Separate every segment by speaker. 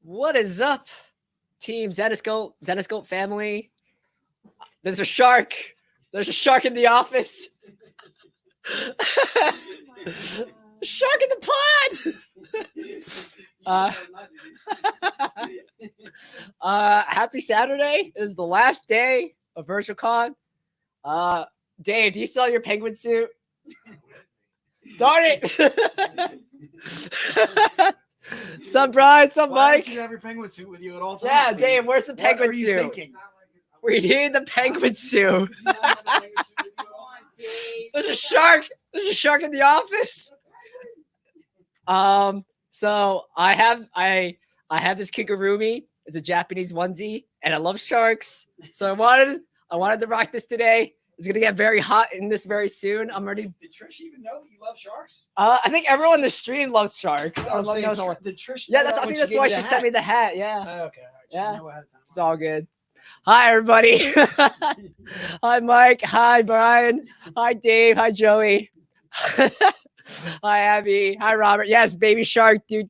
Speaker 1: What is up, Team Zenescope family? There's a shark. There's a shark in the office. Shark in the pod. Happy Saturday. This is the last day of VirtualCon. Dave, do you still have your penguin suit? Darn it. Some Brian, some
Speaker 2: Why
Speaker 1: Mike.
Speaker 2: don't you have your penguin suit with you at all times?
Speaker 1: Yeah, Dave, where's the
Speaker 2: What
Speaker 1: penguin
Speaker 2: are you
Speaker 1: suit?
Speaker 2: thinking?
Speaker 1: We need the penguin suit. There's a shark. There's a shark in the office. So I have this kigurumi. It's a Japanese onesie, and I love sharks. So I wanted to rock this today. It's gonna get very hot in this very soon. I'm ready.
Speaker 2: Did Trish even know that you love sharks?
Speaker 1: I think everyone in the stream loves sharks.
Speaker 2: Did Trish
Speaker 1: Yeah,
Speaker 2: know
Speaker 1: I
Speaker 2: that
Speaker 1: think
Speaker 2: when
Speaker 1: that's
Speaker 2: she
Speaker 1: why
Speaker 2: gave
Speaker 1: she
Speaker 2: you the
Speaker 1: sent me
Speaker 2: hat?
Speaker 1: the hat. Yeah,
Speaker 2: Okay. All right. She
Speaker 1: Yeah.
Speaker 2: knew ahead of time.
Speaker 1: it's all good. Hi everybody. Hi Mike. Hi Brian. Hi Dave. Hi Joey. Hi Abby. Hi Robert. Yes, baby shark. Do.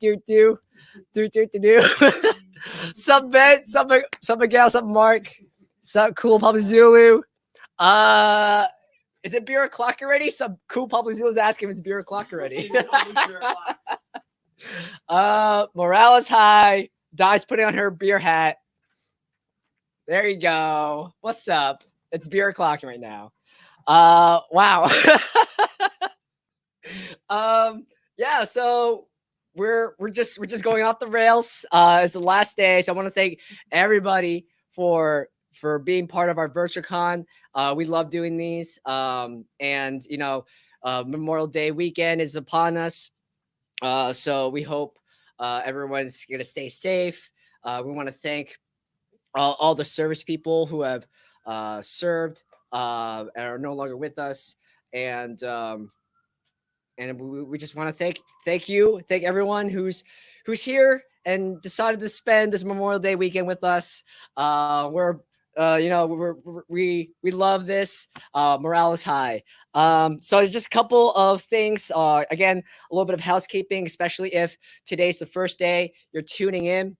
Speaker 1: Some Ben. Some Miguel. Some Mark. Some cool Papa Zulu. Is it beer o'clock already? Some cool Papa Zulu's asking if it's beer o'clock already. Morale is high. Di's putting on her beer hat. There you go. What's up? It's beer o'clock right now. Wow. Yeah, so we're just going off the rails. It's the last day. So I want to thank everybody for being part of our VirtualCon. We love doing these. And Memorial Day weekend is upon us. So we hope everyone's gonna stay safe. We want to thank all the service people who have served and are no longer with us, and we just want to thank everyone who's here and decided to spend this Memorial Day weekend with us. We love this. Morale is high. So just a couple of things. Again, a little bit of housekeeping, especially if today's the first day you're tuning in.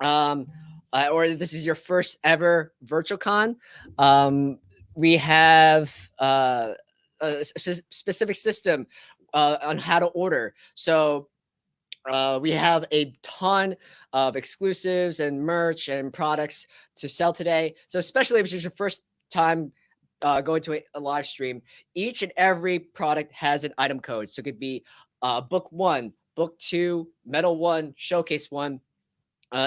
Speaker 1: Or this is your first ever VirtualCon. We have a specific system on how to order. So we have a ton of exclusives and merch and products to sell today. So especially if it's your first time going to a live stream, each and every product has an item code. So it could be book 1, book 2, metal 1, showcase 1.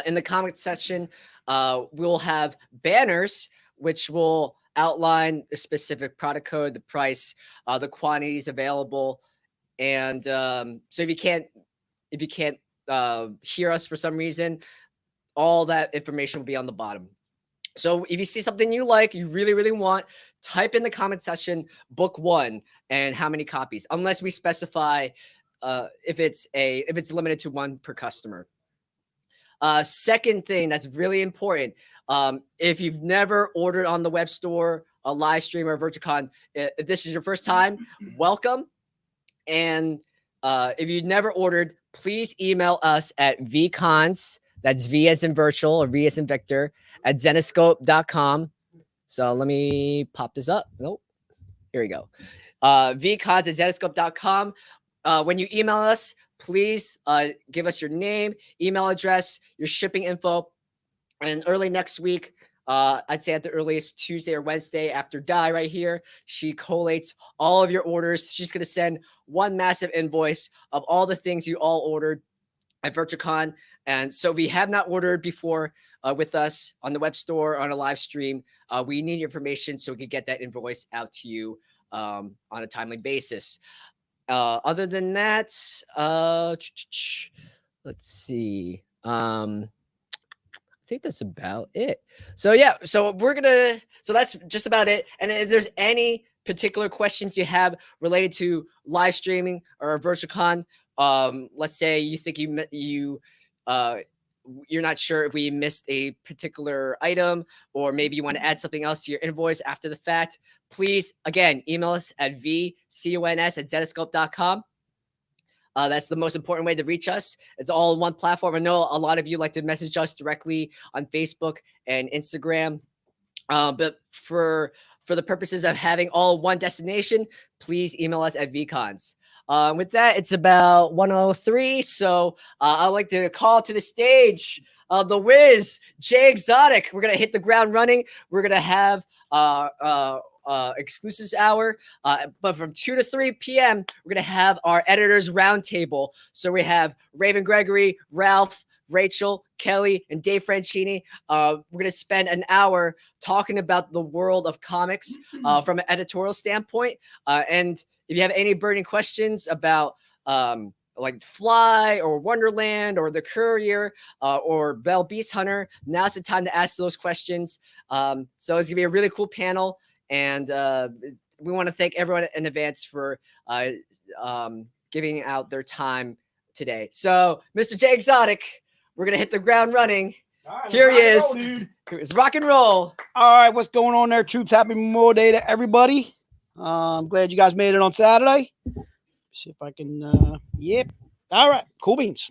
Speaker 1: In the comment section, we'll have banners which will outline the specific product code, the price, the quantities available, and so if you can't hear us for some reason, all that information will be on the bottom. So if you see something you like, you really want, type in the comment section book 1 and how many copies, unless we specify if it's limited to 1 per customer. Second thing that's really important, if you've never ordered on the web store, a live stream, or a VirtualCon, if this is your first time, welcome. And if you've never ordered, please email us at vcons, that's V as in virtual or V as in Victor, at zenescope.com. So let me pop this up. Nope. Here we go. vcons at zenescope.com. When you email us, please give us your name, email address, your shipping info. And early next week, I'd say at the earliest Tuesday or Wednesday after Di right here, she collates all of your orders. She's going to send one massive invoice of all the things you all ordered at VirtualCon. And so we have not ordered before with us on the web store, on a live stream. We need your information so we can get that invoice out to you on a timely basis. Other than that, let's see. I think that's about it. So yeah, so that's just about it. And if there's any particular questions you have related to live streaming or VirtualCon, let's say you think you're not sure if we missed a particular item, or maybe you want to add something else to your invoice after the fact, please, again, email us at vcons@zenescope.com. That's the most important way to reach us. It's all in one platform. I know a lot of you like to message us directly on Facebook and Instagram. But for the purposes of having all one destination, please email us at vcons. With that, it's about 1:03, so I'd like to call to the stage the Wiz, Jay Exotic. We're gonna hit the ground running. We're gonna have exclusives hour, but from 2 to 3 p.m. we're gonna have our editors roundtable. So we have Raven Gregory, Ralph, Rachel, Kelly, and Dave Franchini. We're going to spend an hour talking about the world of comics from an editorial standpoint. And if you have any burning questions about like Fly or Wonderland or The Courier or Bell Beast Hunter, now's the time to ask those questions. So it's going to be a really cool panel. And we want to thank everyone in advance for giving out their time today. So, Mr. Jay Exotic, we're going to hit the ground running.
Speaker 3: Right,
Speaker 1: here he is.
Speaker 3: roll, dude.
Speaker 1: It's rock and roll.
Speaker 3: All right, what's going on there, troops? Happy Memorial Day to everybody. I'm glad you guys made it on Saturday. See if I can, yep. All right, cool beans.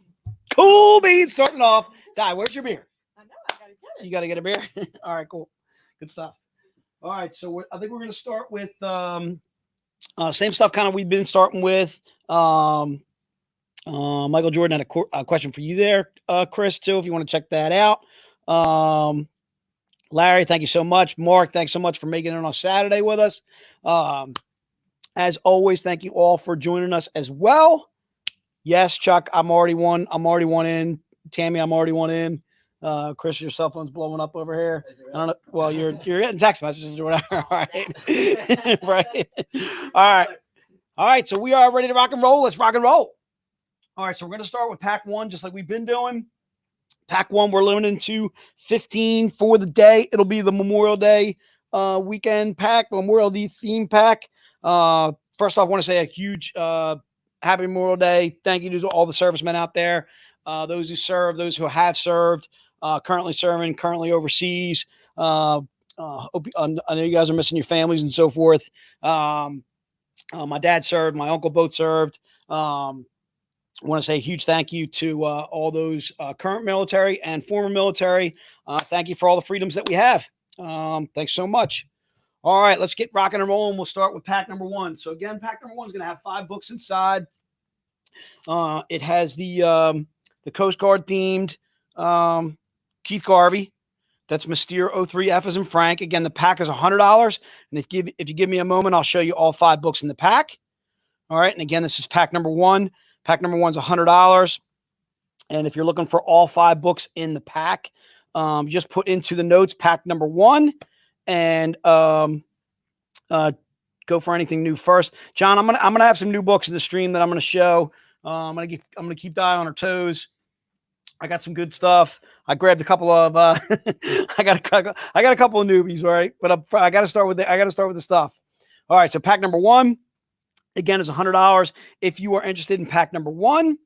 Speaker 3: Cool beans starting off. Di, where's your beer?
Speaker 2: I know, I gotta get it.
Speaker 3: You got to get a beer? All right, cool. Good stuff. All right, so I think we're going to start with same stuff kind of we've been starting with. Michael Jordan had a question for you there, Chris, too, if you want to check that out. Larry, thank you so much. Mark, thanks so much for making it on Saturday with us. As always, thank you all for joining us as well. Yes, Chuck, I'm already one in. Tammy, I'm already one in. Chris, your cell phone's blowing up over here.
Speaker 1: Really?
Speaker 3: I don't know. Well, you're getting text messages or whatever. All right. Right. All right. So we are ready to rock and roll. Let's rock and roll. All right. So we're going to start with pack 1, just like we've been doing. Pack 1, we're limiting to 15 for the day. It'll be the Memorial Day weekend pack, Memorial Day theme pack. First off, I want to say a huge happy Memorial Day. Thank you to all the servicemen out there, those who serve, those who have served, currently serving, currently overseas. I know you guys are missing your families and so forth. My dad served, my uncle both served. I want to say a huge thank you to all those current military and former military. Thank you for all the freedoms that we have. Thanks so much. All right, let's get rocking and rolling. We'll start with pack number 1. So again, pack number 1 is going to have 5 books inside. It has the Coast Guard themed Keith Garvey. That's Mystere 03 F as in Frank. Again, the pack is $100. And if you give me a moment, I'll show you all 5 books in the pack. All right, and again, this is pack number 1. Pack number 1 is $100. And if you're looking for all 5 books in the pack, just put into the notes pack number 1 and go for anything new first. John, I'm gonna have some new books in the stream that I'm gonna show. I'm gonna keep the eye on our toes. I got some good stuff. I grabbed a couple of I got a couple of newbies, all right? But I got to start with the stuff. All right, so pack number 1 again is $100. If you are interested in pack number 1,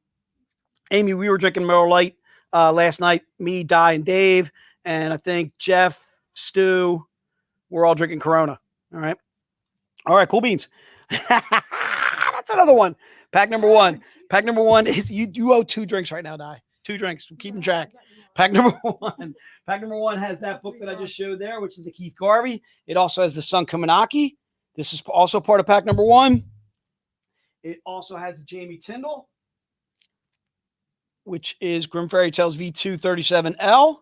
Speaker 3: Amy, we were drinking Miller Lite last night. Me, Di, and Dave, and I think Jeff, Stu, we're all drinking Corona. All right, cool beans. That's another one. Pack number 1. Pack number 1 is you owe 2 drinks right now, Di. 2 drinks. We're keeping track. Pack number 1. Pack number 1 has that book that I just showed there, which is the Keith Garvey. It also has the Sun Kaminaki. This is also part of pack number 1. It also has the Jamie Tyndall, which is Grimm Fairy Tales V2 37L.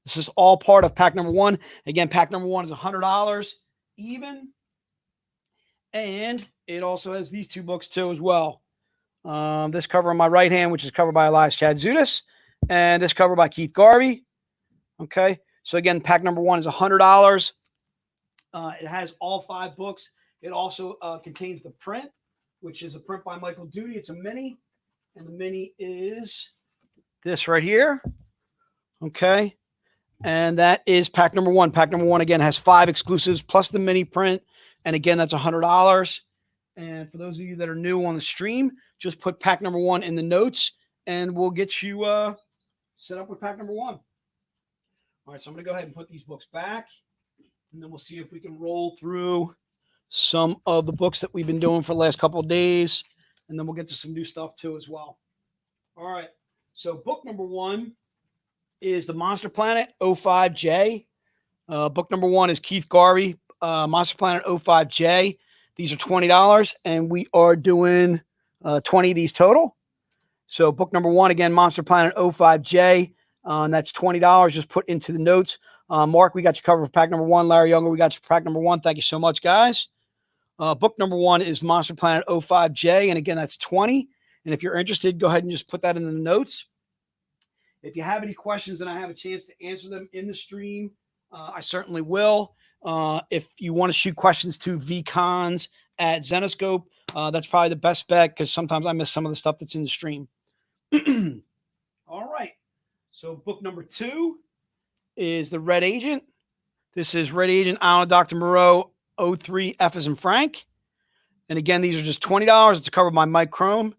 Speaker 3: This is all part of pack number 1. Again, pack number 1 is $100 even. And it also has these 2 books too as well. This cover on my right hand, which is covered by Elias Chadzutis, and this cover by Keith Garvey. Okay. So again, pack number 1 is $100. It has all 5 books. It also contains the print, which is a print by Michael Duty. It's a mini, and the mini is this right here. Okay. And that is pack number 1. Pack number 1, again, has 5 exclusives plus the mini print. And again, that's $100. And for those of you that are new on the stream, just put pack number 1 in the notes, and we'll get you set up with pack number 1. All right, so I'm going to go ahead and put these books back, and then we'll see if we can roll through some of the books that we've been doing for the last couple of days. and then we'll get to some new stuff too as well. All right. So book number 1 is the Monster Planet 05J. Book number 1 is Keith Garvey, Monster Planet 05J. These are $20, and we are doing 20 of these total. So book number 1, again, Monster Planet 05J, and that's $20. Just put into the notes. Mark, we got you covered for pack number 1. Larry Younger, we got you for pack number 1. Thank you so much, guys. Book number 1 is Monster Planet 05J, and again, that's 20. And if you're interested, go ahead and just put that in the notes. If you have any questions and I have a chance to answer them in the stream, I certainly will. If you want to shoot questions to vcons at Zenescope, that's probably the best bet because sometimes I miss some of the stuff that's in the stream. All right. So book number 2 is the Red Agent. This is Red Agent Island Dr. Moreau 03 F as in Frank. And again, these are just $20. It's covered by Mike Chrome.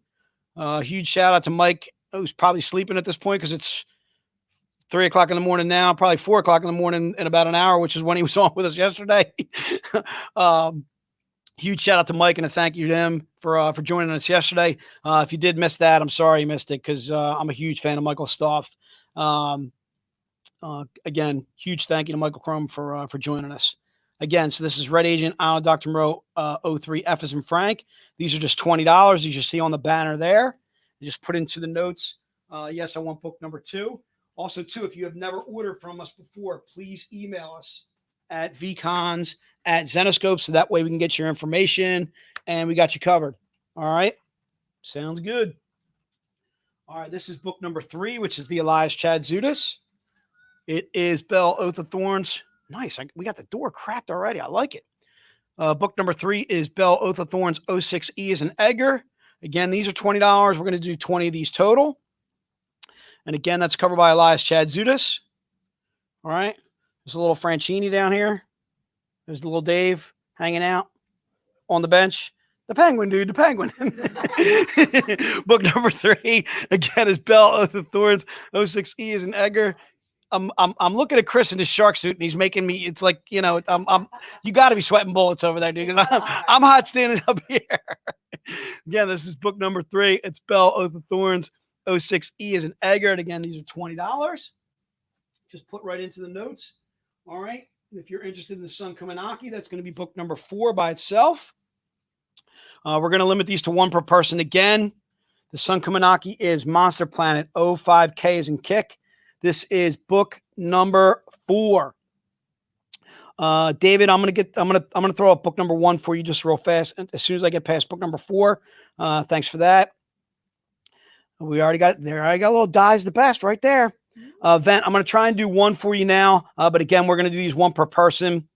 Speaker 3: Huge shout out to Mike, who's probably sleeping at this point because it's 3 o'clock in the morning now, probably 4 o'clock in the morning in about an hour, which is when he was on with us yesterday. Huge shout out to Mike and a thank you to him for joining us yesterday. If you did miss that, I'm sorry you missed it because I'm a huge fan of Michael's stuff. Again, huge thank you to Michael Chrome for joining us. Again, so this is Red Agent Island Dr. Moreau 03 F as in Frank. These are just $20, as you see on the banner there. You just put into the notes, yes, I want book number 2. Also, too, if you have never ordered from us before, please email us at vcons@Zenescope so that way we can get your information and we got you covered. All right. Sounds good. All right. This is book number 3, which is the Elias Chad Zudas. It is Bell Oath of Thorns. Nice. We got the door cracked already. I like it. Book number 3 is Bell Oath of Thorns 06E as in Edgar. Again, these are $20. We're going to do 20 of these total. And again, that's covered by Elias Chad Zudas. All right. There's a little Franchini down here. There's the little Dave hanging out on the bench. The Penguin, dude, the Penguin. Book number 3, again, is Bell Oath of Thorns 06E as in Edgar. I'm looking at Chris in his shark suit, and he's making me. It's like, you know, you got to be sweating bullets over there, dude, because I'm hot standing up here. Again, this is book number 3. It's Bell Oath of Thorns 06E as in Edgar. And again, these are $20. Just put right into the notes. All right. And if you're interested in the Sun Kumanaki, that's going to be book number 4 by itself. We're going to limit these to 1 per person again. The Sun Kumanaki is Monster Planet 05K as in Kick. This is book number 4. David, I'm gonna throw up book number 1 for you just real fast. As soon as I get past book number 4. Thanks for that. We already got it there. I got a little Dies the Best right there. Vent, I'm gonna try and do 1 for you now. But again, we're gonna do these 1 per person.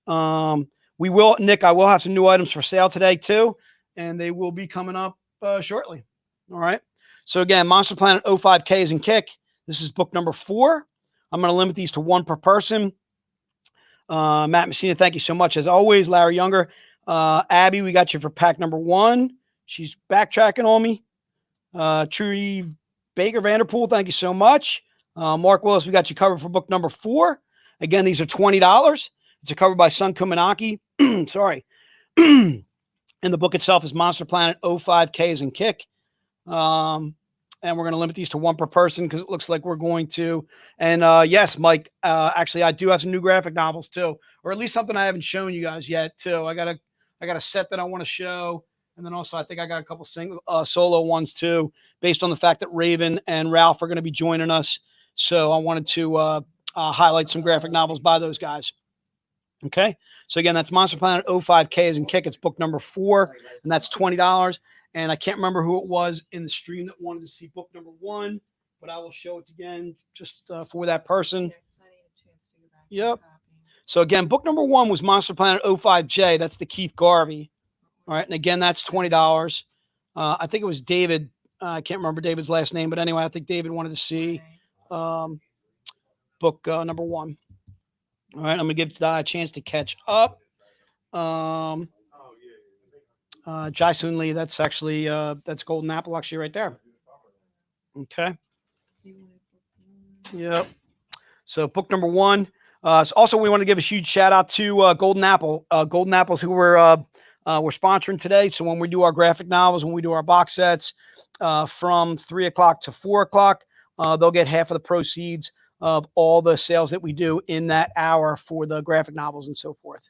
Speaker 3: We will, Nick, I will have some new items for sale today too, and they will be coming up shortly. All right. So again, Monster Planet 05K as in Kick. This is book number 4. I'm going to limit these to 1 per person. Matt Messina, thank you so much. As always, Larry Younger. Abby, we got you for pack number 1. She's backtracking on me. Trudy Baker Vanderpool, thank you so much. Mark Willis, we got you covered for book number 4. Again, these are $20. It's covered by Sun Kumanaki. Sorry. And the book itself is Monster Planet 05K as in Kick. And we're going to limit these to 1 per person because it looks like we're going to. And yes, Mike, actually, I do have some new graphic novels too, or at least something I haven't shown you guys yet too. I got a set that I want to show. And then also I think I got a couple single solo ones too, based on the fact that Raven and Ralph are going to be joining us. So I wanted to highlight some graphic novels by those guys. Okay. So again, that's Monster Planet 05K as in Kick. It's book number 4, and that's $20. And I can't remember who it was in the stream that wanted to see book number 1, but I will show it again just for that person. Yep. So again, book number 1 was Monster Planet 05J. That's the Keith Garvey. All right. And again, that's $20. I think it was David. I can't remember David's last name, but anyway, I think David wanted to see book number 1. All right. I'm going to give a chance to catch up. Jaisun Lee, that's actually that's Golden Apple actually right there. Okay. Yep. So book number 1. So also we want to give a huge shout out to Golden Apple. Golden Apples who were We're sponsoring today. So when we do our graphic novels, when we do our box sets from 3 o'clock to 4 o'clock, they'll get half of the proceeds of all the sales that we do in that hour for the graphic novels and so forth.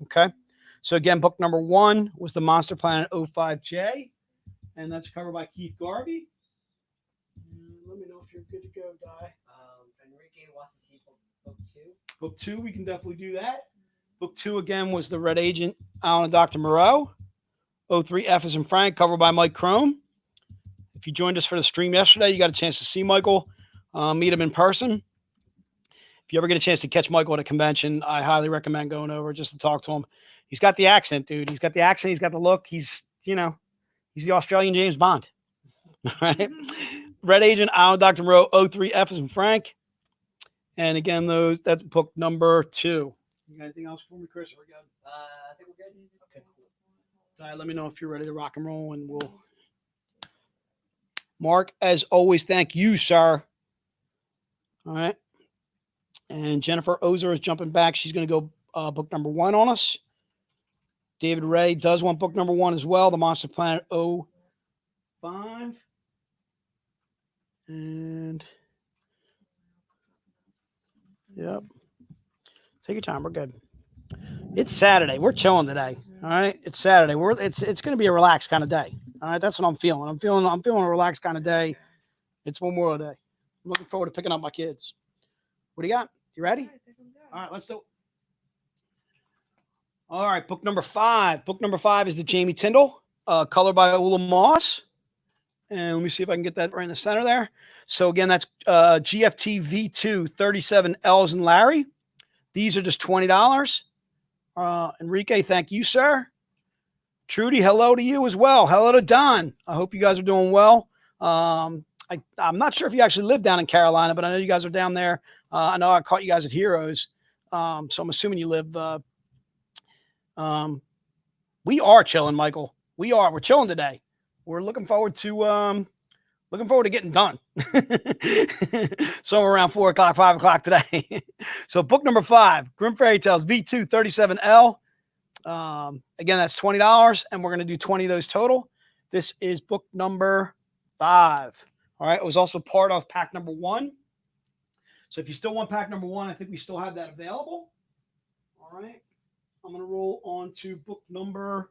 Speaker 3: Okay. So again, book number 1 was The Monster Planet 05J, and that's covered by Keith Garvey. Let me know if you're good to go, Di.
Speaker 1: Enrique wants to see book 2.
Speaker 3: Book 2, we can definitely do that. Book 2 again was The Red Agent, Alan and Dr. Moreau. 03F is in Frank, covered by Mike Crome. If you joined us for the stream yesterday, you got a chance to see Michael, meet him in person. If you ever get a chance to catch Michael at a convention, I highly recommend going over just to talk to him. He's got the accent, dude. He's got the accent. He's got the look. He's the Australian James Bond. All right. Red Agent, Alan, Dr. Moreau, 03F is in Frank. And again, that's book number 2. You got anything else for me, Chris? We're good.
Speaker 1: I think we're good.
Speaker 3: Okay, cool. Ty, let me know if you're ready to rock and roll, and we'll. Mark, as always, thank you, sir. All right. And Jennifer Ozer is jumping back. She's going to go book number 1 on us. David Ray does want book number 1 as well, The Monster Planet 05. And yep. Take your time. We're good. It's Saturday. We're chilling today. All right. It's Saturday. It's going to be a relaxed kind of day. All right. That's what I'm feeling. I'm feeling a relaxed kind of day. It's Memorial Day. I'm looking forward to picking up my kids. What do you got? You ready? All right. Let's do it. All right. Book number 5. Book number 5 is the Jamie Tyndall, color by Ula Moss. And let me see if I can get that right in the center there. So again, that's GFT V2 37 L's and Larry. These are just $20. Enrique, thank you, sir. Trudy, hello to you as well. Hello to Don. I hope you guys are doing well. I'm not sure if you actually live down in Carolina, but I know you guys are down there. I know I caught you guys at Heroes. So I'm assuming you live. We are chilling, Michael. We're chilling today. We're looking forward to getting done. Somewhere around 4 o'clock, 5 o'clock today. So book number 5, Grimm Fairy Tales V2 37L. Again, that's $20, and we're going to do 20 of those total. This is book number 5. All right. It was also part of pack number 1. So if you still want pack number 1, I think we still have that available. All right. I'm going to roll on to book number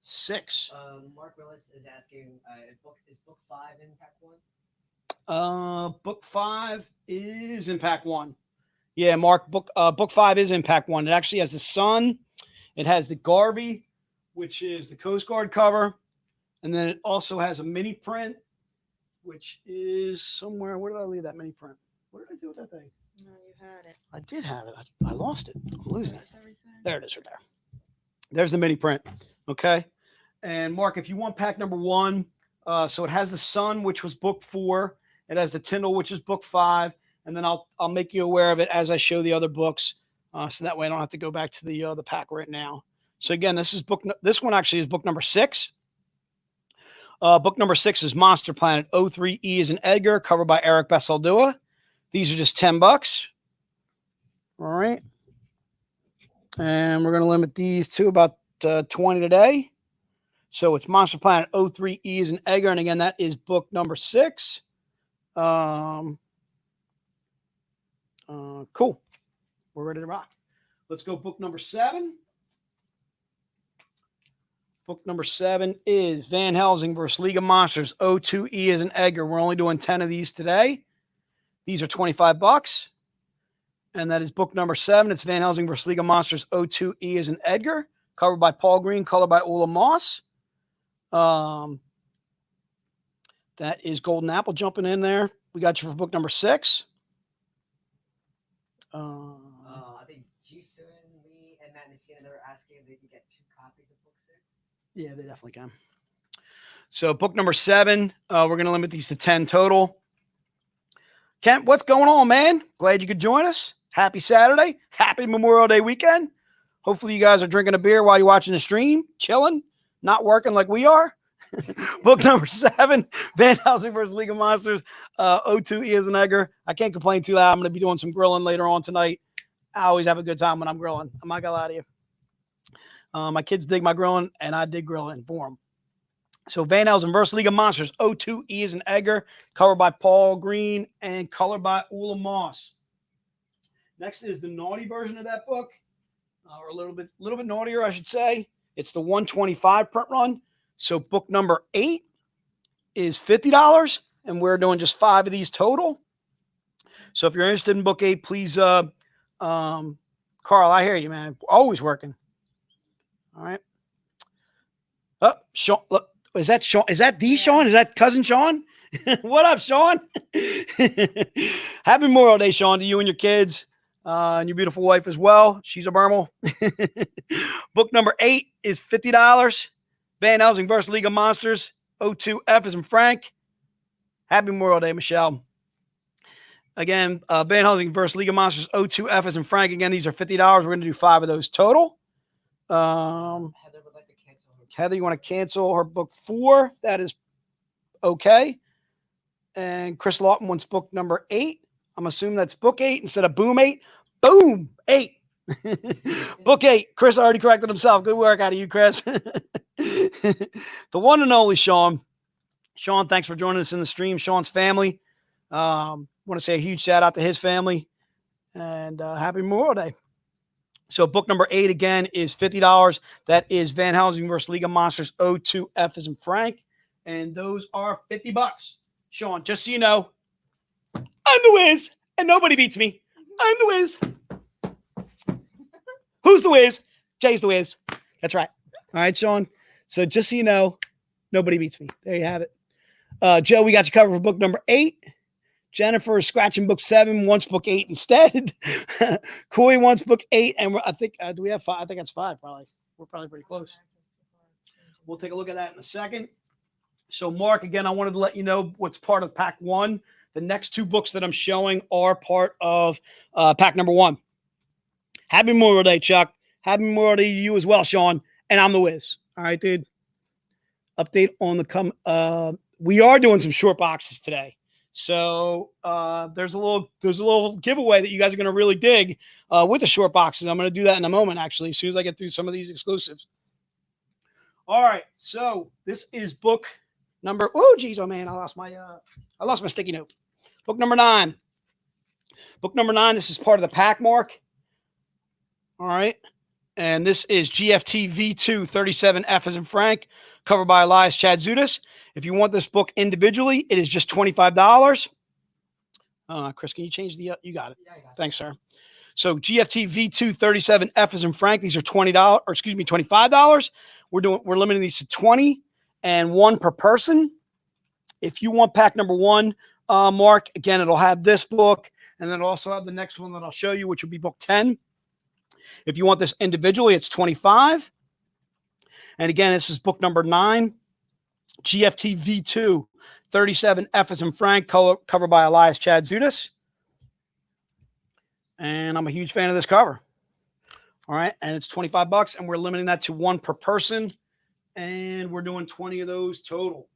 Speaker 3: 6.
Speaker 1: Mark Willis is asking, is book 5 in pack 1?
Speaker 3: Book 5 is in pack 1. Yeah, Mark, book 5 is in pack 1. It actually has the sun. It has the Garvey, which is the Coast Guard cover. And then it also has a mini print, which is somewhere. Where did I leave that mini print? What did I do with that thing?
Speaker 4: No, you had it.
Speaker 3: I did have it. I lost it. I'm losing it. There it is right there. There's the mini print. Okay. And Mark, if you want pack number 1, so it has the sun, which was book 4. It has the Tyndall, which is book 5. And then I'll make you aware of it as I show the other books. So that way I don't have to go back to the pack right now. So again, this one actually is book number 6. Book number 6 is Monster Planet 03E is in Edgar, covered by Eric Basaldua. These are just $10. All right. And we're going to limit these to about 20 today. So it's Monster Planet 03E is in Edgar. And again, that is book number 6. Cool. We're ready to rock. Let's go book number 7. Book number 7 is Van Helsing versus League of Monsters. 02E is in Edgar. We're only doing 10 of these today. These are $25. And that is book number 7. It's Van Helsing versus League of Monsters. 02E is in Edgar. Covered by Paul Green. Colored by Ula Moss. That is Golden Apple jumping in there. We got you for book number 6.
Speaker 1: I think Jisun, Lee, and Matt Messina, they were asking if they could get 2 copies of book 6.
Speaker 3: Yeah, they definitely can. So book number 7, we're going to limit these to 10 total. Kent, what's going on, man? Glad you could join us. Happy Saturday. Happy Memorial Day weekend. Hopefully you guys are drinking a beer while you're watching the stream, chilling, not working like we are. Book number 7, Van Helsing versus League of Monsters. 02E is an Edgar. I can't complain too loud. I'm going to be doing some grilling later on tonight. I always have a good time when I'm grilling. I'm not going to lie to you. My kids dig my grilling, and I dig grilling for them. So Van Helsing vs. League of Monsters, O2 E as in Edgar, covered by Paul Green and colored by Ula Moss. Next is the naughty version of that book, or a little bit naughtier, I should say. It's the 125 print run. So book number 8 is $50, and we're doing just 5 of these total. So if you're interested in book 8, please, Carl, I hear you, man. Always working. All right. Oh, Sean, look, is that Sean? Is that the Sean? Is that cousin Sean? What up, Sean? Happy Memorial Day, Sean, to you and your kids, and your beautiful wife as well. She's a Bermal. Book number 8 is $50. Van Helsing vs. League of Monsters, O2F as in Frank. Happy Memorial Day, Michelle. Again, Van Helsing vs. League of Monsters, O2F as in Frank. Again, these are $50. We're going to do 5 of those total.
Speaker 1: Heather would like to cancel her.
Speaker 3: Heather, you want to cancel her book 4? That is okay. And Chris Lawton wants book number 8. I'm assuming that's book 8 instead of boom 8. Boom 8. Book 8. Chris already corrected himself. Good work out of you, Chris. The one and only Sean. Sean, thanks for joining us in the stream. Sean's family. Want to say a huge shout out to his family. And happy Memorial Day. So book number 8 again is $50. That is Van Helsing vs. League of Monsters, O2F as in Frank. And those are $50. Sean, just so you know, I'm the whiz, and nobody beats me. I'm the whiz. Who's the whiz? Jay's the whiz. That's right. All right, Sean. So just so you know, nobody beats me. There you have it. Joe, we got you covered for book number 8. Jennifer is scratching book 7, wants book 8 instead. Corey wants book 8, and I think, do we have 5? I think that's 5 probably. We're probably pretty close. We'll take a look at that in a second. So, Mark, again, I wanted to let you know what's part of pack 1. The next 2 books that I'm showing are part of pack number 1. Happy Memorial Day, Chuck. Happy Memorial Day to you as well, Sean. And I'm the whiz. All right, dude. Update on the we are doing some short boxes today. So there's a little giveaway that you guys are going to really dig with the short boxes. I'm going to do that in a moment, actually, as soon as I get through some of these exclusives. All right, so this is book number. Oh, geez, oh man, I lost my sticky note. Book number 9. Book number 9. This is part of the pack, Mark. All right, and this is GFT V2 37F as in Frank, covered by Elias Chadzudas. If you want this book individually, it is just $25. Chris, can you change the, you got it. Yeah, thanks, sir. So GFT V2 37F as in Frank, these are $25. We're limiting these to 20 and 1 per person. If you want pack number 1, Mark, again, it'll have this book, and then it'll also have the next one that I'll show you, which will be book 10. If you want this individually, it's $25. And again, this is book number 9. GFT V2 37F as in Frank, covered by Elias Chadzudas. And I'm a huge fan of this cover. All right, and it's $25, and we're limiting that to 1 per person, and we're doing 20 of those total.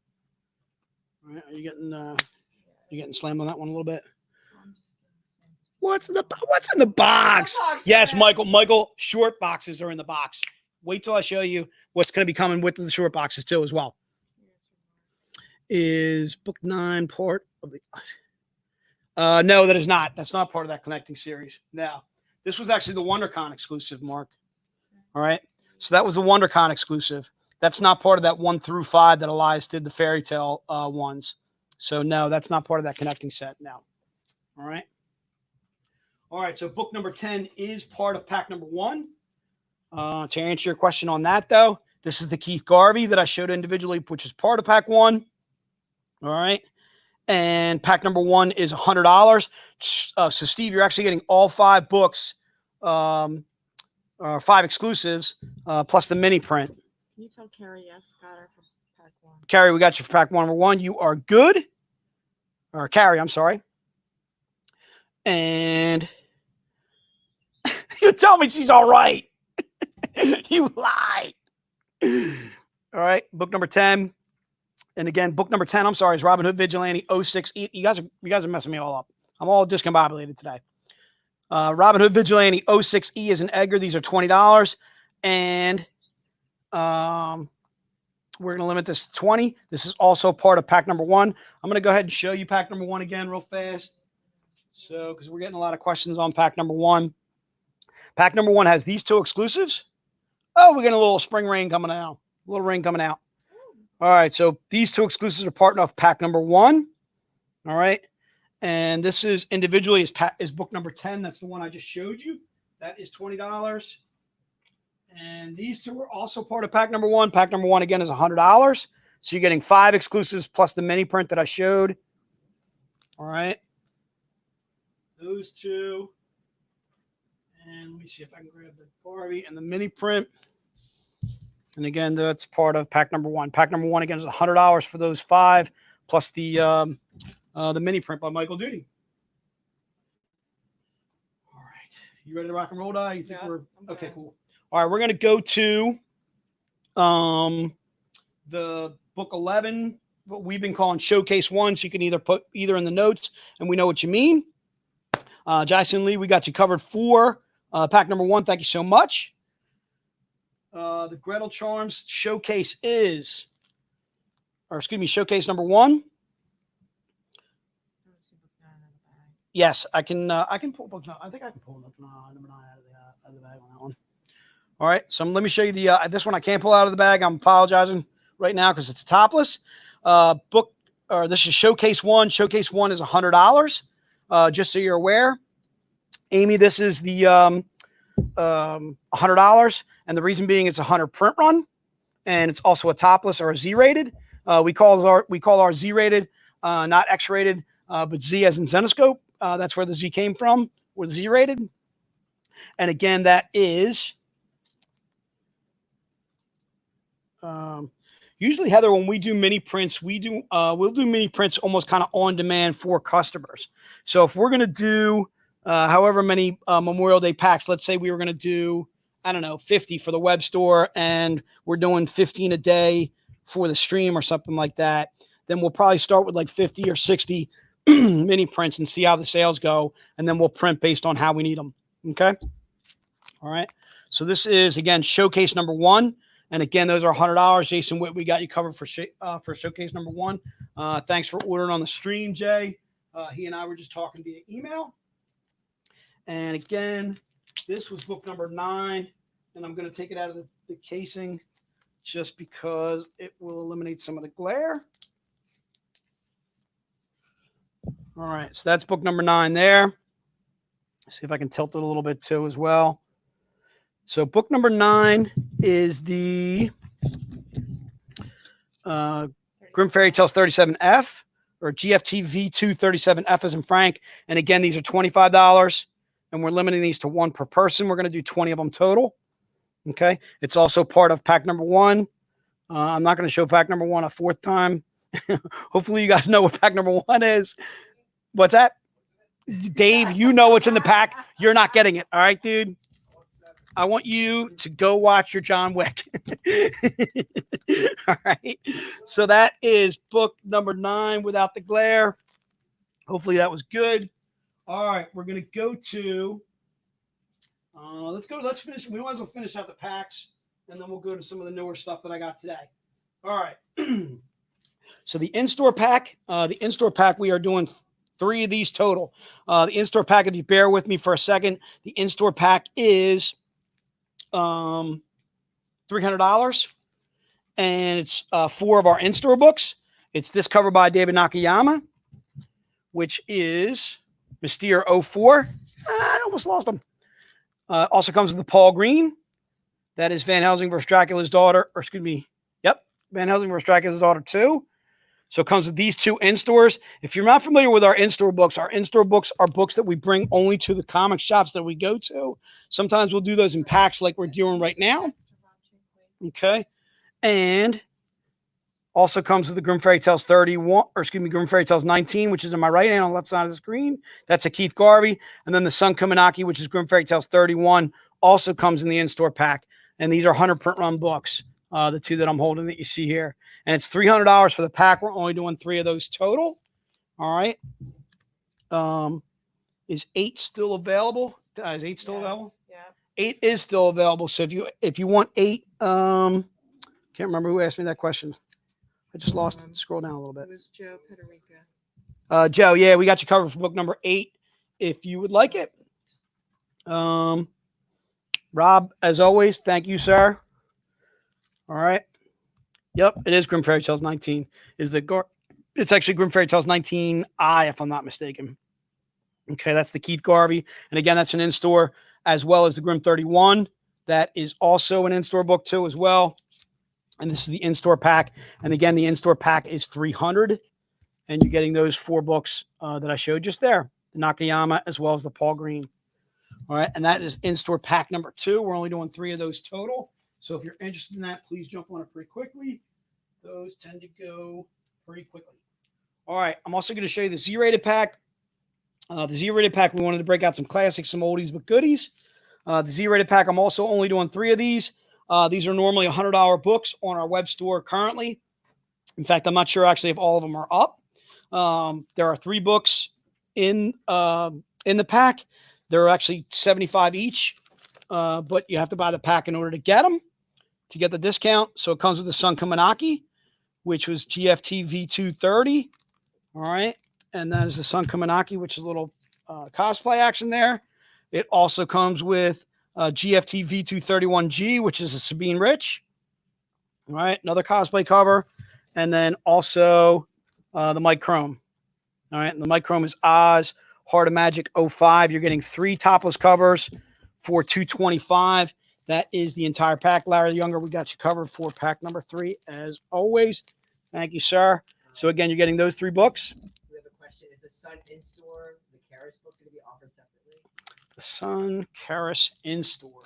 Speaker 3: All right, are you getting slammed on that one a little bit? What's in the box? Yes, Michael, short boxes are in the box. Wait till I show you what's going to be coming with the short boxes too as well. Is book 9 part of the no, that is not. That's not part of that connecting series. Now, this was actually the WonderCon exclusive, Mark. All right. So that was the WonderCon exclusive. That's not part of that 1 through 5 that Elias did, the fairy tale ones. So no, that's not part of that connecting set now. All right. All right. So book number 10 is part of pack number 1. To answer your question on that, though, this is the Keith Garvey that I showed individually, which is part of pack 1. All right. And pack number 1 is $100. So, Steve, you're actually getting all 5 books, 5 exclusives, plus the mini print.
Speaker 4: Can you tell Carrie yes? Got her for pack 1.
Speaker 3: Carrie, we got you for pack 1. Number 1. You are good. Or Carrie, I'm sorry. And you tell me she's all right. You lied. All right. Book number 10. And again, book number 10, I'm sorry, is Robyn Hood Vigilante 06. You guys are messing me all up. I'm all discombobulated today. Robyn Hood Vigilante 06E is an Edgar. These are $20. And We're going to limit this to 20. This is also part of pack number 1. I'm going to go ahead and show you pack number 1 again real fast. So, because we're getting a lot of questions on pack number 1. Pack number 1 has these 2 exclusives. Oh, we're getting a little spring rain coming out. A little rain coming out. All right. So these 2 exclusives are part of pack number 1. All right. And this is individually is book number 10. That's the one I just showed you. That is $20. And these 2 are also part of pack number 1. Pack number 1, again, is $100. So you're getting 5 exclusives plus the mini print that I showed. All right. Those 2. And let me see if I can grab the Barbie and the mini print. And again, that's part of pack number 1. Pack number 1, again, is $100 for those 5 plus the mini print by Michael Duty. All right. You ready to rock and roll, Di? You think we're okay? Cool. All right, we're going to go to the book 11, what we've been calling Showcase 1. So you can either put either in the notes and we know what you mean. Jason Lee, we got you covered for pack number 1. Thank you so much. The Gretel Charms Showcase is, Showcase number 1. Yes, I can pull book. I think I can pull number 9 out of the bag on that one. All right, so let me show you the this one I can't pull out of the bag. I'm apologizing right now because it's topless. This is Showcase 1. Showcase 1 is $100. Just so you're aware, Amy, this is the $100, and the reason being it's a 100 print run, and it's also a topless or a Z-rated. We call our Z-rated, not X-rated, but Z as in Zenescope. That's where the Z came from, or the Z-rated. And again, that is. Usually, Heather, when we do mini prints, we'll do mini prints almost kind of on demand for customers. So if we're going to do however many Memorial Day packs, let's say we were going to do, 50 for the web store, and we're doing 15 a day for the stream or something like that, then we'll probably start with like 50 or 60 mini prints and see how the sales go, and then we'll print based on how we need them. Okay. All right. So this is, again, Showcase number 1. And again, those are $100. Jason Witt, we got you covered for Showcase number 1. Thanks for ordering on the stream, Jay. He and I were just talking via email. And again, this was book number 9. And I'm going to take it out of the casing just because it will eliminate some of the glare. All right, so that's book number 9 there. Let's see if I can tilt it a little bit too as well. So book number 9 is the Grimm Fairy Tales 37F, or GFT V2 37F as in Frank. And again, these are $25, and we're limiting these to 1 per person. We're going to do 20 of them total. Okay. It's also part of pack number 1. I'm not going to show pack number 1 a 4th time. Hopefully you guys know what pack number 1 is. What's that? Dave, you know what's in the pack. You're not getting it. All right, dude. I want you to go watch your John Wick. All right. So that is book number 9 without the glare. Hopefully that was good. All right. We're going to go to, let's finish. We might as well finish out the packs, and then we'll go to some of the newer stuff that I got today. All right. So the in-store pack, we are doing 3 of these total. The in-store pack, if you bear with me for a second, the in-store pack is $300, and it's 4 of our in-store books. It's this cover by David Nakayama, which is Mystere 04. I almost lost them. Also comes with the Paul Green. That is Van Helsing versus Dracula's daughter, or excuse me. Yep. Van Helsing versus Dracula's daughter 2. So it comes with these 2 in-stores. If you're not familiar with our in-store books are books that we bring only to the comic shops that we go to. Sometimes we'll do those in packs like we're doing right now. Okay. And also comes with the Grimm Fairy Tales 31, or excuse me, Grimm Fairy Tales 19, which is in my right hand on the left side of the screen. That's a Keith Garvey. And then the Sun Kumanaki, which is Grimm Fairy Tales 31, also comes in the in-store pack. And these are 100 print run books, the 2 that I'm holding that you see here. And it's $300 for the pack. We're only doing 3 of those total. All right. Is 8 still available? Is 8 still available?
Speaker 4: Yeah.
Speaker 3: 8 is still available. So if you want 8, Can't remember who asked me that question. I just lost it. Scroll down a little
Speaker 4: It
Speaker 3: bit.
Speaker 4: was Joe Pederica.
Speaker 3: Joe, yeah, we got you covered for book number 8 if you would like it. Rob, as always, thank you, sir. All right. Yep, it is Grimm Fairy Tales 19. It's actually Grimm Fairy Tales 19I, if I'm not mistaken. Okay, that's the Keith Garvey. And again, that's an in-store, as well as the Grimm 31. That is also an in-store book too, as well. And this is the in-store pack. And again, the in-store pack is 300. And you're getting those 4 books that I showed just there. The Nakayama, as well as the Paul Green. All right, and that is in-store pack number 2. We're only doing 3 of those total. So if you're interested in that, please jump on it pretty quickly. Those tend to go pretty quickly. All right, I'm also going to show you the Z-rated pack. The Z-rated pack, we wanted to break out some classics, some oldies, but goodies. The Z-rated pack, I'm also only doing 3 of these. These are normally $100 books on our web store currently. In fact, I'm not sure actually if all of them are up. There are 3 books in the pack. They're actually $75 each, but you have to buy the pack in order to get them, to get the discount. So it comes with the Sun Kaminaki, which was GFT V230. All right. And that is the Sun Kaminaki, which is a little cosplay action there. It also comes with GFT V231G, which is a Sabine Rich. All right. Another cosplay cover. And then also the Mike Chrome. All right. And the Mike Chrome is Oz Heart of Magic 05. You're getting 3 topless covers for $225. That is the entire pack. Larry the Younger, we got you covered for pack number 3 as always. Thank you, sir. So again, you're getting those 3 books.
Speaker 1: We have a question. Is the Sun in-store, the Karis book, going to be offered separately?
Speaker 3: The Sun Karis in-store.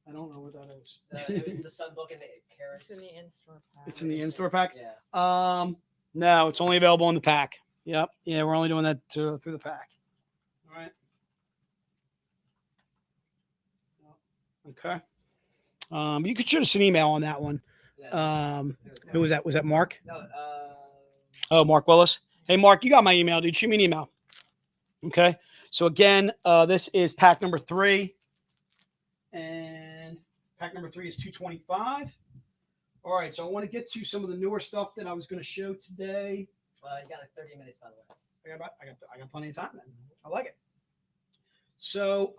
Speaker 3: I don't know what that is.
Speaker 1: It was the Sun book and the Karis.
Speaker 4: It's in the in-store pack.
Speaker 3: It's in the in-store pack?
Speaker 1: Yeah.
Speaker 3: No, it's only available in the pack. Yep. Yeah, we're only doing that through the pack. All right. Okay. You could shoot us an email on that one. Who was that? Was that Mark?
Speaker 1: No.
Speaker 3: Oh, Mark Willis. Hey, Mark, you got my email, dude. Shoot me an email. Okay. So again, this is pack number 3. And pack number 3 is $225. All right. So I want to get to some of the newer stuff that I was going to show today.
Speaker 1: You got like 30 minutes, by the way.
Speaker 3: I got plenty of time then. I like it. So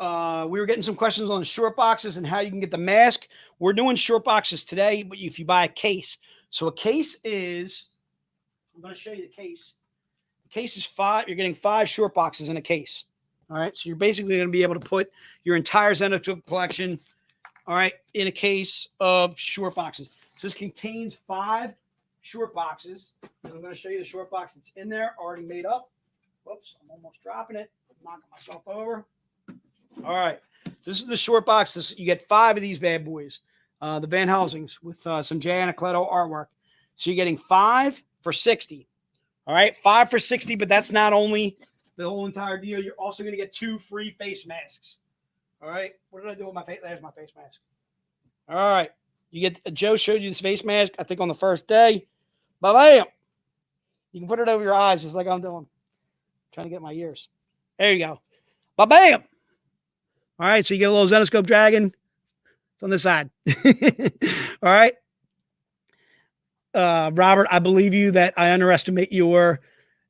Speaker 3: we were getting some questions on the short boxes and how you can get the mask. We're doing short boxes today, but if you buy a case. So a case is, I'm going to show you the case. The case is 5. You're getting 5 short boxes in a case. All right. So you're basically going to be able to put your entire Zenescope collection, all right, in a case of short boxes. So this contains 5 short boxes. And I'm going to show you the short box that's in there, already made up. Whoops, I'm almost dropping it. I'm knocking myself over. All right. So this is the short box. You get 5 of these bad boys. The Van Helsings with some J. Anacleto artwork. So you're getting 5 for $60. All right. 5 for $60, but that's not only the whole entire deal. You're also going to get 2 free face masks. All right. What did I do with my face? There's my face mask. All right. You get, Joe showed you this face mask, I think on the first day. Bam. You can put it over your eyes just like I'm doing. Trying to get my ears. There you go. Bam. All right. So you get a little Zenescope dragon. It's on this side. All right. Robert, I believe you that I underestimate your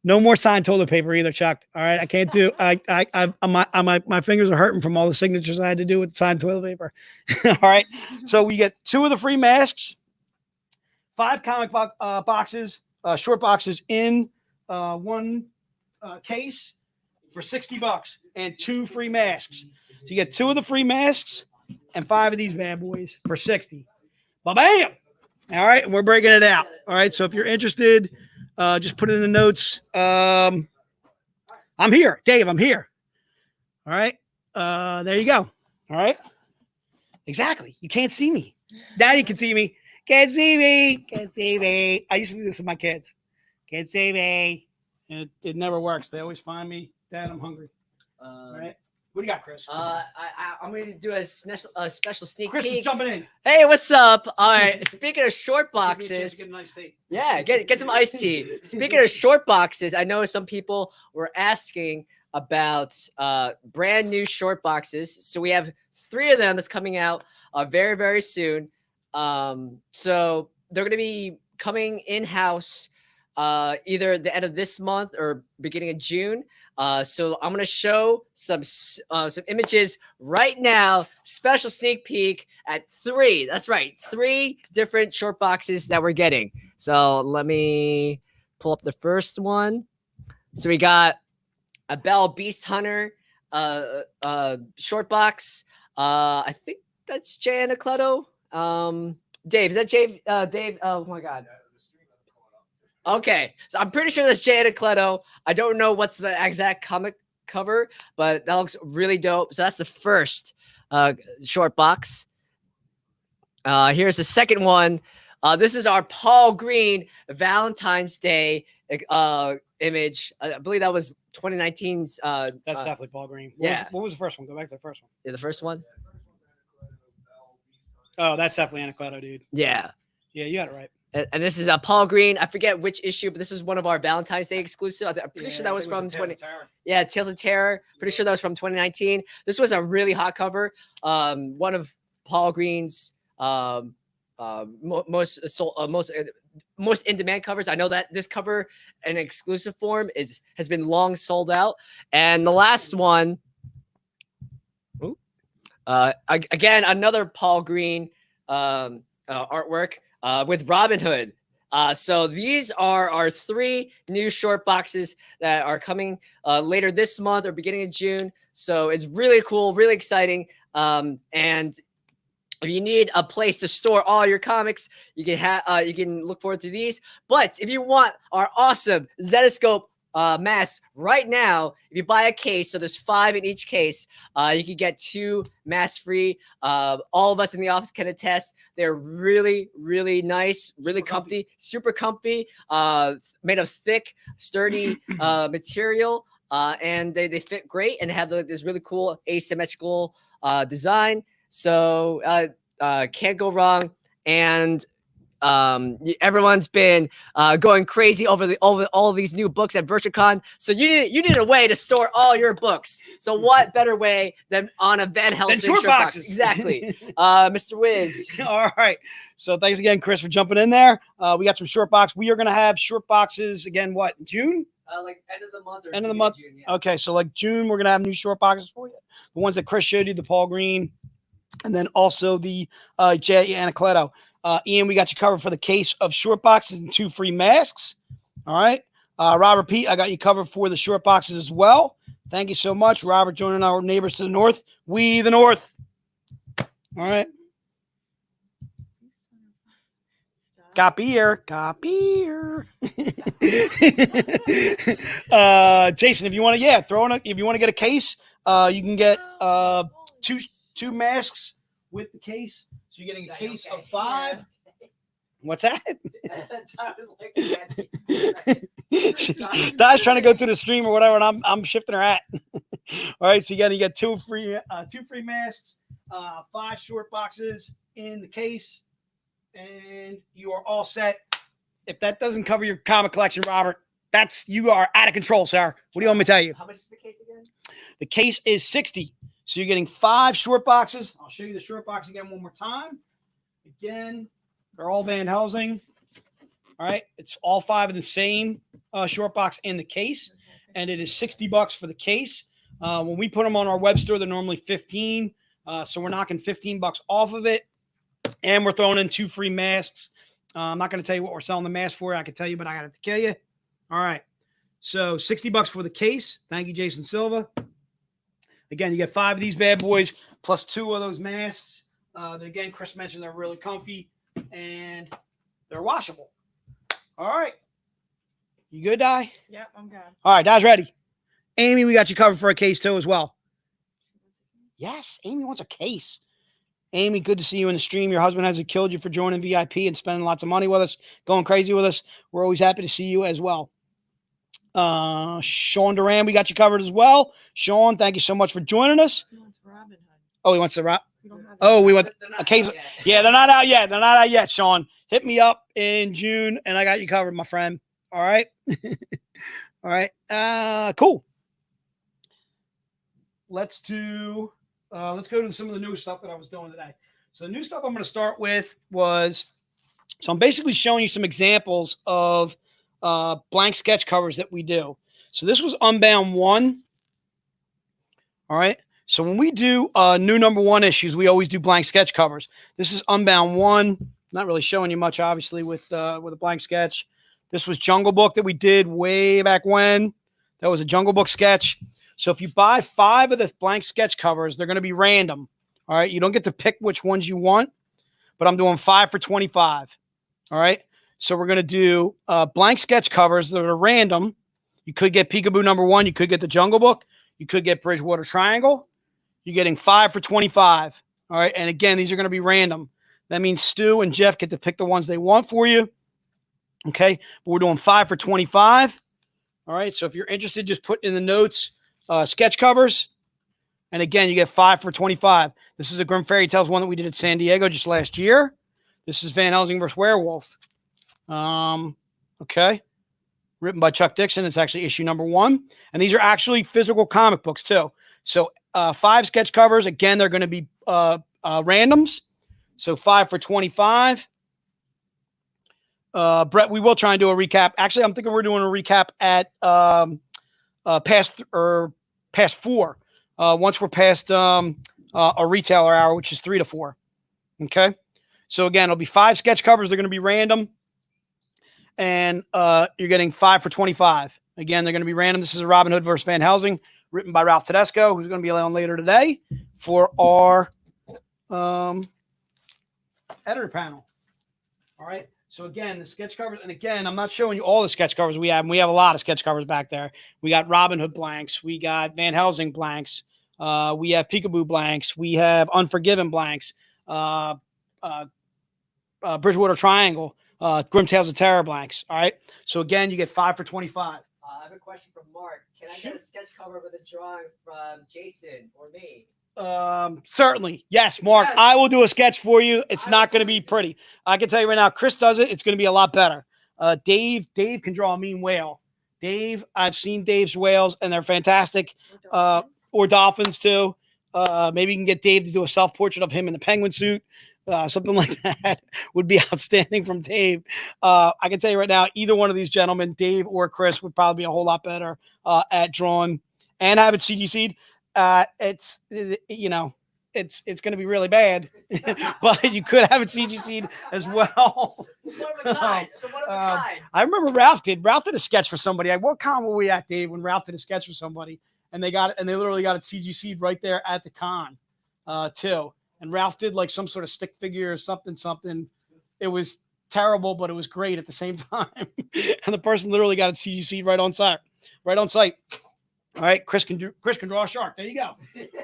Speaker 3: no more signed toilet paper either, Chuck. All right. I can't do, my fingers are hurting from all the signatures I had to do with signed toilet paper. All right. So we get 2 of the free masks, 5 comic boxes, short boxes in one case for $60 and 2 free masks. So you get 2 of the free masks and 5 of these bad boys for $60. Bam! All right, and we're breaking it out. All right, so if you're interested, just put it in the notes. I'm here, Dave. I'm here. All right, there you go. All right, exactly. You can't see me. Now you can see me. Can't see me. Can't see me. I used to do this with my kids. Can't see me. And it never works. They always find me. Dad, I'm hungry. All right. What do you got, Chris?
Speaker 1: I'm going to do a special sneak
Speaker 3: Chris
Speaker 1: peek.
Speaker 3: is jumping in.
Speaker 1: Hey, what's up? All right. Speaking of short
Speaker 3: Gives me a chance
Speaker 1: boxes,
Speaker 3: to get a nice tea.
Speaker 1: yeah, get some iced tea. Speaking of short boxes, I know some people were asking about brand new short boxes. So we have 3 of them that's coming out very, very soon. So they're going to be coming in-house either the end of this month or beginning of June. So I'm going to show some images right now. Special sneak peek at 3. That's right, 3 different short boxes that we're getting. So let me pull up the first one. So we got a Bell Beast Hunter short box. I think that's Jay Anacleto. Dave, is that Jay? Dave, oh my God. Okay, so I'm pretty sure that's Jay Anacleto. I don't know what's the exact comic cover, but that looks really dope. So that's the first short box. Here's the second one. This is our Paul Green Valentine's Day image. I believe that was 2019's.
Speaker 3: That's definitely Paul Green. What was the first one? Go back to the first one.
Speaker 1: Yeah, the first one.
Speaker 3: Oh, that's definitely Anacleto, dude.
Speaker 1: Yeah.
Speaker 3: Yeah, you got it right.
Speaker 1: And this is Paul Green. I forget which issue, but this was one of our Valentine's Day exclusive. I'm pretty sure that was from Tales of Terror. Pretty sure that was from 2019. This was a really hot cover. One of Paul Green's most in demand covers. I know that this cover in exclusive form has been long sold out. And the last one, again, another Paul Green artwork. With Robyn Hood. So these are our 3 new short boxes that are coming later this month or beginning of June. So it's really cool, really exciting. And if you need a place to store all your comics, you can look forward to these. But if you want our awesome Zenescope masks right now, if you buy a case, so there's 5 in each case, you can get 2 masks free. All of us in the office can attest. They're really, really nice, really comfy, super comfy, made of thick, sturdy material, and they fit great and have this really cool asymmetrical design. So can't go wrong. And everyone's been going crazy over all of these new books at VirtuaCon. So you need a way to store all your books. So what better way than on a Van Helsing
Speaker 3: short boxes?
Speaker 1: Exactly, Mr. Wiz.
Speaker 3: All right. So thanks again, Chris, for jumping in there. We got some short box. We are going to have short boxes again. What, June?
Speaker 1: Like end of the month.
Speaker 3: End of the month. June, yeah. Okay, so like June, we're going to have new short boxes for you. The ones that Chris showed you, the Paul Green, and then also the Jay Anacleto. Ian, we got you covered for the case of short boxes and 2 free masks. All right. Robert Pete, I got you covered for the short boxes as well. Thank you so much. Robert joining our neighbors to the north. We the north. All right. Copier. Jason, if you want to, if you want to get a case, you can get two masks with the case. So you're getting a case of 5. What's that? Di's trying to go through the stream or whatever, and I'm shifting her hat. All right, so again, you get 2 free masks, 5 short boxes in the case, and you are all set. If that doesn't cover your comic collection, Robert, you are out of control, sir. What do you want me to tell you?
Speaker 1: How much is the case again?
Speaker 3: The case is $60. So you're getting 5 short boxes. I'll show you the short box again one more time. Again, they're all Van Helsing. All right. It's all 5 in the same short box in the case. And it is $60 for the case. When we put them on our web store, they're normally $15. So we're knocking $15 off of it. And we're throwing in 2 free masks. I'm not going to tell you what we're selling the mask for. I can tell you, but I got to kill you. All right. So $60 for the case. Thank you, Jason Silva. Again, you get 5 of these bad boys plus 2 of those masks. Again, Chris mentioned they're really comfy and they're washable. All right. You good, Di?
Speaker 4: Yep, I'm good.
Speaker 3: All right, Di's ready. Amy, we got you covered for a case too as well. Yes, Amy wants a case. Amy, good to see you in the stream. Your husband hasn't killed you for joining VIP and spending lots of money with us, going crazy with us. We're always happy to see you as well. Sean Duran, we got you covered as well. Sean, thank you so much for joining us.
Speaker 4: He wants Robyn Hood.
Speaker 3: Oh, he wants the
Speaker 4: We don't have
Speaker 3: Oh, we want
Speaker 1: They're
Speaker 3: a case.
Speaker 1: out yet.
Speaker 3: Yeah, they're not out yet. They're not out yet, Sean. Hit me up in June and I got you covered, my friend. All right. All right. Cool. Let's go to some of the new stuff that I was doing today. So the new stuff I'm going to start with was, so I'm basically showing you some examples of blank sketch covers that we do. So this was Unbound 1. All right. So when we do new #1 issues, we always do blank sketch covers. This is Unbound 1. Not really showing you much, obviously, with a blank sketch. This was Jungle Book that we did way back when. That was a Jungle Book sketch. So if you buy 5 of the blank sketch covers, they're going to be random. All right. You don't get to pick which ones you want, but I'm doing 5 for $25. All right. So we're going to do blank sketch covers that are random. You could get Peekaboo #1. You could get the Jungle Book. You could get Bridgewater Triangle. You're getting 5 for $25. All right. And again, these are going to be random. That means Stu and Jeff get to pick the ones they want for you. Okay. But we're doing 5 for $25. All right. So if you're interested, just put in the notes sketch covers. And again, you get 5 for $25. This is a Grimm Fairy Tales one that we did at San Diego just last year. This is Van Helsing vs. Werewolf. Okay. Written by Chuck Dixon. It's actually issue #1. And these are actually physical comic books too. So 5 sketch covers. Again, they're going to be randoms. So 5 for $25. Brett, we will try and do a recap. Actually, I'm thinking we're doing a recap at past 4. Once we're past a retailer hour, which is 3 to 4. Okay. So again, it'll be 5 sketch covers. They're going to be random. And you're getting 5 for $25. Again, they're going to be random. This is a Robin Hood versus Van Helsing, written by Ralph Tedesco, who's going to be on later today for our editor panel. All right. So again, the sketch covers, and again, I'm not showing you all the sketch covers we have. And we have a lot of sketch covers back there. We got Robin Hood blanks. We got Van Helsing blanks. We have Peekaboo blanks. We have Unforgiven blanks. Bridgewater Triangle. Grimm Tales of Terror blanks. All right. So again, you get 5 for $25.
Speaker 1: I have a question from Mark. Can I get a sketch cover with a drawing from Jason or me?
Speaker 3: Certainly. Yes, Mark.
Speaker 1: Yes.
Speaker 3: I will do a sketch for you. It's not going to be pretty. I can tell you right now, Chris does it. It's going to be a lot better. Dave can draw a mean whale. Dave, I've seen Dave's whales and they're fantastic. Or dolphins too. Maybe you can get Dave to do a self-portrait of him in the penguin suit. Something like that would be outstanding from Dave. I can tell you right now, either one of these gentlemen, Dave or Chris, would probably be a whole lot better at drawing and have it CGC'd. It's going to be really bad, but you could have it CGC'd as well.
Speaker 1: It's one of a kind. It's a one of a kind.
Speaker 3: I remember Ralph did a sketch for somebody. What con were we at, Dave, when Ralph did a sketch for somebody and they literally got it CGC'd right there at the con too. And Ralph did like some sort of stick figure or something. It was terrible, but it was great at the same time. And the person literally got it CGC'd right on site. All right, Chris can draw a shark. There you go.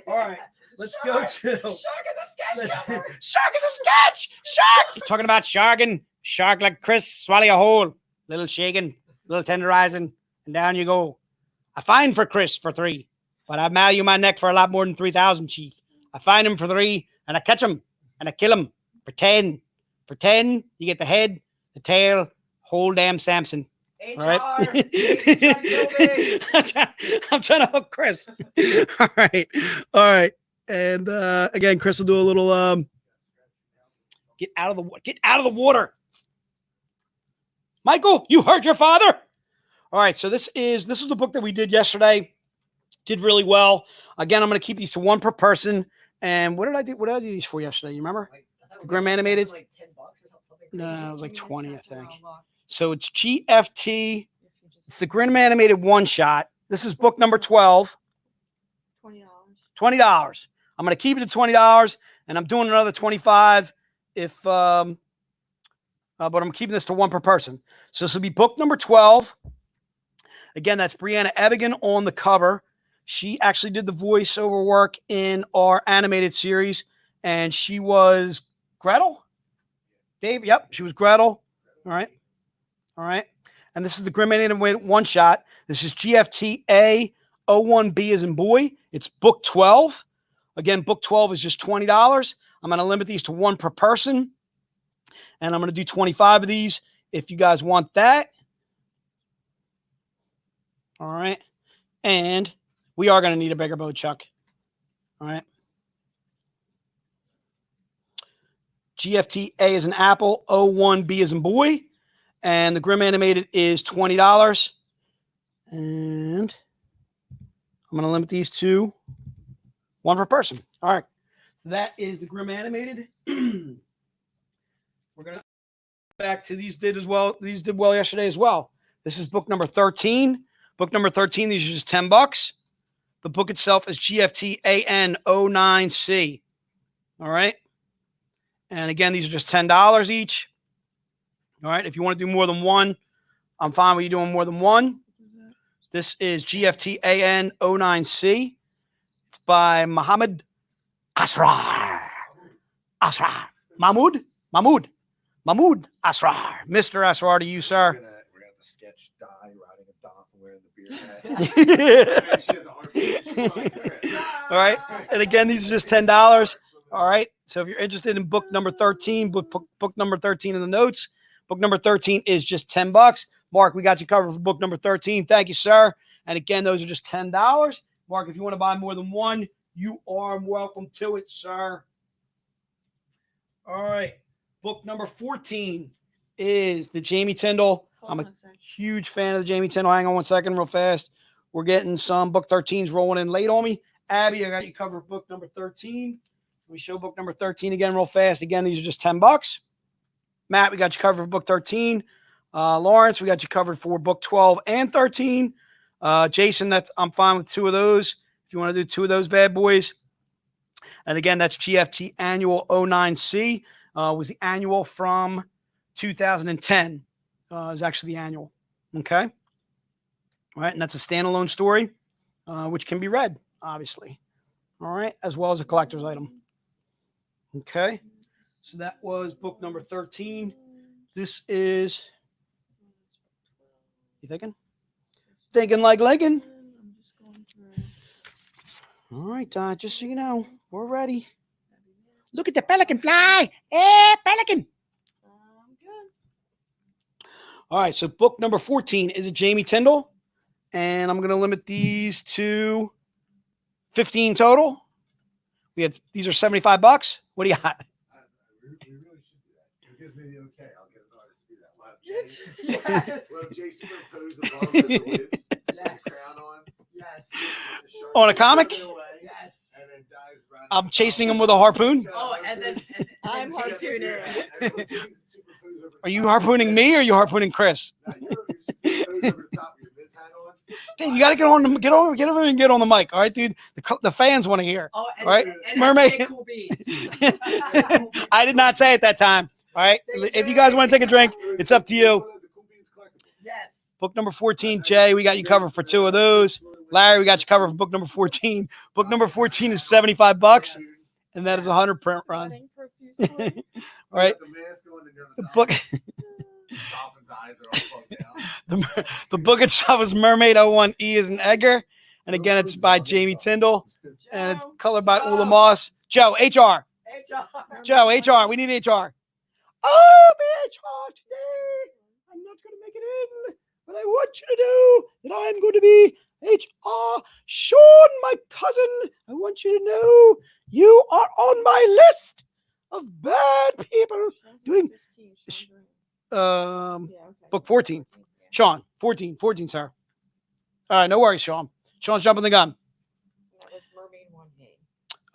Speaker 3: All right, let's go to
Speaker 1: Shark is a sketch cover.
Speaker 3: Shark is a sketch. Shark. You're talking about sharking. Shark like Chris, swallow a whole. Little shaking, little tenderizing, and down you go. I find for Chris for 3, but I value my neck for a lot more than 3,000, Chief. I find him for 3, and I catch him, and I kill him. For 10. For 10, you get the head, the tail, whole damn Samson.
Speaker 1: HR,
Speaker 3: All right.
Speaker 1: Jason's trying to kill me.
Speaker 3: I'm trying to hook Chris. All right. And again, Chris will do a little get out of the water. Michael, you hurt your father. All right, so this is the book that we did yesterday. Did really well. Again, I'm going to keep these to 1 per person. And what did I do? What did I do these for yesterday? You remember?
Speaker 1: The
Speaker 3: Grimm animated?
Speaker 1: Like $10 or something.
Speaker 3: No, it was like 20, I think. So it's GFT. It's the Grimm animated one shot. This is book number 12. $20. I'm going to keep it at $20, and I'm doing another 25 but I'm keeping this to 1 per person. So this will be book number 12. Again, that's Brianna Evigan on the cover. She actually did the voiceover work in our animated series, and she was Gretel. Dave, yep, she was Gretel. All right. And this is the Grimm animated one shot. This is GFTA 01B as in boy. It's book 12. Again, book 12 is just $20. I'm going to limit these to 1 per person. And I'm going to do 25 of these if you guys want that. All right. And we are going to need a bigger boat, Chuck. All right. GFT-A is an apple, O1B is in boy. And the Grimm animated is $20. And I'm going to limit these to one per person. All right. So that is the Grimm animated. We're going to back to these did as well. These did well yesterday as well. This is book number 13. Book number 13, these are just $10. The book itself is GFT-AN09C. All right. And again, these are just $10 each. All right. If you want to do more than one, I'm fine with you doing more than one. This is GFT-AN09C. It's by Muhammad Asrar. Mahmoud Asrar. Mr. Asrar to you, sir.
Speaker 5: We're gonna have to sketch Di riding a donkey wearing the beard hat. She has a heartbeat.
Speaker 3: All right. And again, these are just $10. All right. So if you're interested in book number 13, book number 13 in the notes. Book number 13 is just $10. Mark, we got you covered for book number 13. Thank you, sir. And again, those are just $10. Mark, if you want to buy more than one, you are welcome to it, sir. All right. Book number 14 is the Jamie Tyndall. I'm a huge fan of the Jamie Tyndall. Hang on one second real fast. We're getting some book 13s rolling in late on me. Abby, I got you covered for book number 13. We show book number 13 again real fast. Again, these are just $10. Matt, we got you covered for book 13. Lawrence, we got you covered for book 12 and 13. Jason, I'm fine with two of those. If you want to do two of those bad boys. And again, that's GFT Annual 09C. Was the annual from 2010. Is actually the annual. Okay. All right. And that's a standalone story, which can be read, obviously. All right. As well as a collector's item. Okay. So that was book number 13. This is, you thinking? Thinking like Lincoln. All right, Don, just so you know, we're ready. Look at the pelican fly. Hey, pelican.
Speaker 4: Good.
Speaker 3: All right, so book number 14 is a Jamie Tyndall. And I'm going to limit these to 15 total. These are $75. What do you got?
Speaker 5: We really should do that. If it gives me the okay, I'll get an artist to do that. We'll have Jay superimpose above with the whiz,
Speaker 2: Yes.
Speaker 5: crown on.
Speaker 2: Yes.
Speaker 5: the shark
Speaker 3: On a
Speaker 5: is
Speaker 3: comic?
Speaker 5: running away,
Speaker 2: Yes.
Speaker 5: And then dies around
Speaker 3: I'm chasing him with a harpoon.
Speaker 2: Oh, and then
Speaker 4: I'm harpooner.
Speaker 3: Are you harpooning me or are you harpooning Chris?
Speaker 5: No, you're superimposed over the top of your Miz hat on.
Speaker 3: Dave, you got to get over and get on the mic. All right, dude. The fans want to hear.
Speaker 2: Oh, and,
Speaker 3: All right,
Speaker 2: and
Speaker 3: Mermaid.
Speaker 2: Cool beans.
Speaker 3: I did not say it that time. All right. If you guys want to take a drink, it's up to you.
Speaker 2: Yes.
Speaker 3: Book number 14, Jay, we got you covered for two of those. Larry, we got you covered for book number 14. Book number 14 is $75, and that is a 100 print run. All right. The book,
Speaker 5: Dolphin's eyes are all plugged down.
Speaker 3: the book itself is Mermaid 01E is an Edgar, and again, it's by Jamie Tyndall, and it's colored by Ula Moss. Joe, HR. Joe, HR. We need HR. Oh, HR today. I'm not going to make it in, but I want you to know that I'm going to be HR. Sean, my cousin, I want you to know you are on my list of bad people doing book 14. Sean, 14, sir. All right, no worries, Sean. Sean's jumping the gun.
Speaker 4: That was Mermaid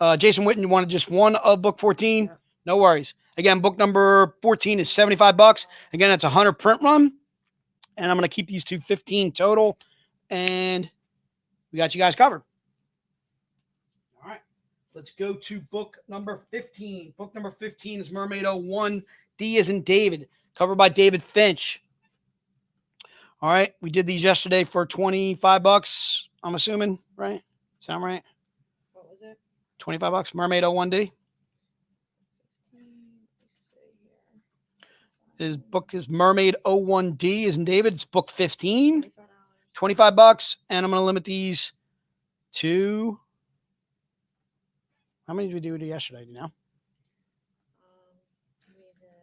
Speaker 4: 1A.
Speaker 3: Jason Witten, you wanted just one of book 14? No worries. Again, book number 14 is $75. Again, it's a 100 print run. And I'm going to keep these to 15 total. And we got you guys covered. All right. Let's go to book number 15. Book number 15 is Mermaid 01. D as in David. Covered by David Finch. All right. We did these yesterday for $25, I'm assuming, right? Sound right?
Speaker 4: What was it?
Speaker 3: $25. Mermaid 01D. His book is Mermaid 01D as in David. It's book 15. $25. And I'm going to limit these to, how many did we do yesterday? Do you know?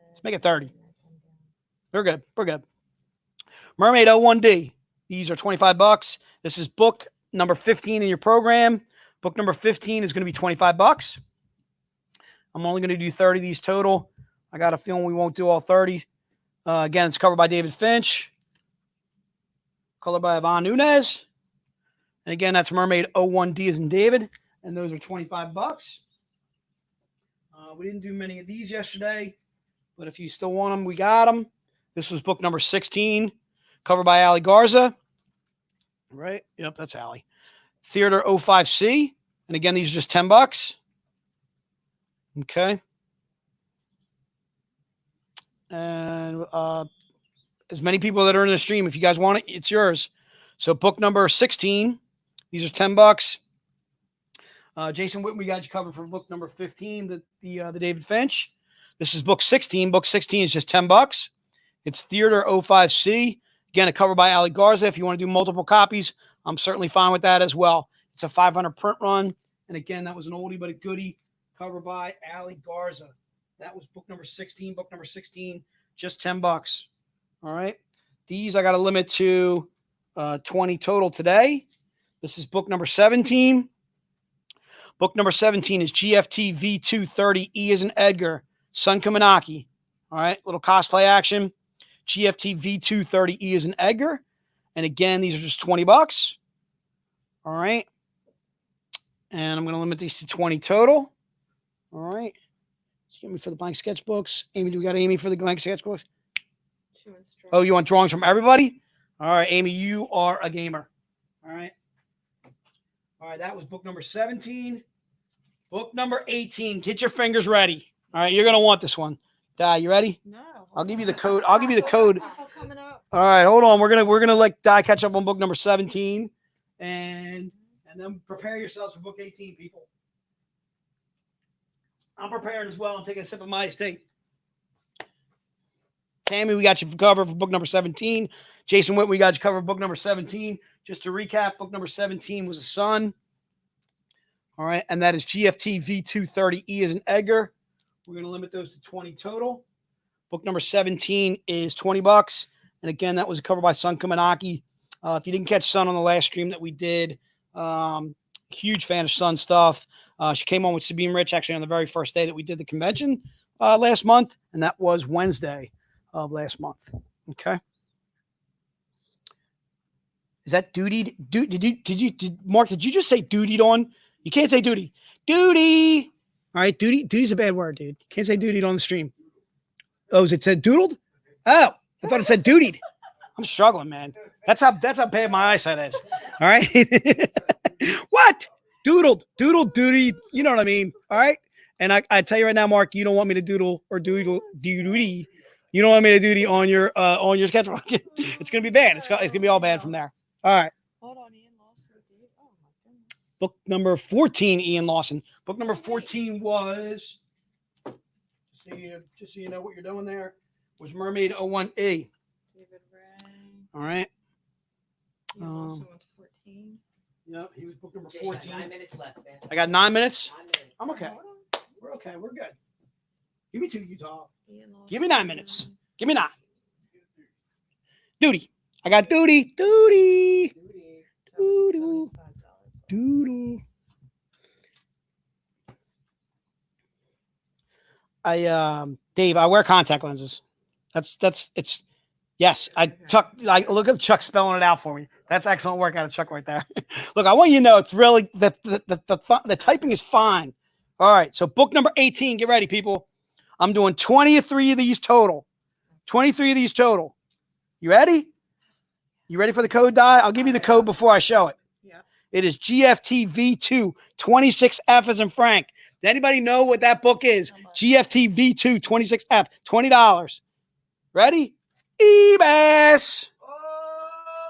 Speaker 3: Let's make it 30. We're good. We're good. Mermaid 01D. These are $25. This is book number 15 in your program. Book number 15 is going to be $25. I'm only going to do 30 of these total. I got a feeling we won't do all 30. Again, it's covered by David Finch. Colored by Yvonne Nunez. And again, that's Mermaid 01D as in David. And those are $25. We didn't do many of these yesterday, but if you still want them, we got them. This was book number 16, covered by Ali Garza. Right? Yep, that's Ali. Theater 05C. And again, these are just $10. Okay. And as many people that are in the stream, if you guys want it, it's yours. So book number 16. These are $10. Jason Whitten, we got you covered for book number 15, the David Finch. This is book 16. Book 16 is just $10. It's Theater 05C. Again, a cover by Ali Garza. If you want to do multiple copies, I'm certainly fine with that as well. It's a 500 print run. And again, that was an oldie but a goodie, covered by Ali Garza. That was book number 16. Book number 16, just $10. All right. These I got to limit to 20 total today. This is book number 17. Book number 17 is GFT V230 E as in Edgar, Sun Kumanaki. All right, little cosplay action. GFT V230 E as in Edgar. And again, these are just $20. All right. And I'm going to limit these to 20 total. All right. Get me for the blank sketchbooks. Amy, do we got Amy for the blank sketchbooks? Oh, you want drawings from everybody? All right, Amy, you are a gamer. All right. All right, that was book number 17. Book number 18. Get your fingers ready. All right, you're going to want this one. Di, you ready?
Speaker 4: No.
Speaker 3: I'll give you the code. I'll give you the code.
Speaker 4: Coming up.
Speaker 3: All right, hold on. We're gonna let Di catch up on book number 17. And then prepare yourselves for book 18, people. I'm preparing as well. I'm taking a sip of my estate. Tammy, we got you covered for book number 17. Jason Whitten, we got you covered for book number 17. Just to recap, book number 17 was a Sun. All right, and that is GFT V230E as in Edgar. We're going to limit those to 20 total. Book number 17 is $20. And again, that was a cover by Sun Kumanaki. If you didn't catch Sun on the last stream that we did, huge fan of Sun stuff. She came on with Sabine Rich actually on the very first day that we did the convention last month, and that was Wednesday of last month. Okay. Is that duty? Mark, did you just say dutied on? You can't say duty. Duty. All right, duty. Duty's a bad word, dude. Can't say dutied on the stream. Oh, is it said doodled? Oh, I thought it said dutied. I'm struggling, man. That's how bad my eyesight is. All right. What? Doodled, duty. You know what I mean? All right. And I tell you right now, Mark, you don't want me to doodle or doodle duty. You don't want me to duty on your sketchbook. It's gonna be bad. It's gonna be all bad from there. All right.
Speaker 4: Hold on, Ian Lawson. Oh my goodness.
Speaker 3: Book number 14, Ian Lawson. Book number 14 was, just so you know what you're doing there, was Mermaid 01A.
Speaker 4: David Ray.
Speaker 3: All right.
Speaker 4: Ian Lawson was 14.
Speaker 3: Yep, he was book number
Speaker 1: Jay,
Speaker 3: 14.
Speaker 1: 9 minutes left, man.
Speaker 3: I got 9 minutes.
Speaker 1: 9 minutes.
Speaker 3: I'm okay.
Speaker 4: Hold on.
Speaker 3: We're okay. We're good. Give me 2, Utah.
Speaker 4: Ian Lawson.
Speaker 3: Give me 9 minutes. Give me 9. Duty. I got duty. Duty. Doodle. Doodle. Dave, I wear contact lenses. It's yes. Look at Chuck spelling it out for me. That's excellent work out of Chuck right there. Look, I want you to know it's really the typing is fine. All right, so book number 18. Get ready, people. I'm doing 23 of these total. 23 of these total. You ready? You ready for the code, Di? I'll give you the code before I show it.
Speaker 4: Yeah.
Speaker 3: It is GFT V2 26F as in Frank. Does anybody know what that book is? GFT V2 26F, $20. Ready? EBAS.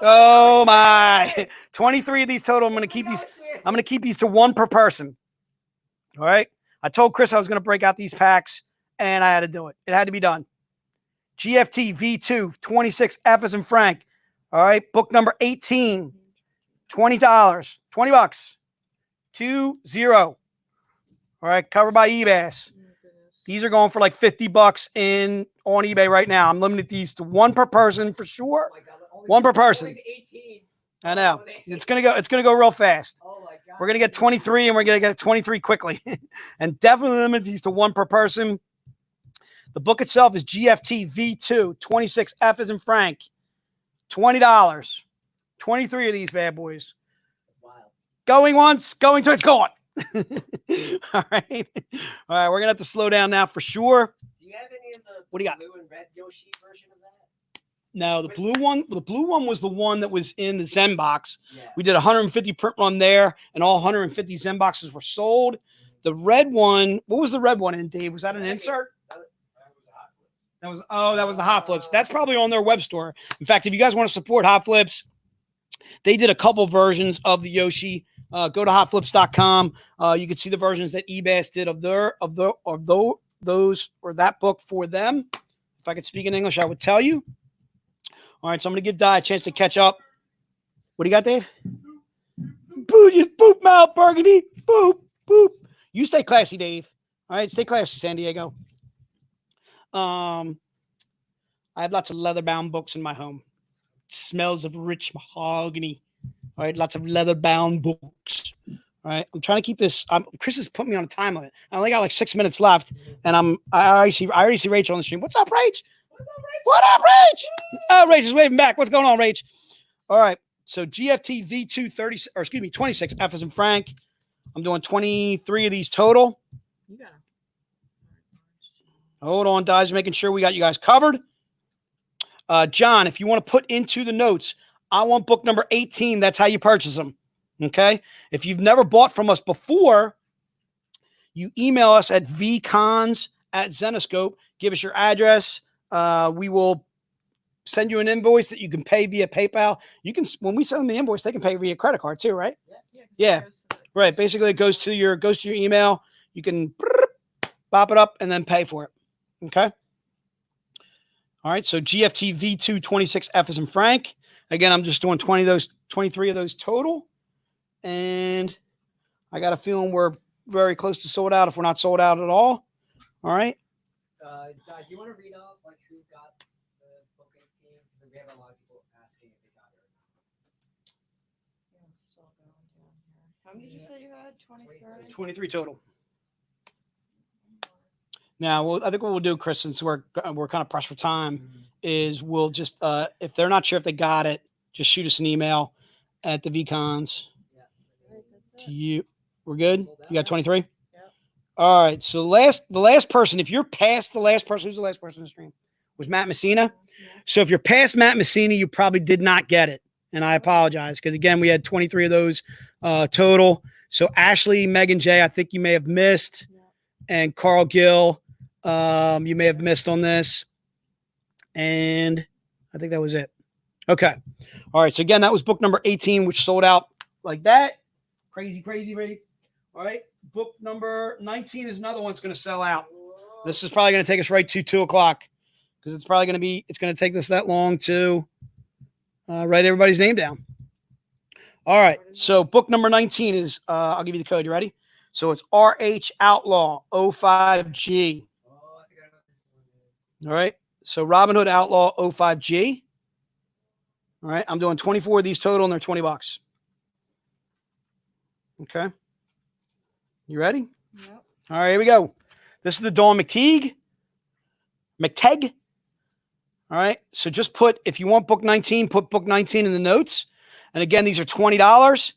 Speaker 3: Oh my. 23 of these total. I'm going to keep these. I'm going to keep these to 1 per person. All right. I told Chris I was going to break out these packs and I had to do it. It had to be done. GFT V2 26F as in Frank. All right. Book number 18. $20. $20. 20. All right. Covered by EBAS. These are going for like $50 on eBay right now. I'm limiting these to 1 per person for sure.
Speaker 1: Oh my God,
Speaker 3: 1 per person.
Speaker 1: always 18s.
Speaker 3: I know. It's gonna go real fast.
Speaker 1: Oh my God.
Speaker 3: We're gonna get 23 and we're gonna get 23 quickly. And definitely limit these to 1 per person. The book itself is GFT V2, 26F as in Frank. $20. 23 of these bad boys.
Speaker 1: Wow.
Speaker 3: Going once, going twice, gone. All right. All right. We're going to have to slow down now for sure.
Speaker 1: Do you have any of the
Speaker 3: What do you got?
Speaker 1: blue and red Yoshi version of that?
Speaker 3: No, the blue one was the one that was in the Zen box.
Speaker 1: Yeah.
Speaker 3: We did 150 print run there, and all 150 Zen boxes were sold. The red one, what was the red one in, Dave? Was that an insert? That was the Hot Flips. That's probably on their web store. In fact, if you guys want to support Hot Flips, they did a couple versions of the Yoshi. Go to hotflips.com. You can see the versions that eBass did of those or that book for them. If I could speak in English, I would tell you. All right, so I'm going to give Di a chance to catch up. What do you got, Dave? Boop, mouth, Burgundy. Boop, boop. You stay classy, Dave. All right, stay classy, San Diego. I have lots of leather-bound books in my home. Smells of rich mahogany. All right, lots of leather-bound books. All right, I'm trying to keep this. Chris has put me on a time limit. I only got like 6 minutes left, and I already see Rachel on the stream. What's up, Rach? What up, Rach? Oh, Rach is waving back. What's going on, Rach? All right, so GFT V2 26 F as in Frank. I'm doing 23 of these total.
Speaker 4: You got
Speaker 3: Hold on, guys, making sure we got you guys covered. John, if you want to put into the notes, I want book number 18. That's how you purchase them. Okay. If you've never bought from us before, you email us at vcons@Zenescope. Give us your address. We will send you an invoice that you can pay via PayPal. You can, when we send them the invoice, they can pay via credit card too, right? Yeah. Right. Basically, it goes to your email. You can pop it up and then pay for it. Okay. All right. So GFT V2 26F as in Frank. Again, I'm just doing 23 of those total. And I got a feeling we're very close to sold out if we're not sold out at all. All right.
Speaker 1: Di, do you want to read off like who got the book 18? Because we have a lot of people asking if they got it or not.
Speaker 4: Yeah, I'm still going down here. How many did you say you had? 23?
Speaker 3: 23 total. Now, I think what we'll do, Chris, since we're kind of pressed for time, is we'll just, if they're not sure if they got it, just shoot us an email at the VCons.
Speaker 4: Right, that's
Speaker 3: To
Speaker 4: it.
Speaker 3: you. We're good? You got 23?
Speaker 4: Yep.
Speaker 3: All right. So the last person, if you're past the last person, who's the last person in the stream? Was Matt Messina. So if you're past Matt Messina, you probably did not get it. And I apologize because, again, we had 23 of those total. So Ashley, Megan J, I think you may have missed.
Speaker 4: Yeah.
Speaker 3: And Carl Gill, you may have missed on this. And I think that was it. Okay. All right. So, again, that was book number 18, which sold out like that. Crazy rate. All right. Book number 19 is another one that's going to sell out. This is probably going to take us right to 2 o'clock because it's probably going to take us that long to write everybody's name down. All right. So book number 19 is, I'll give you the code. You ready? So it's RH Outlaw 05G.
Speaker 1: Oh, I think I know what this one is.
Speaker 3: All right. So Robin Hood Outlaw 05G. All right. I'm doing 24 of these total and they're $20. Okay. You ready?
Speaker 4: Yep.
Speaker 3: All right, here we go. This is the Dawn McTeague. All right. So just if you want book 19, put book 19 in the notes. And again, these are $20.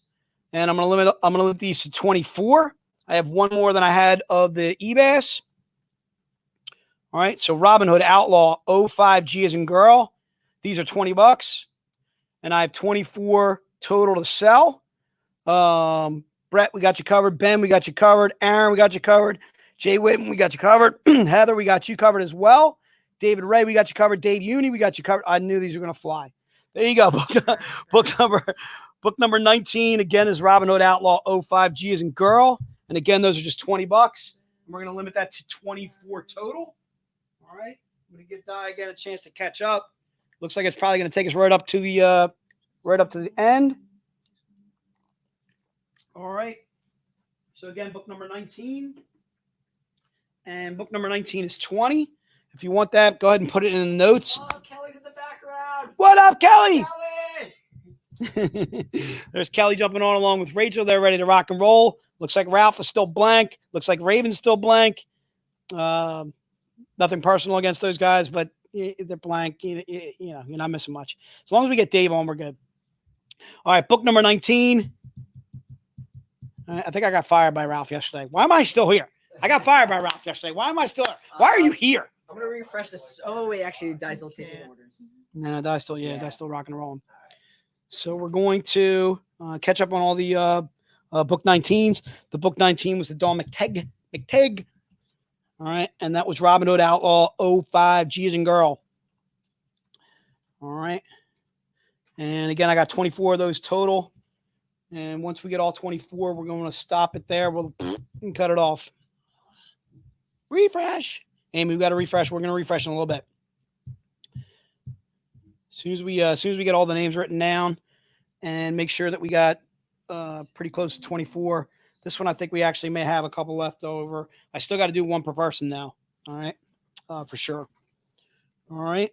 Speaker 3: And I'm going to limit these to 24. I have one more than I had of the eBass. All right. So Robin Hood Outlaw 05G as in girl. These are $20. And I have 24 total to sell. Brett, we got you covered. Ben, we got you covered. Aaron, we got you covered. Jay Whitten, we got you covered. Heather, we got you covered as well. David Ray, we got you covered. Dave Uni, we got you covered. I knew these were going to fly. There you go. Book number 19, again, is Robin Hood Outlaw 05G as in girl. And again, those are just $20. And we're going to limit that to 24 total. All right. I'm going to give Di again a chance to catch up. Looks like it's probably going to take us right up to the end. All right. So again, book number 19. And book number 19 is 20. If you want that, go ahead and put it in the notes.
Speaker 1: Oh, Kelly's in the background.
Speaker 3: What up, Kelly?
Speaker 1: Kelly!
Speaker 3: There's Kelly jumping on along with Rachel. They're ready to rock and roll. Looks like Ralph is still blank. Looks like Raven's still blank. Nothing personal against those guys, but they're blank. You know, you're not missing much. As long as we get Dave on, we're good. All right, book number 19. I think I got fired by Ralph yesterday. Why am I still here? I got fired by Ralph yesterday. Why am I still here? Why are you here?
Speaker 1: I'm gonna refresh this. Oh wait, actually, Di's still taking orders.
Speaker 3: No, Di's still Di's still rock and rolling. So we're going to catch up on all the book 19s. The book 19 was the Dawn McTagg. All right, and that was Robin Hood Outlaw 05 G as in girl. All right, and again, I got 24 of those total. And once we get all 24, we're going to stop it there. We'll cut it off. Refresh. Amy, we got to refresh. We're going to refresh in a little bit. As soon as we get all the names written down and make sure that we got pretty close to 24. This one, I think we actually may have a couple left over. I still got to do one per person now. All right. For sure. All right.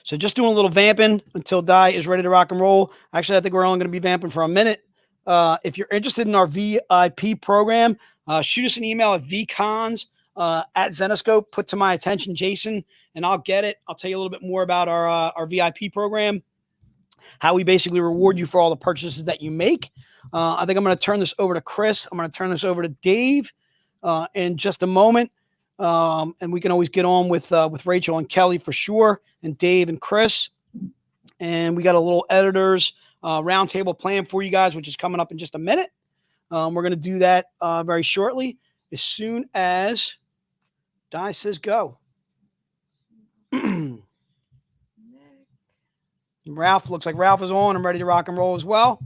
Speaker 3: So just doing a little vamping until Di is ready to rock and roll. Actually, I think we're only going to be vamping for a minute. If you're interested in our VIP program, shoot us an email at vcons at Zenescope. Put to my attention, Jason, and I'll get it. I'll tell you a little bit more about our VIP program, how we basically reward you for all the purchases that you make. I think I'm going to turn this over to Chris. I'm going to turn this over to Dave in just a moment. And we can always get on with Rachel and Kelly for sure, and Dave and Chris. And we got a little editors roundtable plan for you guys, which is coming up in just a minute. We're going to do that very shortly, as soon as Di says go. Ralph, looks like Ralph is on. I'm ready to rock and roll as well.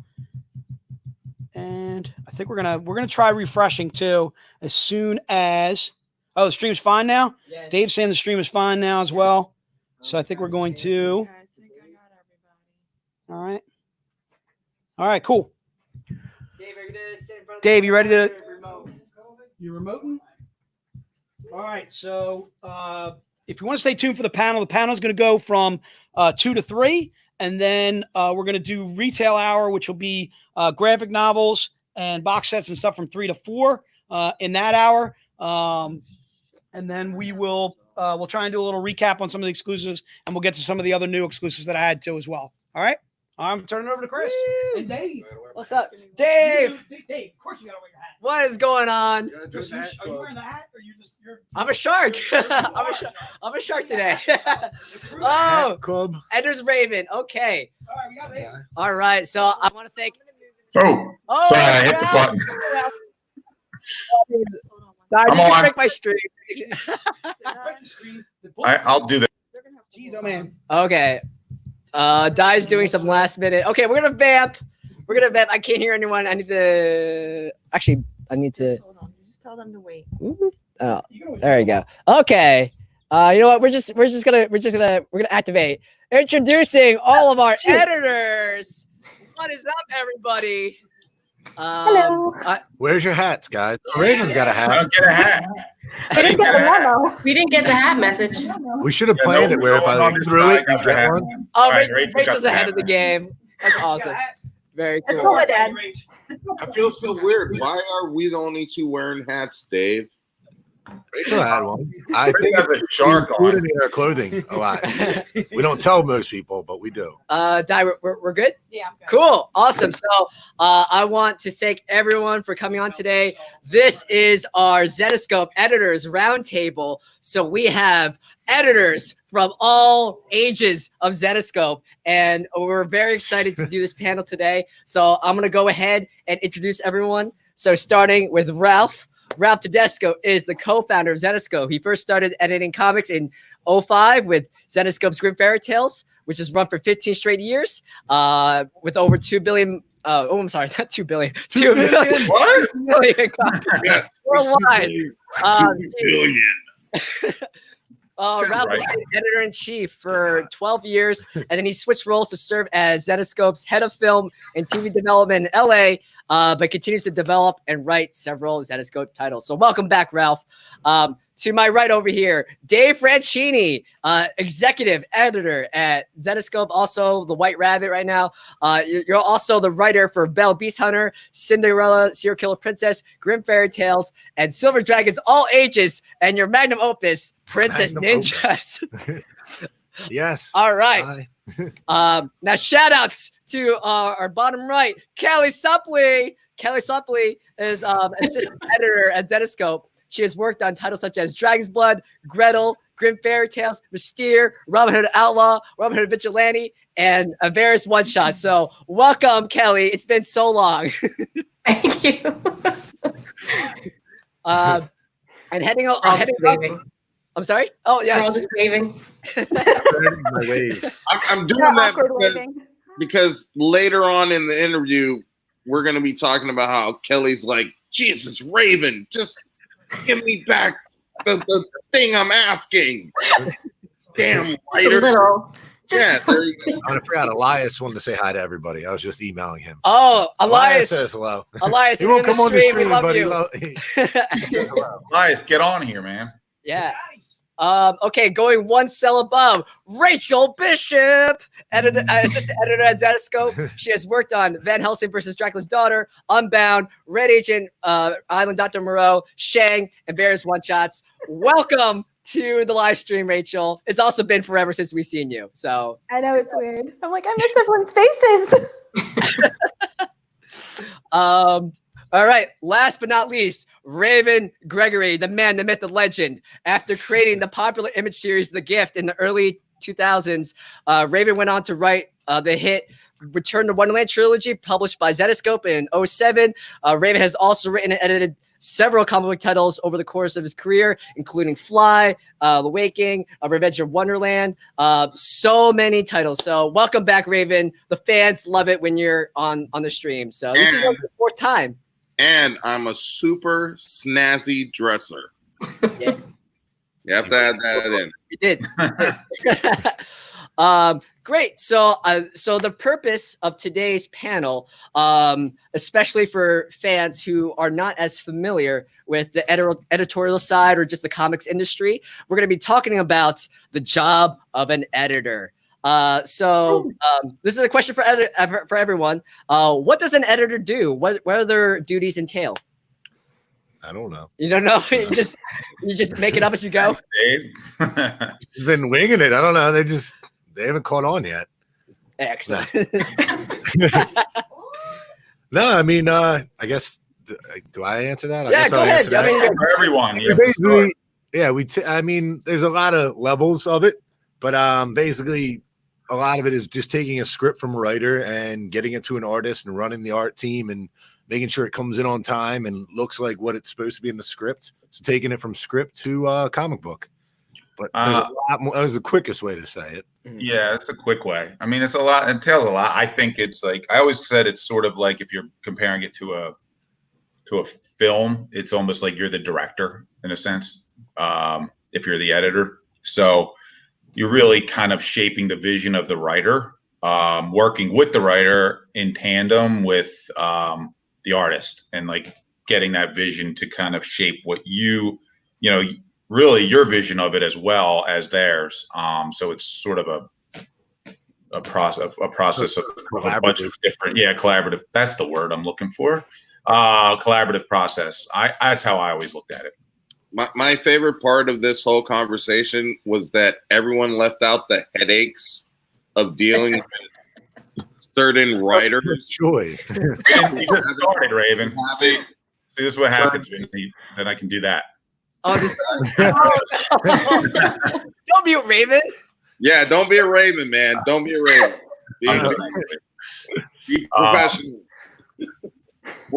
Speaker 3: And I think we're gonna try refreshing too, as soon as. Oh, the stream's fine now?
Speaker 1: Yes.
Speaker 3: Dave's saying the stream is fine now as well. So I think we're going to.
Speaker 4: Okay, I think I got everybody.
Speaker 3: All right. All right, cool.
Speaker 1: Dave, are you gonna sit in front of
Speaker 3: Dave, you ready to?
Speaker 1: remote?
Speaker 3: You remoting? All right. So if you want to stay tuned for the panel is going to go from 2 to 3. And then we're going to do retail hour, which will be graphic novels and box sets and stuff from 3 to 4 in that hour. And then we'll try and do a little recap on some of the exclusives, and we'll get to some of the other new exclusives that I had too as well. All right. I'm turning it over to Chris and Dave.
Speaker 1: What's up, Dave?
Speaker 3: Dave, of course you got to wear your hat.
Speaker 1: What is going on?
Speaker 3: Chris, are you wearing the hat, or you're?
Speaker 1: I'm a shark. I'm a shark today. Oh,
Speaker 5: Club.
Speaker 1: Editors Raven. Okay.
Speaker 3: All right, we got it.
Speaker 5: Yeah.
Speaker 1: All right. So I want to thank.
Speaker 6: Oh, sorry, I hit the
Speaker 1: Ralph.
Speaker 6: button.
Speaker 4: Hold on one
Speaker 1: Sorry,
Speaker 6: I'm
Speaker 1: did you
Speaker 6: on.
Speaker 1: break my streak?
Speaker 4: second.
Speaker 6: I'll do that.
Speaker 4: They're gonna have to
Speaker 3: Jeez,
Speaker 4: hold
Speaker 3: oh
Speaker 4: on.
Speaker 3: man.
Speaker 1: Okay. Di's doing some last minute. Okay, we're gonna vamp. I can't hear anyone. I need to. Actually, I need to.
Speaker 4: Just hold on. Just tell them to wait.
Speaker 1: Oh, there you go. Okay. You know what? We're gonna activate. Introducing all of our editors. What is up, everybody?
Speaker 7: Hello.
Speaker 5: Where's your hats, guys? Raven's got a
Speaker 6: I
Speaker 5: hat.
Speaker 6: don't get a hat.
Speaker 7: I didn't get the memo.
Speaker 8: We didn't get the hat message.
Speaker 5: We should have
Speaker 6: Yeah,
Speaker 5: planned
Speaker 6: no-
Speaker 5: it where if
Speaker 6: no one
Speaker 5: I
Speaker 6: on this
Speaker 5: really
Speaker 6: side got the hat.
Speaker 5: one.
Speaker 1: Oh,
Speaker 6: All right, Rachel got
Speaker 1: Rachel's
Speaker 6: the
Speaker 1: ahead
Speaker 6: hat.
Speaker 1: of the game. That's awesome. Very
Speaker 7: That's
Speaker 1: cool.
Speaker 7: cool, Dad.
Speaker 9: I feel so weird. Why are we the only two wearing hats, Dave?
Speaker 5: Rachel had one. I
Speaker 6: Chris
Speaker 5: think
Speaker 6: has a shark
Speaker 5: we include
Speaker 6: on.
Speaker 5: it in our clothing a lot. We don't tell most people, but we do.
Speaker 1: Di, we're good?
Speaker 4: Yeah, I'm good.
Speaker 1: Cool. Awesome. So I want to thank everyone for coming on today. This is our Zenescope Editors Roundtable. So we have editors from all ages of Zenescope, and we're very excited to do this panel today. So I'm going to go ahead and introduce everyone. So starting with Ralph. Ralph Tedesco is the co-founder of Zenescope. He first started editing comics in 2005 with Zenescope's Grimm Fairy Tales, which has run for 15 straight years with over 2 billion. I'm sorry, not 2 billion. 2 billion.
Speaker 6: What?
Speaker 1: 2 million copies
Speaker 6: Yes.
Speaker 1: worldwide.
Speaker 6: 2 billion. Sounds
Speaker 1: Ralph
Speaker 6: right.
Speaker 1: was editor-in-chief for 12 years, and then he switched roles to serve as Zenescope's head of film and TV development in LA, but continues to develop and write several Zenescope titles. So welcome back, Ralph. To my right over here, Dave Franchini, executive editor at Zenescope, also the White Rabbit right now. You're also the writer for Belle Beast Hunter, Cinderella, Serial Killer Princess, Grimm Fairy Tales, and Silver Dragons All Ages, and your magnum opus, Princess
Speaker 8: Magnum
Speaker 1: Ninjas.
Speaker 8: Yes.
Speaker 1: All right. Now shout outs to our bottom right, Kelly Supley. Kelly Supley is assistant editor at Zenescope. She has worked on titles such as Dragon's Blood, Gretel, Grimm Fairy Tales, Mystere, Robyn Hood Outlaw, Robyn Hood Vigilante, and various one-shots. So welcome, Kelly. It's been so long.
Speaker 7: Thank you.
Speaker 1: And heading up. I'm sorry? Oh, yes.
Speaker 7: We're all just waving.
Speaker 9: I'm doing
Speaker 7: Yeah,
Speaker 9: that
Speaker 7: awkward waving.
Speaker 9: because later on in the interview, we're going to be talking about how Kelly's like, Jesus, Raven, just give me back the thing I'm asking. Damn,
Speaker 7: Just a
Speaker 9: writer.
Speaker 7: little.
Speaker 9: Yeah, there you go.
Speaker 8: I forgot. Elias wanted to say hi to everybody. I was just emailing him.
Speaker 1: Oh, Elias.
Speaker 8: says hello.
Speaker 1: Elias,
Speaker 8: He
Speaker 1: if you're
Speaker 8: won't
Speaker 1: in
Speaker 8: come on the
Speaker 1: we
Speaker 8: stream,
Speaker 1: love
Speaker 8: but
Speaker 1: you.
Speaker 8: he says hello.
Speaker 6: Elias, get on here, man.
Speaker 1: Yeah. Okay, going one cell above, Rachel Bishop, assistant editor at Zenescope. She has worked on Van Helsing versus Dracula's Daughter, Unbound, Red Agent, Island Dr. Moreau, Shang, and various one-shots. Welcome to the live stream, Rachel. It's also been forever since we've seen you. So
Speaker 7: I know it's weird. I'm like, I missed everyone's faces.
Speaker 1: all right, last but not least, Raven Gregory, the man, the myth, the legend. After creating the popular image series The Gift in the early 2000s, Raven went on to write the hit Return to Wonderland trilogy, published by Zenescope in 2007. Raven has also written and edited several comic book titles over the course of his career, including Fly, The Waking, Revenge of Wonderland, so many titles. So welcome back, Raven. The fans love it when you're on the stream. So this is like the fourth time.
Speaker 9: And I'm a super snazzy dresser.
Speaker 1: Yeah.
Speaker 9: You have to add that in.
Speaker 1: You did. Great. So the purpose of today's panel, especially for fans who are not as familiar with the editorial side or just the comics industry, we're going to be talking about the job of an editor. This is a question for everyone. What does an editor do? What are their duties entail?
Speaker 8: I don't know.
Speaker 1: You don't know? you just make it up as you go?
Speaker 6: Thanks, Dave.
Speaker 8: He's been winging it. I don't know. They haven't caught on yet.
Speaker 1: Excellent.
Speaker 8: No, I mean, I guess. Do I answer that? I
Speaker 1: Yeah,
Speaker 8: guess
Speaker 1: go
Speaker 8: I'll
Speaker 1: ahead.
Speaker 8: answer that.
Speaker 1: I mean,
Speaker 6: For everyone. You have to
Speaker 8: Basically,
Speaker 6: start.
Speaker 8: yeah, I mean, there's a lot of levels of it, but basically, a lot of it is just taking a script from a writer and getting it to an artist and running the art team and making sure it comes in on time and looks like what it's supposed to be in the script. So taking it from script to comic book. But there's a lot more. That was the quickest way to say it.
Speaker 6: Yeah, it's a quick way. I mean, it's a lot. It entails a lot. I think it's like I always said. It's sort of like if you're comparing it to a film, it's almost like you're the director in a sense. If you're the editor, so you're really kind of shaping the vision of the writer, working with the writer in tandem with the artist, and like getting that vision to kind of shape what really your vision of it as well as theirs. So it's sort of a process of a bunch of different, collaborative. That's the word I'm looking for. Collaborative process. That's how I always looked at it.
Speaker 9: My favorite part of this whole conversation was that everyone left out the headaches of dealing with certain writers.
Speaker 8: Joy.
Speaker 6: And you just started, Raven. See, this is what happens when then I can do that.
Speaker 1: Oh, don't mute Raven.
Speaker 9: Yeah, don't be a Raven, man. Don't be a Raven. Be professional.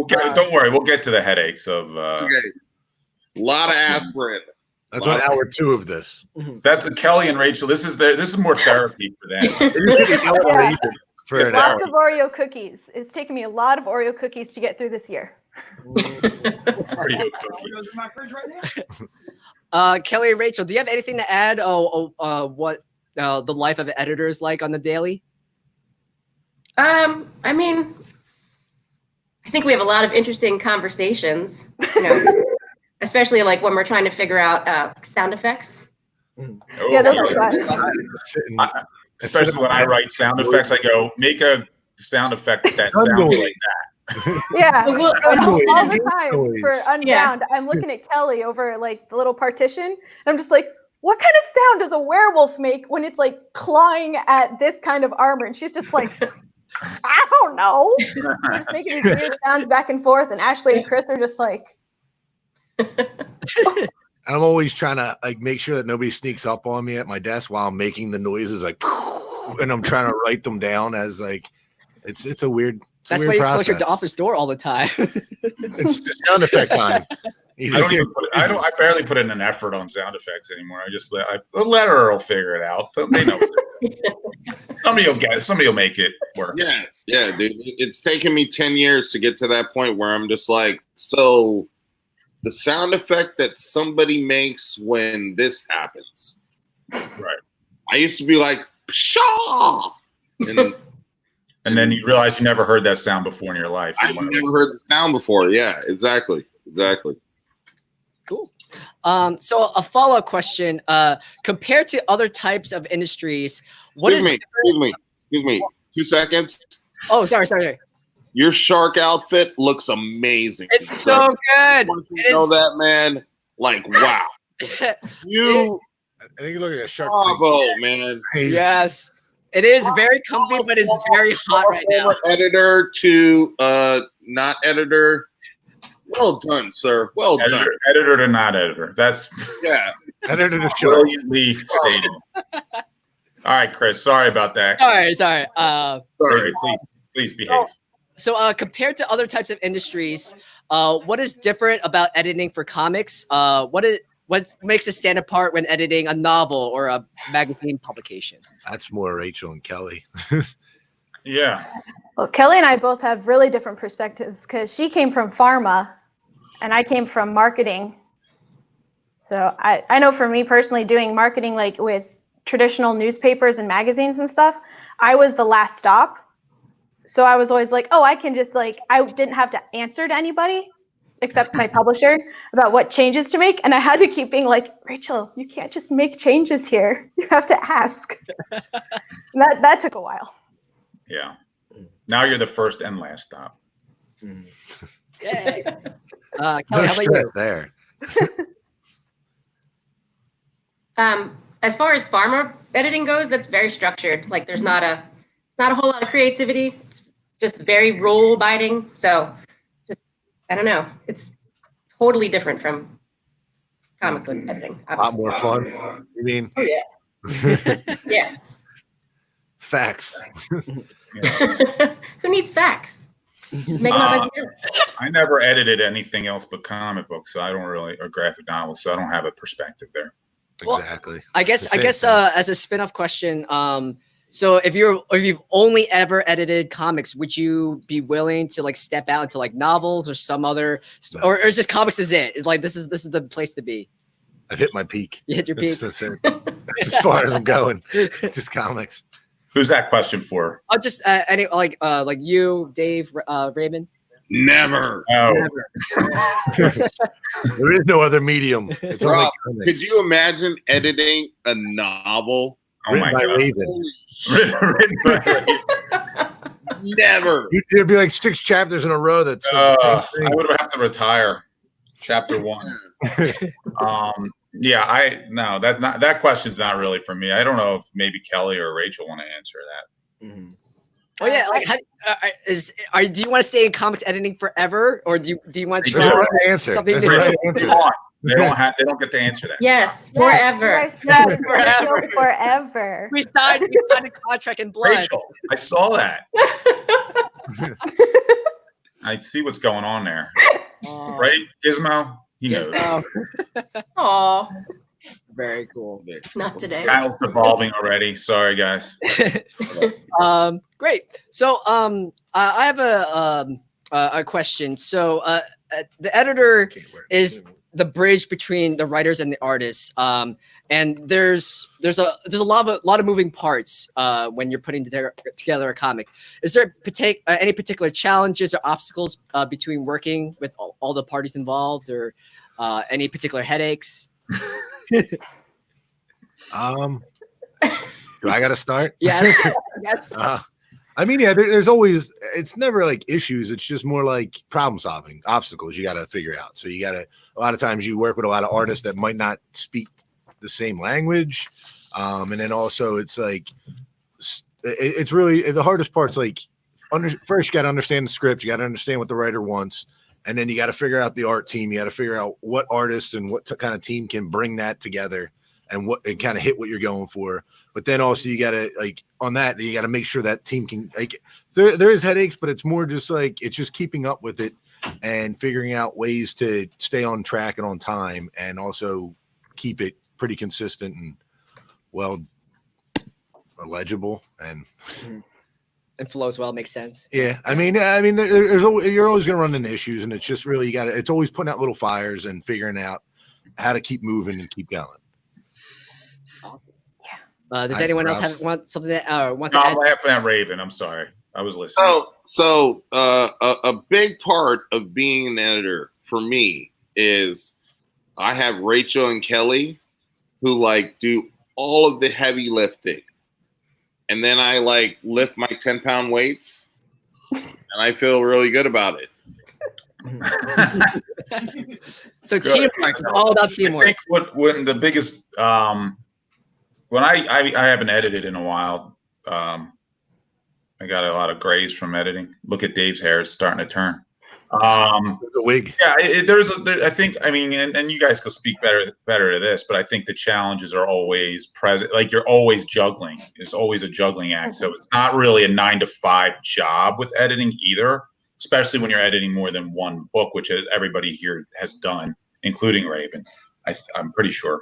Speaker 6: Don't worry, we'll get to the headaches of.
Speaker 9: Okay. A lot of aspirin.
Speaker 8: That's what hour 2 of this.
Speaker 6: That's what Kelly and Rachel. This is more therapy for them.
Speaker 7: Yeah.
Speaker 8: For an
Speaker 7: Lots
Speaker 8: hour.
Speaker 7: of Oreo cookies. It's taken me a lot of Oreo cookies to get through this year.
Speaker 6: Oreo cookies.
Speaker 1: Kelly and Rachel, do you have anything to add? What the life of an editor is like on the daily?
Speaker 10: I mean, I think we have a lot of interesting conversations. You know, especially like when we're trying to figure out sound effects.
Speaker 7: Yeah, those are fun.
Speaker 6: Especially when I write sound effects, I go, make a sound effect that sounds like that.
Speaker 7: Yeah,
Speaker 10: Well,
Speaker 7: all the time
Speaker 8: noise.
Speaker 7: for Unbound, I'm looking at Kelly over like the little partition, and I'm just like, what kind of sound does a werewolf make when it's like clawing at this kind of armor? And she's just like, I don't know. We're just making these weird sounds back and forth, and Ashley and Chris are just like,
Speaker 8: I'm always trying to like make sure that nobody sneaks up on me at my desk while I'm making the noises like, and I'm trying to write them down as like, it's a weird.
Speaker 1: That's why you close your office door all the time.
Speaker 8: It's the sound effect time.
Speaker 6: I barely put in an effort on sound effects anymore. I just the letterer will figure it out. They know. Somebody will get it. Somebody will make it work.
Speaker 9: Yeah, dude. It's taken me 10 years to get to that point where I'm just like, so the sound effect that somebody makes when this happens.
Speaker 6: Right.
Speaker 9: I used to be like, pshaw!
Speaker 6: And then you realize you never heard that sound before in your life.
Speaker 9: I've never heard the sound before. Yeah, exactly.
Speaker 1: Cool. So a follow-up question, compared to other types of industries,
Speaker 9: Excuse me. 2 seconds.
Speaker 1: Oh, sorry.
Speaker 9: Your shark outfit looks amazing.
Speaker 1: It's so good.
Speaker 9: You know that, man? Like, wow.
Speaker 8: I think you look like a shark.
Speaker 9: Bravo, man.
Speaker 1: Yes. It is very comfy, but it's very hot right now.
Speaker 9: Editor to not editor. Well done, sir. Well done.
Speaker 6: Editor to not editor. That's
Speaker 8: editor to show.
Speaker 6: Brilliantly stated. All right, Chris. Sorry about that.
Speaker 1: Sorry.
Speaker 9: Sorry.
Speaker 6: Please behave.
Speaker 1: So compared to other types of industries, what is different about editing for comics? What makes it stand apart when editing a novel or a magazine publication?
Speaker 8: That's more Rachel and Kelly.
Speaker 6: Yeah.
Speaker 7: well, Kelly and I both have really different perspectives because she came from pharma and I came from marketing. So I know for me personally, doing marketing like with traditional newspapers and magazines and stuff, I was the last stop. So I was always like, oh, I can just like, I didn't have to answer to anybody except my publisher about what changes to make. And I had to keep being like, Rachel, you can't just make changes here. You have to ask. that took a while.
Speaker 6: Yeah. Now you're the first and last stop.
Speaker 1: Yay. Kelly,
Speaker 8: No
Speaker 1: how about
Speaker 8: stress
Speaker 1: you?
Speaker 8: there.
Speaker 10: As far as pharma editing goes, that's very structured. Like there's not a whole lot of creativity. It's just very rule abiding. So I don't know. It's totally different from comic book editing.
Speaker 8: A lot more fun. You mean?
Speaker 10: Oh, yeah. Yeah.
Speaker 8: Facts.
Speaker 10: Who needs facts? Just make them up as you go.
Speaker 6: I never edited anything else but comic books, so I don't really, or graphic novels, so I don't have a perspective there.
Speaker 1: Well,
Speaker 8: Exactly.
Speaker 1: I guess as a spin-off question, so if you've only ever edited comics, would you be willing to like step out into like novels or some other, or is just comics is it? It's like this is the place to be.
Speaker 8: I've hit my peak.
Speaker 1: You hit your peak.
Speaker 8: That's it. That's as far as I'm going. It's just comics.
Speaker 6: Who's that question for?
Speaker 1: I'll just any like you, Dave, Raymond.
Speaker 9: Never.
Speaker 6: Oh.
Speaker 8: There is no other medium. It's only
Speaker 9: Rob,
Speaker 8: comics.
Speaker 9: could you imagine editing a novel?
Speaker 6: Oh my
Speaker 8: Written by
Speaker 6: God.
Speaker 8: Raven.
Speaker 6: Written by Raven.
Speaker 9: Never.
Speaker 8: There'd be like 6 chapters in a row. That's
Speaker 6: I would have to retire. Chapter 1. That question's not really for me. I don't know if maybe Kelly or Rachel want to answer that.
Speaker 1: Mm-hmm. Oh yeah, like do you want to stay in comics editing forever, or do you want to
Speaker 8: That's the right answer.
Speaker 1: something
Speaker 8: That's the
Speaker 1: different?
Speaker 8: right answer.
Speaker 6: They don't get to answer that.
Speaker 10: Yes, forever.
Speaker 7: Yes,
Speaker 1: Forever.
Speaker 7: forever.
Speaker 1: We signed a contract in blood.
Speaker 6: Rachel, I saw that. I see what's going on there. Right, Gizmo? He knows.
Speaker 10: Aw,
Speaker 1: Very cool.
Speaker 10: not today.
Speaker 6: Kyle's evolving already. Sorry, guys.
Speaker 1: Great. So I have a question. So the editor is the bridge between the writers and the artists. And there's a lot of moving parts when you're putting together a comic. Is there any particular challenges or obstacles between working with all the parties involved, or Any particular headaches?
Speaker 8: Do I got to start?
Speaker 1: Yes. Yes.
Speaker 8: I mean, yeah, there's always, it's never like issues. It's just more like problem solving, obstacles you got to figure out. So you got to, a lot of times you work with a lot of artists that might not speak the same language. And then also it's like, it's really, the hardest part's like, first you got to understand the script. You got to understand what the writer wants. And then you got to figure out the art team. You got to figure out what artist and what kind of team can bring that together and what and kind of hit what you're going for. But then also you got to like on that, you got to make sure that team can like there is headaches, but it's more just like it's just keeping up with it and figuring out ways to stay on track and on time and also keep it pretty consistent and well legible and
Speaker 1: flows well, makes sense.
Speaker 8: yeah. I mean, there's always, you're always going to run into issues, and it's just really you got to. It's always putting out little fires and figuring out how to keep moving and keep going.
Speaker 1: Does anyone else want something that want to
Speaker 6: No,
Speaker 1: add?
Speaker 6: I'm laughing at Raven. I'm sorry. I was listening.
Speaker 9: So a big part of being an editor for me is I have Rachel and Kelly who like do all of the heavy lifting. And then I like lift my 10-pound weights and I feel really good about it.
Speaker 1: So teamwork, it's all about teamwork.
Speaker 6: I think when the biggest when I haven't edited in a while, I got a lot of grays from editing. Look at Dave's hair; it's starting to turn.
Speaker 8: The wig.
Speaker 6: Yeah, I think. I mean, and you guys could speak better to this, but I think the challenges are always present. Like you're always juggling. It's always a juggling act. So it's not really a 9-to-5 job with editing either. Especially when you're editing more than one book, which everybody here has done, including Raven. I'm pretty sure.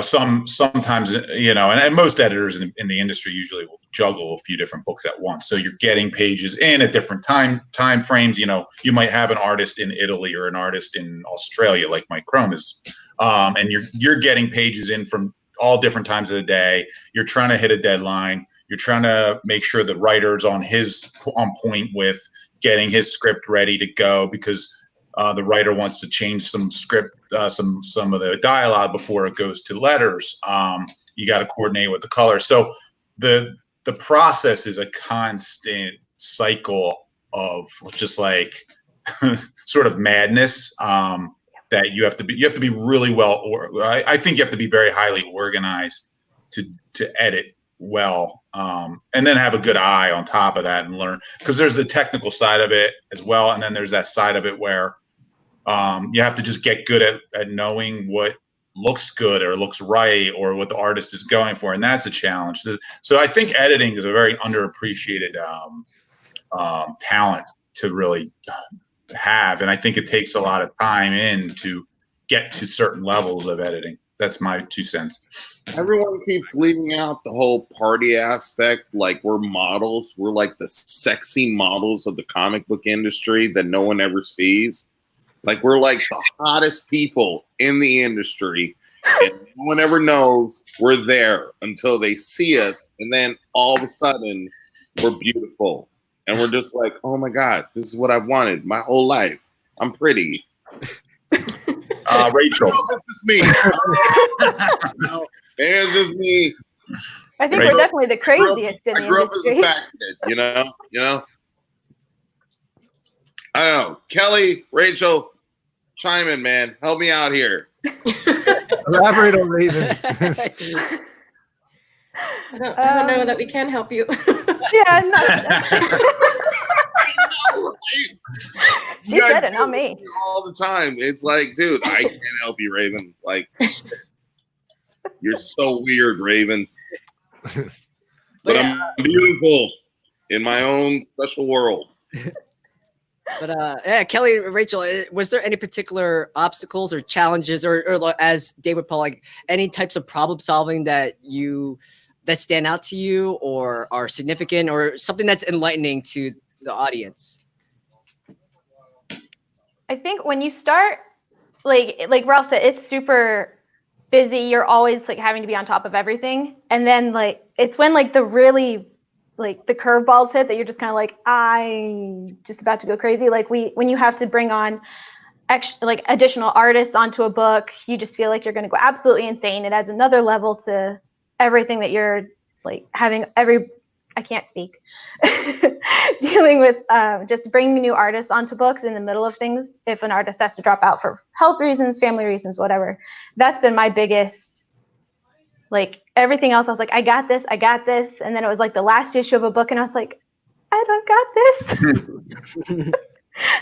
Speaker 6: Sometimes, and most editors in the industry usually will juggle a few different books at once. So you're getting pages in at different time frames. You might have an artist in Italy or an artist in Australia, like Mike Chrome is, and you're getting pages in from all different times of the day. You're trying to hit a deadline. You're trying to make sure the writer's on point with getting his script ready to go because the writer wants to change some script, some of the dialogue before it goes to letters. You got to coordinate with the color. So the process is a constant cycle of just like sort of madness that you have to be really well. I think you have to be very highly organized to edit well, and then have a good eye on top of that and learn because there's the technical side of it as well, and then there's that side of it where you have to just get good at knowing what looks good or looks right or what the artist is going for, and that's a challenge. So I think editing is a very underappreciated talent to really have, and I think it takes a lot of time in to get to certain levels of editing. That's my 2 cents.
Speaker 9: Everyone keeps leaving out the whole party aspect. Like we're models. We're like the sexy models of the comic book industry that no one ever sees. Like we're like the hottest people in the industry. And no one ever knows we're there until they see us. And then all of a sudden we're beautiful. And we're just like, oh my God, this is what I've wanted my whole life. I'm pretty.
Speaker 6: Rachel.
Speaker 9: It's just me. It's just me.
Speaker 7: I think we're definitely the craziest in the
Speaker 9: I grew up as a
Speaker 7: industry.
Speaker 9: fat kid, you know. I don't know. Kelly, Rachel, chime in, man. Help me out here.
Speaker 8: Elaborate on Raven.
Speaker 10: I don't know that we can help you.
Speaker 7: Yeah, no. She said it, not me.
Speaker 9: All the time. It's like, dude, I can't help you, Raven. Like, you're so weird, Raven. But I'm beautiful in my own special world.
Speaker 1: But yeah, Kelly, Rachel, was there any particular obstacles or challenges, or as Dave would call, like any types of problem solving that stand out to you, or are significant, or something that's enlightening to the audience?
Speaker 7: I think when you start, like Ralph said, it's super busy. You're always like having to be on top of everything, and then like it's when like the really like the curveballs hit that you're just kind of like, I'm just about to go crazy. Like when you have to bring on extra, like additional artists onto a book, you just feel like you're going to go absolutely insane. It adds another level to everything that you're like having I can't speak, dealing with just bringing new artists onto books in the middle of things. If an artist has to drop out for health reasons, family reasons, whatever, that's been my biggest, like everything else. I was like, I got this. And then it was like the last issue of a book and I was like, I don't got this.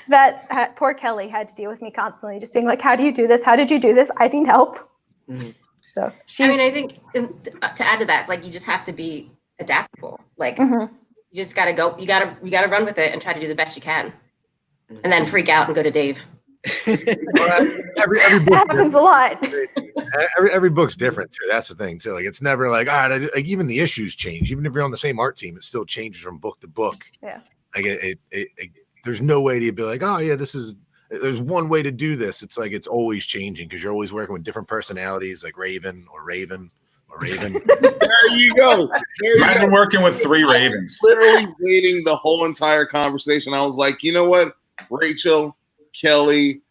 Speaker 7: That poor Kelly had to deal with me constantly, just being like, how do you do this? How did you do this? I need help.
Speaker 1: Mm-hmm.
Speaker 7: So
Speaker 10: I mean, I think to add to that, it's like you just have to be adaptable. Like you just gotta go. You gotta run with it and try to do the best you can, and then freak out and go to Dave.
Speaker 8: every book
Speaker 7: that happens a lot.
Speaker 8: Every book's different too. That's the thing too. Like it's never like, all right, like even the issues change. Even if you're on the same art team, it still changes from book to book.
Speaker 7: Yeah.
Speaker 8: Like it there's no way to be like, oh yeah, there's one way to do this. It's like it's always changing because you're always working with different personalities, like Raven.
Speaker 9: There you go.
Speaker 6: I've been working with 3 Ravens.
Speaker 9: Literally waiting the whole entire conversation. I was like, you know what, Rachel, Kelly,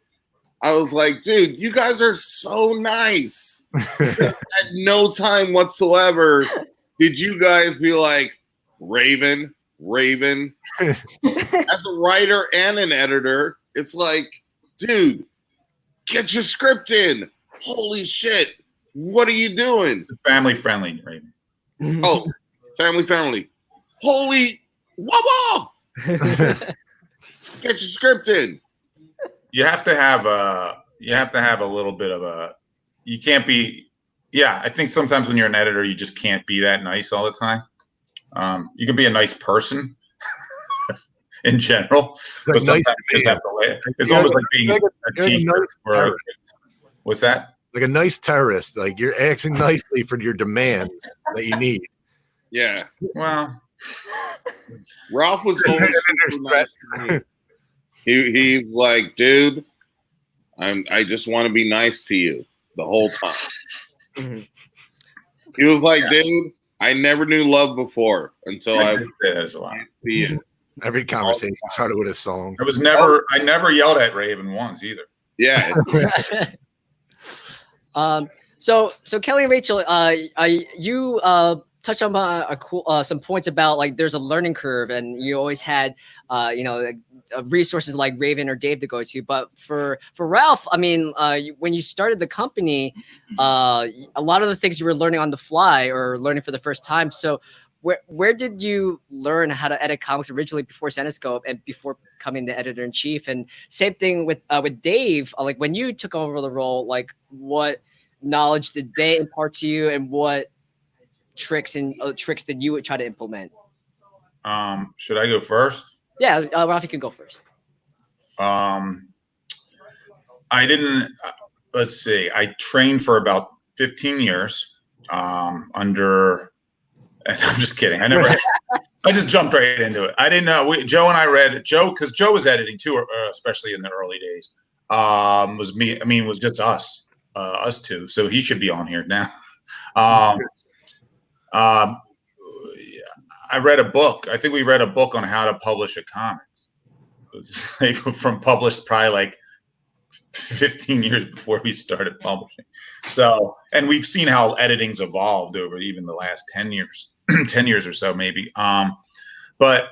Speaker 9: I was like, dude, you guys are so nice. At no time whatsoever did you guys be like, Raven. As a writer and an editor, it's like, dude, get your script in. Holy shit. What are you doing?
Speaker 6: It's family friendly, Raven.
Speaker 9: Oh, family friendly. Holy, whoa. Get your script in.
Speaker 6: You have to have a little bit of you can't be, I think sometimes when you're an editor, you just can't be that nice all the time. You can be a nice person in general, but sometimes you just have to it's almost like being a teacher. What's that?
Speaker 8: Like a nice terrorist. Like you're acting nicely for your demands that you need.
Speaker 9: Yeah.
Speaker 6: Well,
Speaker 9: Ralph was always super nice to me. He's like, dude, I just want to be nice to you the whole time. He was like, dude, I never knew love before until I
Speaker 6: say that a lot.
Speaker 8: Every conversation started with a song.
Speaker 6: I never yelled at Raven once either.
Speaker 9: Yeah.
Speaker 1: So Kelly and Rachel, you touched on some points about like there's a learning curve, and you always had resources like Raven or Dave to go to. But for Ralph, I mean, when you started the company, a lot of the things you were learning on the fly or learning for the first time. So where did you learn how to edit comics originally before Zenescope and before becoming the editor in chief? And same thing with Dave. Like when you took over the role, like what knowledge did they impart to you, and what tricks did you try to implement?
Speaker 6: Should I go first?
Speaker 1: Yeah, Ralph, you can go first.
Speaker 6: I didn't. Let's see. I trained for about 15 years under. And I'm just kidding. I just jumped right into it. I didn't know. Joe and I read because Joe was editing too, especially in the early days. Was me. I mean, it was just us two. So he should be on here now. I read a book. I think we read a book on how to publish a comic. It was like from published probably like 15 years before we started publishing. So, and we've seen how editing's evolved over even the last 10 years, 10 years or so maybe. But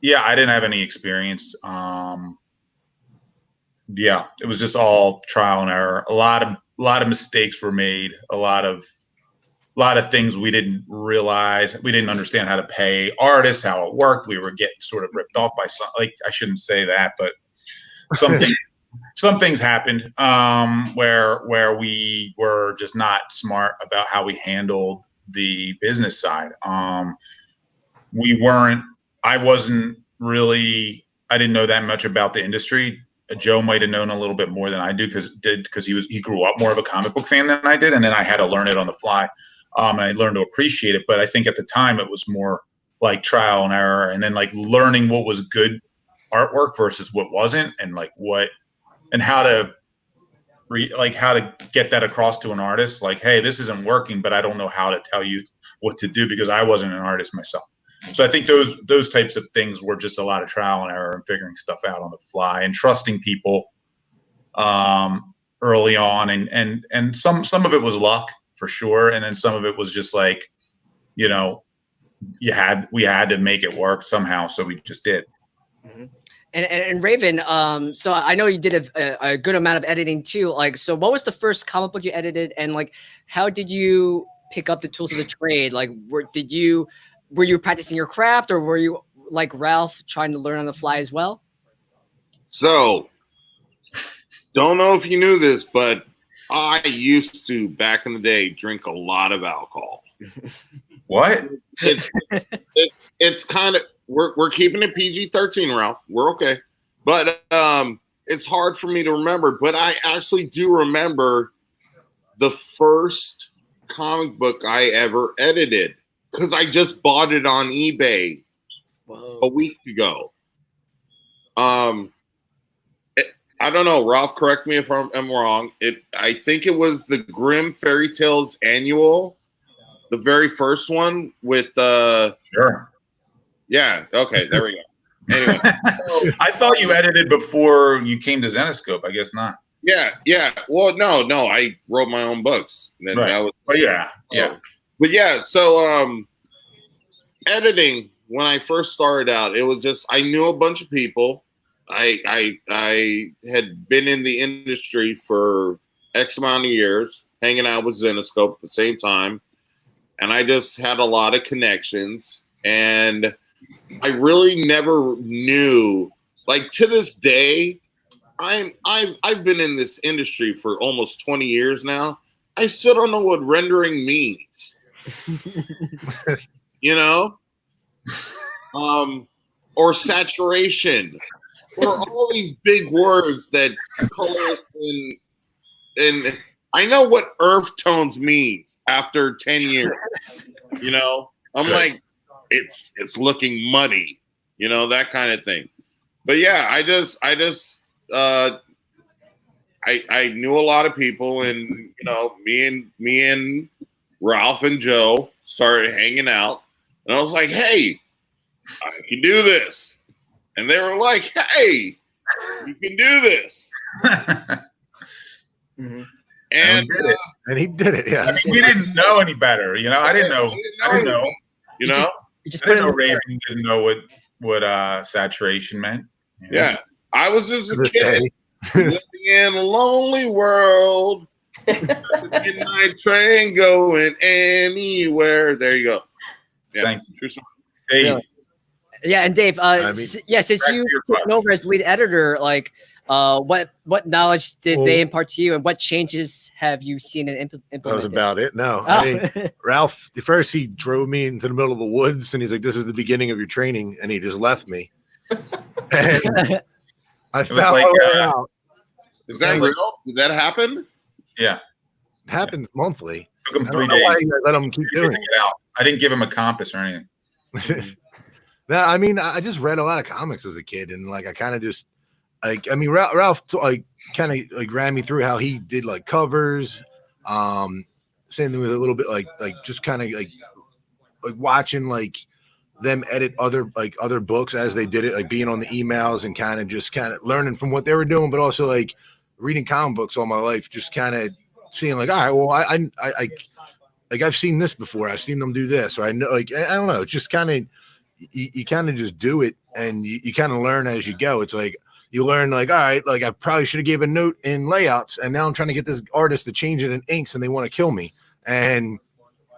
Speaker 6: yeah, I didn't have any experience. Yeah, it was just all trial and error. A lot of mistakes were made. A lot of things we didn't realize. We didn't understand how to pay artists, how it worked. We were getting sort of ripped off by some. Like I shouldn't say that, but some things happened where we were just not smart about how we handled the business side. I didn't know that much about the industry. Joe might have known a little bit more than I do because he grew up more of a comic book fan than I did, and then I had to learn it on the fly. And I learned to appreciate it, but I think at the time it was more like trial and error, and then like learning what was good artwork versus what wasn't, and like how to get that across to an artist. Like, hey, this isn't working, but I don't know how to tell you what to do because I wasn't an artist myself. So I think those types of things were just a lot of trial and error and figuring stuff out on the fly and trusting people early on, and some of it was luck for sure, and then some of it was just like, you know, we had to make it work somehow, so we just did.
Speaker 1: Mm-hmm. And Raven, so I know you did a good amount of editing too. Like, so what was the first comic book you edited, and like, how did you pick up the tools of the trade? Like, were you practicing your craft, or were you like Ralph trying to learn on the fly as well?
Speaker 9: So, don't know if you knew this, but I used to, back in the day, drink a lot of alcohol.
Speaker 6: What?
Speaker 9: It's kind of, we're keeping it PG-13, Ralph. We're okay. But it's hard for me to remember. But I actually do remember the first comic book I ever edited, because I just bought it on eBay a week ago. I don't know, Ralph, correct me if I'm wrong. I think it was the Grimm Fairy Tales Annual, the very first one with
Speaker 6: Sure.
Speaker 9: Yeah, okay, there we go. Anyway,
Speaker 6: I thought you edited before you came to Zenescope. I guess not.
Speaker 9: Yeah. Well, no, I wrote my own books.
Speaker 6: Right.
Speaker 9: That was,
Speaker 6: but yeah.
Speaker 9: But yeah, so editing, when I first started out, it was just, I knew a bunch of people. I had been in the industry for X amount of years, hanging out with Zenescope at the same time, and I just had a lot of connections, and I really never knew, like, to this day, I've been in this industry for almost 20 years now. I still don't know what rendering means. You know? Or saturation, or all these big words that colors and I know what earth tones means after 10 years. You know? I'm like, it's looking muddy, you know, that kind of thing. But yeah, I knew a lot of people, and you know, me and Ralph and Joe started hanging out, and I was like, hey, I can do this. And they were like, hey, you can do this.
Speaker 1: Mm-hmm.
Speaker 9: And
Speaker 8: he did it. Yeah.
Speaker 6: I mean, we didn't know any better, you know. I didn't know. You know,
Speaker 1: You just
Speaker 6: I
Speaker 1: put
Speaker 6: didn't
Speaker 1: it
Speaker 6: know Raven didn't know what saturation meant.
Speaker 9: yeah, I was just a kid living in a lonely world. Midnight train going anywhere. There you go. Yeah.
Speaker 6: Thank you.
Speaker 9: True story.
Speaker 6: Dave,
Speaker 1: Really? Yeah, and Dave, since you took over as lead editor, like, what knowledge did they impart to you, and what changes have you seen and implemented?
Speaker 8: That was about it. No, I mean, Ralph, first he drove me into the middle of the woods, and he's like, "This is the beginning of your training," and he just left me. And I found my way out.
Speaker 9: Is that real? Did that happen?
Speaker 6: Yeah,
Speaker 8: it happens monthly.
Speaker 6: Took him 3 days.
Speaker 8: I let him keep doing it.
Speaker 6: I didn't give him a compass or anything.
Speaker 8: No, I mean, I just read a lot of comics as a kid, and like I kind of just like, I mean, Ralph like kind of like ran me through how he did like covers, same thing with a little bit like just kind of like watching like them edit other books as they did it, like being on the emails and kind of learning from what they were doing, but also like reading comic books all my life, just kind of seeing like, all right, well, I like I've seen this before, I've seen them do this, or I know, like, I don't know, it's just kind of you kind of just do it, and you kind of learn as you go. It's like you learn like, all right, like I probably should have gave a note in layouts, and now I'm trying to get this artist to change it in inks, and they want to kill me. And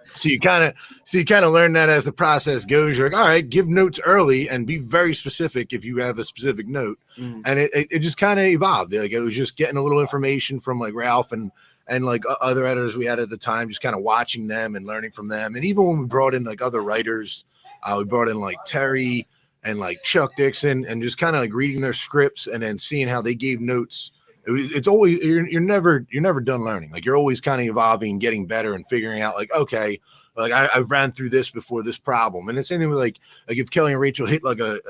Speaker 8: so you kind of learn that as the process goes. You're like, all right, give notes early and be very specific if you have a specific note. And it just kind of evolved. Like it was just getting a little information from like Ralph and like other editors we had at the time, just kind of watching them and learning from them. And even when we brought in like other writers, we brought in like Terry and like Chuck Dixon, and just kind of like reading their scripts and then seeing how they gave notes. It's always, you're never done learning. Like you're always kind of evolving and getting better and figuring out like, okay, like I've ran through this before, this problem. And it's anything with like if Kelly and Rachel hit like a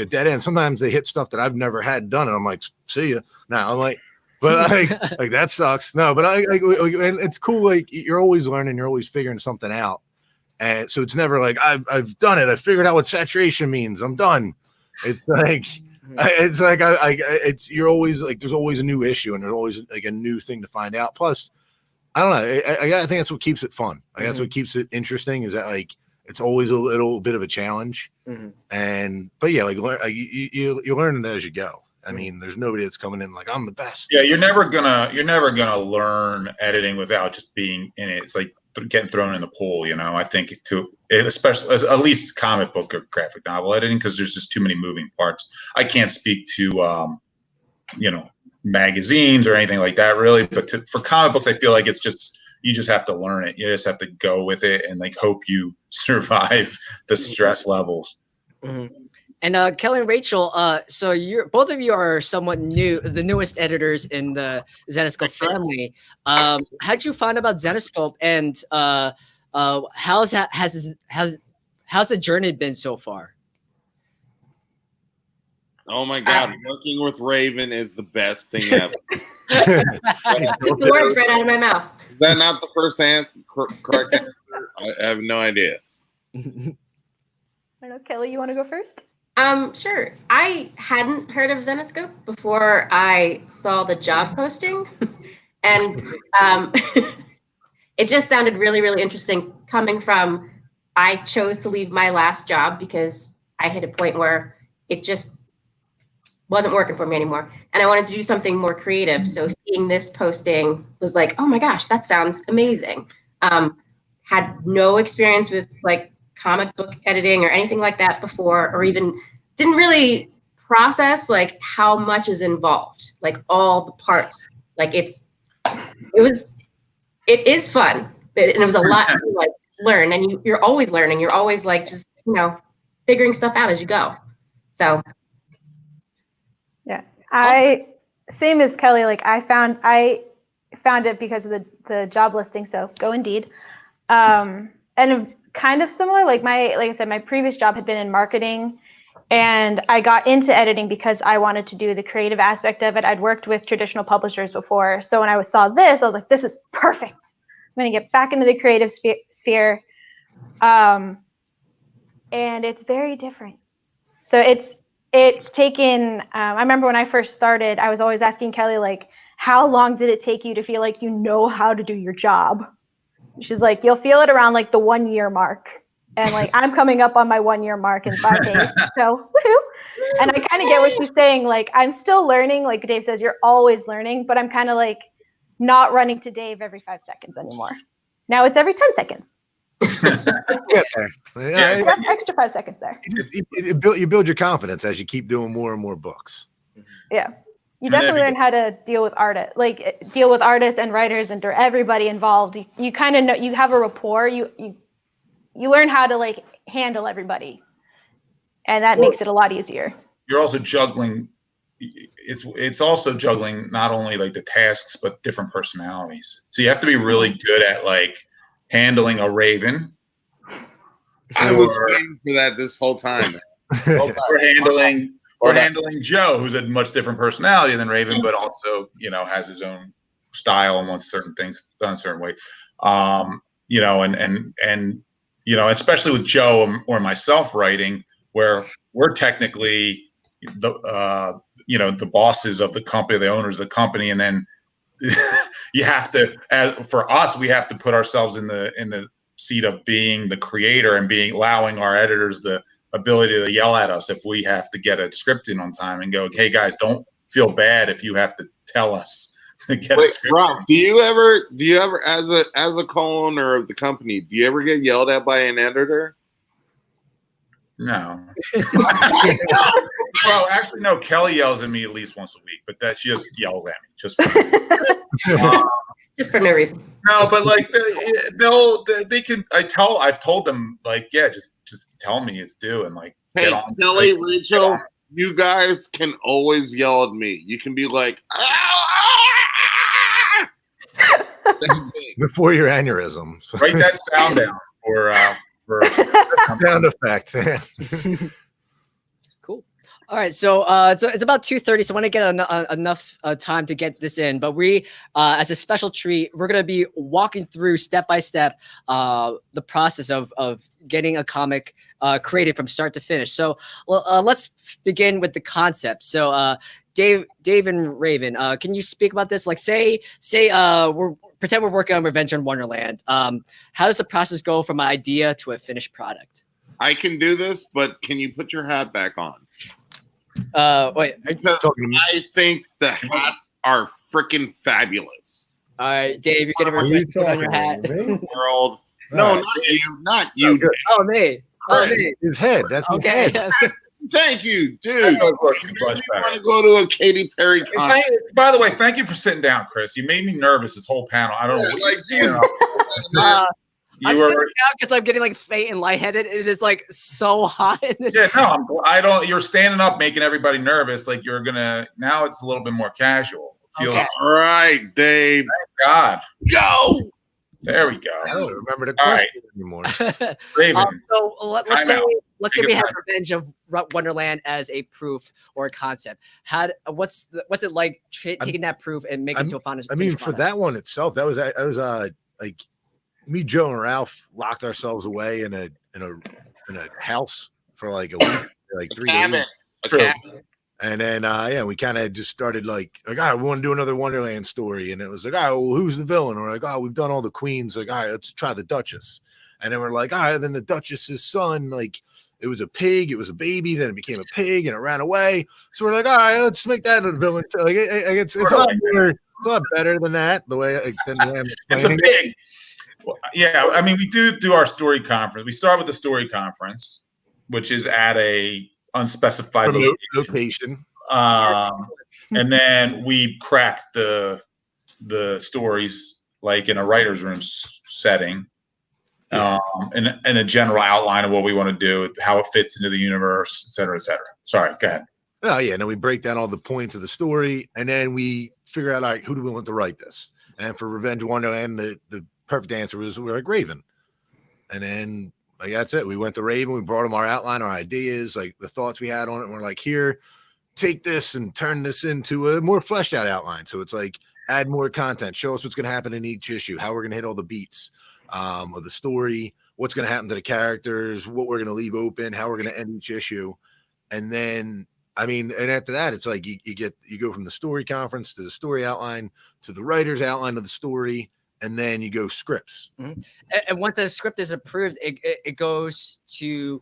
Speaker 8: dead end, sometimes they hit stuff that I've never had done, and I'm like, see ya. Now I'm like, but like that sucks. No, but and it's cool. Like you're always learning, you're always figuring something out. And so it's never like I've done it. I figured out what saturation means. I'm done. It's like It's like it's you're always like there's always a new issue and there's always like a new thing to find out. Plus, I don't know. I think that's what keeps it fun. Like, that's what keeps it interesting. Is that like it's always a little bit of a challenge. But yeah, like you learn it as you go. I mean, there's nobody that's coming in like I'm the best.
Speaker 6: Yeah, you're never gonna learn editing without just being in it. It's like getting thrown in the pool, you know. I think especially at least comic book or graphic novel editing, because there's just too many moving parts. I can't speak to magazines or anything like that really, but for comic books, I feel like it's just you just have to learn it. You just have to go with it and like hope you survive the stress levels.
Speaker 1: And Kelly and Rachel, so both of you are somewhat new, the newest editors in the Zenescope family. How'd you find about Zenescope, and how's the journey been so far?
Speaker 9: Oh my God, working with Raven is the best thing ever.
Speaker 10: Took the words right out of my mouth.
Speaker 9: Is that not the first correct answer? I have no idea.
Speaker 7: I don't know, Kelly, you want to go first?
Speaker 10: Sure. I hadn't heard of Zenescope before I saw the job posting, and it just sounded really, really interesting. Coming from, I chose to leave my last job because I hit a point where it just wasn't working for me anymore, and I wanted to do something more creative. So seeing this posting was like, oh my gosh, that sounds amazing. Had no experience with like comic book editing or anything like that before, or even didn't really process like how much is involved, like all the parts. Like it is fun, and it was a lot to like learn, and you're always learning. You're always like just figuring stuff out as you go. So
Speaker 7: yeah, same as Kelly. Like I found it because of the job listing. So go Indeed, and kind of similar. Like I said, my previous job had been in marketing, and I got into editing because I wanted to do the creative aspect of it. I'd worked with traditional publishers before, so when I saw this, I was like, "This is perfect. I'm going to get back into the creative sphere." And it's very different. So it's taken. I remember when I first started, I was always asking Kelly, like, "How long did it take you to feel like you know how to do your job?" She's like, "You'll feel it around like the 1 year mark." And like, I'm coming up on my 1 year mark in 5 days. So, woohoo. And I kind of get what she's saying. Like, I'm still learning. Like Dave says, you're always learning, but I'm kind of like not running to Dave every 5 seconds anymore. Now it's every 10 seconds. Extra 5 seconds there.
Speaker 8: You build your confidence as you keep doing more and more books.
Speaker 7: Yeah. You definitely learn how to deal with artists and writers and everybody involved. You kind of know, you have a rapport. You learn how to like handle everybody, and that makes it a lot easier.
Speaker 6: You're also juggling. It's also juggling not only like the tasks but different personalities. So you have to be really good at like handling a Raven.
Speaker 9: I was waiting for that this whole time.
Speaker 6: Or handling Joe, who's a much different personality than Raven, but also has his own style and wants certain things done a certain way. Especially with Joe or myself writing, where we're technically the bosses of the company, the owners of the company, and then you have to, for us, we have to put ourselves in the seat of being the creator and allowing our editors the ability to yell at us if we have to get a script in on time and go, hey guys, don't feel bad if you have to tell us to get a script.
Speaker 9: Rob, do you ever as a co-owner of the company, do you ever get yelled at by an editor?
Speaker 6: No. Well, actually, no. Kelly yells at me at least once a week, but that she just yells at me just
Speaker 10: for no reason.
Speaker 6: No, but like they can. I've told them like, yeah, just tell me it's due and like.
Speaker 9: Hey, Kelly, Rachel, you guys can always yell at me. You can be like,
Speaker 8: before your aneurysm.
Speaker 6: Write that sound down for
Speaker 8: sound effect.
Speaker 1: Cool. All right, so it's about 2:30, so I want to get enough time to get this in. But we, as a special treat, we're gonna be walking through step by step the process of getting a comic created from start to finish. So let's begin with the concept. So Dave and Raven, can you speak about this? Like, say pretend we're working on Revenge on Wonderland. How does the process go from idea to a finished product?
Speaker 9: I can do this, but can you put your hat back on?
Speaker 1: Wait.
Speaker 9: Because I think the hats are freaking fabulous.
Speaker 1: All right, Dave, you're getting requested to put on your hat.
Speaker 9: World. No, not you.
Speaker 1: Oh, me. Oh, me.
Speaker 8: His head. That's his head.
Speaker 9: Thank you, dude.
Speaker 6: I
Speaker 9: You
Speaker 6: want
Speaker 9: to go to a Katy Perry concert.
Speaker 6: By the way, thank you for sitting down, Chris. You made me nervous this whole panel. I don't know. What
Speaker 9: like, Jesus.
Speaker 1: I'm sitting down because I'm getting like faint and lightheaded. It is like so hot in this.
Speaker 6: Yeah, no, I don't. You're standing up, making everybody nervous. Like you're gonna. Now it's a little bit more casual. It feels.
Speaker 1: Okay.
Speaker 6: All
Speaker 9: right, Dave.
Speaker 6: Thank God.
Speaker 9: Go.
Speaker 6: There we go.
Speaker 8: I don't remember the question anymore.
Speaker 6: Raven.
Speaker 1: So let's say we have Revenge of Wonderland as a proof or a concept. What's it like taking that proof and making it to a final?
Speaker 8: I mean, for that one itself, that was like me, Joe, and Ralph locked ourselves away in a house for like a week, like 3 days. And then we kind of just started like, all right, we want to do another Wonderland story. And it was like, all right, well, who's the villain? We're like, oh, we've done all the queens. Like, all right, let's try the Duchess. And then we're like, all right, then the Duchess's son, like, it was a pig, it was a baby, then it became a pig and it ran away. So we're like, all right, let's make that a villain. Like, it's a lot more, it's a lot better than that. The way I'm
Speaker 6: it's a pig. Well, yeah, I mean, we do our story conference. We start with the story conference, which is at a unspecified
Speaker 8: location.
Speaker 6: And then we crack the stories like in a writer's room setting, in a general outline of what we want to do, how it fits into the universe, et cetera, et cetera. Sorry, go ahead.
Speaker 8: Oh yeah, and then we break down all the points of the story, and then we figure out like who do we want to write this. And for Revenge of Wonderland, the perfect answer was we're like Raven, and then like that's it. We went to Raven, we brought him our outline, our ideas, like the thoughts we had on it, and we're like, here, take this and turn this into a more fleshed out outline. So it's like add more content, show us what's going to happen in each issue, how we're going to hit all the beats of the story, what's going to happen to the characters, what we're going to leave open, how we're going to end each issue. And then I mean, and after that, it's like you go from the story conference to the story outline to the writer's outline of the story, and then you go scripts.
Speaker 1: Mm-hmm. And once a script is approved, it goes to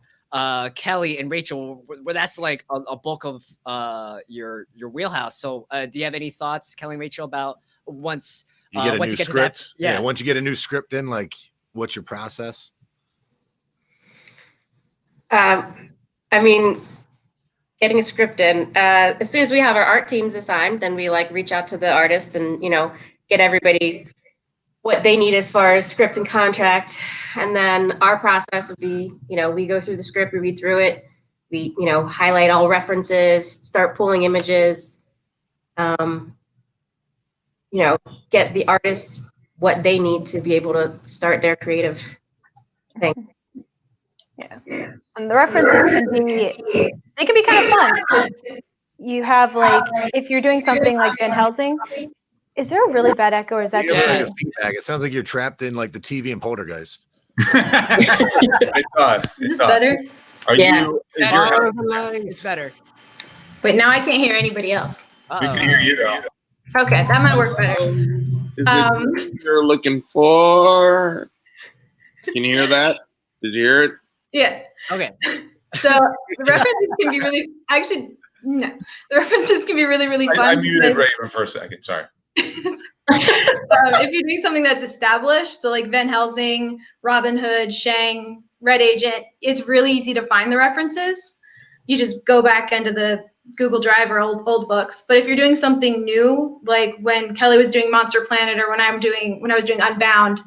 Speaker 1: Kelly and Rachel, where that's like a bulk of your wheelhouse. So do you have any thoughts, Kelly and Rachel, about once
Speaker 8: you get a
Speaker 1: once
Speaker 8: new
Speaker 1: you get
Speaker 8: script?
Speaker 1: To that,
Speaker 8: Once you get a new script in, like what's your process?
Speaker 10: I mean, getting a script in, as soon as we have our art teams assigned, then we like reach out to the artists and, get everybody what they need as far as script and contract. And then our process would be, we go through the script, we read through it, we, highlight all references, start pulling images, get the artists what they need to be able to start their creative thing.
Speaker 7: Yeah. And the references can be kind of fun. You have like, if you're doing something like Van Helsing, is there a really bad echo or is that just me?
Speaker 8: Feedback. It sounds like you're trapped in like the TV and Poltergeist.
Speaker 6: It does.
Speaker 4: Is this better?
Speaker 1: it's better.
Speaker 4: Wait, now I can't hear anybody else.
Speaker 6: We can hear you though.
Speaker 4: Okay, that might work better.
Speaker 9: Is it you're looking for? Can you hear that? Did you hear it?
Speaker 4: Yeah.
Speaker 1: Okay.
Speaker 4: So the references can be really the references can be really, really fun.
Speaker 6: I muted Raven for a second. Sorry.
Speaker 4: If you're doing something that's established, so like Van Helsing, Robin Hood, Shang, Red Agent, it's really easy to find the references. You just go back into the Google Drive or old books. But if you're doing something new, like when Kelly was doing Monster Planet or when I was doing Unbound,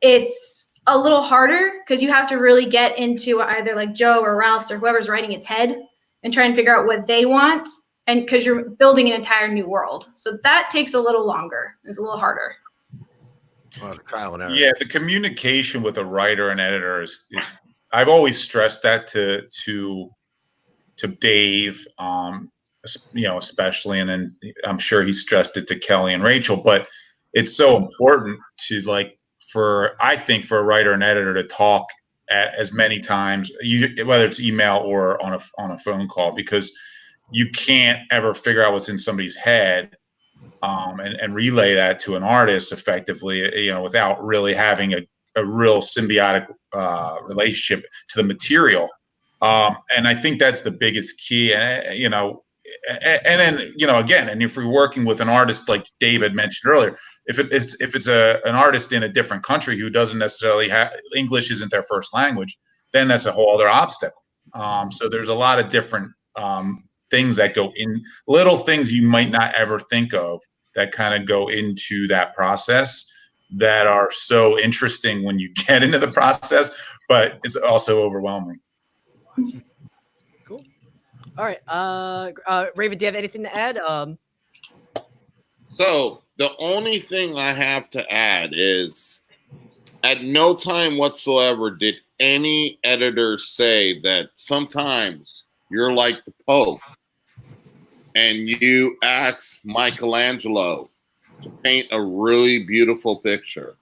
Speaker 4: it's a little harder because you have to really get into either like Joe or Ralph's or whoever's writing its head and try and figure out what they want. And because you're building an entire new world. So that takes a little longer. It's a little harder.
Speaker 8: Well, trial and error.
Speaker 6: Yeah, the communication with a writer and editor is I've always stressed that to to Dave, especially, and then I'm sure he stressed it to Kelly and Rachel. But it's so important to I think for a writer and editor to talk as many times, whether it's email or on a phone call, because you can't ever figure out what's in somebody's head and relay that to an artist effectively, without really having a real symbiotic relationship to the material. And I think that's the biggest key. And then again, and if you're working with an artist like David mentioned earlier, if it's an artist in a different country who doesn't necessarily have English isn't their first language, then that's a whole other obstacle. So there's a lot of different things that go in, little things you might not ever think of that kind of go into that process that are so interesting when you get into the process, but it's also overwhelming.
Speaker 1: Cool. All right. Raven, do you have anything to add?
Speaker 9: So the only thing I have to add is at no time whatsoever did any editor say that sometimes you're like the Pope and you ask Michelangelo to paint a really beautiful picture.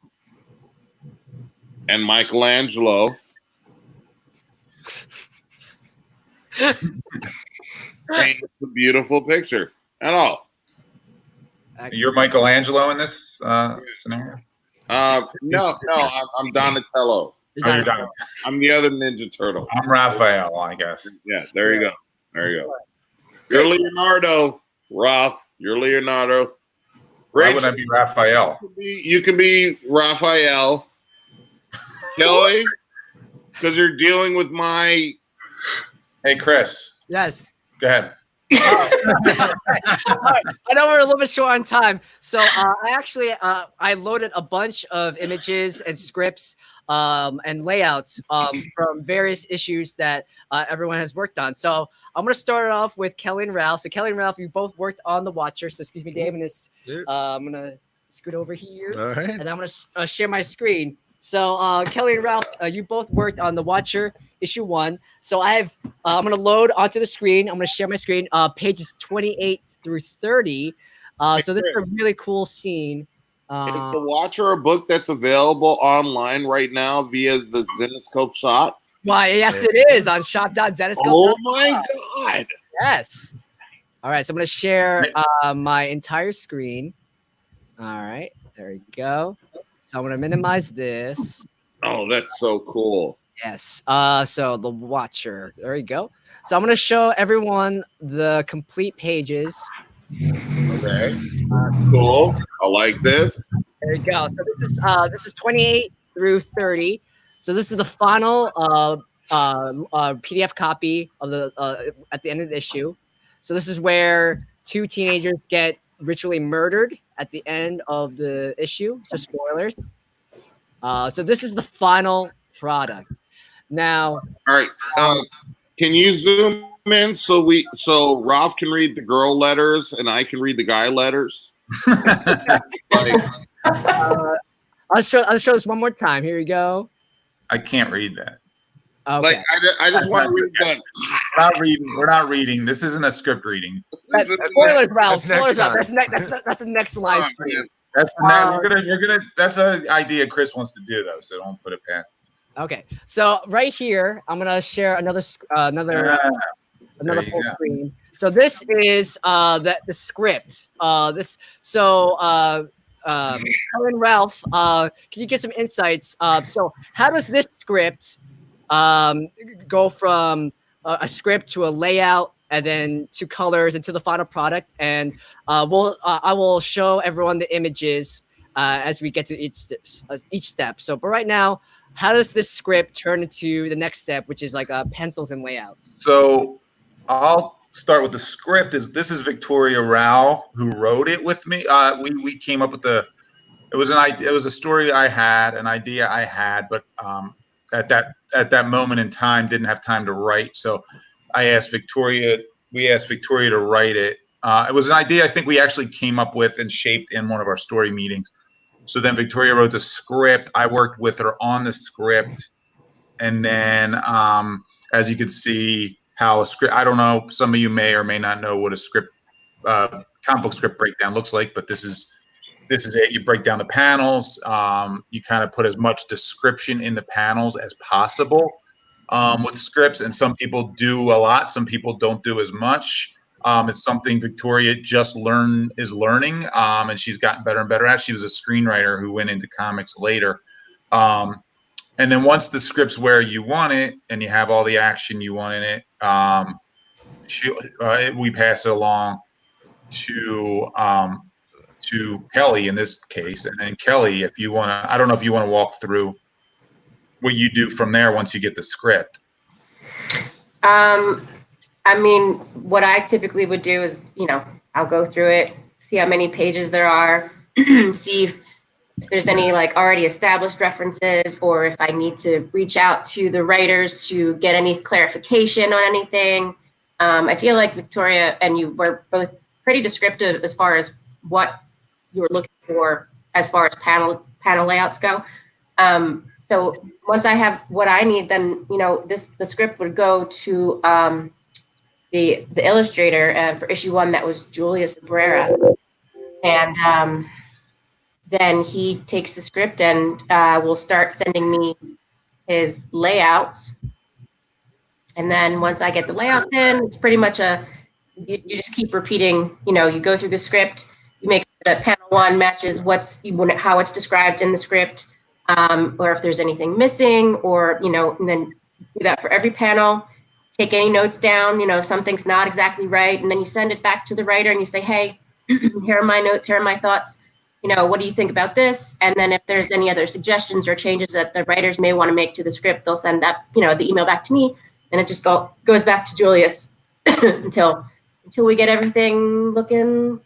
Speaker 9: And Michelangelo paints a beautiful picture at all.
Speaker 6: You're Michelangelo in this scenario?
Speaker 9: No, I'm Donatello.
Speaker 6: Oh, you're Donatello.
Speaker 9: I'm the other Ninja Turtle.
Speaker 6: I'm Raphael, I guess.
Speaker 9: Yeah, there you go. There you go. You're Leonardo, Ralph. You're Leonardo.
Speaker 6: Why would I be Raphael?
Speaker 9: You can be Raphael. Kelly, because you're dealing with my...
Speaker 6: Hey, Chris.
Speaker 1: Yes.
Speaker 6: Go ahead.
Speaker 1: All right. I know we're a little bit short on time, so I loaded a bunch of images and scripts and layouts from various issues that everyone has worked on. So I'm going to start it off with Kelly and Ralph. So Kelly and Ralph, you both worked on The Watcher. So excuse me, Dave, and I'm going to scoot over here.
Speaker 8: All right.
Speaker 1: And I'm going to share my screen. So Kelly and Ralph, you both worked on The Watcher issue 1. So I'm going to load onto the screen. I'm going to share my screen, pages 28 through 30. So this is a really cool scene.
Speaker 9: Is The Watcher a book that's available online right now via the Zenescope shop?
Speaker 1: Why, yes, it is on shop.zenescope.
Speaker 9: Oh my God.
Speaker 1: Yes. All right, so I'm going to share my entire screen. All right, there we go. So I'm going to minimize this.
Speaker 9: Oh, that's so cool.
Speaker 1: Yes. So The Watcher. There you go. So I'm going to show everyone the complete pages.
Speaker 9: Okay. Cool. I like this.
Speaker 1: There you go. So this is 28 through 30. So this is the final PDF copy of the at the end of the issue. So this is where 2 teenagers get ritually murdered at the end of the issue. So spoilers. So this is the final product. Now,
Speaker 9: all right. Can you zoom in so Ralph can read the girl letters and I can read the guy letters?
Speaker 1: I'll show this one more time. Here we go.
Speaker 6: I can't read that.
Speaker 1: Okay.
Speaker 9: Like I just want to read that.
Speaker 6: We're not reading. This isn't a script reading.
Speaker 1: Spoilers, Ralph. Spoilers, Ralph. That's the next slide.
Speaker 6: That's we're gonna. That's an idea Chris wants to do though, so don't put it past.
Speaker 1: Okay, so right here, I'm gonna share another full screen. So this is the script. Helen, Ralph, can you give some insights? So how does this script go from a script to a layout and then to colors and to the final product? And I will show everyone the images as we get to each step. So, but right now, how does this script turn into the next step, which is like pencils and layouts?
Speaker 6: So I'll start with the script. This is Victoria Rao who wrote it with me. We came up with it was a story I had, an idea I had, but at that moment in time didn't have time to write. So we asked Victoria to write it. It was an idea I think we actually came up with and shaped in one of our story meetings. So then Victoria wrote the script. I worked with her on the script. And then, as you can see, how a script. I don't know. Some of you may or may not know what a script, comic book script breakdown looks like, but this is it. You break down the panels. You kind of put as much description in the panels as possible with scripts, and some people do a lot. Some people don't do as much. It's something Victoria is learning, and she's gotten better and better at. She was a screenwriter who went into comics later. And then once the script's where you want it and you have all the action you want in it, we pass it along to Kelly in this case. And then Kelly, if you want to, I don't know if you want to walk through what you do from there once you get the script.
Speaker 10: I mean, what I typically would do is, I'll go through it, see how many pages there are, see if there's any like already established references, or if I need to reach out to the writers to get any clarification on anything. I feel like Victoria and you were both pretty descriptive as far as what you were looking for as far as panel layouts go. So once I have what I need, then the script would go to the illustrator for issue 1. That was Julius Abrera, and then he takes the script and will start sending me his layouts. And then once I get the layouts in, it's pretty much you just keep repeating. You go through the script, you make sure that panel 1 matches how it's described in the script. Or if there's anything missing, or, and then do that for every panel, take any notes down, if something's not exactly right, and then you send it back to the writer and you say, hey, here are my notes, here are my thoughts, what do you think about this? And then if there's any other suggestions or changes that the writers may want to make to the script, they'll send that, the email back to me, and it just goes back to Julius until we get everything looking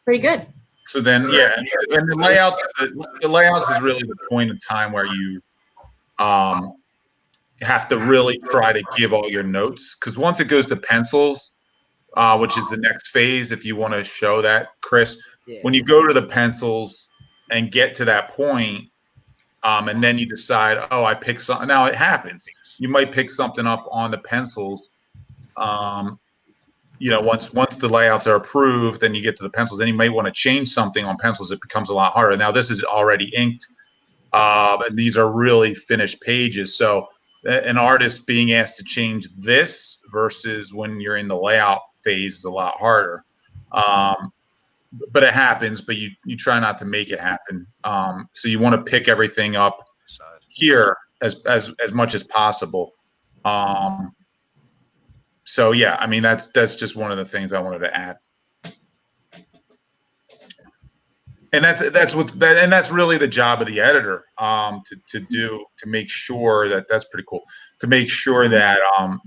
Speaker 10: pretty good.
Speaker 6: So then, yeah, and the layouts is really the point of time where you have to really try to give all your notes, because once it goes to pencils, which is the next phase, if you want to show that, Chris, when you go to the pencils and get to that point, and then you decide, oh, I picked something. Now it happens. You might pick something up on the pencils. Once the layouts are approved, then you get to the pencils. Then you might want to change something on pencils. It becomes a lot harder. Now this is already inked, and these are really finished pages. So an artist being asked to change this versus when you're in the layout phase is a lot harder. But it happens. But you try not to make it happen. So you want to pick everything up here as much as possible. So yeah, I mean that's just one of the things I wanted to add, and that's really the job of the editor, to make sure that's pretty cool, to make sure that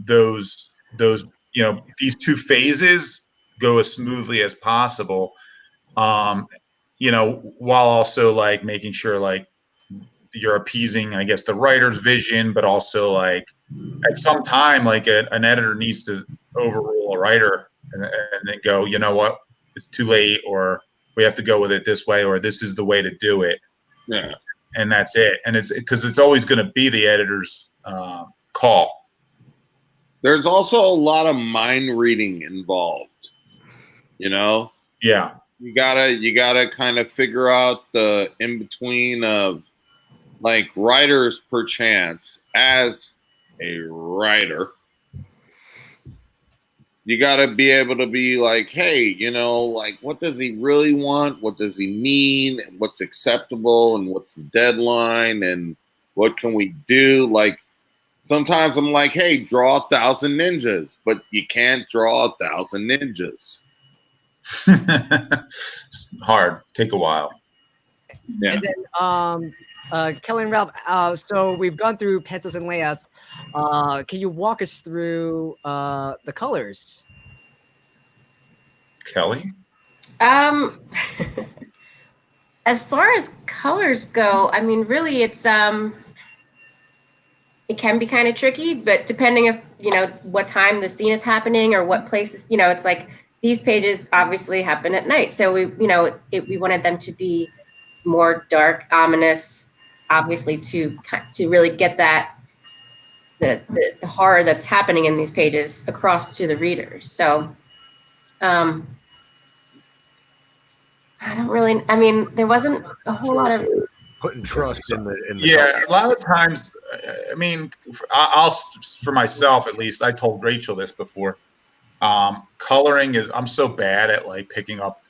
Speaker 6: those these two phases go as smoothly as possible, while also like making sure like you're appeasing, I guess, the writer's vision, but also like at some time, like an editor needs to overrule a writer and then go, you know what, it's too late, or we have to go with it this way, or this is the way to do it.
Speaker 9: Yeah.
Speaker 6: And that's it. And it's because it's always going to be the editor's call.
Speaker 9: There's also a lot of mind reading involved, Yeah. You gotta kind of figure out the in between of like writers perchance as a writer. You got to be able to be like, hey, like, what does he really want? What does he mean? What's acceptable? And what's the deadline? And what can we do? Like, sometimes I'm like, hey, draw 1,000 ninjas, but you can't draw 1,000 ninjas.
Speaker 6: It's hard. Take a while.
Speaker 9: Yeah.
Speaker 1: And then, Kelly and Ralph, so we've gone through pencils and layouts. Can you walk us through the colors?
Speaker 6: Kelly?
Speaker 10: As far as colors go, I mean, really, it's it can be kind of tricky, but depending if what time the scene is happening or what place is, it's like these pages obviously happen at night, so we wanted them to be more dark, ominous, obviously to really get the horror that's happening in these pages across to the readers. So I don't really, I mean, there wasn't a whole lot of
Speaker 8: Putting trust in the
Speaker 6: Yeah, a lot of times, I mean, for myself at least, I told Rachel this before. Coloring I'm so bad at like picking up.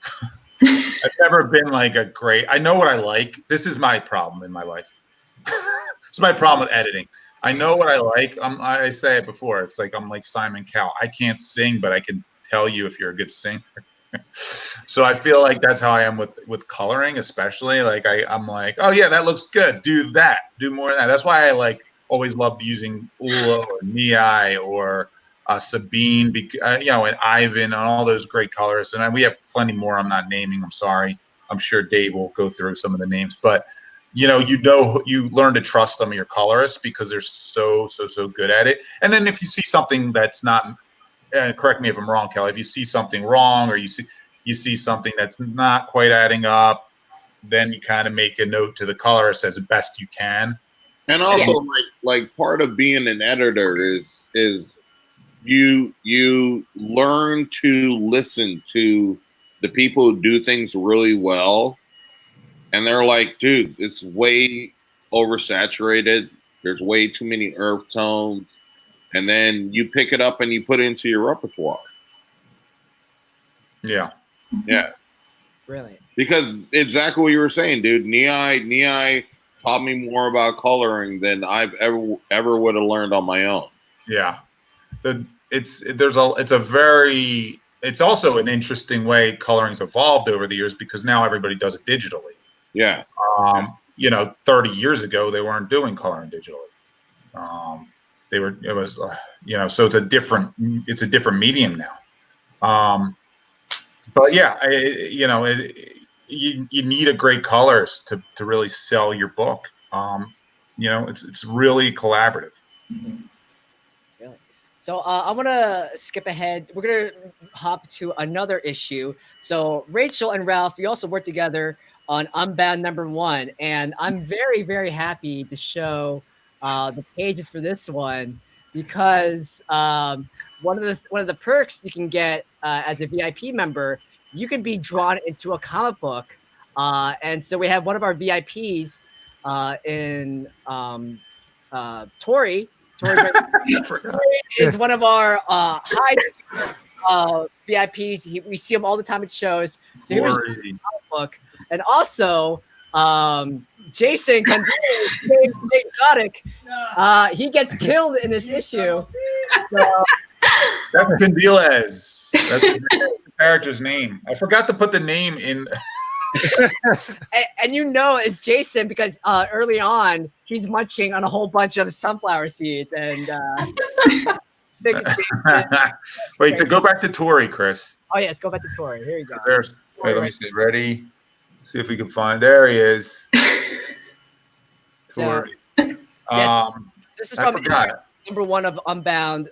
Speaker 6: I've never been like I know what I like. This is my problem in my life. It's my problem with editing. I know what I like. I say it before. It's like I'm like Simon Cowell. I can't sing, but I can tell you if you're a good singer. So I feel like that's how I am with coloring, especially. Like I'm like, oh yeah, that looks good. Do that. Do more of that. That's why I like always loved using Ula or Nei or Sabine, and Ivan and all those great colorists. And we have plenty more. I'm not naming. I'm sorry. I'm sure Dave will go through some of the names, but you learn to trust some of your colorists because they're so good at it. And then if you see something that's not, correct me if I'm wrong, Kelly, if you see something wrong or you see something that's not quite adding up, then you kind of make a note to the colorist as best you can.
Speaker 9: And also, like part of being an editor is you learn to listen to the people who do things really well, and they're like, dude, it's way oversaturated. There's way too many earth tones. And then you pick it up and you put it into your repertoire.
Speaker 6: Yeah.
Speaker 9: Yeah.
Speaker 1: Brilliant.
Speaker 9: Because exactly what you were saying, dude. Nei taught me more about coloring than I've ever would have learned on my own.
Speaker 6: Yeah. It's also an interesting way coloring's evolved over the years because now everybody does it digitally.
Speaker 9: Yeah.
Speaker 6: 30 years ago they weren't doing coloring digitally. So it's a different medium now. But yeah, you need a great colorist to really sell your book. It's really collaborative.
Speaker 1: Really. So I'm gonna skip ahead. We're gonna hop to another issue. So Rachel and Ralph, we also worked together on Unbound #1, and I'm very, very happy to show the pages for this one because one of the perks you can get as a VIP member, you can be drawn into a comic book, and so we have one of our VIPs in Tori. Tori is one of our high VIPs. We see him all the time at shows. So here's a comic book, and also Jason Exotic. He gets killed in this issue. So,
Speaker 6: that's Candiles. That's his character's name. I forgot to put the name in.
Speaker 1: and it's Jason because early on he's munching on a whole bunch of sunflower seeds and
Speaker 6: wait, to go back to Tori, Chris.
Speaker 1: Oh yes, go back to Tori. Here you go.
Speaker 6: Wait, let me see. Ready? See if we can find. There he is. Tori.
Speaker 1: Yes, this is from #1 of Unbound.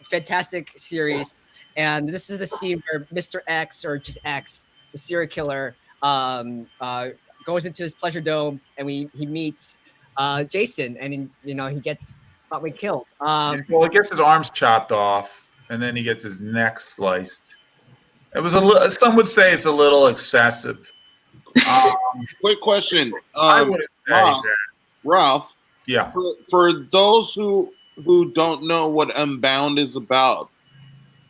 Speaker 1: Fantastic series, and this is the scene where Mr. X, or just X, the serial killer, goes into his pleasure dome, and he meets Jason, and he gets probably killed.
Speaker 6: Well, he gets his arms chopped off, and then he gets his neck sliced. It was some would say it's a little excessive.
Speaker 9: Quick question.
Speaker 6: I wouldn't say that.
Speaker 9: Ralph.
Speaker 6: Yeah.
Speaker 9: For those who don't know what Unbound is about,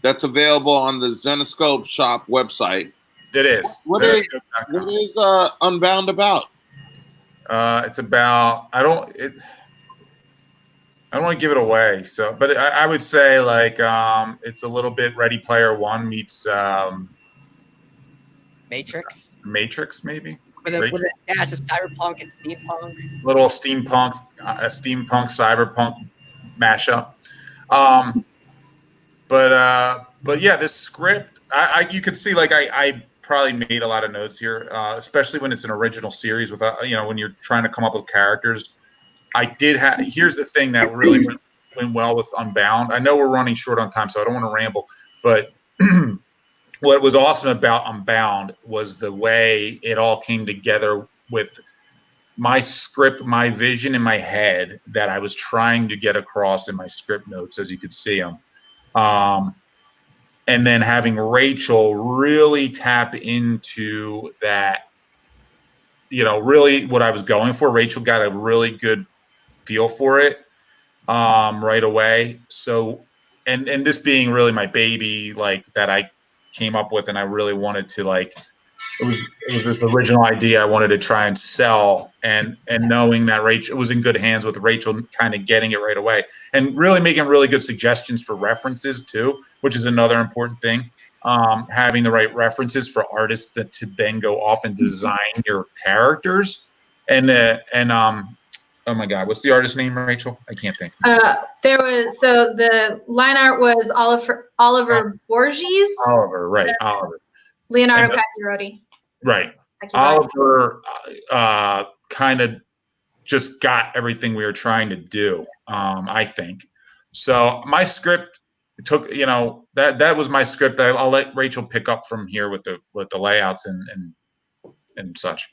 Speaker 9: that's available on the Zenescope shop website.
Speaker 6: It is.
Speaker 9: What is Unbound about?
Speaker 6: It's about I don't want to give it away. So, but I would say like it's a little bit Ready Player One meets
Speaker 1: Matrix.
Speaker 6: Matrix, maybe.
Speaker 1: With a dash of cyberpunk and steampunk.
Speaker 6: Little steampunk, cyberpunk mashup. But yeah, this script, you could see like I probably made a lot of notes here, especially when it's an original series with when you're trying to come up with characters. Here's the thing that really went well with Unbound. I know we're running short on time, so I don't want to ramble, but what was awesome about Unbound was the way it all came together with my script, my vision in my head that I was trying to get across in my script notes, as you could see them. And then having Rachel really tap into that, really what I was going for. Rachel got a really good feel for it right away. So, and this being really my baby, like that I came up with, and I really wanted to it was this original idea I wanted to try and sell, and knowing that Rachel, it was in good hands with Rachel, kind of getting it right away, and really making really good suggestions for references too, which is another important thing. Having the right references for artists to then go off and design your characters, oh my God, what's the artist's name, Rachel? I can't think.
Speaker 4: The line art was Oliver Borges.
Speaker 6: Oliver, right? Oliver.
Speaker 4: Leonardo Pacchiarotti.
Speaker 6: Right. Oliver kind of just got everything we were trying to do, I think. So my script took, that was my script. I'll let Rachel pick up from here with the layouts and such.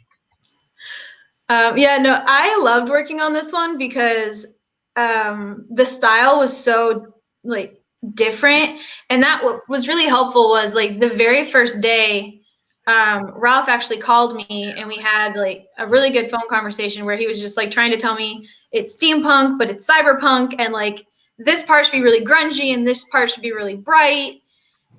Speaker 4: I loved working on this one because the style was so different, and that what was really helpful was the very first day. Ralph actually called me, and we had a really good phone conversation where he was just trying to tell me it's steampunk, but it's cyberpunk, and this part should be really grungy and this part should be really bright.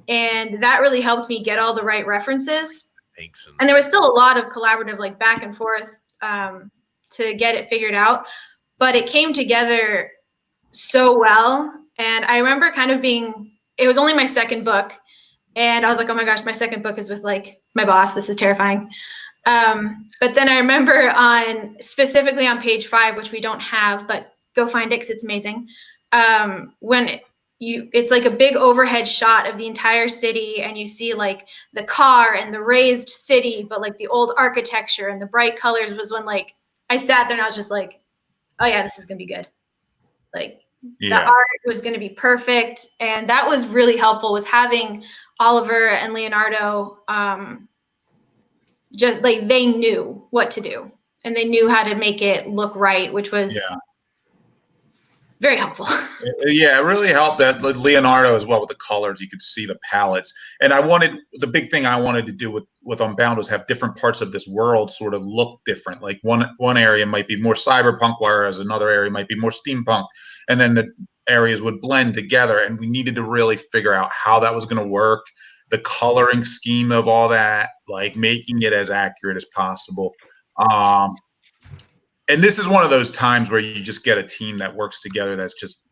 Speaker 4: And that really helped me get all the right references. Thanks. And there was still a lot of collaborative back and forth to get it figured out, but it came together so well. And I remember it was only my second book. And I was like, oh my gosh, my second book is with my boss. This is terrifying. But then I remember specifically on page 5, which we don't have, but go find it because it's amazing. It's a big overhead shot of the entire city, and you see the car and the raised city, but the old architecture and the bright colors was when I sat there and I was just like, oh yeah, this is gonna be good. The art was gonna be perfect, and that was really helpful. Was having Oliver and Leonardo, just they knew what to do, and they knew how to make it look right, which was very helpful.
Speaker 6: Yeah, it really helped that Leonardo as well with the colors. You could see the palettes. And the big thing I wanted to do with Unbound was have different parts of this world sort of look different. Like one area might be more cyberpunk, whereas another area might be more steampunk. And then the areas would blend together. And we needed to really figure out how that was going to work, the coloring scheme of all that, making it as accurate as possible. And this is one of those times where you just get a team that works together. That's just,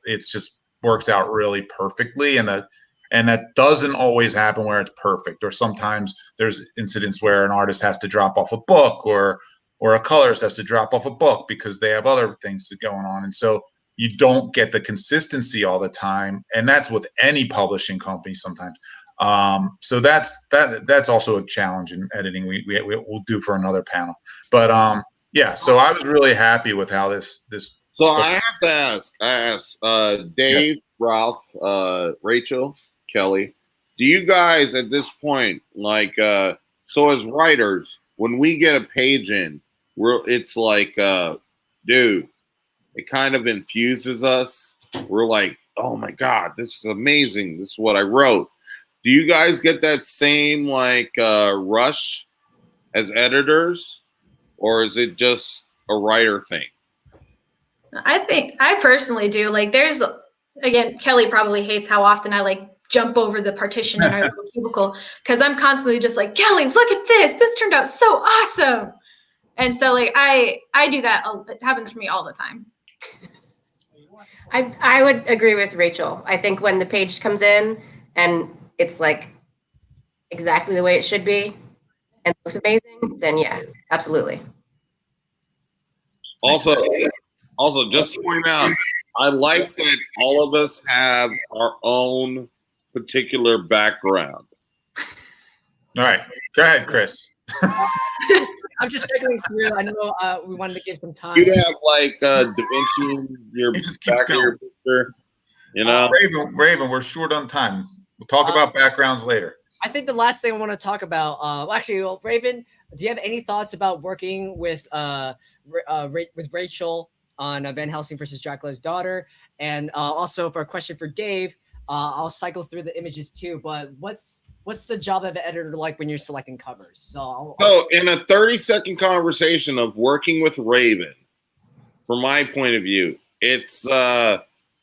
Speaker 6: it's just works out really perfectly. And that doesn't always happen where it's perfect. Or sometimes there's incidents where an artist has to drop off a book, or a colorist has to drop off a book because they have other things going on. And so you don't get the consistency all the time. And that's with any publishing company sometimes. So that's also a challenge in editing. We'll do for another panel. But yeah, so I was really happy with how this.
Speaker 9: So I have to ask Dave, yes. Ralph, Rachel, Kelly, do you guys at this point, so as writers, when we get a page in, it's dude, it kind of infuses us. We're like, oh my God, this is amazing. This is what I wrote. Do you guys get that same rush as editors? Or is it just a writer thing?
Speaker 4: I personally do. There's, again, Kelly probably hates how often I jump over the partition in our little cubicle, because I'm constantly just Kelly, look at this. This turned out so awesome. And so I do that. It happens for me all the time.
Speaker 10: I would agree with Rachel. I think when the page comes in and it's exactly the way it should be and looks amazing, then yeah, absolutely.
Speaker 9: Also, just to point out, I like that all of us have our own particular background.
Speaker 6: All right, go ahead, Chris.
Speaker 1: I'm just thinking through. I know we wanted to give some time.
Speaker 9: You have Da Vinci in your back of your picture,
Speaker 6: Raven, we're short on time. We'll talk about backgrounds later.
Speaker 1: I think the last thing I want to talk about, Raven, do you have any thoughts about working with Rachel on Van Helsing versus Dracula's daughter? And also for a question for Dave, I'll cycle through the images too, but what's the job of an editor like when you're selecting covers? So
Speaker 9: in a 30-second conversation of working with Raven, from my point of view, it's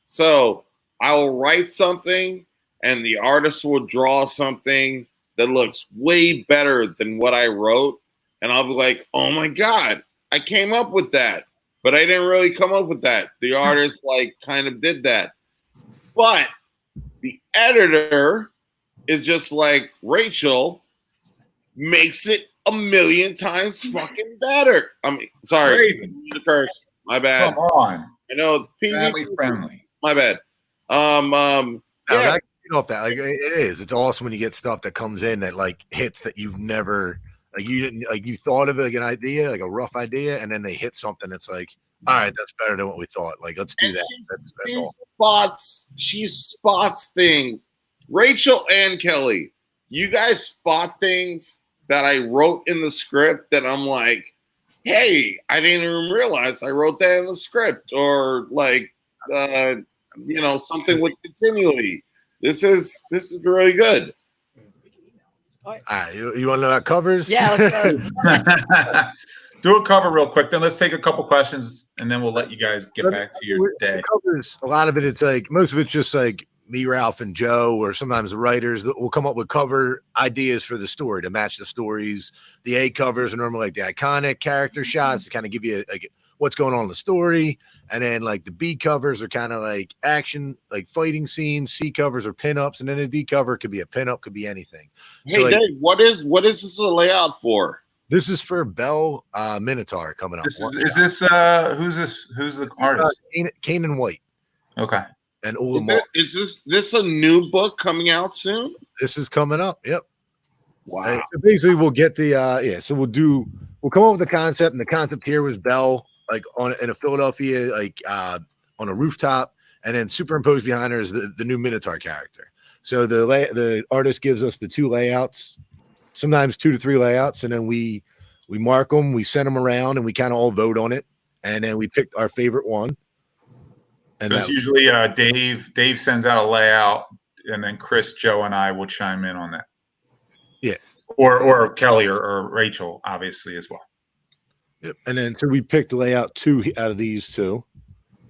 Speaker 9: so I will write something and the artist will draw something that looks way better than what I wrote. And I'll be like, oh my God, I came up with that. But I didn't really come up with that. The artist like kind of did that. But the editor is just like, Rachel makes it a million times fucking better. I mean, sorry, the curse. My bad.
Speaker 6: Come on.
Speaker 9: I know
Speaker 6: family friendly.
Speaker 9: My bad.
Speaker 8: Yeah. Off that, like it is. It's awesome when you get stuff that comes in that like hits that you've never like you didn't like you thought of it like an idea, like a rough idea, and then they hit something that's like, all right, that's better than what we thought. Like, let's do that. That's all.
Speaker 9: She spots things. Rachel and Kelly, you guys spot things that I wrote in the script that I'm like, hey, I didn't even realize I wrote that in the script, or like, something with continuity. This is really good.
Speaker 8: All right, you want to know about covers?
Speaker 1: Yeah.
Speaker 6: Do a cover real quick. Then let's take a couple questions, and then we'll let you guys get back to your day.
Speaker 8: Covers, a lot of it, it's like most of it's just like me, Ralph, and Joe, or sometimes the writers that will come up with cover ideas for the story to match the stories. The A covers are normally like the iconic character shots to kind of give you like what's going on in the story. And then like the B covers are kind of like action, like fighting scenes. C covers are pinups, and then a D cover could be a pinup, could be anything.
Speaker 9: Hey,
Speaker 8: so, like,
Speaker 9: Dave, what is this a layout for?
Speaker 8: This is for Bell Minotaur coming up.
Speaker 6: Is this who's the artist?
Speaker 8: Kanan White.
Speaker 6: Okay.
Speaker 8: And Ulamar.
Speaker 9: Is this a new book coming out soon?
Speaker 8: This is coming up. Yep.
Speaker 9: Wow.
Speaker 8: So basically, we'll get the So we'll come up with the concept, and the concept here was Belle like in a Philadelphia on a rooftop, and then superimposed behind her is the new Minotaur character. So the artist gives us the 2 layouts, sometimes 2 to 3 layouts, and then we mark them, we send them around, and we kind of all vote on it, and then we picked our favorite one.
Speaker 6: And that's usually Dave sends out a layout, and then Chris, Joe, and I will chime in on that.
Speaker 8: Yeah.
Speaker 6: Or Kelly or Rachel, obviously, as well.
Speaker 8: Yep. And then so we picked layout 2 out of these 2,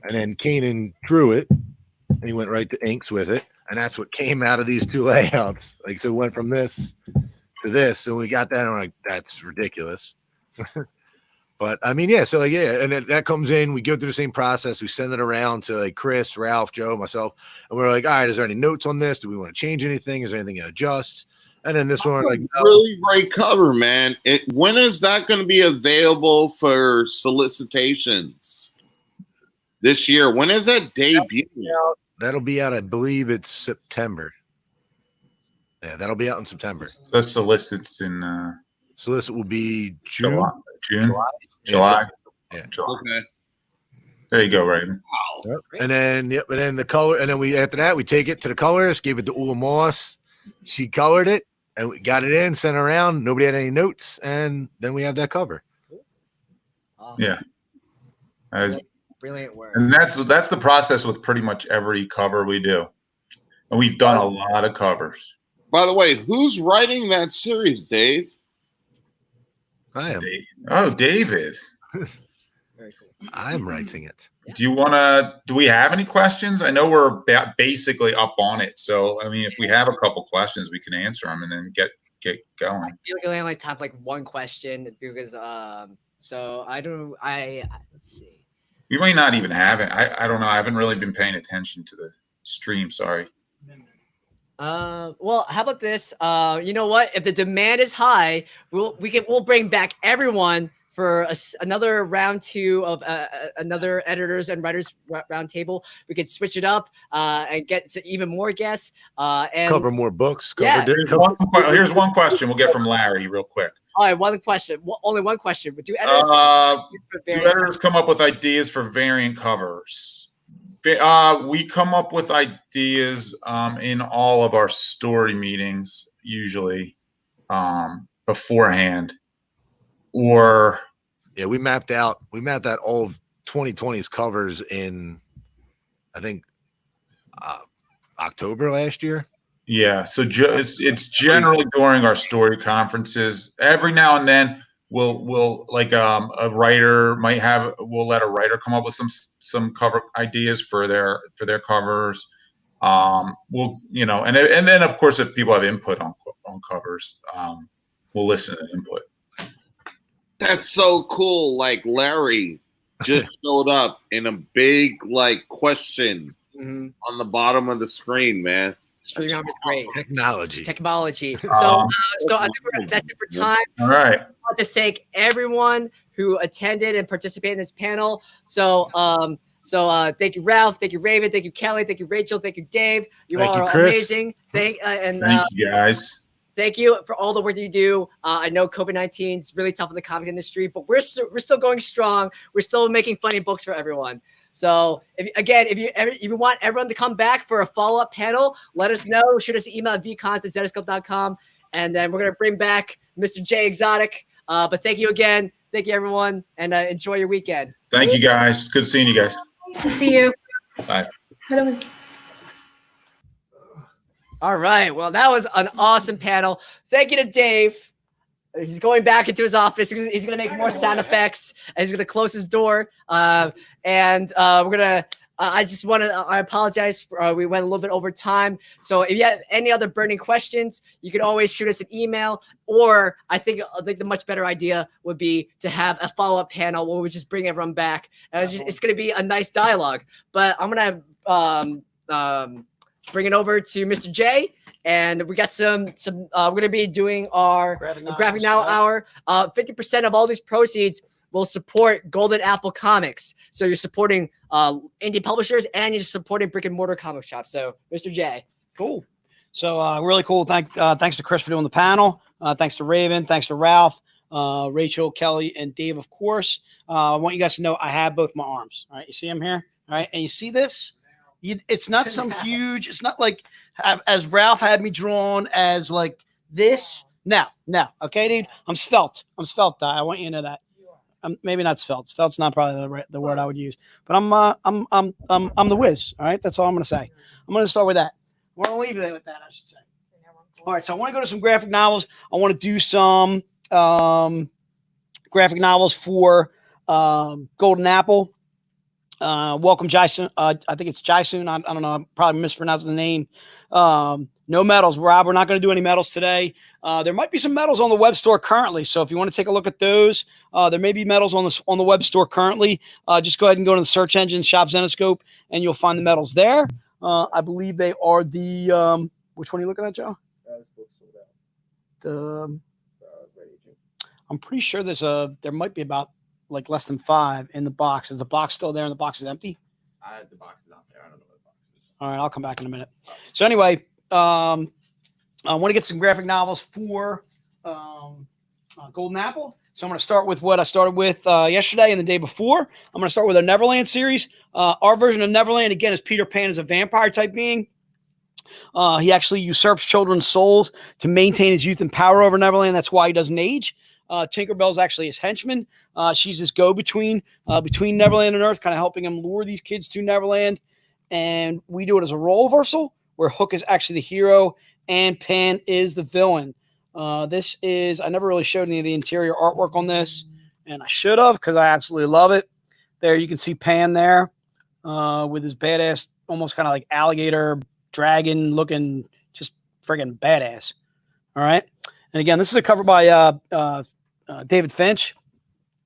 Speaker 8: and then Kanan drew it, and he went right to inks with it, and that's what came out of these 2 layouts. Like, so it went from this to this, and we got that, and we're like, that's ridiculous. But I mean, yeah. So like, yeah, and then that comes in. We go through the same process. We send it around to like Chris, Ralph, Joe, myself, and we're like, all right, is there any notes on this? Do we want to change anything? Is there anything to adjust? And then this one, like, no.
Speaker 9: Really great cover, man. When is that going to be available for solicitations? This year. When is that debut?
Speaker 8: That'll be out. I believe it's September. Yeah, that'll be out in September.
Speaker 6: So that solicits in.
Speaker 8: Solicit will be June.
Speaker 6: July.
Speaker 8: Yeah.
Speaker 6: July.
Speaker 9: Okay.
Speaker 6: There you go, Raven.
Speaker 8: Yep. And then the color, and then after that we take it to the colorist, gave it to Ula Moss. She colored it, and we got it in, sent it around. Nobody had any notes, and then we have that cover.
Speaker 1: Awesome.
Speaker 6: Yeah. That is
Speaker 1: brilliant work.
Speaker 6: And that's the process with pretty much every cover we do, and we've done a lot of covers.
Speaker 9: By the way, who's writing that series, Dave?
Speaker 8: I am.
Speaker 6: Dave. Oh, Dave is.
Speaker 1: Very cool.
Speaker 8: I'm writing it.
Speaker 6: Yeah. Do we have any questions? I know we're basically up on it. So, I mean, if we have a couple questions, we can answer them and then get going.
Speaker 1: I feel like we only time for like one question because, so let's see.
Speaker 6: We might not even have it. I don't know. I haven't really been paying attention to the stream. Sorry.
Speaker 1: Well, how about this? You know what? If the demand is high, we'll bring back everyone for another round 2 of another editors and writers roundtable. We could switch it up and get to even more guests and
Speaker 8: cover more books.
Speaker 6: Here's one question we'll get from Larry real quick.
Speaker 1: All right, one question. Only one question. Do
Speaker 6: editors come up with ideas for variant covers? We come up with ideas in all of our story meetings usually beforehand. or
Speaker 8: Yeah, we mapped out all of 2020's covers in, I think, October last year.
Speaker 6: yeah. So it's generally during our story conferences. Every now and then we'll like a writer we'll let a writer come up with some cover ideas for their covers. We'll and then of course if people have input on covers, we'll listen to input.
Speaker 9: That's so cool. Like Larry just showed up in a big like question on the bottom of the screen, man.
Speaker 1: Streaming on is great.
Speaker 8: Technology.
Speaker 1: So I think that's it for time.
Speaker 6: All right.
Speaker 1: I want to thank everyone who attended and participated in this panel. So thank you, Ralph. Thank you, Raven. Thank you, Kelly. Thank you, Rachel. Thank you, Dave. You all are amazing. Thank
Speaker 6: you guys.
Speaker 1: Thank you for all the work that you do. I know COVID-19 is really tough in the comics industry, but we're still going strong. We're still making funny books for everyone. So if you want everyone to come back for a follow-up panel, let us know. Shoot us an email at vcons@zenescope.com, and then we're gonna bring back Mr. J Exotic. But thank you again. Thank you, everyone, and enjoy your weekend.
Speaker 6: Thank you, guys. Good seeing you guys.
Speaker 10: See you.
Speaker 6: Bye.
Speaker 1: All right. Well, that was an awesome panel. Thank you to Dave. He's going back into his office. He's going to make more sound effects. And he's going to close his door. We're going to I apologize. We went a little bit over time. So if you have any other burning questions, you can always shoot us an email. Or I think the much better idea would be to have a follow-up panel where we just bring everyone back. And it's going to be a nice dialogue. But I'm going to bring it over to Mr. J. And we got some we're going to be doing our graphic novel hour. 50% of all these proceeds will support Golden Apple Comics. So you're supporting indie publishers and you're supporting brick and mortar comic shops. So Mr. J.
Speaker 3: Cool. So really cool. Thanks to Chris for doing the panel. Thanks to Raven. Thanks to Ralph, Rachel, Kelly, and Dave, of course. I want you guys to know I have both my arms. All right. You see them here? All right. And you see this? It's not some huge, it's not like as Ralph had me drawn as like this. No. Okay, dude. I'm svelte. I want you to know that. Maybe not svelte. Svelte's not probably the word I would use, but I'm the whiz. All right. That's all I'm going to say. I'm going to start with that. We're going to leave it with that, I should say. All right. So I want to go to some graphic novels. I want to do some graphic novels for Golden Apple. Welcome, Jaisoon. I think it's Jaisoon. I don't know. I'm probably mispronouncing the name. No medals, Rob. We're not going to do any medals today. There might be some medals on the web store currently. So if you want to take a look at those, there may be medals on the web store currently. Just go ahead and go to the search engine, shop Zenescope, and you'll find the medals there. I believe they are the which one are you looking at, Joe? I'm pretty sure there might be about like less than 5 in the box. Is the box still there and the box is empty?
Speaker 2: The box is not there. I don't know what the box is.
Speaker 3: All right, I'll come back in a minute. So anyway, I want to get some graphic novels for Golden Apple. So I'm going to start with what I started with yesterday and the day before. I'm going to start with a Neverland series. Our version of Neverland, again, is Peter Pan is a vampire type being. He actually usurps children's souls to maintain his youth and power over Neverland. That's why he doesn't age. Tinkerbell's actually his henchman. She's this go-between between Neverland and Earth, kind of helping him lure these kids to Neverland. And we do it as a role reversal where Hook is actually the hero and Pan is the villain. This is, I never really showed any of the interior artwork on this, and I should have because I absolutely love it. There you can see Pan there with his badass, almost kind of like alligator dragon looking, just friggin' badass. All right. And again, this is a cover by David Finch.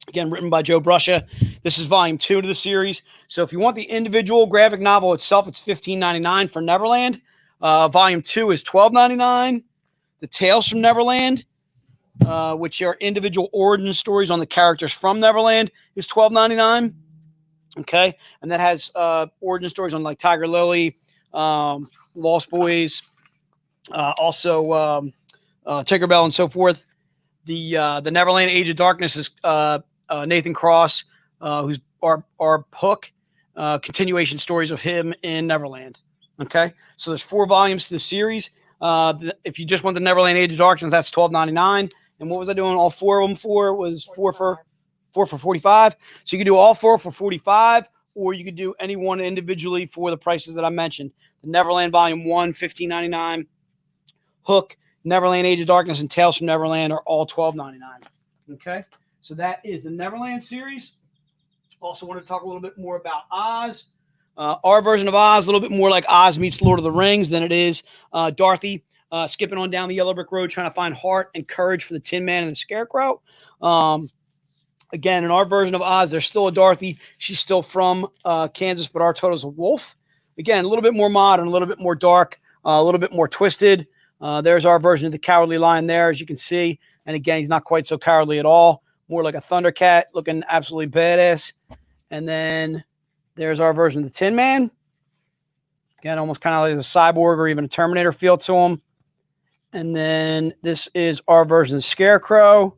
Speaker 3: Again, written by Joe Bruscia. This is volume 2 to the series. So if you want the individual graphic novel itself, it's $15.99 for Neverland. Volume 2 is $12.99. The Tales from Neverland, which are individual origin stories on the characters from Neverland, is $12.99. Okay. And that has origin stories on like Tiger Lily, Lost Boys, also Tinkerbell and so forth. The Neverland Age of Darkness is Nathan Cross, who's our Hook, continuation stories of him in Neverland. Okay, so there's 4 volumes to the series. If you just want the Neverland Age of Darkness, that's $12.99. And what was I doing all 4 of them for? It was 4 for 45. So you could do all 4 for 45, or you could do any one individually for the prices that I mentioned. The Neverland Volume 1, $15.99. Hook, Neverland Age of Darkness, and Tales from Neverland are all $12.99. Okay, so that is the Neverland series. Also want to talk a little bit more about Oz. Our version of Oz, a little bit more like Oz meets Lord of the Rings than it is Dorothy skipping on down the yellow brick road trying to find heart and courage for the Tin Man and the Scarecrow. Again, in our version of Oz, there's still a Dorothy. She's still from Kansas, but our Toto's a wolf. Again, a little bit more modern, a little bit more dark, a little bit more twisted. There's our version of the Cowardly Lion there, as you can see. And again, he's not quite so cowardly at all. More like a Thundercat, looking absolutely badass. And then there's our version of the Tin Man. Again, almost kind of like a cyborg or even a Terminator feel to him. And then this is our version of the Scarecrow.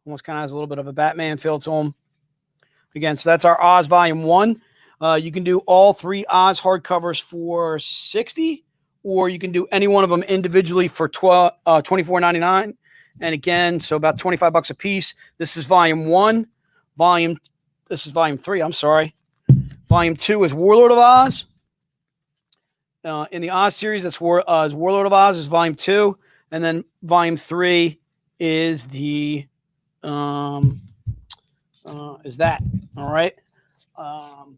Speaker 3: Almost kind of has a little bit of a Batman feel to him. Again, so that's our Oz Volume 1. You can do all 3 Oz hardcovers for $60, or you can do any one of them individually for $24.99. And again, so about $25 a piece. This is Volume 1. This is Volume 3, I'm sorry. Volume 2 is Warlord of Oz. In the Oz series, that's Warlord of Oz is Volume 2. And then Volume 3 is the is that. All right. All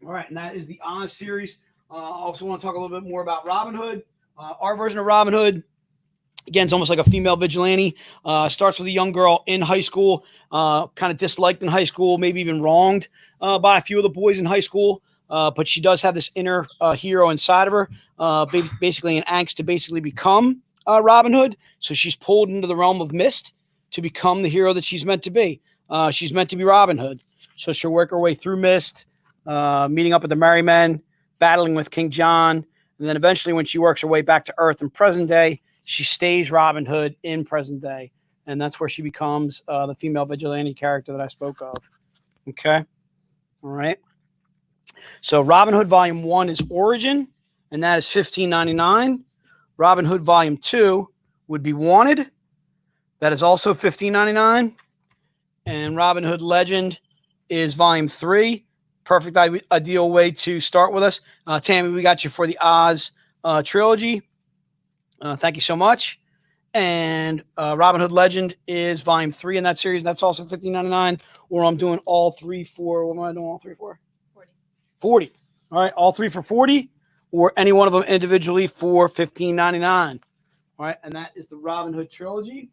Speaker 3: right, and that is the Oz series. I also want to talk a little bit more about Robin Hood. Our version of Robin Hood, again, it's almost like a female vigilante. Starts with a young girl in high school, kind of disliked in high school, maybe even wronged by a few of the boys in high school. But she does have this inner hero inside of her, basically an angst to basically become Robin Hood. So she's pulled into the realm of mist to become the hero that she's meant to be. She's meant to be Robin Hood. So she'll work her way through mist, meeting up with the Merry Men, battling with King John. And then eventually when she works her way back to Earth in present day, she stays Robin Hood in present day. And that's where she becomes the female vigilante character that I spoke of. Okay. All right. So Robin Hood Volume 1 is Origin, and that is $15.99. Robin Hood Volume 2 would be Wanted. That is also $15.99. And Robin Hood Legend is Volume 3. Perfect ideal way to start with us. Tammy, we got you for the Oz trilogy. Thank you so much. And Robin Hood Legend is Volume 3 in that series. That's also $15.99. Or I'm doing all 3 for, what am I doing all 3 for? 40. All right, all 3 for 40, or any one of them individually for $15.99. All right, and that is the Robin Hood trilogy.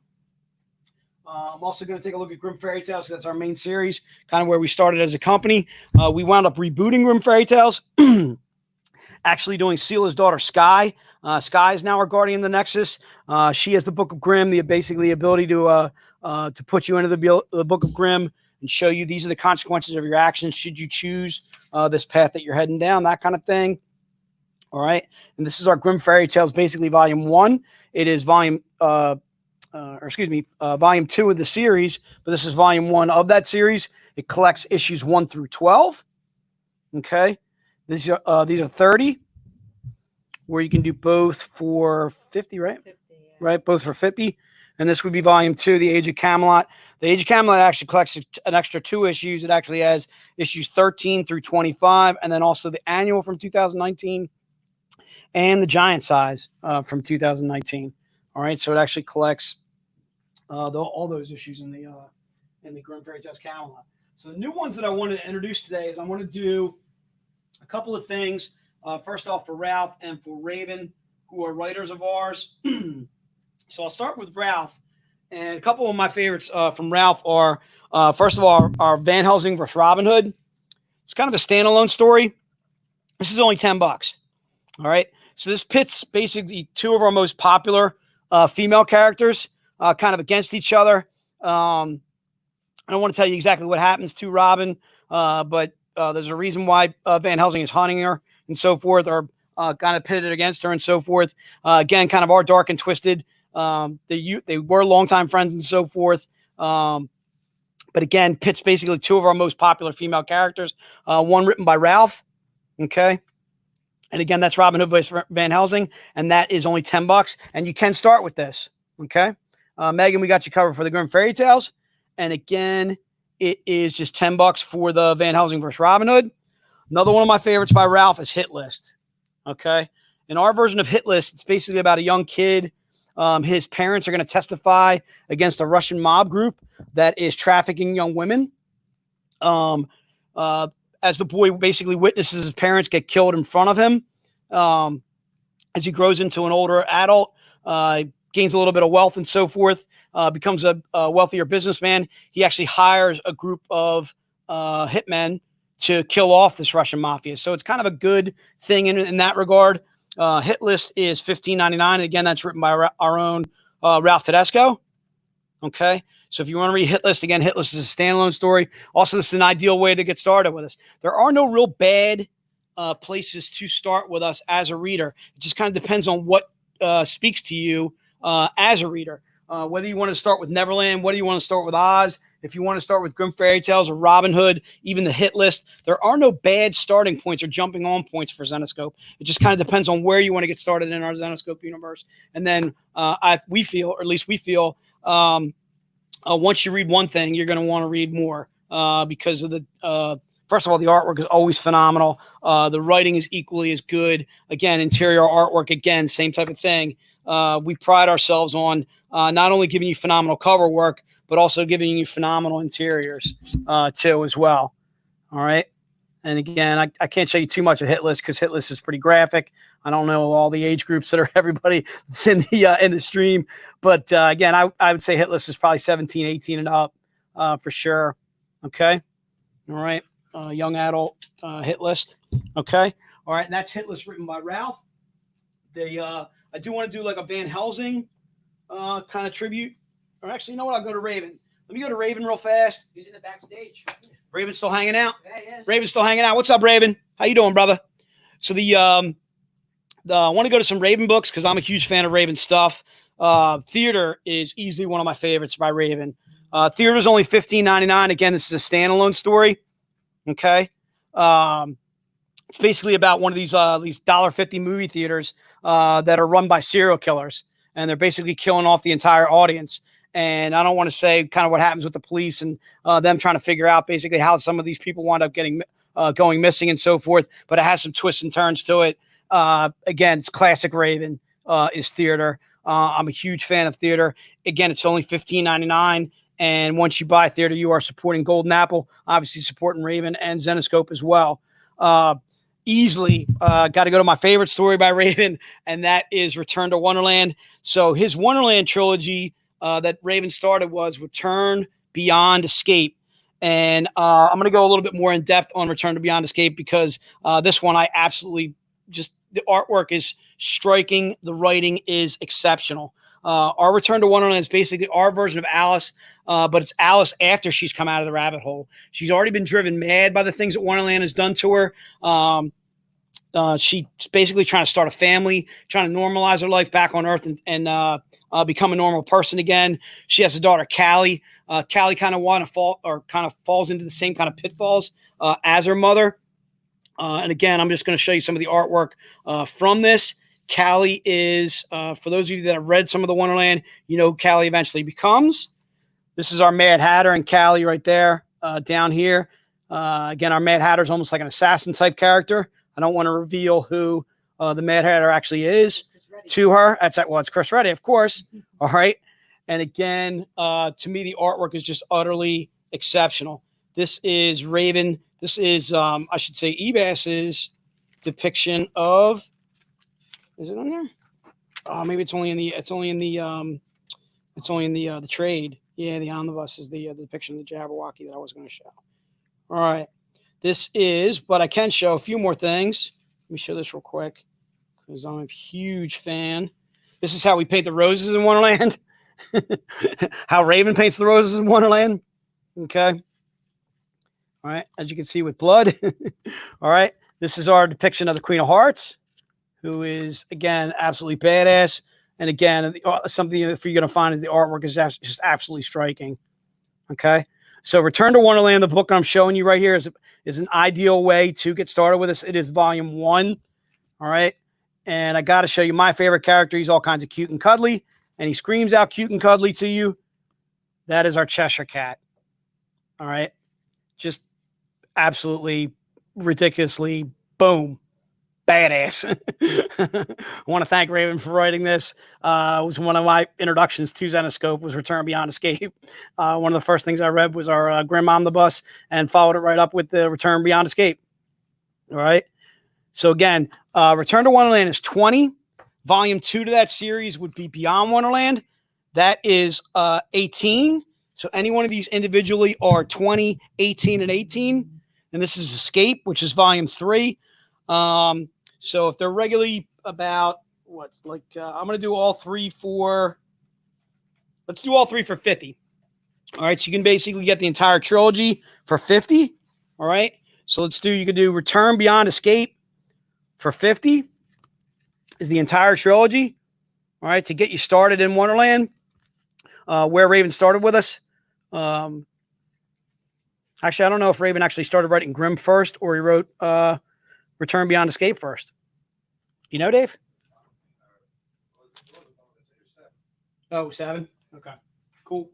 Speaker 3: I'm also going to take a look at Grimm Fairy Tales. That's our main series, kind of where we started as a company. We wound up rebooting Grimm Fairy Tales, actually doing Sela's daughter, Sky. Sky is now our guardian of the Nexus. She has the Book of Grimm, the ability to put you into the Book of Grimm and show you these are the consequences of your actions should you choose this path that you're heading down, that kind of thing. All right. And this is our Grimm Fairy Tales, basically Volume 1. It is Volume 2 of the series, but this is Volume 1 of that series. It collects issues 1 through 12. Okay. These are 30, where you can do both for 50, right? 50, yeah. Right. Both for 50. And this would be Volume 2, The Age of Camelot. The Age of Camelot actually collects an extra 2 issues. It actually has issues 13 through 25, and then also the annual from 2019 and the giant size from 2019. All right, so it actually collects all those issues in the Grimm Fairy Tales Camelot. So the new ones that I wanted to introduce today is I want to do a couple of things. First off, for Ralph and for Raven, who are writers of ours. So I'll start with Ralph. And a couple of my favorites from Ralph are, first of all, our Van Helsing versus Robin Hood. It's kind of a standalone story. This is only $10. All right. So this pits basically 2 of our most popular female characters kind of against each other. I don't want to tell you exactly what happens to Robin, but there's a reason why Van Helsing is hunting her and so forth, or kind of pitted against her and so forth. Again, kind of our dark and twisted. They were longtime friends and so forth. But again, pits basically 2 of our most popular female characters. One written by Ralph. Okay. And again, that's Robin Hood versus Van Helsing. And that is only $10. And you can start with this. Okay. Megan, we got you covered for the Grimm Fairy Tales. And again, it is just $10 for the Van Helsing versus Robin Hood. Another one of my favorites by Ralph is Hit List. Okay. In our version of Hit List, it's basically about a young kid. His parents are going to testify against a Russian mob group that is trafficking young women. As the boy basically witnesses his parents get killed in front of him. As he grows into an older adult, gains a little bit of wealth and so forth, becomes a wealthier businessman. He actually hires a group of hitmen to kill off this Russian mafia. So it's kind of a good thing in that regard. Hit List is $15.99. Again, that's written by our own Ralph Tedesco. Okay. So if you want to read Hit List, again, Hit List is a standalone story. Also, this is an ideal way to get started with us. There are no real bad places to start with us as a reader. It just kind of depends on what speaks to you as a reader. Whether you want to start with Neverland, whether you want to start with Oz, if you want to start with Grimm Fairy Tales or Robin Hood, even the Hit List, there are no bad starting points or jumping on points for Zenescope. It just kind of depends on where you want to get started in our Zenescope universe. And then we feel, or at least we feel, once you read one thing, you're going to want to read more because of the first of all, the artwork is always phenomenal. The writing is equally as good. Again, interior artwork, again, same type of thing. We pride ourselves on not only giving you phenomenal cover work, but also giving you phenomenal interiors too as well. All right. And again, I can't show you too much of Hit List because Hit List is pretty graphic. I don't know all the age groups that are everybody that's in the stream. But again, I would say Hit List is probably 17, 18 and up for sure. Okay. All right. Young adult Hit List. Okay. All right. And that's Hit List written by Ralph. I do want to do like a Van Helsing kind of tribute. Or actually, you know what? I'll go to Raven. Let me go to Raven real fast.
Speaker 1: He's in the backstage.
Speaker 3: Raven's still hanging out.
Speaker 1: Yeah, he is.
Speaker 3: Raven's still hanging out. What's up, Raven? How you doing, brother? So I want to go to some Raven books because I'm a huge fan of Raven stuff. Theater is easily one of my favorites by Raven. Theater is only $15.99. Again, this is a standalone story. Okay. It's basically about one of these $1.50 movie theaters that are run by serial killers, and they're basically killing off the entire audience. And I don't want to say kind of what happens with the police and them trying to figure out basically how some of these people wind up going missing and so forth. But it has some twists and turns to it. Again, it's classic Raven is Theater. I'm a huge fan of Theater. Again, it's only $15.99. And once you buy Theater, you are supporting Golden Apple, obviously supporting Raven and Zenescope as well. Easily got to go to my favorite story by Raven, and that is Return to Wonderland. So his Wonderland trilogy that Raven started was Return, Beyond, Escape. And I'm going to go a little bit more in depth on Return to Beyond Escape because this one I absolutely just the artwork is striking. The writing is exceptional. Our Return to Wonderland is basically our version of Alice, but it's Alice after she's come out of the rabbit hole. She's already been driven mad by the things that Wonderland has done to her. She's basically trying to start a family, trying to normalize her life back on Earth and become a normal person again. She has a daughter, Callie. Callie kind of falls into the same kind of pitfalls as her mother. And again, I'm just going to show you some of the artwork from this. Callie is, for those of you that have read some of the Wonderland, you know who Callie eventually becomes. This is our Mad Hatter and Callie right there down here. Again, our Mad Hatter is almost like an assassin type character. I don't want to reveal who the Mad Hatter actually is to her. It's Chris Reddy, of course. All right. And again, to me, the artwork is just utterly exceptional. This is Raven. This is, I should say, Ebas's depiction of. Is it on there? Oh, maybe it's only in the trade. Yeah, the omnibus is the depiction of the Jabberwocky that I was going to show. All right, this is, but I can show a few more things. Let me show this real quick because I'm a huge fan. This is how we paint the roses in Wonderland. How Raven paints the roses in Wonderland. Okay. All right, as you can see with blood. All right, this is our depiction of the Queen of Hearts, who is, again, absolutely badass. And again, something for you're going to find is the artwork is just absolutely striking. Okay. So Return to Wonderland, the book I'm showing you right here is an ideal way to get started with this. It is volume 1. All right. And I got to show you my favorite character. He's all kinds of cute and cuddly. and he screams out cute and cuddly to you, that is our Cheshire Cat. All right. Just absolutely ridiculously boom. Badass. I want to thank Raven for writing this. It was one of my introductions to Zenescope was Return Beyond Escape. One of the first things I read was our Grimm Omnibus and followed it right up with the Return Beyond Escape. All right. So again, Return to Wonderland is 20. Volume 2 to that series would be Beyond Wonderland. That is 18. So any one of these individually are 20, 18, and 18. And this is Escape, which is Volume 3. So if they're regularly about I'm going to do all three for, let's do all three for 50. All right. So you can basically get the entire trilogy for 50. All right. So you could do Return Beyond Escape for 50 is the entire trilogy. All right. To get you started in Wonderland, where Raven started with us. Actually, I don't know if Raven actually started writing Grimm first or he wrote, Return Beyond Escape first. You know, Dave? Oh, 7. Okay, cool.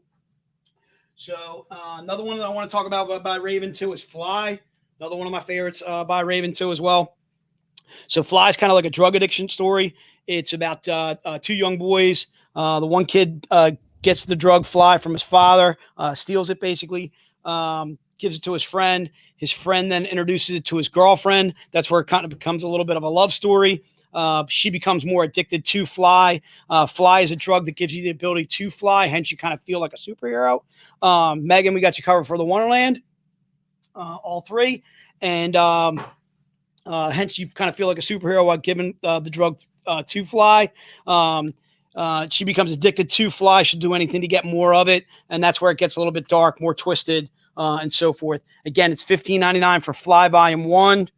Speaker 3: So another one that I want to talk about by Raven too is Fly. Another one of my favorites by Raven too as well. So Fly is kind of like a drug addiction story. It's about 2 young boys. The one kid gets the drug Fly from his father, steals it basically, gives it to his friend. His friend then introduces it to his girlfriend. That's where it kind of becomes a little bit of a love story. She becomes more addicted to Fly. Fly is a drug that gives you the ability to fly. Hence, you kind of feel like a superhero. Megan, we got you covered for the Wonderland, all 3. And hence, you kind of feel like a superhero while giving the drug to Fly. She becomes addicted to Fly. She'll do anything to get more of it. And that's where it gets a little bit dark, more twisted. And so forth. Again, it's $15.99 for Fly Volume 1,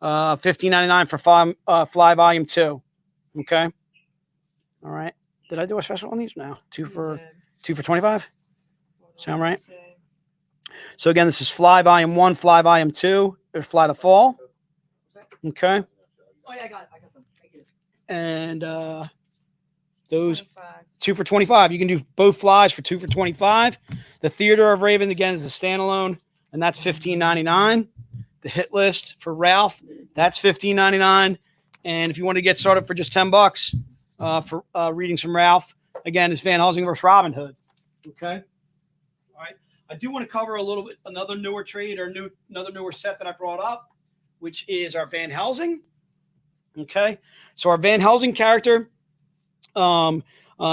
Speaker 3: $15.99 for Fly Volume 2. Okay. All right. Did I do a special on these? No. 2 for 25? Sound right? So again, this is Fly Volume 1, Fly Volume 2, or Fly the Fall. Okay.
Speaker 1: Oh yeah, I got them. Thank you.
Speaker 3: And those 2 for 25. You can do both Flies for 2 for 25. The Theater of Raven, again, is a standalone, and that's $15.99. The Hit List for Ralph, that's $15.99. And if you want to get started for just $10 for reading some Ralph, again, it's Van Helsing versus Robin Hood. Okay. All right. I do want to cover a little bit another newer trade or another newer set that I brought up, which is our Van Helsing. Okay. So our Van Helsing character,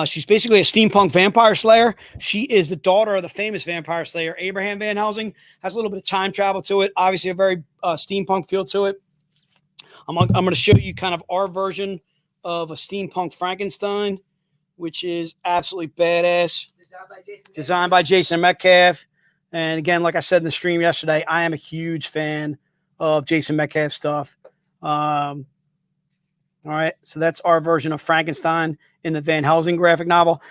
Speaker 3: she's basically a steampunk vampire slayer. She is the daughter of the famous vampire slayer, Abraham Van Helsing. Has a little bit of time travel to it. Obviously, a very steampunk feel to it. I'm going to show you kind of our version of a steampunk Frankenstein, which is absolutely badass. Designed by Jason Metcalf. And again, like I said in the stream yesterday, I am a huge fan of Jason Metcalf stuff. All right, so that's our version of Frankenstein in the Van Helsing graphic novel.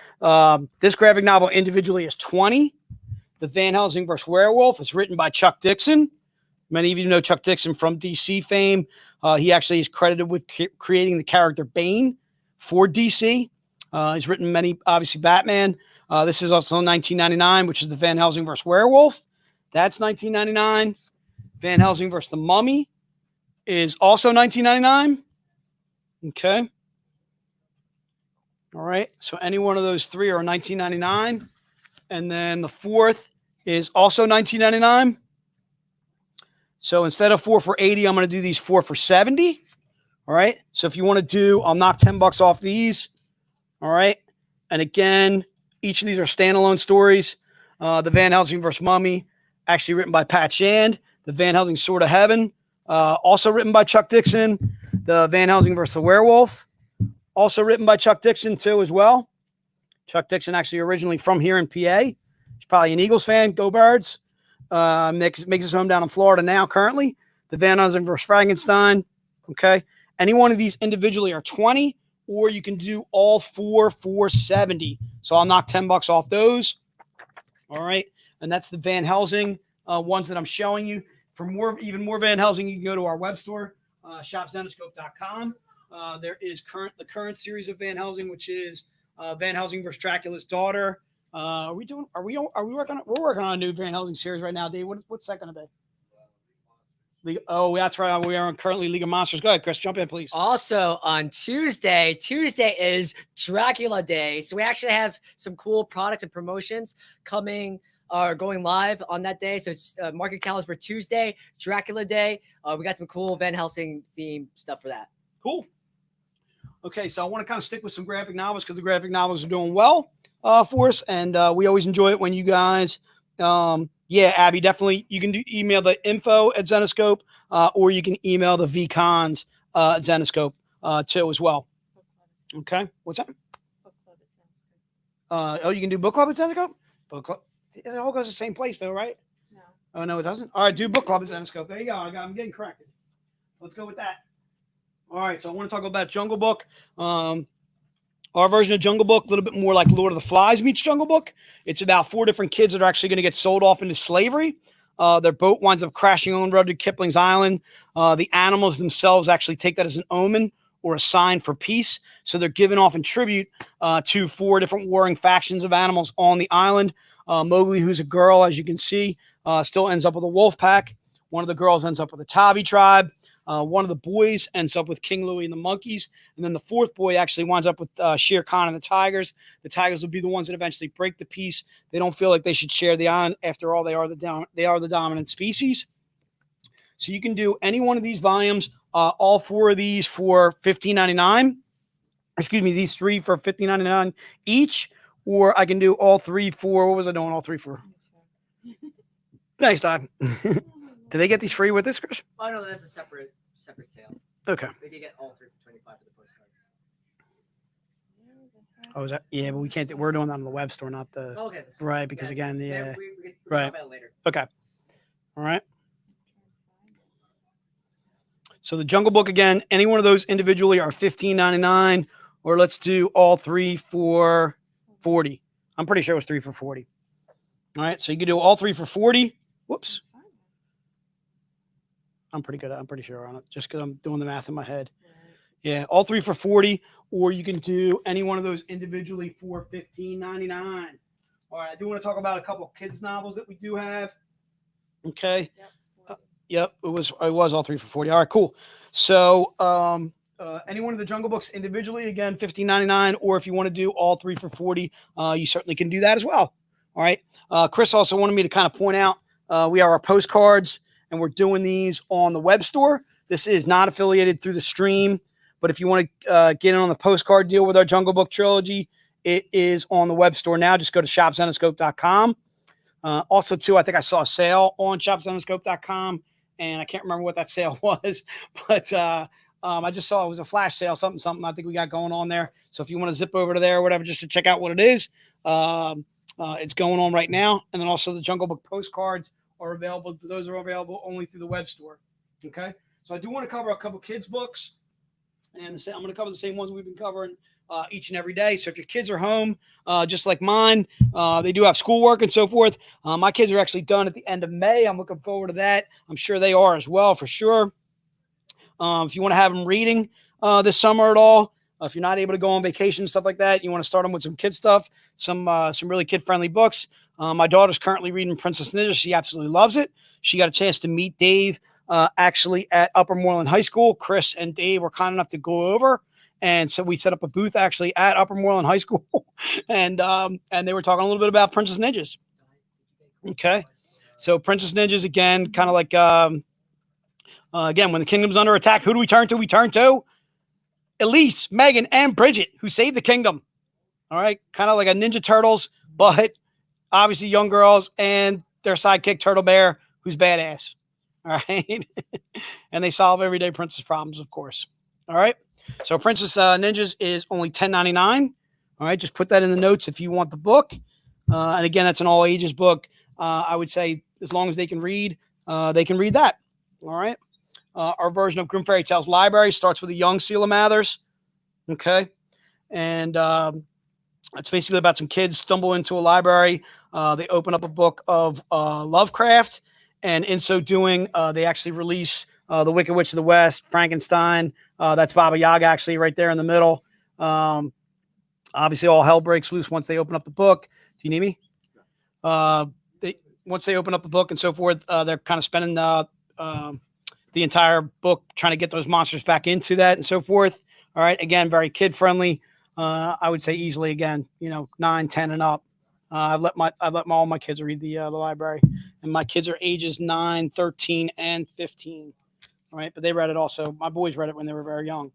Speaker 3: This graphic novel individually is 20. The Van Helsing vs. Werewolf is written by Chuck Dixon. Many of you know Chuck Dixon from DC fame. He actually is credited with creating the character Bane for DC. He's written many, obviously, Batman. This is also 1999, which is the Van Helsing vs. Werewolf. That's 1999. Van Helsing vs. the Mummy is also 1999. Okay. All right. So any one of those 3 are 1999. And then the 4th is also 1999. So instead of 4 for 80, I'm going to do these 4 for 70. All right. So if you want to do, I'll knock $10 off these. All right. And again, each of these are standalone stories. The Van Helsing vs. Mummy, actually written by Pat Shand. The Van Helsing Sword of Heaven, also written by Chuck Dixon. The Van Helsing vs. the Werewolf, also written by Chuck Dixon too as well. Chuck Dixon actually originally from here in PA. He's probably an Eagles fan. Go Birds. Makes his home down in Florida now currently. The Van Helsing vs. Frankenstein. Okay. Any one of these individually are 20, or you can do all 4 for 70. So I'll knock $10 off those. All right. And that's the Van Helsing ones that I'm showing you. For even more Van Helsing, you can go to our web store. Shopzenescope.com. There is the current series of Van Helsing, which is Van Helsing versus Dracula's daughter. Are we working on? We're working on a new Van Helsing series right now, Dave. What's that going to be? That's right. We are currently League of Monsters. Go ahead, Chris. Jump in, please.
Speaker 1: Also on Tuesday is Dracula Day. So we actually have some cool products and promotions coming going live on that day. So it's mark your calendars for Tuesday, Dracula Day. We got some cool Van Helsing theme stuff for that.
Speaker 3: Cool. Okay, so I want to kind of stick with some graphic novels because the graphic novels are doing well for us, and we always enjoy it when you guys. Yeah, Abby, definitely. You can email the info at Zenescope, or you can email the VCons at Zenescope too as well. Okay, what's that?
Speaker 7: Book club at Zenescope.
Speaker 3: You can do book club at Zenescope. Book club. It all goes to the same place though, right?
Speaker 7: No.
Speaker 3: Oh no, it doesn't. All right, do book club at Zenescope. There you go. I'm getting corrected. Let's go with that. All right, so I want to talk about Jungle Book. Our version of Jungle Book, a little bit more like Lord of the Flies meets Jungle Book. It's about 4 different kids that are actually going to get sold off into slavery. Their boat winds up crashing on Rudyard Kipling's island. The animals themselves actually take that as an omen or a sign for peace. So they're given off in tribute to 4 different warring factions of animals on the island. Mowgli, who's a girl, as you can see, still ends up with a wolf pack. One of the girls ends up with the Tavi tribe. One of the boys ends up with King Louie and the monkeys. And then the 4th boy actually winds up with Shere Khan and the tigers. The tigers will be the ones that eventually break the peace. They don't feel like they should share the island. After all, they are the dominant species. So you can do any one of these volumes, all 4 of these for $15.99. Excuse me, these 3 for $15.99 each. Or I can do all 3 for, what was I doing all 3 for? Nice time. Do they get these free with this, Chris?
Speaker 1: Oh no, that's a separate sale.
Speaker 3: Okay.
Speaker 1: They can get all 3 for $25 for the postcards.
Speaker 3: Oh, is that? Yeah, but we can't. We're doing that on the web store, not the.
Speaker 1: Okay.
Speaker 3: Right, because again,
Speaker 1: we
Speaker 3: right.
Speaker 1: can talk about it later.
Speaker 3: Okay. All right. So the Jungle Book again, any one of those individually are $15.99, or let's do all 3 for $40. I'm pretty sure it was 3 for $40. All right, so you can do all 3 for $40. Whoops. I'm pretty sure on it, just because I'm doing the math in my head. Yeah, all 3 for $40, or you can do any one of those individually for $15.99. All right, I do want to talk about a couple kids novels that we do have. Okay. Yep, it was all 3 for $40. All right, cool. So any one of the Jungle Books individually, again, $15.99, or if you want to do all 3 for $40, you certainly can do that as well. All right. Chris also wanted me to kind of point out we have our postcards, and we're doing these on the web store. This is not affiliated through the stream, but if you want to get in on the postcard deal with our Jungle Book trilogy, it is on the web store now. Just go to shopzenescope.com. Also, too, I think I saw a sale on shopzenescope.com, and I can't remember what that sale was, but I just saw it was a flash sale, something I think we got going on there. So if you want to zip over to there or whatever, just to check out what it is, it's going on right now. And then also the Jungle Book postcards are available. Those are available only through the web store. Okay. So I do want to cover a couple kids books, and I'm going to cover the same ones we've been covering each and every day. So if your kids are home, just like mine, they do have schoolwork and so forth. My kids are actually done at the end of May. I'm looking forward to that. I'm sure they are as well, for sure. If you want to have them reading this summer at all, if you're not able to go on vacation, stuff like that, you want to start them with some kid stuff, some really kid-friendly books. My daughter's currently reading Princess Ninja. She absolutely loves it. She got a chance to meet Dave actually at Upper Moreland High School. Chris and Dave were kind enough to go over, and so we set up a booth actually at Upper Moreland High School, and they were talking a little bit about Princess Ninjas. Okay, so Princess Ninjas again, kind of like again, when the kingdom's under attack, who do we turn to? We turn to Elise, Megan, and Bridget, who saved the kingdom. All right, kind of like a Ninja Turtles, but obviously young girls, and their sidekick Turtle Bear, who's badass. All right, and they solve everyday princess problems, of course. All right, so Princess Ninjas is only $10.99. All right, just put that in the notes if you want the book. And again, that's an all ages book. I would say as long as they can read that. All right. Our version of Grimm Fairy Tales Library starts with a young Seela Mathers. Okay. And it's basically about some kids stumble into a library. They open up a book of Lovecraft. And in so doing, they actually release The Wicked Witch of the West, Frankenstein. That's Baba Yaga actually right there in the middle. Obviously, all hell breaks loose once they open up the book. Do you need me? Once they open up the book and so forth, they're kind of spending the entire book trying to get those monsters back into that and so forth. All right. Again, very kid friendly. I would say easily, again, 9, 10 and up. I've let all my kids read the library, and my kids are ages 9, 13, and 15. All right. But they read it also. My boys read it when they were very young.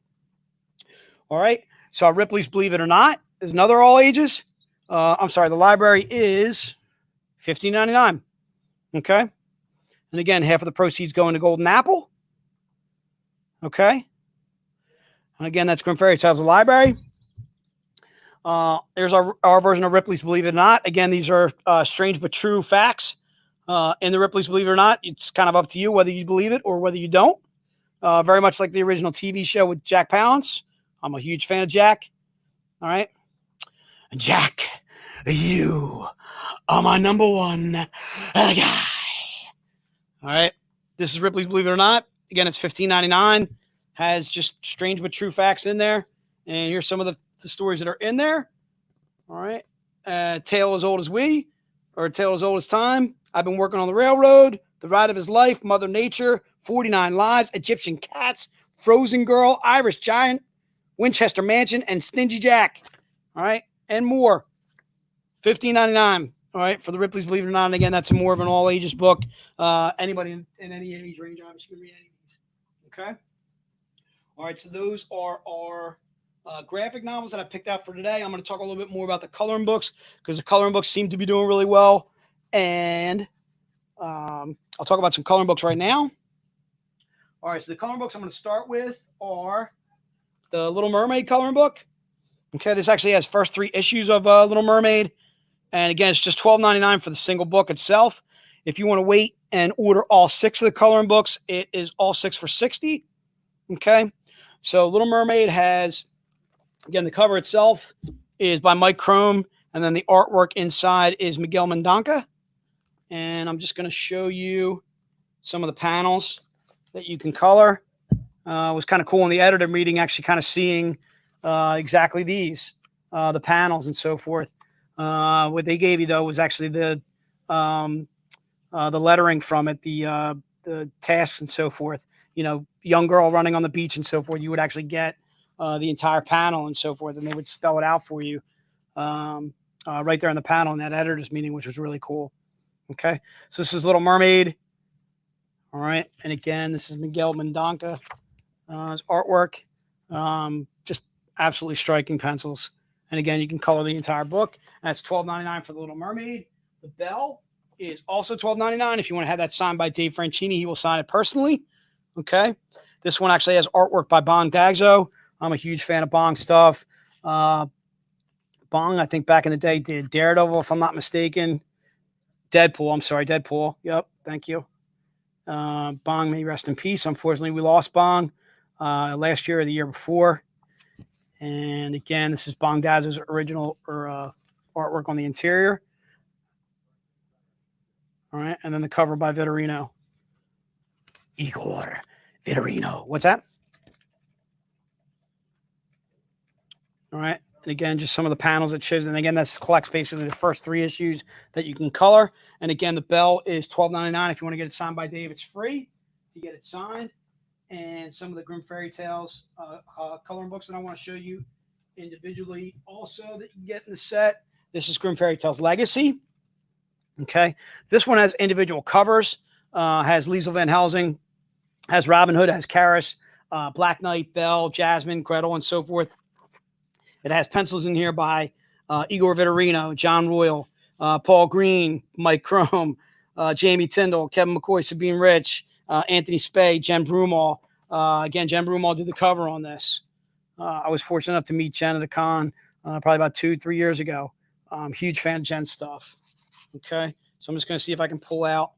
Speaker 3: All right. So Ripley's Believe It or Not is another all ages. I'm sorry. The library is $15.99. Okay. And again, half of the proceeds go into Golden Apple. Okay. And again, that's Grimm Fairy Tales, the library. There's our version of Ripley's Believe It or Not. Again, these are strange but true facts. In the Ripley's Believe It or Not, it's kind of up to you whether you believe it or whether you don't. Very much like the original TV show with Jack Palance. I'm a huge fan of Jack. All right. Jack, you are my number one guy. All right. This is Ripley's Believe It or Not. Again, it's $15.99. Has just strange but true facts in there. And here's some of the stories that are in there. All right. Tale as old as we, or a tale as old as time. I've been working on the railroad. The Ride of His Life. Mother Nature. 49 Lives. Egyptian Cats. Frozen Girl. Irish Giant. Winchester Mansion. And Stingy Jack. All right. And more. $15.99. All right, for the Ripley's Believe It or Not. And again, that's more of an all ages book. Anybody in any age range obviously can read any of these. Okay. All right, so those are our graphic novels that I picked out for today. I'm going to talk a little bit more about the coloring books because the coloring books seem to be doing really well. And I'll talk about some coloring books right now. All right, so the coloring books I'm going to start with are the Little Mermaid coloring book. Okay, this actually has first 3 issues of Little Mermaid. And again, it's just $12.99 for the single book itself. If you want to wait and order all 6 of the coloring books, it is all 6 for $60. Okay. So Little Mermaid has, again, the cover itself is by Mike Crome. And then the artwork inside is Miguel Mendonca. And I'm just going to show you some of the panels that you can color. It was kind of cool in the editor meeting, actually kind of seeing exactly these, the panels and so forth. What they gave you though was actually the lettering from it, the tasks and so forth. Young girl running on the beach and so forth. You would actually get the entire panel and so forth, and they would spell it out for you right there on the panel in that editor's meeting, which was really cool. Okay, so this is Little Mermaid. All right, and again, this is Miguel Mendonca, his artwork. Just absolutely striking pencils. And again, you can color the entire book. That's $12.99 for the Little Mermaid. The Belle is also $12.99. If you want to have that signed by Dave Franchini, he will sign it personally. Okay. This one actually has artwork by Bong Dagzo. I'm a huge fan of Bong stuff. Bong, I think back in the day, did Daredevil, if I'm not mistaken. Deadpool. Yep. Thank you. Bong may rest in peace. Unfortunately, we lost Bong last year or the year before. And again, this is Bong Dagzo's original artwork on the interior. All right. And then the cover by Vitorino. Igor Vitorino. What's that? All right. And again, just some of the panels it shows. And again, that collects basically the first 3 issues that you can color. And again, the Belle is $12.99. If you want to get it signed by Dave, it's free to get it signed. And some of the Grimm Fairy Tales coloring books that I want to show you individually also that you can get in the set. This is Grimm Fairy Tales Legacy. Okay. This one has individual covers, has Liesel Van Helsing, has Robin Hood, has Karis, Black Knight, Belle, Jasmine, Gretel, and so forth. It has pencils in here by Igor Vitorino, John Royal, Paul Green, Mike Crome, Jamie Tyndall, Kevin McCoy, Sabine Rich, Anthony Spey, Jen Broomall. Again, Jen Broomall did the cover on this. I was fortunate enough to meet Jen at a con probably about 2-3 years ago. Huge fan of Jen's stuff. Okay, so I'm just going to see if I can pull out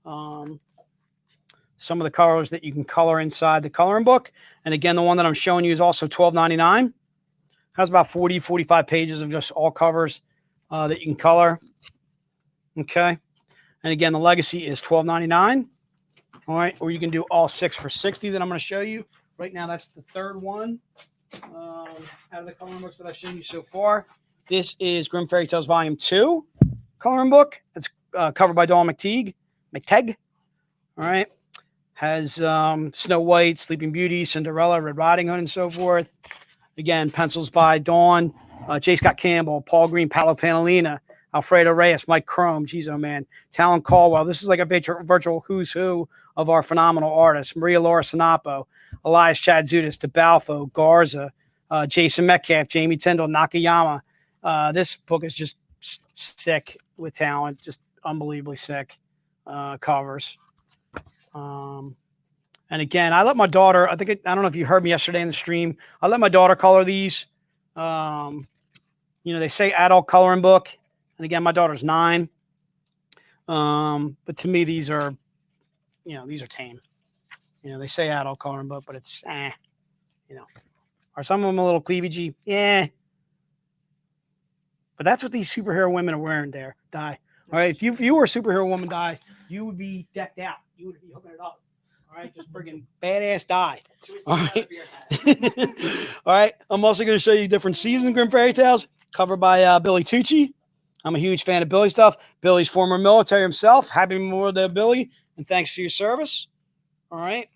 Speaker 3: some of the colors that you can color inside the coloring book. And again, the one that I'm showing you is also $12.99. Has about 45 pages of just all covers that you can color. Okay, and again, the Legacy is $12.99. All right, or you can do all 6 for $60 that I'm going to show you. Right now, that's the 3rd one. Out of the coloring books that I've shown you so far, this is Grimm Fairy Tales Volume 2 coloring book. It's covered by Dawn McTeague. All right. Has Snow White, Sleeping Beauty, Cinderella, Red Riding Hood, and so forth. Again, pencils by Dawn, J. Scott Campbell, Paul Green, Paolo Panalina, Alfredo Reyes, Mike Crome, geez, oh man, Talon Caldwell. This is like a virtual who's who of our phenomenal artists. Maria Laura Sinapo, Elias Chadzudis, DeBalfo, Garza, Jason Metcalf, Jamie Tyndall, Nakayama. This book is just sick with talent, just unbelievably sick covers. And again, I let my daughter, I don't know if you heard me yesterday in the stream, I let my daughter color these. They say adult coloring book. And again, my daughter's 9. But to me, these are tame. They say adult coloring book, but it's, Are some of them a little cleavagey? Yeah. But that's what these superhero women are wearing there, Di. All right. If you were a superhero woman, Di, you would be decked out. You would be hooking it up. All right. Just friggin' badass Di. All right. All right. I'm also going to show you different seasons of Grimm Fairy Tales covered by Billy Tucci. I'm a huge fan of Billy stuff. Billy's former military himself. Happy Memorial Day, Billy. And thanks for your service. All right.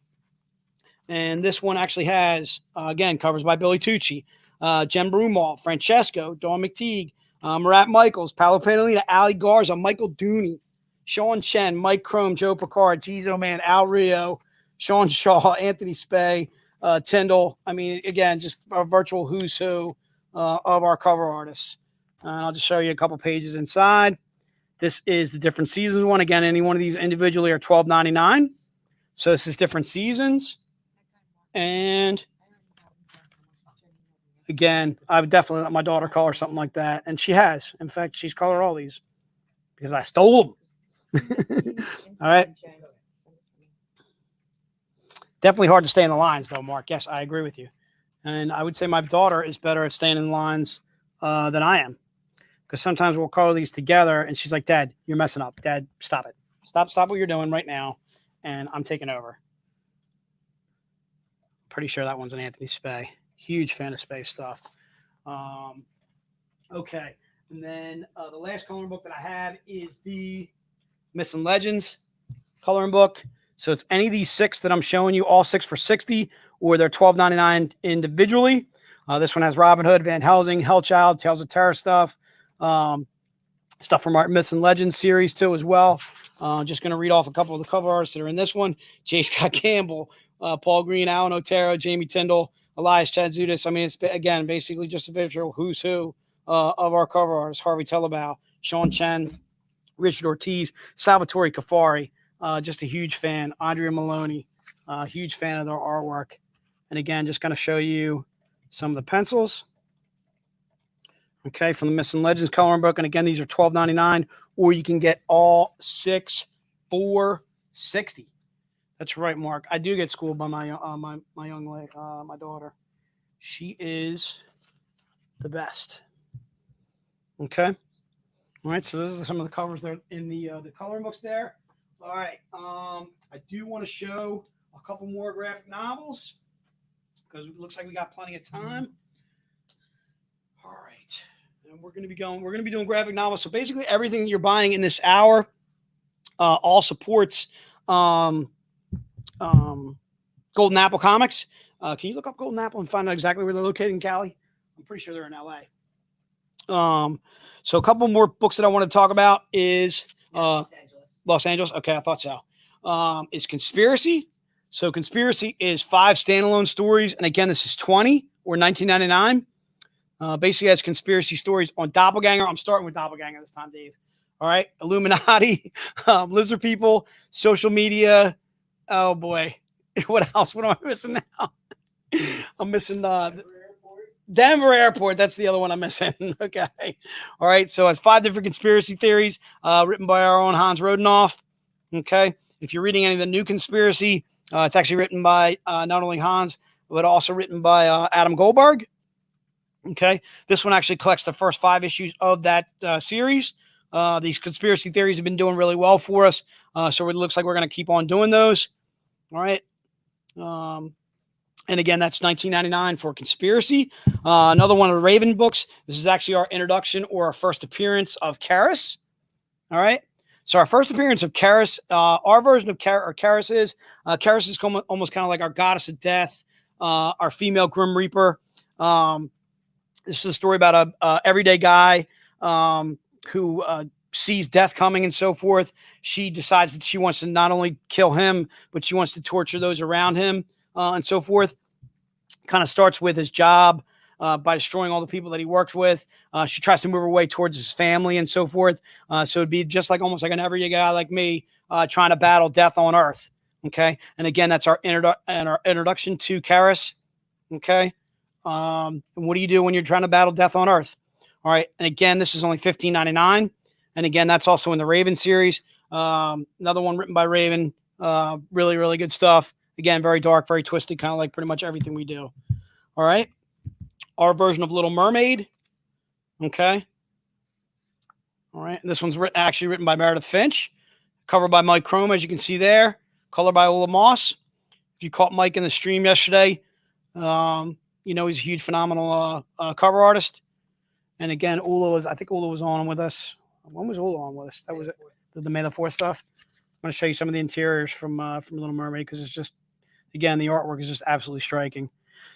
Speaker 3: And this one actually has, again, covers by Billy Tucci. Jen Broomall, Francesco, Dawn McTeague, Marat Michaels, Paolo Panalina, Ali Garza, Michael Dooney, Sean Chen, Mike Crome, Joe Picard, Gizo Man, Al Rio, Sean Shaw, Anthony Spey, Tyndall. I mean, again, just a virtual who's who of our cover artists. I'll just show you a couple pages inside. This is the different seasons one. Again, any one of these individually are $12.99. So this is different seasons. And again, I would definitely let my daughter color something like that. And she has. In fact, she's colored all these because I stole them. All right. Definitely hard to stay in the lines, though, Mark. Yes, I agree with you. And I would say my daughter is better at staying in the lines than I am. Because sometimes we'll color these together, and she's like, Dad, you're messing up. Dad, stop it. Stop what you're doing right now, and I'm taking over. Pretty sure that one's an Anthony Spey. Huge fan of Spey stuff. Okay. And then the last coloring book that I have is the Missing Legends coloring book. So it's any of these 6 that I'm showing you, all 6 for $60, or they're $12.99 individually. This one has Robin Hood, Van Helsing, Hellchild, Tales of Terror stuff. Stuff from our Missing Legends series too as well. Just going to read off a couple of the cover artists that are in this one. J. Scott Campbell, Paul Green, Alan Otero, Jamie Tyndall, Elias Chadzudis. I mean, it's, again, basically just a visual who's who of our cover artists. Harvey Telebau, Sean Chen, Richard Ortiz, Salvatore Cafari. Just a huge fan. Andrea Maloney, huge fan of their artwork. And again, just going to show you some of the pencils. Okay, from the Missing Legends coloring book. And again, these are $12.99, or you can get all 6 for $60. That's right, Mark. I do get schooled by my young lady, my daughter. She is the best. Okay. All right, so those are some of the covers that are in the coloring books there. All right. I do want to show a couple more graphic novels because it looks like we got plenty of time. All right. And we're going to be doing graphic novels. So basically everything that you're buying in this hour all supports Golden Apple Comics. Can you look up Golden Apple and find out exactly where they're located in Cali? I'm pretty sure they're in LA. So a couple more books that I want to talk about is Los Angeles. Okay, I thought so. Is Conspiracy. So Conspiracy is 5 standalone stories. And again, this is $20 or $19.99. Basically has conspiracy stories on Doppelganger. I'm starting with Doppelganger this time, Dave. All right. Illuminati, lizard people, social media. Oh boy. What else? What am I missing now? I'm missing Denver Airport. That's the other one I'm missing. Okay. All right. So it has 5 different conspiracy theories written by our own Hans Rodenoff. Okay. If you're reading any of the new conspiracy, it's actually written by not only Hans, but also written by Adam Goldberg. Okay. This one actually collects the first 5 issues of that series. These conspiracy theories have been doing really well for us. So it looks like we're going to keep on doing those. All right. And again, that's $19.99 for Conspiracy. Another one of the Raven books. This is actually our introduction or our first appearance of Karis. All right. So our first appearance of Karis, our version of Karis is almost kind of like our goddess of death, our female Grim Reaper. This is a story about a everyday guy who sees death coming and so forth. She decides that she wants to not only kill him, but she wants to torture those around him and so forth. Kind of starts with his job by destroying all the people that he worked with. She tries to move her way towards his family and so forth. So it'd be just like almost like an everyday guy like me trying to battle death on Earth. Okay. And again, that's our introduction to Karis. Okay. And what do you do when you're trying to battle death on Earth? All right. And again, this is only $15.99. And again, that's also in the Raven series. Another one written by Raven. Really, really good stuff. Again, very dark, very twisted, kind of like pretty much everything we do. All right. Our version of Little Mermaid. Okay. All right. And this one's actually written by Meredith Finch. Covered by Mike Chrome, as you can see there. Color by Ola Moss. If you caught Mike in the stream yesterday, he's a huge, phenomenal cover artist. And again, I think Ula was on with us. When was Ula on with us? That was it. The May the 4th stuff. I'm going to show you some of the interiors from Little Mermaid because it's just, again, the artwork is just absolutely striking.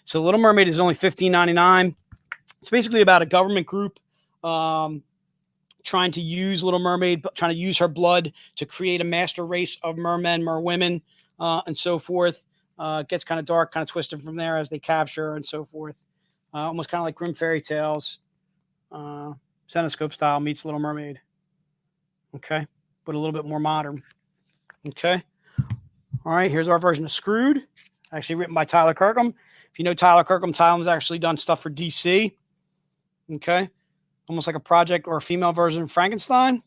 Speaker 3: So Little Mermaid is only $15.99. It's basically about a government group trying to use Little Mermaid, trying to use her blood to create a master race of mermen, merwomen, and so forth. It gets kind of dark, kind of twisted from there as they capture her and so forth. Almost kind of like Grimm fairy tales. Zenescope style meets Little Mermaid. Okay. But a little bit more modern. Okay. All right. Here's our version of Screwed. Actually written by Tyler Kirkham. If you know Tyler Kirkham, Tyler's actually done stuff for DC. Okay. Almost like a project or a female version of Frankenstein.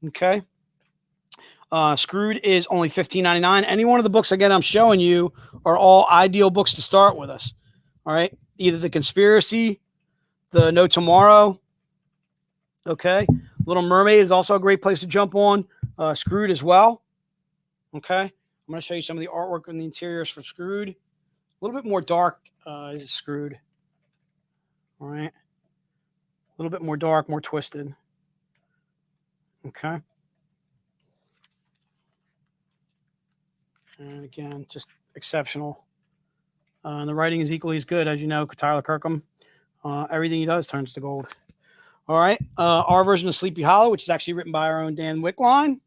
Speaker 3: Okay. Screwed is only $15.99. Any one of the books, again, I'm showing you are all ideal books to start with us. All right. Either the Conspiracy, the No Tomorrow. Okay. Little Mermaid is also a great place to jump on. Screwed as well. Okay. I'm going to show you some of the artwork and the interiors for Screwed. A little bit more dark is Screwed. All right. A little bit more dark, more twisted. Okay. And again, just exceptional. And the writing is equally as good, as you know, Tyler Kirkham. Everything he does turns to gold. All right. Our version of Sleepy Hollow, which is actually written by our own Dan Wickline.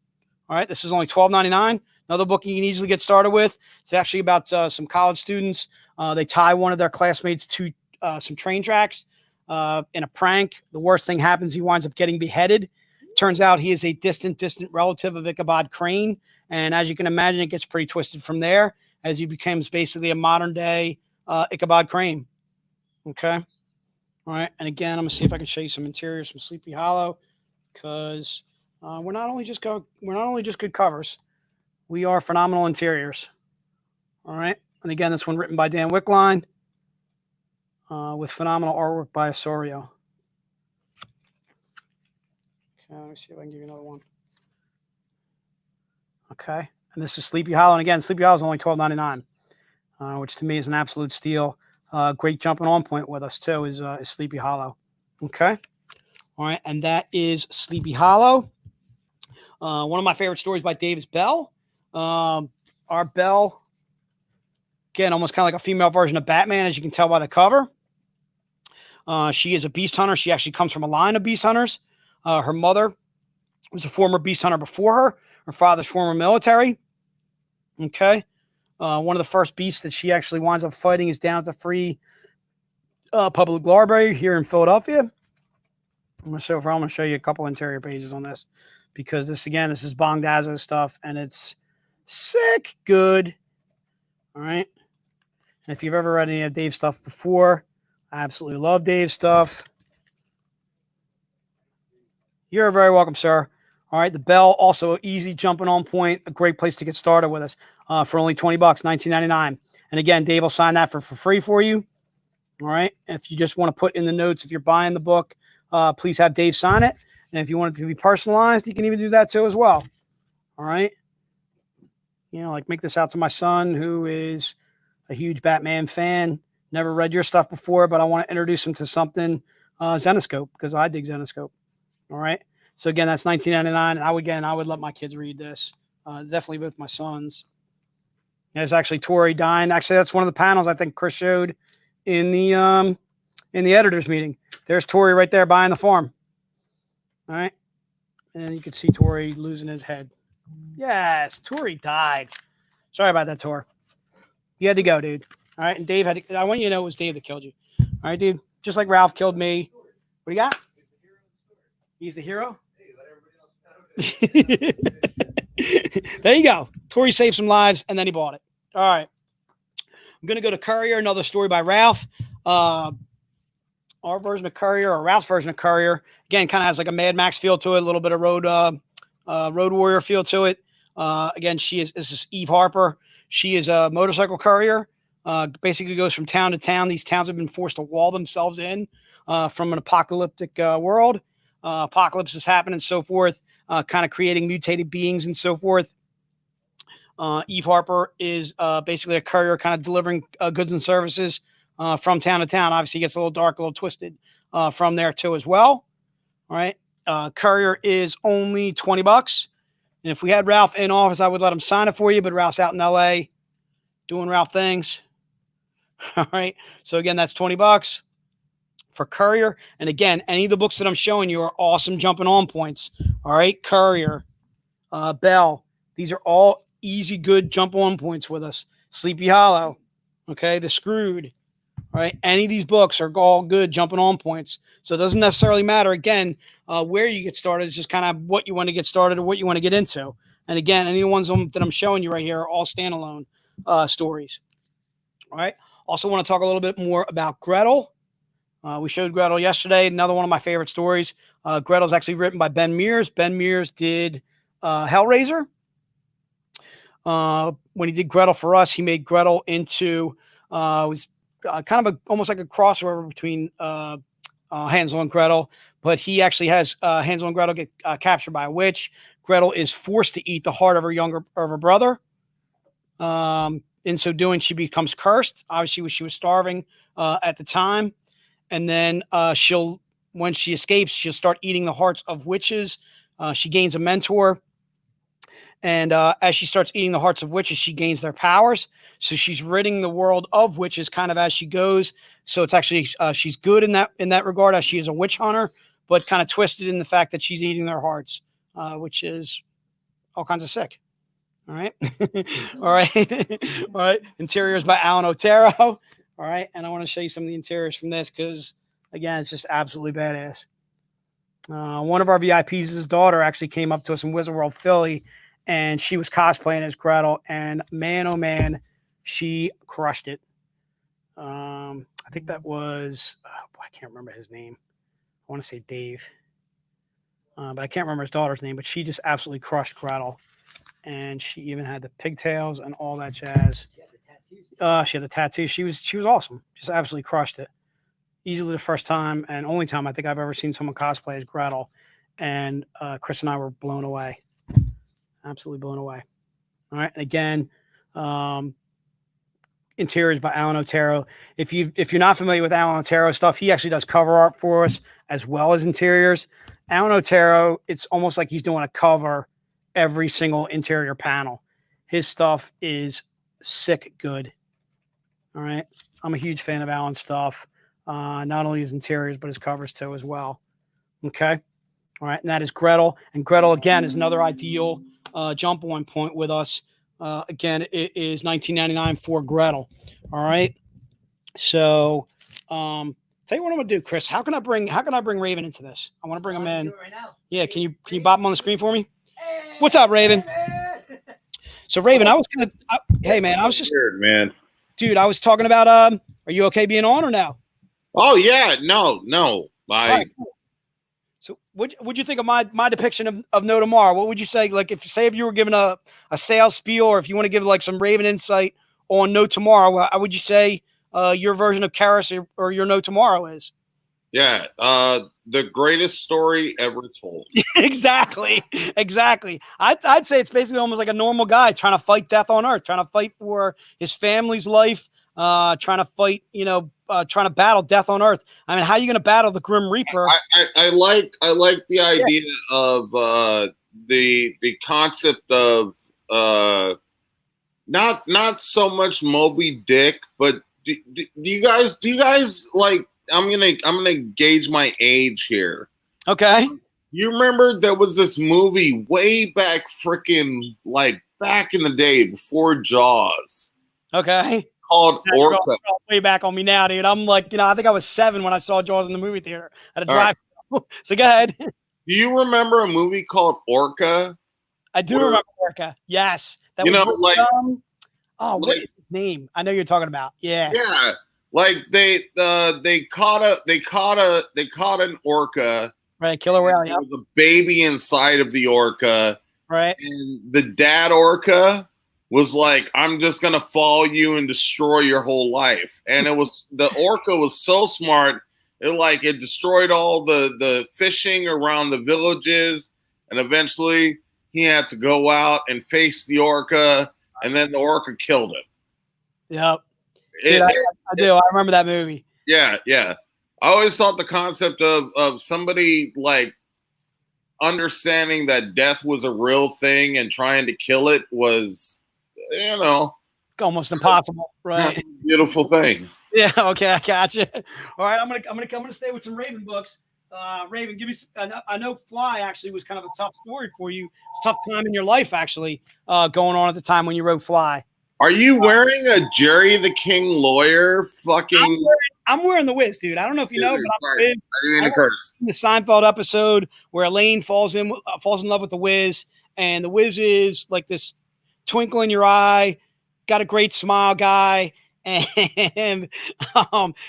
Speaker 3: All right. This is only $12.99. Another book you can easily get started with. It's actually about some college students. They tie one of their classmates to some train tracks in a prank. The worst thing happens. He winds up getting beheaded. Turns out he is a distant relative of Ichabod Crane. And as you can imagine, it gets pretty twisted from there as he becomes basically a modern day Ichabod Crane. Okay. All right. And again, I'm going to see if I can show you some interiors from Sleepy Hollow because we're not only just good covers. We are phenomenal interiors. All right. And again, this one written by Dan Wickline with phenomenal artwork by Osorio. Okay, let me see if I can give you another one. Okay. And this is Sleepy Hollow. And again, Sleepy Hollow is only $12.99, which to me is an absolute steal. Great jumping on point with us too is Sleepy Hollow. Okay. All right. And that is Sleepy Hollow. One of my favorite stories by Davis Bell. Our Bell, again, almost kind of like a female version of Batman, as you can tell by the cover. She is a beast hunter. She actually comes from a line of beast hunters. Her mother was a former beast hunter before her. Her father's former military. Okay. One of the first beasts that she actually winds up fighting is down at the Free Public Library here in Philadelphia. I'm going to show you a couple interior pages on this because this is Bong Dazzo stuff and it's sick good. All right. And if you've ever read any of Dave's stuff before, I absolutely love Dave's stuff. You're very welcome, sir. All right. The Bell, also easy jumping on point. A great place to get started with us for only $20, $19.99. And again, Dave will sign that for free for you. All right. And if you just want to put in the notes, if you're buying the book, please have Dave sign it. And if you want it to be personalized, you can even do that too as well. All right. Like make this out to my son who is a huge Batman fan. Never read your stuff before, but I want to introduce him to something Zenescope, because I dig Zenescope. All right. So again, that's $19.99. I would let my kids read this. Definitely with my sons. There's actually Tori dying. Actually, that's one of the panels I think Chris showed in the editors meeting. There's Tori right there buying the farm. All right. And you can see Tori losing his head. Yes, Tori died. Sorry about that, Tor. You had to go, dude. All right. And Dave had to, I want you to know it was Dave that killed you. All right, dude. Just like Ralph killed me. What do you got? He's the hero? There you go. Tori saved some lives, and then he bought it. All right. I'm going to go to Courier, another story by Ralph. Our version of Courier, or Ralph's version of Courier, again, kind of has like a Mad Max feel to it, a little bit of Road Warrior feel to it. Again, this is Eve Harper. She is a motorcycle courier. Basically goes from town to town. These towns have been forced to wall themselves in from an apocalyptic world. Apocalypse is happening and so forth, kind of creating mutated beings and so forth. Eve Harper is basically a courier, kind of delivering goods and services from town to town. Obviously, it gets a little dark, a little twisted from there too as well. All right. Courier is only $20. And if we had Ralph in office, I would let him sign it for you, but Ralph's out in LA doing Ralph things. All right. So again, that's $20 for Courier. And again, any of the books that I'm showing you are awesome jumping on points. All right. Courier, Bell. These are all easy, good jump on points with us. Sleepy Hollow. Okay. The Screwed. All right. Any of these books are all good jumping on points. So it doesn't necessarily matter, again, where you get started. It's just kind of what you want to get started or what you want to get into. And again, any of the ones that I'm showing you right here are all standalone stories. All right. Also want to talk a little bit more about Gretel. We showed Gretel yesterday. Another one of my favorite stories. Gretel's actually written by Ben Mears. Ben Mears did Hellraiser. When he did Gretel for us, he made Gretel into was kind of almost like a crossover between Hansel and Gretel, but he actually has Hansel and Gretel get captured by a witch. Gretel is forced to eat the heart of her brother. In so doing, she becomes cursed. Obviously, she was starving at the time, and then when she escapes, she'll start eating the hearts of witches. She gains a mentor. And as she starts eating the hearts of witches, she gains their powers. So she's ridding the world of witches kind of as she goes. So it's actually she's good in that regard, as she is a witch hunter, but kind of twisted in the fact that she's eating their hearts, which is all kinds of sick. All right. All right. All right. Interiors by Alan Otero. All right. And I want to show you some of the interiors from this because, again, it's just absolutely badass. One of our VIPs' daughter actually came up to us in Wizard World Philly, and she was cosplaying as Gretel, and man, oh man, she crushed it. I think that was, I can't remember his name. I want to say Dave, but I can't remember his daughter's name, but she just absolutely crushed Gretel. And she even had the pigtails and all that jazz. She had the tattoos. She had the tattoos. She was awesome. Just absolutely crushed it. Easily the first time and only time I think I've ever seen someone cosplay as Gretel. And Chris and I were blown away. Absolutely blown away. All right. And again, interiors by Alan Otero. If you're not familiar with Alan Otero stuff, he actually does cover art for us as well as interiors. Alan Otero, it's almost like he's doing a cover every single interior panel. His stuff is sick good. All right. I'm a huge fan of Alan's stuff. Not only his interiors, but his covers too as well. Okay. All right. And that is Gretel. And Gretel, again, is another ideal jump on point with us. Again, it is $19.99 for Gretel. All right. So tell you what I'm gonna do, Chris. How can I bring Raven into this? I want to bring him in. Right now. Yeah, can you bop him on the screen for me? Hey, what's up, Raven? Hey. So Raven, I was just
Speaker 9: weird, man.
Speaker 3: Dude, I was talking about are you okay being on or no?
Speaker 9: Oh yeah, no.
Speaker 3: Right, cool. So what'd you think of my depiction of No Tomorrow? What would you say? Like if you were giving a sales spiel, or if you want to give like some Raven insight on No Tomorrow, how would you say your version of Karis or your No Tomorrow is?
Speaker 9: Yeah, the greatest story ever told.
Speaker 3: Exactly. I'd say it's basically almost like a normal guy trying to fight death on Earth, trying to fight for his family's life, trying to fight, trying to battle death on Earth. I mean, how are you going to battle the Grim Reaper?
Speaker 9: I like the idea of the concept of not so much Moby Dick, but do you guys like? I'm gonna gauge my age here.
Speaker 3: Okay.
Speaker 9: You remember there was this movie way back, back in the day before Jaws.
Speaker 3: Okay.
Speaker 9: Called Orca.
Speaker 3: Way back on me now, dude. I'm like, I think I was 7 when I saw Jaws in the movie theater at a drive. Right. So go ahead.
Speaker 9: Do you remember a movie called Orca?
Speaker 3: I do remember Orca. Yes. That what is his name? I know you're talking about. Yeah.
Speaker 9: Yeah. Like they caught an orca.
Speaker 3: Right, killer whale.
Speaker 9: There was a baby inside of the orca.
Speaker 3: Right.
Speaker 9: And the dad orca was like, I'm just gonna follow you and destroy your whole life. And the orca was so smart, it destroyed all the fishing around the villages, and eventually he had to go out and face the orca, and then the orca killed him.
Speaker 3: Yep. I do. I remember that movie.
Speaker 9: Yeah, yeah. I always thought the concept of somebody like understanding that death was a real thing and trying to kill it was,
Speaker 3: almost impossible, right?
Speaker 9: Beautiful thing.
Speaker 3: Yeah. Okay, I gotcha. All right, I'm gonna stay with some Raven books. Raven, give me. I know Fly actually was kind of a tough story for you. It's a tough time in your life actually going on at the time when you wrote Fly.
Speaker 9: Are you wearing a Jerry the King Lawyer fucking?
Speaker 3: I'm wearing the Wiz, dude. I don't know if you know, but I'm
Speaker 9: I didn't mean to curse.
Speaker 3: The Seinfeld episode where Elaine falls in love with the Wiz, and the Wiz is like this twinkle in your eye, got a great smile guy, and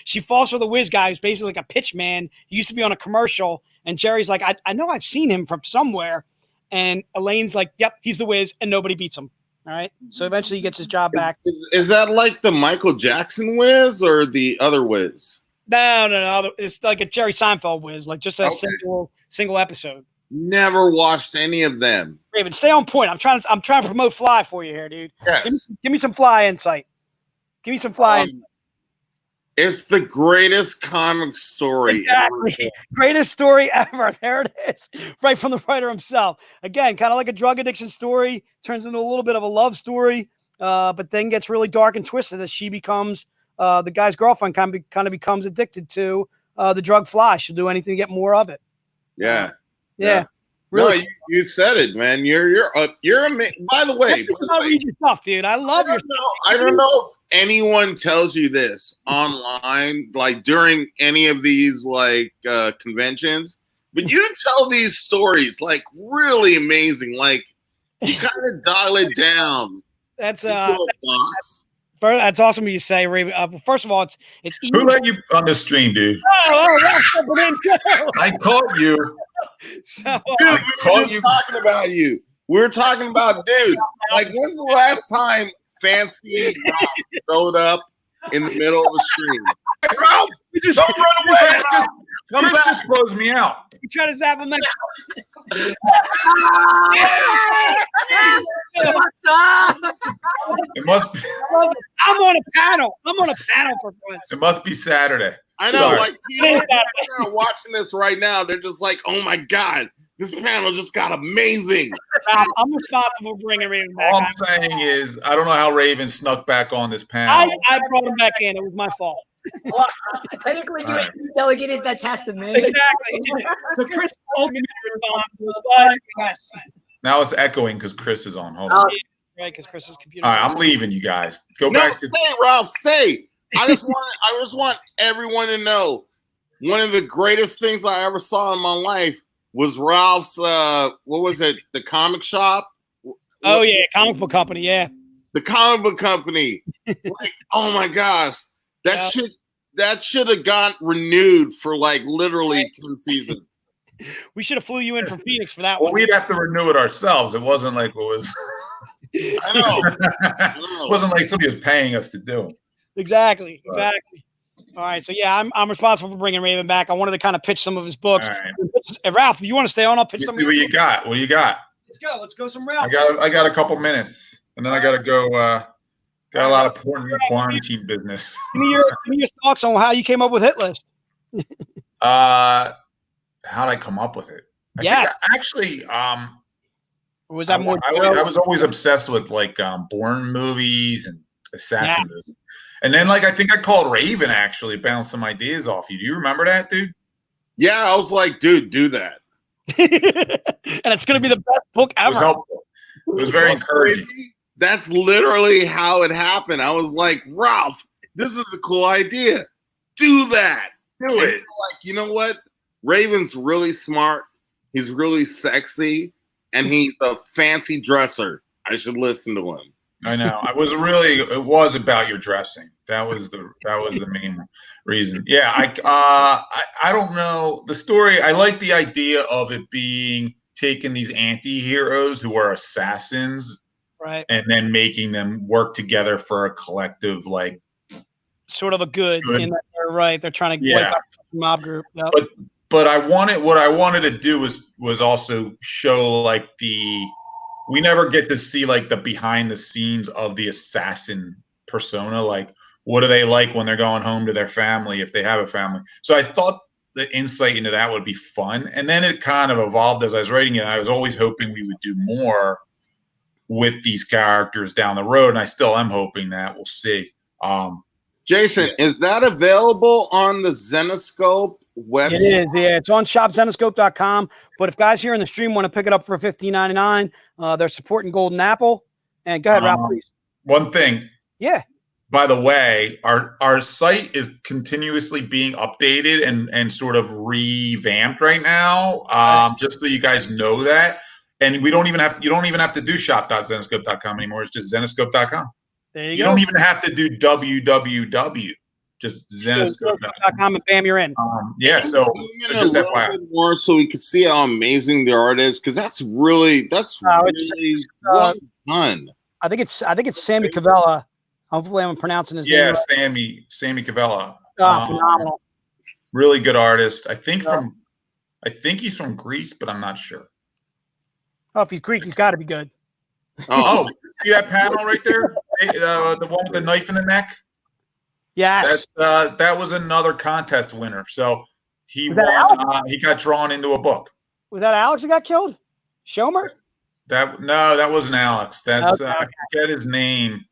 Speaker 3: she falls for the Wiz guy who's basically like a pitch man. He used to be on a commercial, and Jerry's like, I know I've seen him from somewhere, and Elaine's like, yep, he's the Wiz, and nobody beats him. All right. So eventually he gets his job back.
Speaker 9: Is that like the Michael Jackson Wiz or the other Wiz?
Speaker 3: No. It's like a Jerry Seinfeld Wiz, like just a single episode.
Speaker 9: Never watched any of them.
Speaker 3: Raven, stay on point. I'm trying to promote Fly for you here, dude.
Speaker 9: Yes.
Speaker 3: Give me some Fly insight. Give me some Fly insight.
Speaker 9: It's the greatest comic story.
Speaker 3: Exactly.
Speaker 9: Ever.
Speaker 3: Greatest story ever. There it is. Right from the writer himself. Again, kind of like a drug addiction story, turns into a little bit of a love story, but then gets really dark and twisted as she becomes the guy's girlfriend, kind of becomes addicted to the drug Fly. She'll do anything to get more of it.
Speaker 9: Yeah.
Speaker 3: Really.
Speaker 9: No, you said it, man. You're amazing. By the way,
Speaker 3: read your stuff, dude. I love your stuff.
Speaker 9: I don't know if anyone tells you this online, like during any of these conventions, but you tell these stories like really amazing. Like you kind of dial it down.
Speaker 3: That's awesome what you say, Raven. First of all, it's easy.
Speaker 6: Who let you on the stream, dude? I caught you.
Speaker 3: So,
Speaker 9: dude, we were talking about you. We were talking about, dude. Like, when's the last time Fancy Ralph showed up in the middle of a stream? Ralph, don't run away.
Speaker 6: Chris just blows me out.
Speaker 3: You try to zap him.
Speaker 1: What's up?
Speaker 6: It must be.
Speaker 3: I'm on a panel. For once.
Speaker 6: It must be Saturday.
Speaker 9: I know,
Speaker 6: Sorry.
Speaker 9: like people are watching this right now. They're just like, "Oh my god, this panel just got amazing."
Speaker 3: I'm responsible for bringing Raven back.
Speaker 6: All I'm saying is, I don't know how Raven snuck back on this panel.
Speaker 3: I brought him back in. It was my fault.
Speaker 1: Well, technically, you delegated that task to me.
Speaker 3: Exactly. So Chris told me responsible, but
Speaker 9: Now
Speaker 6: it's echoing because Chris is on. Hold on.
Speaker 3: Right, because Chris's computer.
Speaker 6: All right, I'm leaving you guys. Go back to.
Speaker 9: Stay, Ralph. Stay. I just want everyone to know one of the greatest things I ever saw in my life was Ralph's. What was it? The comic shop.
Speaker 3: Oh yeah, comic book company. Yeah.
Speaker 9: The comic book company. Like, oh my gosh, that should have got renewed for like literally 10 seasons.
Speaker 3: We should have flew you in from Phoenix for that one.
Speaker 6: Well, we'd have to renew it ourselves. It wasn't like it was.
Speaker 9: I know.
Speaker 6: It wasn't like somebody was paying us to do it.
Speaker 3: Exactly. All right. So yeah, I'm responsible for bringing Raven back. I wanted to kind of pitch some of his books.
Speaker 6: Right.
Speaker 3: Ralph, if you want to stay on, I'll pitch some.
Speaker 6: What you got? What do you got?
Speaker 3: Let's go some Ralph.
Speaker 6: I got a couple minutes, and then I got to go Got a lot of quarantine business.
Speaker 3: Give me your thoughts on how you came up with Hit List.
Speaker 6: How'd I come up with it?
Speaker 3: Yeah.
Speaker 6: Actually,
Speaker 3: Or was that more?
Speaker 6: I was always obsessed with like Bourne movies and assassin movies. And then like I think I called Raven actually, bounced some ideas off you. Do you remember that, dude?
Speaker 9: Yeah, I was like, dude, do that.
Speaker 3: And it's gonna be the best book ever.
Speaker 6: It was helpful. It was very encouraging.
Speaker 9: That's literally how it happened. I was like, Ralph, this is a cool idea. Do that.
Speaker 6: Do it.
Speaker 9: Like, you know what? Raven's really smart. He's really sexy, and he's a fancy dresser. I should listen to him.
Speaker 6: I know. It was about your dressing. That was the main reason. Yeah, I don't know the story. I like the idea of it being taking these anti-heroes who are assassins,
Speaker 3: right,
Speaker 6: and then making them work together for a collective, like
Speaker 3: sort of a good. In that they're trying to wipe out the mob group. Yep.
Speaker 6: But what I wanted to do was also show like we never get to see like the behind the scenes of the assassin persona. Like, what are they like when they're going home to their family, if they have a family? So I thought the insight into that would be fun. And then it kind of evolved as I was writing it. I was always hoping we would do more with these characters down the road. And I still am hoping that. We'll see.
Speaker 9: Jason, is that available on the Zenescope website?
Speaker 3: It is, yeah. It's on shopzenescope.com. But if guys here in the stream want to pick it up for $15.99, they're supporting Golden Apple. And go ahead, Ralph, please.
Speaker 6: One thing.
Speaker 3: Yeah.
Speaker 6: By the way, our site is continuously being updated and sort of revamped right now. Just so you guys know that. And you don't even have to do shop.zenescope.com anymore. It's just zenescope.com.
Speaker 3: There you
Speaker 6: You
Speaker 3: go.
Speaker 6: don't even have to do www. Just zenescope.com
Speaker 3: and bam, you're in.
Speaker 6: So just
Speaker 9: a little
Speaker 6: FYI.
Speaker 9: bit more so we could see how amazing the art is, because that's really well done.
Speaker 3: I think it's Sammy Cavella. Hopefully, I'm pronouncing his name right.
Speaker 6: Sammy Cavella.
Speaker 3: Phenomenal.
Speaker 6: Really good artist. I think he's from Greece, but I'm not sure.
Speaker 3: Oh, if he's Greek, he's got to be good.
Speaker 6: Oh, see that panel right there? The one with the knife in the neck?
Speaker 3: Yes.
Speaker 6: That was another contest winner. So he won. He got drawn into a book.
Speaker 3: Was that Alex that got killed? Shomer?
Speaker 6: That wasn't Alex. That's I forget his name.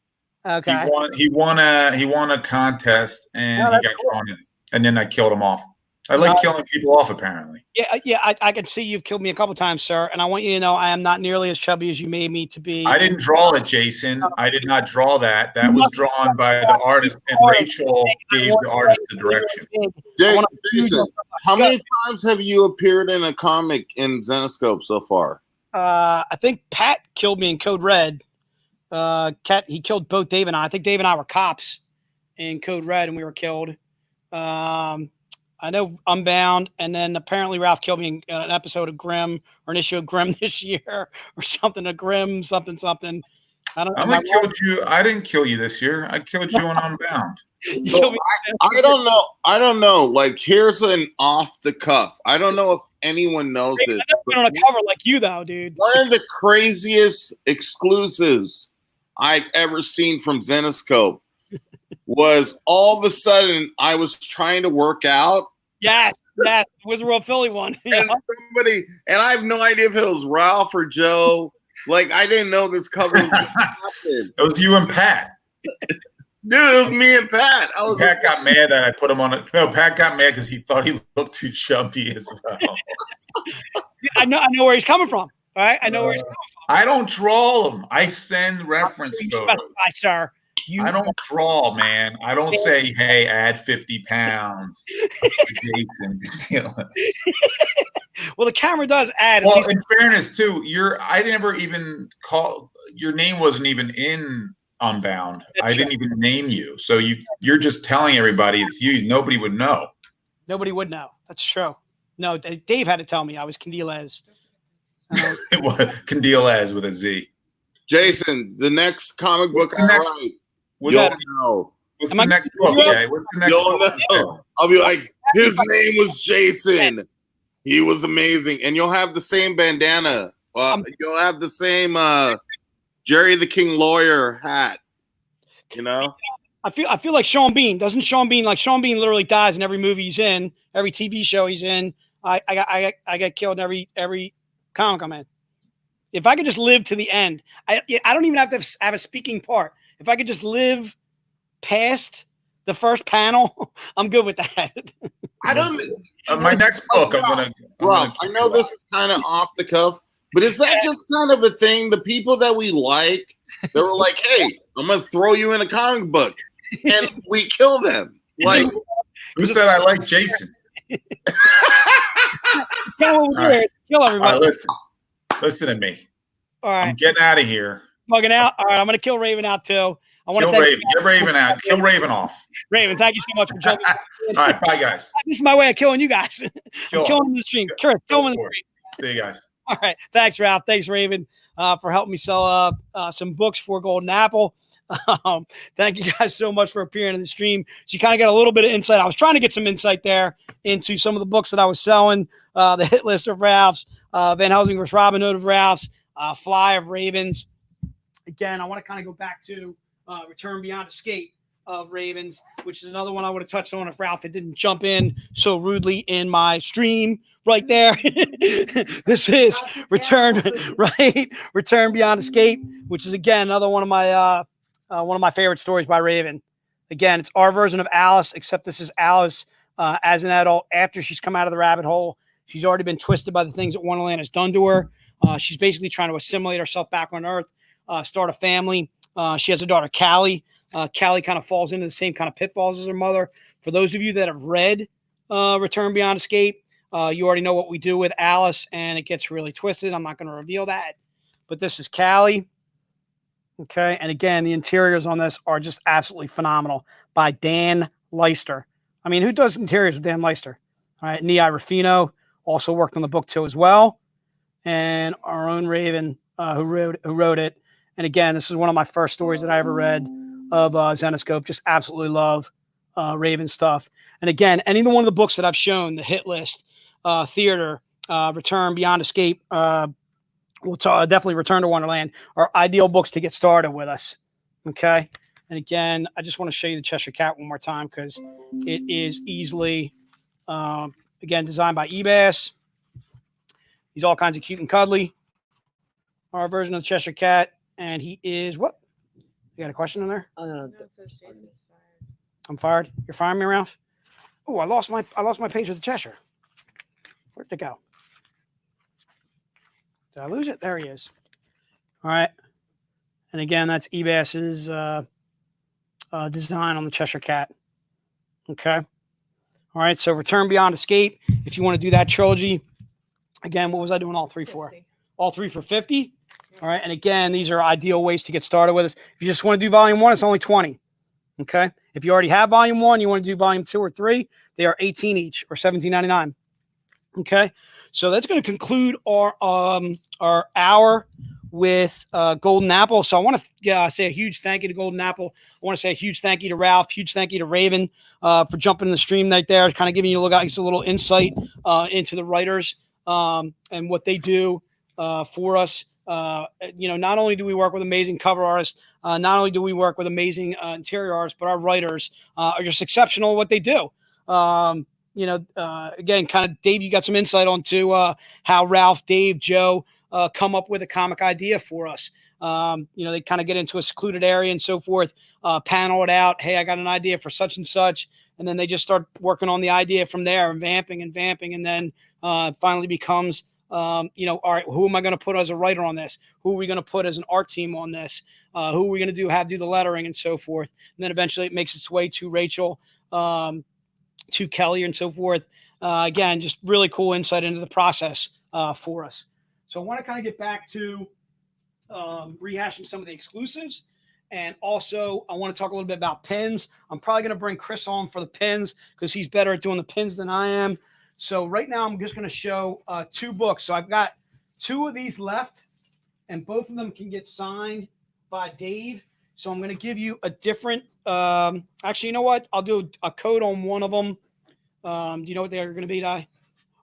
Speaker 3: Okay.
Speaker 6: He won a contest and he got drawn in. And then I killed him off. I like killing people off, apparently.
Speaker 3: Yeah. I can see you've killed me a couple times, sir. And I want you to know I am not nearly as chubby as you made me to be.
Speaker 6: I didn't draw it, Jason. I did not draw that. That was drawn by the artist, and Rachel gave the artist the direction.
Speaker 9: Jason, how many times have you appeared in a comic in Zenescope so far?
Speaker 3: I think Pat killed me in Code Red. He killed both Dave and I. I think Dave and I were cops in Code Red, and we were killed. I know Unbound, and then apparently Ralph killed me in an episode of Grimm, or an issue of Grimm this year, or something of Grimm, something. I don't know.
Speaker 6: I didn't kill you this year. I killed you on Unbound.
Speaker 9: I don't know. Like, here's an off the cuff. I don't know if anyone knows this.
Speaker 3: I've been on a cover like you, though, dude.
Speaker 9: One of the craziest exclusives I've ever seen from Zenescope was all of a sudden I was trying to work out.
Speaker 3: Yes, Wizard World Philly one.
Speaker 9: And I have no idea if it was Ralph or Joe. Like, I didn't know this cover was going to happen.
Speaker 6: It was you and Pat.
Speaker 9: Dude, it was me and Pat.
Speaker 6: Pat got mad that I put him on it. No, Pat got mad because he thought he looked too chubby as well.
Speaker 3: I know where he's coming from. All right, I know where he's coming from.
Speaker 6: I don't draw them. I send reference photos.
Speaker 3: Specify, sir.
Speaker 6: I don't draw, man. I don't say, "Hey, add 50 pounds."
Speaker 3: Well, the camera does add.
Speaker 6: Well, in fairness, too, I never even call your name wasn't even in Unbound. I didn't even name you, so you're just telling everybody it's you. Nobody would know.
Speaker 3: Nobody would know. That's true. No, Dave had to tell me I was Candiles.
Speaker 6: It was Candiles with a Z.
Speaker 9: Jason, the next comic book I write. You'll know.
Speaker 6: What's the next book, Jay? What's the next book?
Speaker 9: Know. I'll be like, his name was Jason. He was amazing. And you'll have the same bandana. You'll have the same Jerry the King Lawyer hat. You know,
Speaker 3: I feel like Sean Bean. Doesn't Sean Bean literally dies in every movie he's in, every TV show he's in. I get killed in every comic I'm in. If I could just live to the end, I don't even have to have a speaking part. If I could just live past the first panel, I'm good with that.
Speaker 9: I don't.
Speaker 6: My next book,
Speaker 9: Ralph, I know this is kind of off the cuff, but is that just kind of a thing? The people that we like, they were like, "Hey, I'm gonna throw you in a comic book," and we kill them. Like,
Speaker 6: who said I like Jason?
Speaker 3: Kill everybody.
Speaker 6: All right, listen to me.
Speaker 3: All right,
Speaker 6: I'm getting out of here.
Speaker 3: Bugging out. All right, I'm gonna kill Raven out too. I want to
Speaker 6: Kill Raven. Get Raven out. Kill Raven off.
Speaker 3: Raven, thank you so much for jumping.
Speaker 6: All right, bye guys.
Speaker 3: This is my way of killing you guys.
Speaker 6: Kill
Speaker 3: killing them in the stream. Kill them in the stream.
Speaker 6: See you guys.
Speaker 3: All right. Thanks, Ralph. Thanks, Raven, for helping me sell some books for Golden Apple. Thank you guys so much for appearing in the stream. So you kind of got a little bit of insight. I was trying to get some insight there into some of the books that I was selling, the hit list of Ralph's, Van Helsing vs. Robyn Hood of Ralph's, Fly of Ravens. Again, I want to kind of go back to Return Beyond Escape of Ravens, which is another one I would have touched on if Ralph didn't jump in so rudely in my stream right there. This is Return Beyond Escape, which is again another one of my favorite stories by Raven. Again, it's our version of Alice, except this is Alice as an adult after she's come out of the rabbit hole. She's already been twisted by the things that Wonderland has done to her. She's basically trying to assimilate herself back on Earth, start a family. She has a daughter, Callie. Callie kind of falls into the same kind of pitfalls as her mother. For those of you that have read Return Beyond Escape, you already know what we do with Alice, and it gets really twisted. I'm not going to reveal that. But this is Callie. Okay. And again, the interiors on this are just absolutely phenomenal by Dan Leister. I mean, who does interiors with Dan Leister? All right. Nei Ruffino also worked on the book too as well. And our own Raven who wrote it. And again, this is one of my first stories that I ever read of Zenescope. Just absolutely love Raven stuff. And again, any one of the books that I've shown, the hit list, Theater, Return Beyond Escape, we'll definitely Return to Wonderland, are ideal books to get started with us. Okay. And again, I just want to show you the Cheshire Cat one more time because it is easily, again, designed by Ebass. He's all kinds of cute and cuddly. Our version of the Cheshire Cat. And he is what? You got a question in there?
Speaker 1: Oh, no.
Speaker 10: No, it says Jason's fired.
Speaker 3: I'm fired. You're firing me, Ralph? Oh, I lost my page with the Cheshire. Where'd it go? Did I lose it? There he is. All right. And again, that's Ebass's design on the Cheshire Cat. Okay. All right. So Return Beyond Escape. If you want to do that trilogy, again, what was I doing all three for?
Speaker 10: 50.
Speaker 3: All three for 50. All right. And again, these are ideal ways to get started with us. If you just want to do volume 1, it's only 20. Okay. If you already have volume 1, you want to do volume 2 or 3, they are 18 each or $17.99. Okay. So that's going to conclude our hour with Golden Apple. So I want to say a huge thank you to Golden Apple. I want to say a huge thank you to Ralph, huge thank you to Raven for jumping in the stream right there, kind of giving you a little insight into the writers and what they do for us. Not only do we work with amazing cover artists, not only do we work with amazing interior artists, but our writers are just exceptional at what they do. Again, kind of Dave, you got some insight onto how Ralph, Dave, Joe come up with a comic idea for us. They kind of get into a secluded area and so forth, panel it out. Hey, I got an idea for such and such. And then they just start working on the idea from there and vamping. And then finally becomes, all right, who am I going to put as a writer on this? Who are we going to put as an art team on this? Who are we going to do the lettering and so forth? And then eventually it makes its way to Rachel, to Kelly and so forth. Again, just really cool insight into the process for us. So I want to kind of get back to rehashing some of the exclusives. And also I want to talk a little bit about pins. I'm probably going to bring Chris on for the pins because he's better at doing the pins than I am. So right now I'm just going to show 2 books. So I've got 2 of these left and both of them can get signed by Dave. So I'm going to give you a different, actually, you know what? I'll do a code on one of them. Do you know what they're going to be, Di?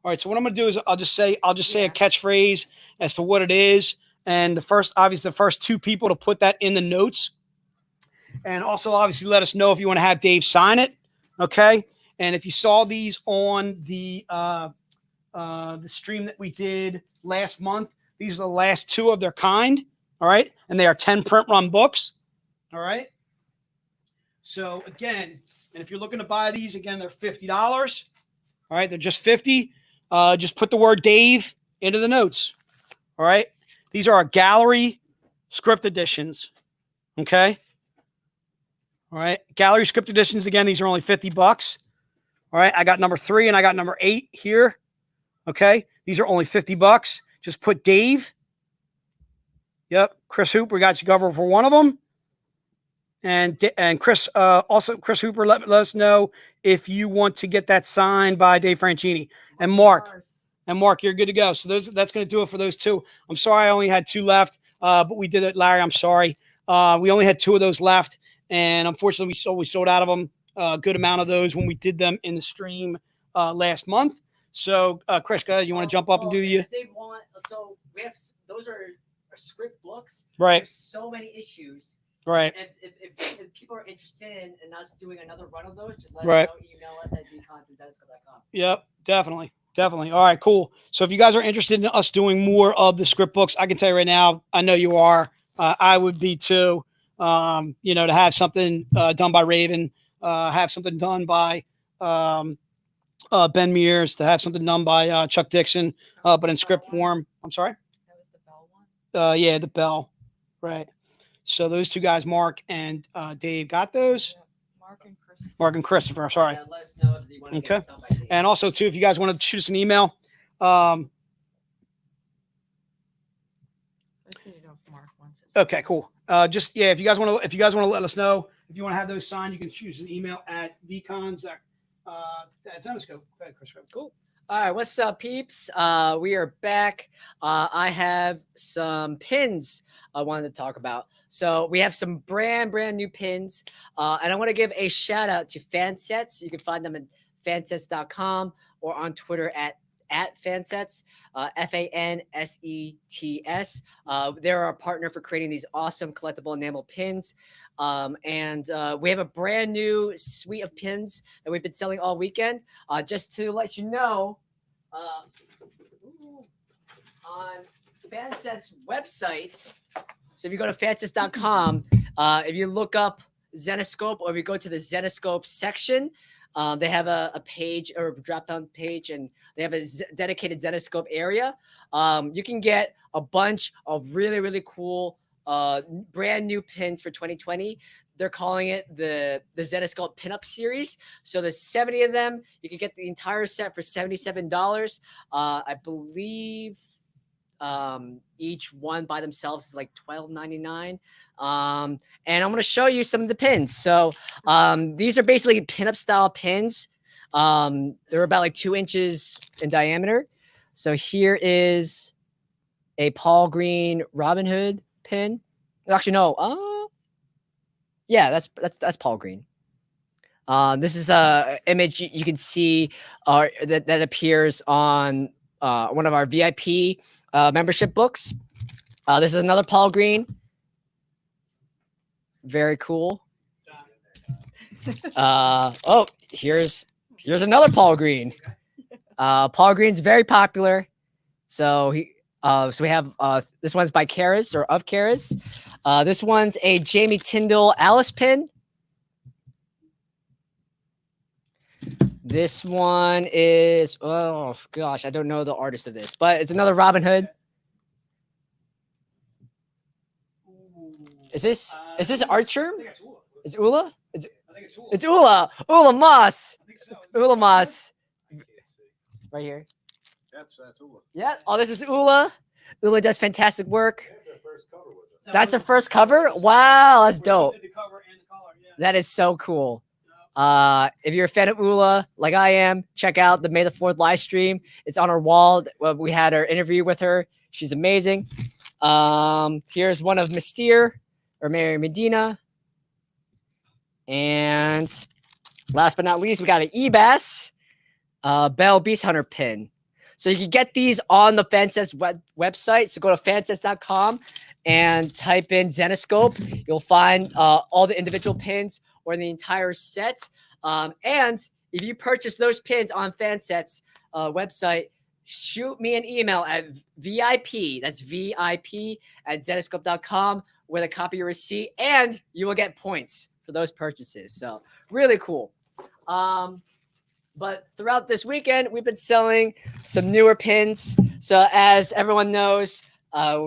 Speaker 3: All right. So what I'm going to do is I'll just say a catchphrase as to what it is. And the first 2 people to put that in the notes And also, obviously, let us know if you want to have Dave sign it. Okay. And if you saw these on the stream that we did last month, these are the last 2 of their kind. All right. And they are 10 print run books. All right. So again, and if you're looking to buy these, again, they're $50. All right. They're just 50. Just put the word Dave into the notes. All right. These are our gallery script editions. Okay. All right. Gallery script editions. Again, these are only $50. All right. I got number 3 and I got number 8 here. Okay. These are only $50. Just put Dave. Yep. Chris Hooper got you covered for one of them. And Chris, Chris Hooper, let us know if you want to get that signed by Dave Franchini. And Mark, you're good to go. So that's going to do it for those 2. I'm sorry I only had 2 left, but we did it, Larry. I'm sorry. We only had 2 of those left, and unfortunately, we sold out of them. A good amount of those when we did them in the stream last month. So, Chris, you want to jump up and do the?
Speaker 1: They want we have those are script books.
Speaker 3: Right.
Speaker 1: There's so many issues.
Speaker 3: Right.
Speaker 1: If people are interested in us doing another run of those, just let
Speaker 3: Right.
Speaker 1: us know. Email us at vcons@zenescope.com.
Speaker 3: Yep, definitely. All right, cool. So if you guys are interested in us doing more of the script books, I can tell you right now, I know you are. I would be too. To have something done by Raven, have something done by Ben Mears, to have something done by Chuck Dixon, but in script form. I'm sorry?
Speaker 11: That was the Bell one?
Speaker 3: Yeah, the Bell. Right. So those 2 guys, Mark and Dave, got those.
Speaker 11: Yeah.
Speaker 3: Mark and Christopher. Sorry.
Speaker 1: Yeah, let us know if you want to get some by Dave.
Speaker 3: And also, too, if you guys want to shoot us an email,
Speaker 11: I see it off Mark once.
Speaker 3: okay, cool. If you guys want to let us know if you want to have those signed, you can shoot us an email at vcons at Zenescope. Go ahead, Chris.
Speaker 1: Cool. All right, what's up, peeps? We are back. I have some pins I wanted to talk about. So we have some brand new pins, and I want to give a shout out to Fansets. You can find them at fansets.com or on Twitter at Fansets, Fansets. They're our partner for creating these awesome collectible enamel pins. And we have a brand new suite of pins that we've been selling all weekend. Just to let you know, on Fansets website, so if you go to fansets.com, if you look up Zenescope or if you go to the Zenescope section, they have a page or a drop-down page, and they have a dedicated Zenescope area. You can get a bunch of really cool brand new pins for 2020. They're calling it the Zenescope Pinup Series. So there's 70 of them. You can get the entire set for $77. I believe each one by themselves is like $12.99. And I'm going to show you some of the pins. So these are basically pinup style pins. They're about like 2 inches in diameter. So here is a Paul Green Robin Hood pin. Actually, no. Yeah, that's Paul Green. This is a image you can see that appears on one of our VIP membership books. This is another Paul Green. Very cool. Here's another Paul Green. Paul Green's very popular. So we have this one's by Karas or of Karas. This one's a Jamie Tyndall Alice pin. This one is, oh gosh, I don't know the artist of this, but it's another Robin Hood. Is this Archer? Is Ula? It's Ula. Ula Moss. Ula Moss. Right here.
Speaker 5: That's Ula.
Speaker 1: Yeah. Oh, this is Ula. Ula does fantastic work. That's her first cover. Wow, that's dope. That is so cool. If you're a fan of Ula, like I am, check out the May the 4th live stream. It's on our wall. We had our interview with her. She's amazing. Here's one of Mystere or Mary Medina. And last but not least, we got an Ebass Bell Beast Hunter pin. So you can get these on the Fansets website. So go to fansets.com and type in Zenescope. You'll find all the individual pins or the entire set. And if you purchase those pins on Fansets website, shoot me an email at VIP, that's VIP at Zenescope.com with a copy of your receipt, and you will get points for those purchases. So really cool. But throughout this weekend, we've been selling some newer pins. So as everyone knows,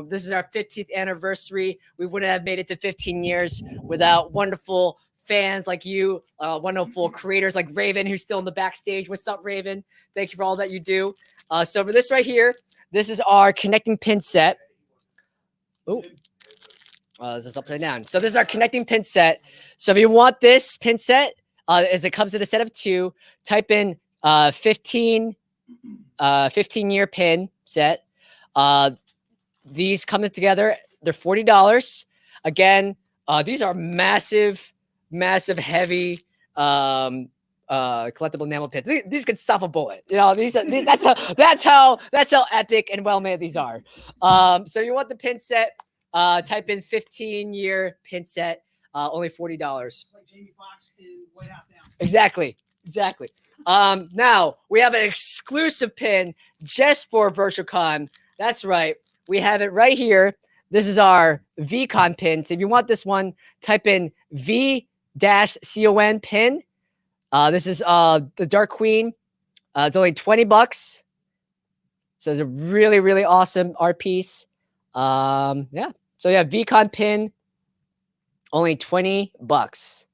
Speaker 1: this is our 15th anniversary. We wouldn't have made it to 15 years without wonderful fans like you, wonderful creators like Raven, who's still in the backstage. What's up, Raven? Thank you for all that you do. So for this right here, this is our connecting pin set. Oh, this is upside down. So this is our connecting pin set. So if you want this pin set, as it comes in a set of 2, type in 15-year pin set. These come together. They're $40. Again, these are massive, heavy collectible enamel pins. These can stop a bullet. You know, that's how epic and well made these are. So you want the pin set? Type in 15-year pin set. Only $40.
Speaker 3: It's like Jamie Foxx in White House Down.
Speaker 1: Exactly. Now we have an exclusive pin just for VirtualCon. That's right. We have it right here. This is our VCon pin. So if you want this one, type in V-CON pin. This is the Dark Queen. It's only $20. So it's a really, really awesome art piece. Yeah. So yeah, VCon pin. Only $20.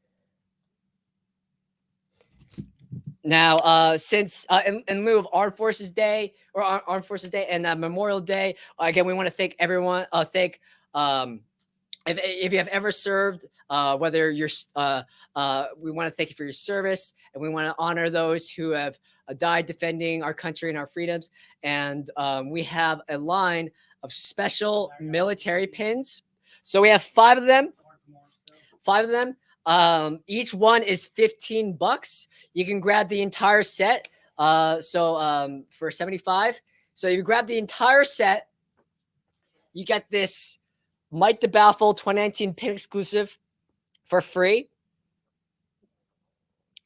Speaker 1: Now, since in lieu of Armed Forces Day Armed Forces Day and Memorial Day, again, we want to thank everyone. If you have ever served, whether you're, we want to thank you for your service, and we want to honor those who have died defending our country and our freedoms. And we have a line of special military pins. So we have 5 of them. 5 of them. Each one is $15. You can grab the entire set. For $75. So you grab the entire set. You get this Mike the Baffle 2019 pin exclusive for free.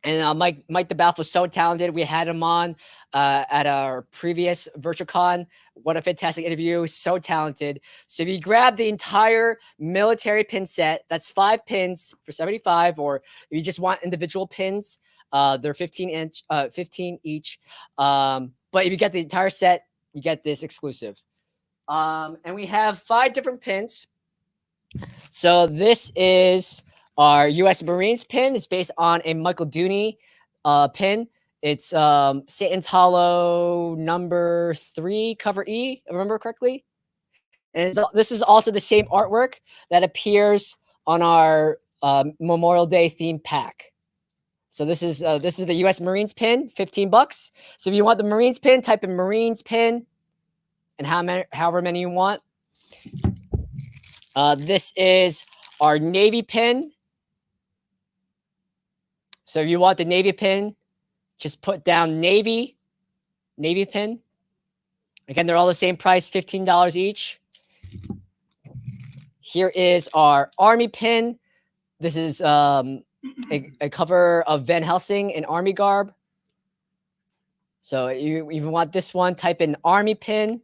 Speaker 1: And Mike the Baffle was so talented. We had him on at our previous VirtualCon. What a fantastic interview. So talented. So if you grab the entire military pin set, that's 5 pins for $75. Or if you just want individual pins, they're 15 each. But if you get the entire set, you get this exclusive. And we have 5 different pins. So this is our U.S. Marines pin. It's based on a Michael Dooney pin. It's Satan's Hollow number 3, cover E, if I remember correctly. And this is also the same artwork that appears on our Memorial Day themed pack. So this is the U.S. Marines pin, $15. So if you want the Marines pin, type in Marines pin, and however many you want. This is our Navy pin. So if you want the Navy pin, just put down Navy pin. Again, they're all the same price, $15 each. Here is our Army pin. This is a cover of Van Helsing in Army garb. So you even want this one, type in Army pin.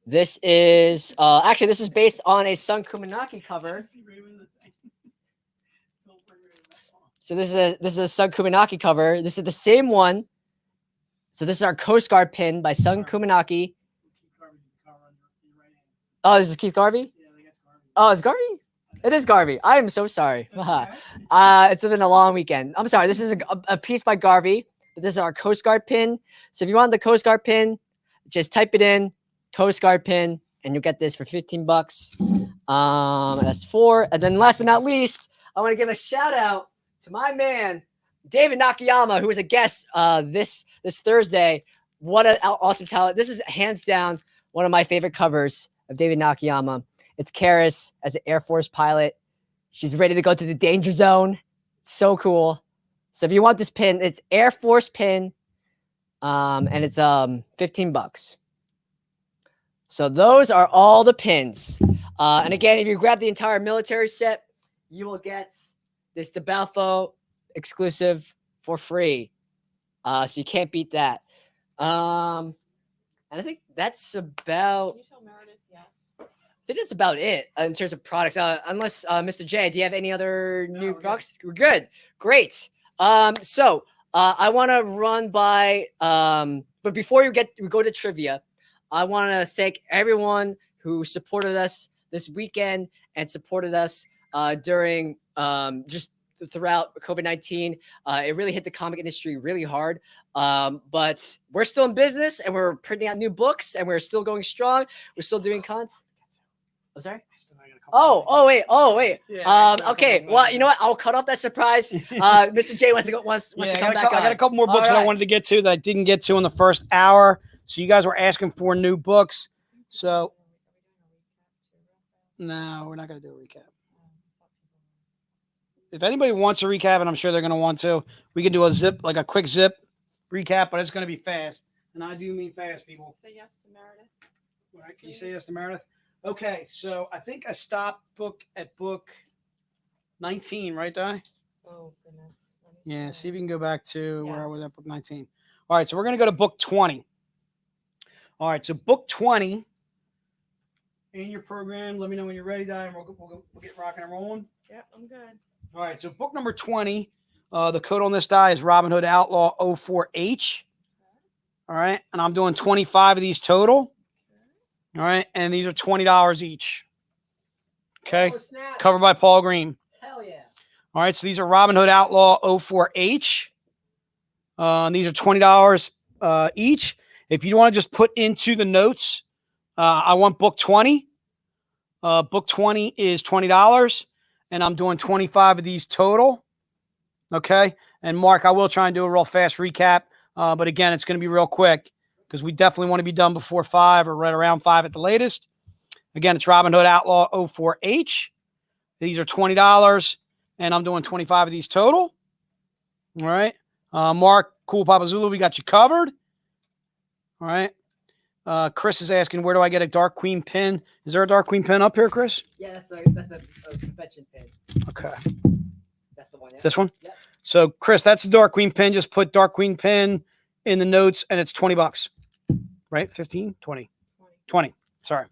Speaker 1: This is actually, this is based on a Sun Kumanaki cover. So this is a Sun Kumanaki cover. This is the same one. So this is our Coast Guard pin by Sun Kumanaki. Oh, this is Keith Garvey? Oh, it's Garvey? It is Garvey. I am so sorry. It's been a long weekend. I'm sorry. This is a piece by Garvey. This is our Coast Guard pin. So if you want the Coast Guard pin, just type it in, Coast Guard pin, and you'll get this for $15. That's 4. And then last but not least, I want to give a shout out to my man, David Nakayama, who was a guest this Thursday. What an awesome talent. This is hands down one of my favorite covers of David Nakayama. It's Karis as an Air Force pilot. She's ready to go to the danger zone. So cool. So if you want this pin, it's Air Force pin, and it's $15. So those are all the pins. And again, if you grab the entire military set, you will get this DeBalfo exclusive for free. So you can't beat that. And I think that's about.
Speaker 11: Can you tell Meredith yes?
Speaker 1: I think that's about it in terms of products. Unless Mr. J, do you have any other new products? We're good. Great. So I want to run by. But before we go to trivia, I want to thank everyone who supported us this weekend and supported us during just throughout COVID-19. It really hit the comic industry really hard. But we're still in business and we're printing out new books and we're still going strong. We're still doing cons. I'm sorry? Oh, wait.
Speaker 3: Yeah,
Speaker 1: okay. Well, you know what? I'll cut off that surprise. Mr. J wants to come back on.
Speaker 3: I got a couple more books that I wanted to get to that I didn't get to in the first hour. So you guys were asking for new books. So no, we're not going to do a recap. If anybody wants a recap, and I'm sure they're going to want to, we can do a quick zip recap, but it's going to be fast. And I do mean fast, people.
Speaker 11: Say yes to Meredith.
Speaker 3: All right, can you say yes to Meredith? Okay, so I think I stopped at book 19, right, Di?
Speaker 11: Oh, goodness.
Speaker 3: Yeah, see if you can go back to where I was at book 19. All right, so we're going to go to book 20. All right, so book 20 in your program. Let me know when you're ready, Di, and we'll get rocking and rolling.
Speaker 11: Yeah, I'm good.
Speaker 3: All right, so book number 20, the code on this die is Robin Hood Outlaw 04H. All right, and I'm doing 25 of these total. All right, and these are $20 each. Okay, covered by Paul Green.
Speaker 1: Hell yeah.
Speaker 3: All right, so these are Robin Hood Outlaw 04H. These are $20 each. If you want to just put into the notes, I want book 20. Book 20 is $20, and I'm doing 25 of these total. Okay, and Mark, I will try and do a real fast recap, but again, it's going to be real quick because we definitely want to be done before 5 or right around 5 at the latest. Again, it's Robin Hood Outlaw 04H. These are $20, and I'm doing 25 of these total. All right. Mark, Cool Papa Zulu, we got you covered. All right. Chris is asking, where do I get a Dark Queen pin? Is there a Dark Queen pin up here, Chris?
Speaker 1: Yeah, that's the convention pin.
Speaker 3: Okay.
Speaker 1: That's the one. Yeah.
Speaker 3: This one?
Speaker 1: Yeah.
Speaker 3: So, Chris, that's the Dark Queen pin. Just put Dark Queen pin in the notes, and it's $20. Right? 15? 20. 20. Sorry.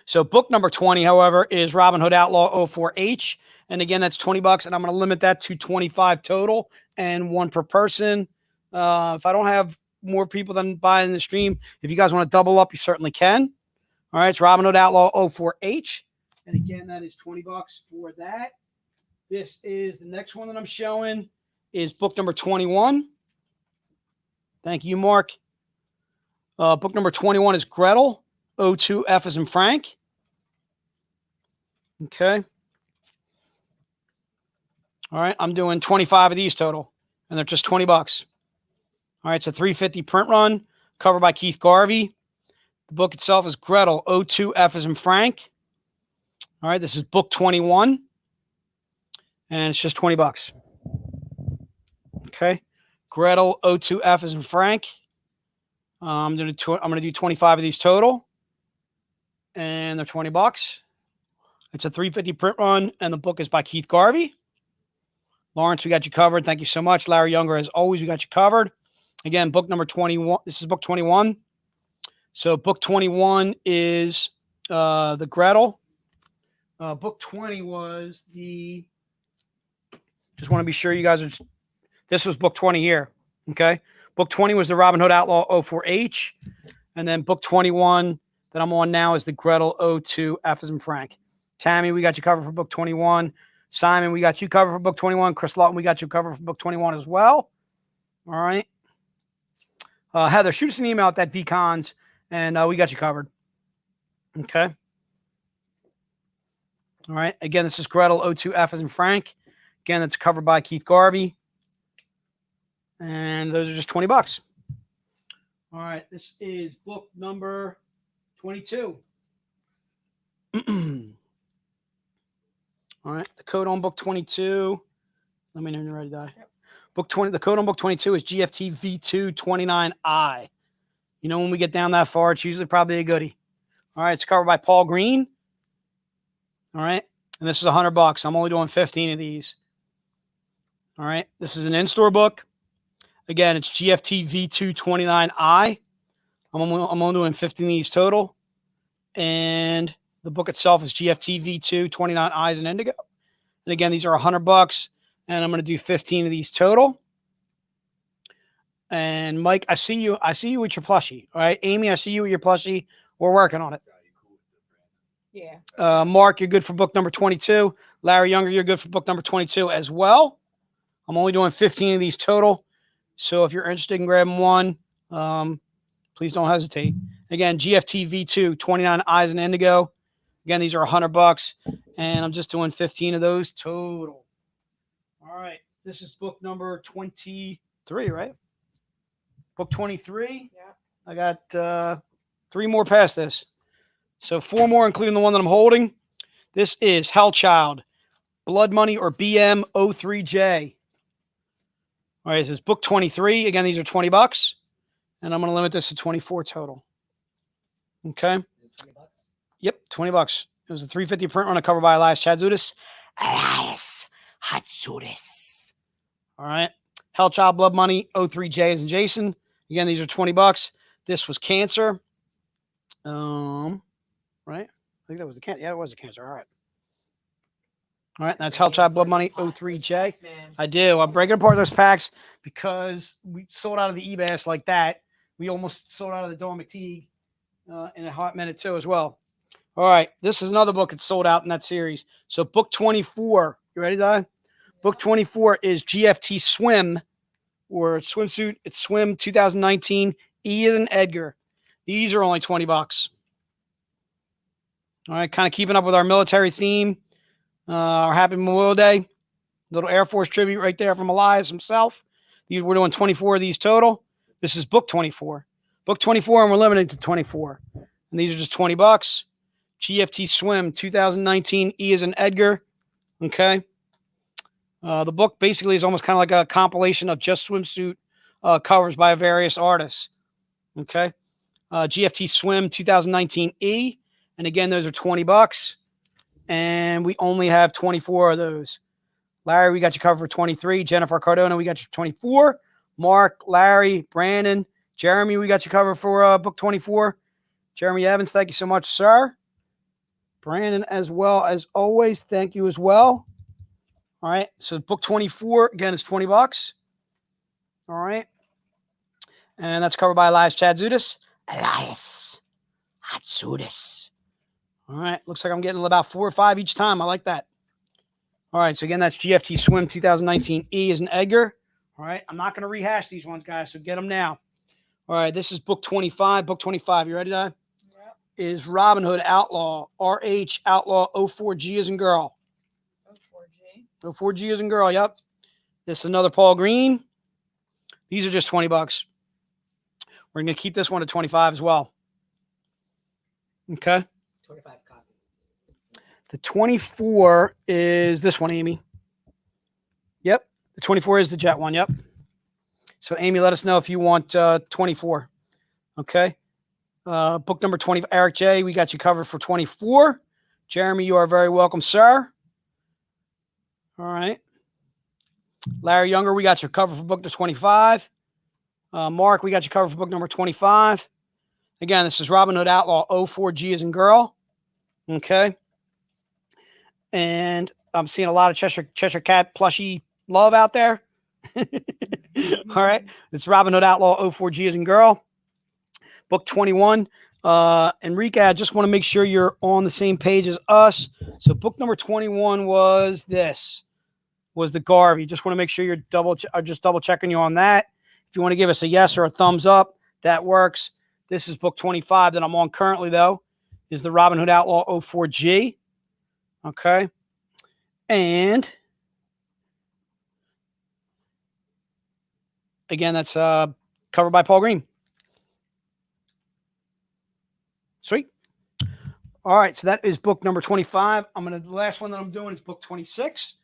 Speaker 3: So, book number 20, however, is Robin Hood Outlaw 04H. And again, that's $20, and I'm going to limit that to 25 total and one per person. If I don't have more people than buying the stream, if you guys want to double up, you certainly can. All right, it's Robin Hood Outlaw 04H. And again, that is $20 for that. This is the next one that I'm showing is book number 21. Thank you, Mark. Book number 21 is Gretel, 02F as in Frank. Okay. All right, I'm doing 25 of these total, and they're just $20. All right, it's a 350 print run, covered by Keith Garvey. The book itself is Gretel, 02F as in Frank. All right, this is book 21, and it's just $20. Okay, Gretel, 02F as in Frank. I'm gonna do 25 of these total, and they're $20. It's a 350 print run, and the book is by Keith Garvey. Lawrence, we got you covered. Thank you so much. Larry Younger, as always, we got you covered. Again, book number 21. This is book 21. So book 21 is the Gretel. Book 20 was the. Just want to be sure you guys are. This was book 20 here. Okay. Book 20 was the Robin Hood Outlaw 04H. And then book 21 that I'm on now is the Gretel 02F as in Frank. Tammy, we got you covered for book 21. Simon, we got you covered for book 21. Chris Lawton, we got you covered for book 21 as well. All right. Heather, shoot us an email at that VCons, and we got you covered. Okay. All right. Again, this is Gretel 02F as in Frank. Again, that's covered by Keith Garvey. And those are just $20. All right. This is book number 22. All right, the code on book 22. Let me know when you're ready, Di.
Speaker 11: Yep.
Speaker 3: Book 20, the code on book 22 is GFT V229I. You know, when we get down that far, it's usually probably a goodie. All right, it's covered by Paul Green. All right, and this is $100. I'm only doing 15 of these. All right, this is an in-store book. Again, it's GFT V229I. I'm only doing 15 of these total. And the book itself is GFT V229I's and Indigo. And again, these are $100. And I'm going to do 15 of these total. And Mike, I see you with your plushie. All right, Amy, I see you with your plushie. We're working on it.
Speaker 11: Yeah.
Speaker 3: Mark, you're good for book number 22. Larry Younger, you're good for book number 22 as well. I'm only doing 15 of these total. So if you're interested in grabbing one, please don't hesitate. Again, GFT V2, 29 Eyes and Indigo. Again, these are $100, and I'm just doing 15 of those total. All right, this is book number 23, right? Book 23.
Speaker 11: Yeah.
Speaker 3: I got 3 more past this. So 4 more, including the one that I'm holding. This is Hellchild, Blood Money or BM03J. All right, this is book 23. Again, these are $20, and I'm going to limit this to 24 total. Okay.
Speaker 1: $20?
Speaker 3: Yep, $20. It was a 350 print run, a cover by Elias Chatzoudas. Elias Chatzoudas. All right. Hellchild, Blood Money, 03J as in Jason. Again, these are $20. This was Cancer. Right? I think that was the Cancer. Yeah, it was a Cancer. All right. All right, that's Hellchild, Blood Money, 03J. I do. I'm breaking apart those packs because we sold out of the eBass like that. We almost sold out of the Dawn McTeague in a hot minute too as well. All right, this is another book that's sold out in that series. So book 24, you ready, Di? Book 24 is GFT Swim or Swimsuit. It's Swim 2019, Ian Edgar. These are only $20. All right, kind of keeping up with our military theme. Our Happy Memorial Day. Little Air Force tribute right there from Elias himself. We're doing 24 of these total. This is book 24. Book 24, and we're limited to 24. And these are just $20. GFT Swim 2019, E as in Edgar. Okay. The book basically is almost kind of like a compilation of just swimsuit covers by various artists. Okay. GFT Swim 2019 E. And again, those are $20. And we only have 24 of those. Larry, we got you covered for 23. Jennifer Cardona, we got you for 24. Mark, Larry, Brandon, Jeremy, we got you covered for book 24. Jeremy Evans, thank you so much, sir. Brandon, as well as always, thank you as well. All right, so book 24, again, is $20. All right. And that's covered by Elias Chatzoudas. Elias Chatzoudas. All right, looks like I'm getting about 4 or 5 each time. I like that. All right, so again, that's GFT Swim 2019 E as in Edgar. All right, I'm not going to rehash these ones, guys, so get them now. All right, this is book 25. Book 25, you ready, Di? Yep. Is Robyn Hood Outlaw, RH Outlaw 04G as in girl.
Speaker 11: 04G.
Speaker 3: 04G as in girl, yep. This is another Paul Green. These are just $20. We're going to keep this one at 25 as well. Okay.
Speaker 1: 25 copies.
Speaker 3: The 24 is this one, Amy. Yep. The 24 is the jet one. Yep. So, Amy, let us know if you want 24. Okay. Book number 20, Eric J. We got you covered for 24. Jeremy, you are very welcome, sir. All right. Larry Younger, we got you covered for book number 25. Mark, we got you covered for book number 25. Again, this is Robyn Hood Outlaw 04G as in girl. Okay. And I'm seeing a lot of Cheshire Cat plushie love out there. All right. It's Robyn Hood Outlaw 04G as in girl. Book 21. Enrique, I just want to make sure you're on the same page as us. So book number 21 was this. Was the Garvey. Just want to make sure you're just double checking you on that. If you want to give us a yes or a thumbs up, that works. This is book 25 that I'm on currently, though, is the Robyn Hood Outlaw 04G. Okay. And again, that's covered by Paul Green. Sweet. All right. So that is book number 25. The last one that I'm doing is book 26.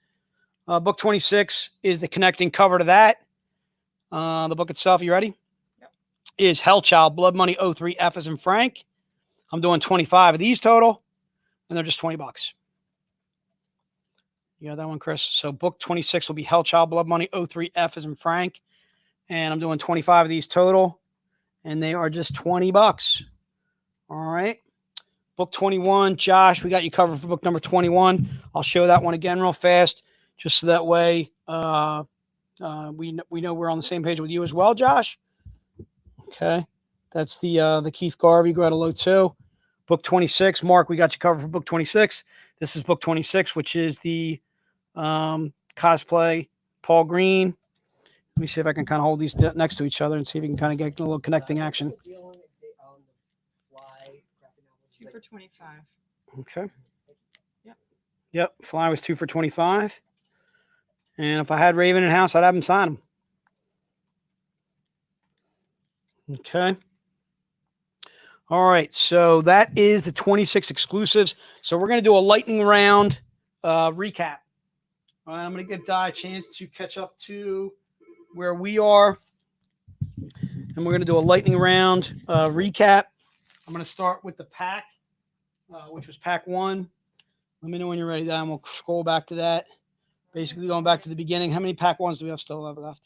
Speaker 3: Book 26 is the connecting cover to that. The book itself, you ready?
Speaker 11: Yep.
Speaker 3: Is Hellchild, Blood Money 03 F as in Frank. I'm doing 25 of these total, and they're just $20. You got that one, Chris? So book 26 will be Hellchild, Blood Money 03 F as in Frank. And I'm doing 25 of these total, and they are just $20. All right. Book 21, Josh, we got you covered for book number 21. I'll show that one again real fast, just so that way we know we're on the same page with you as well, Josh. Okay. That's the Keith Garvey, go out of low 2. Book 26, Mark, we got you covered for book 26. This is book 26, which is the cosplay Paul Green. Let me see if I can kind of hold these next to each other and see if we can kind of get a little connecting action.
Speaker 11: 2 for 25.
Speaker 3: Okay. Yep. Fly was 2 for 25. And if I had Raven in house, I'd have him sign him. Okay. All right. So that is the 26 exclusives. So we're going to do a lightning round recap. All right, I'm going to give Di a chance to catch up to where we are. And we're going to do a lightning round recap. I'm going to start with the pack, which was pack 1. Let me know when you're ready, Di, and we'll scroll back to that. Basically going back to the beginning. How many pack 1s do we have still left?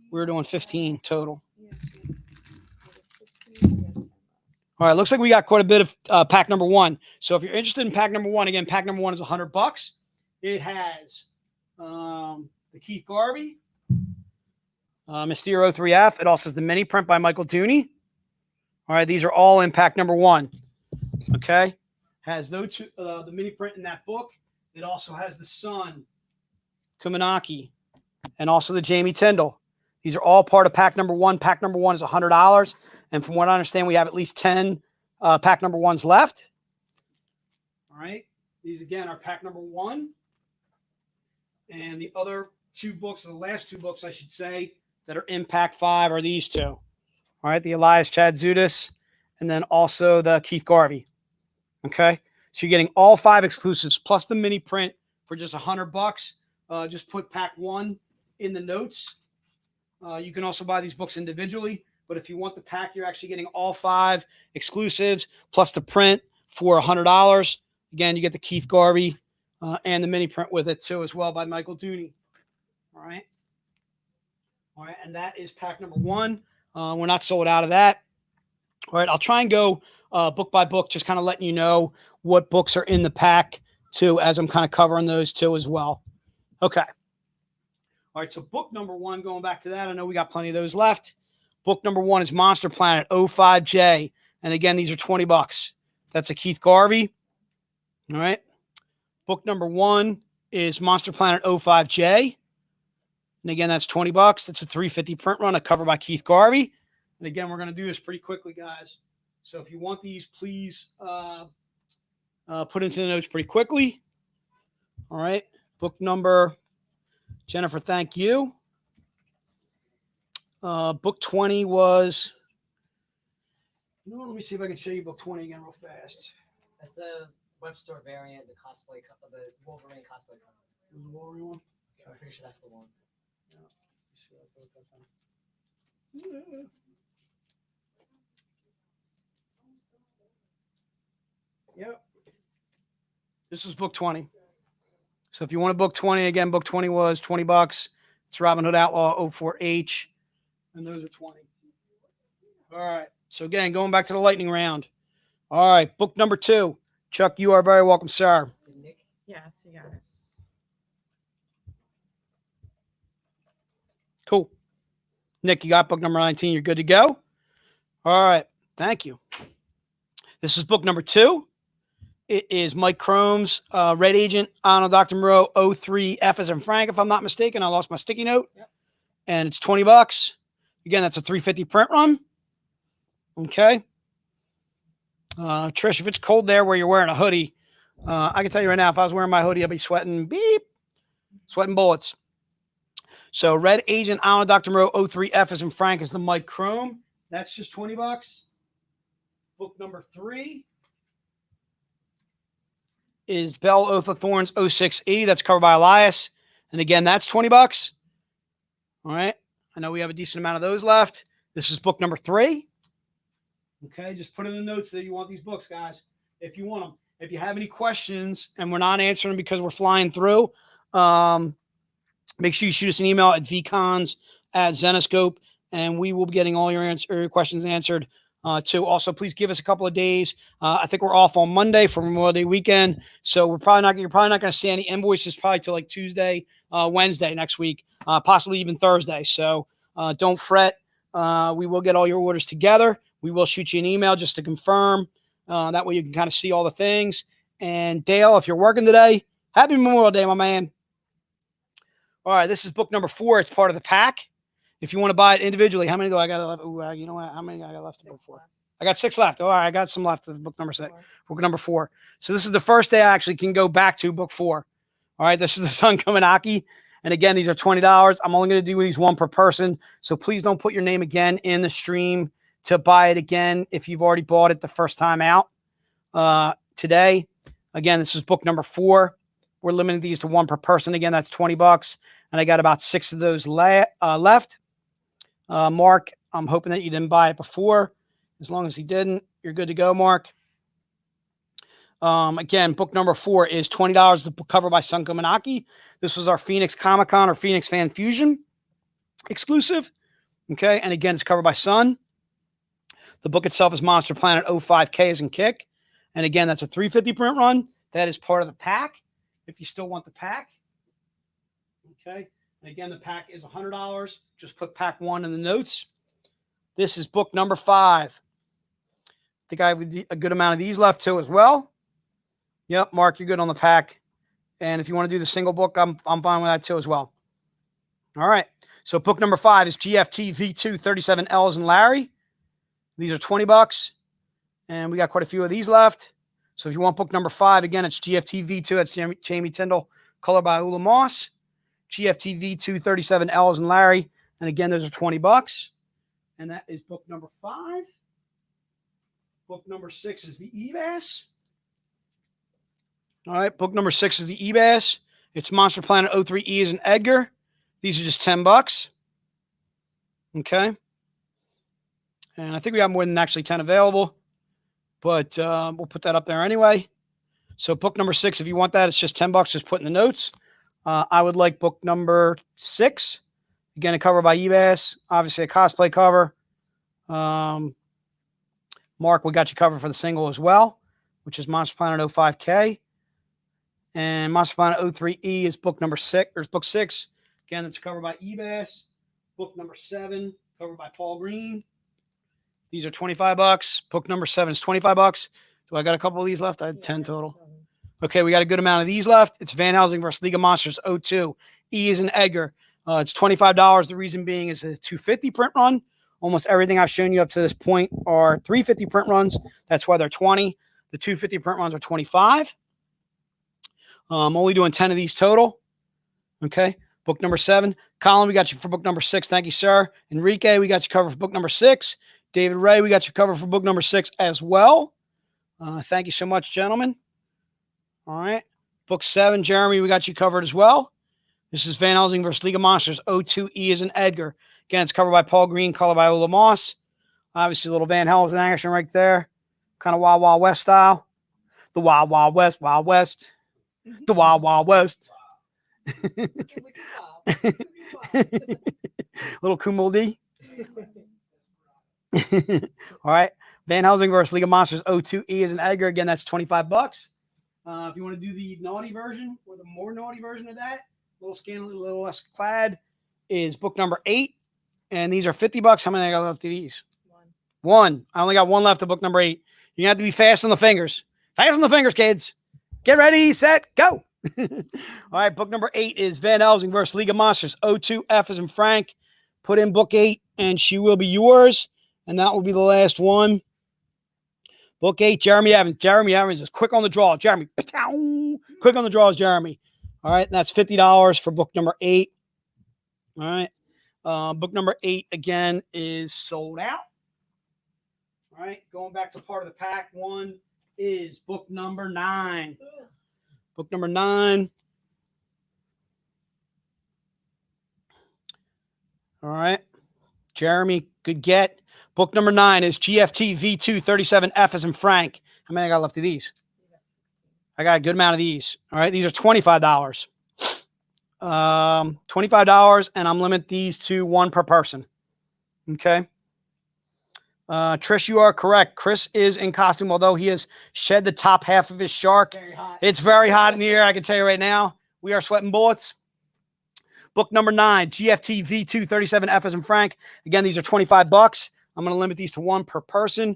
Speaker 3: We're doing 15 total. All right, looks like we got quite a bit of pack number 1. So if you're interested in pack number 1, again, pack number 1 is $100. It has the Keith Garvey, Mysterio 03F. It also has the mini print by Michael Dooney. All right, these are all in pack number 1. Okay, has those two, the mini print in that book. It also has the Sun, Kumanaki, and also the Jamie Tyndall. These are all part of pack number 1. Pack number 1 is $100. And from what I understand, we have at least 10 pack number 1s left. All right. These, again, are pack number 1. And the other 2 books, or the last 2 books, I should say, that are in pack 5 are these 2. All right. The Elias Chad Zudas, and then also the Keith Garvey. Okay. So you're getting all 5 exclusives plus the mini print for just $100. Just put pack 1 in the notes. You can also buy these books individually, but if you want the pack, you're actually getting all 5 exclusives plus the print for $100. Again, you get the Keith Garvey and the mini print with it too, as well, by Michael Dooney. All right. All right. And that is pack number 1. We're not sold out of that. All right. I'll try and go book by book, just kind of letting you know what books are in the pack too, as I'm kind of covering those too as well. Okay. All right, so book number 1, going back to that, I know we got plenty of those left. Book number 1 is Monster Planet 05J. And again, these are $20. That's a Keith Garvey. All right. Book number 1 is Monster Planet 05J. And again, that's $20. That's a $350 print run, a cover by Keith Garvey. And again, we're going to do this pretty quickly, guys. So if you want these, please put into the notes pretty quickly. All right. Book number... Jennifer, thank you. Book 20 was, let me see if I can show you book 20 again real fast.
Speaker 1: That's the web store variant, the cosplay, the Wolverine cosplay cover.
Speaker 3: The Wolverine one?
Speaker 1: Yeah, I'm pretty sure that's the one.
Speaker 3: Yep. This was book 20. So if you want to book 20, again, book 20 was $20. It's Robin Hood Outlaw 04H. And those are 20. All right. So again, going back to the lightning round. All right. Book number 2. Chuck, you are very welcome, sir.
Speaker 11: Yes, you got it.
Speaker 3: Cool. Nick, you got book number 19. You're good to go. All right. Thank you. This is book number 2. It is Mike Chrome's Red Agent on Dr. Moreau 03 F as in Frank, if I'm not mistaken. I lost my sticky note. Yep. And it's $20. Again, that's a $350 print run. Okay. Trish, if it's cold there where you're wearing a hoodie, I can tell you right now, if I was wearing my hoodie, I'd be sweating sweating bullets. So Red Agent on Dr. Moreau 03 F as in Frank is the Mike Chrome. That's just $20. Book number 3 is Bell Oath of Thorns 06E. That's covered by Elias. And again, that's $20. All right. I know we have a decent amount of those left. This is book number 3. Okay. Just put in the notes that you want these books, guys, if you want them. If you have any questions and we're not answering them because we're flying through, make sure you shoot us an email at vcons@Zenescope, and we will be getting all your questions answered too. Also, please give us a couple of days. I think we're off on Monday for Memorial Day weekend, so you're probably not going to see any invoices probably till like Tuesday, Wednesday next week, possibly even Thursday. So don't fret. We will get all your orders together. We will shoot you an email just to confirm. That way you can kind of see all the things. And Dale, if you're working today, happy Memorial Day, my man. All right, this is book number 4. It's part of the pack. If you want to buy it individually, how many do I got left? Ooh, you know what? How many I got left to book 4? I got 6 left. All right, I got some left of book number 6. Book number 4. So this is the first day I actually can go back to book 4. All right, this is the Sun Kaminaki. And again, these are $20. I'm only going to do these one per person. So please don't put your name again in the stream to buy it again if you've already bought it the first time out today. Again, this is book number 4. We're limiting these to one per person. Again, that's $20. And I got about 6 of those left. Mark, I'm hoping that you didn't buy it before. As long as he didn't, you're good to go, Mark. Again, book number 4 is $20. The cover by Sun Kaminaki. This was our Phoenix Comic Con or Phoenix Fan Fusion exclusive. Okay, and again, it's covered by Sun. The book itself is Monster Planet 05K as in kick. And again, that's a 350 print run. That is part of the pack, if you still want the pack. Okay. And again, the pack is $100. Just put pack 1 in the notes. This is book number 5. I think I have a good amount of these left too as well. Yep, Mark, you're good on the pack. And if you want to do the single book, I'm fine with that too as well. All right. So book number 5 is GFT V2 37 L's and Larry. These are $20. And we got quite a few of these left. So if you want book number 5, again, it's GFT V2. That's Jamie Tyndall, color by Ula Moss. GFT V2 37 L's and Larry. And again, those are $20. And that is book number 5. Book number 6 is the EBAS. All right, book number 6 is the EBAS. It's Monster Planet 03E as in Edgar. These are just $10. Okay. And I think we got more than actually 10 available. But we'll put that up there anyway. So book number 6, if you want that, it's just $10. Just put in the notes. I would like book number 6. Again, a cover by EBAS. Obviously a cosplay cover. Mark, we got you covered for the single as well, which is Monster Planet 05K. And Monster Planet 03E is book number 6. There's book 6. Again, that's covered by EBAS. Book number 7, covered by Paul Green. These are $25. Book number 7 is $25. Do I got a couple of these left? I had 10 total. Okay, we got a good amount of these left. It's Van Helsing versus League of Monsters 02. E is in Edgar. It's $25. The reason being is a 250 print run. Almost everything I've shown you up to this point are 350 print runs. That's why they're 20. The 250 print runs are 25. I'm only doing 10 of these total. Okay, book number 7. Colin, we got you for book number 6. Thank you, sir. Enrique, we got you covered for book number 6. David Ray, we got you covered for book number 6 as well. Thank you so much, gentlemen. All right. Book 7, Jeremy, we got you covered as well. This is Van Helsing versus League of Monsters 02E as in Edgar. Again, it's covered by Paul Green, color by Ula Moss. Obviously, a little Van Helsing action right there. Kind of Wild Wild West style. The Wild Wild West, Wild West. The Wild Wild West. Little Kumo D. All right. Van Helsing versus League of Monsters 02E as in Edgar. Again, that's $25. If you want to do the naughty version or the more naughty version of that, a little scantily, a little less clad, is book number 8. And these are $50. How many I got left of these? One. I only got one left of book number 8. You're going to have to be fast on the fingers. Fast on the fingers, kids. Get ready, set, go. All right. Book number 8 is Van Helsing versus League of Monsters 02F as in Frank. Put in book 8 and she will be yours. And that will be the last one. Book 8, Jeremy Evans. Jeremy Evans is quick on the draw. Jeremy, quick on the draws, Jeremy. All right, and that's $50 for book number 8. All right. Book number 8, again, is sold out. All right, going back to part of the pack. 1 is book number 9. Book number 9. All right. Jeremy, good get. Book number 9 is GFT V2 37F as in Frank. How many I got left of these? I got a good amount of these. All right. These are $25. $25, and I'm limit these to 1 per person. Okay. Trish, you are correct. Chris is in costume, although he has shed the top half of his shark. It's very hot in here. I can tell you right now. We are sweating bullets. Book number 9, GFT V2 37F as in Frank. Again, these are $25. I'm going to limit these to 1 per person.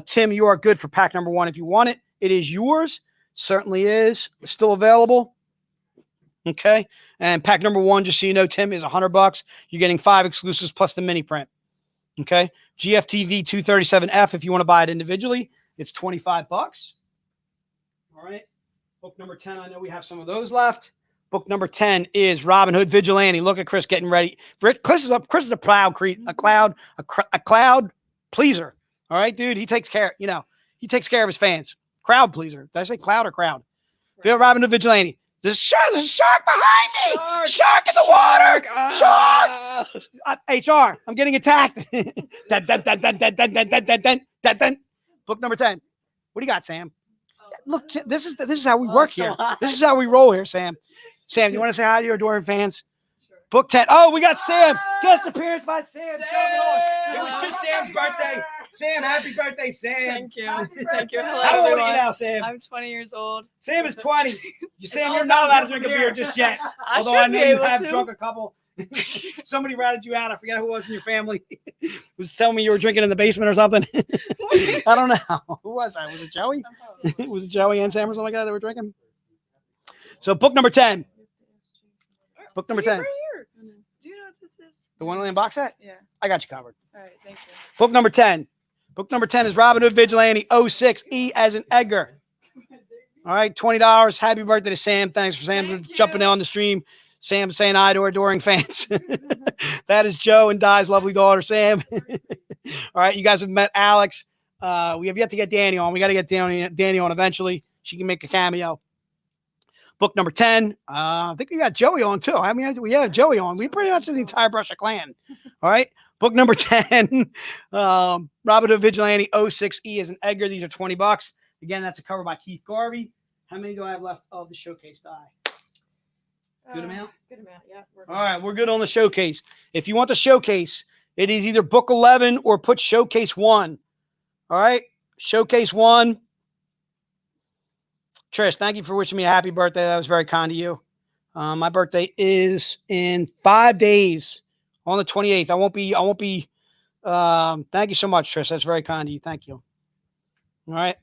Speaker 3: Tim, you are good for pack number 1. If you want it, it is yours. Certainly is. It's still available. Okay. And pack number 1, just so you know, Tim, is $100. You're getting 5 exclusives plus the mini print. Okay. GFT V237F. If you want to buy it individually, it's $25. All right. Book number 10. I know we have some of those left. Book number 10 is Robyn Hood Vigilante. Look at Chris getting ready. Chris is a cloud pleaser. All right, dude. He takes care, he takes care of his fans. Crowd pleaser. Did I say cloud or crowd? Feel Robyn Hood Vigilante. There's a shark behind me. Shark in the water. Shark. HR, I'm getting attacked. Book number 10. What do you got, Sam? Look, this is how we work here. This is how we roll here, Sam. Sam, you want to say hi to your adoring fans? Sure. Book 10. Oh, we got Sam. Guest appearance by Sam. It was just Sam's birthday. Sam, happy birthday, Sam.
Speaker 11: Thank you. Thank you. Hello,
Speaker 3: How old are
Speaker 11: everyone.
Speaker 3: you now, Sam?
Speaker 11: I'm 20 years old.
Speaker 3: Sam is 20. Sam, you're not allowed to drink a beer just yet. Although I know you have drunk a couple. Somebody ratted you out. I forget who it was in your family. Was telling me you were drinking in the basement or something. I don't know. Who was I? Was it Joey? Was it Joey and Sam or something like that that were drinking? So book number 10. Book number 10.
Speaker 11: Right here. Do you know what this is?
Speaker 3: The one in the box set?
Speaker 11: Yeah.
Speaker 3: I got you covered.
Speaker 11: All right. Thank you.
Speaker 3: Book number 10. Book number 10 is Robyn Hood Vigilante 06 E as in Edgar. All right, $20. Happy birthday to Sam. Thanks for Sam for jumping on the stream. Sam saying hi to our adoring fans. That is Joe and Di's lovely daughter, Sam. All right, you guys have met Alex. We have yet to get Danny on. We got to get Danny on eventually. She can make a cameo. Book number 10. I think we got Joey on too. I mean, we have Joey on. We pretty much the entire Brusher clan. All right. Book number 10. Robyn Hood Vigilante 06 E as in Edgar. These are $20. Again, that's a cover by Keith Garvey. How many do I have left of the showcase die? Good amount?
Speaker 11: Good amount, yeah.
Speaker 3: All right, we're good on the showcase. If you want the showcase, it is either book 11 or put showcase 1. All right, showcase 1. Trish, thank you for wishing me a happy birthday. That was very kind of you. My birthday is in 5 days on the 28th. I won't be. Thank you so much, Trish. That's very kind of you. Thank you. All right.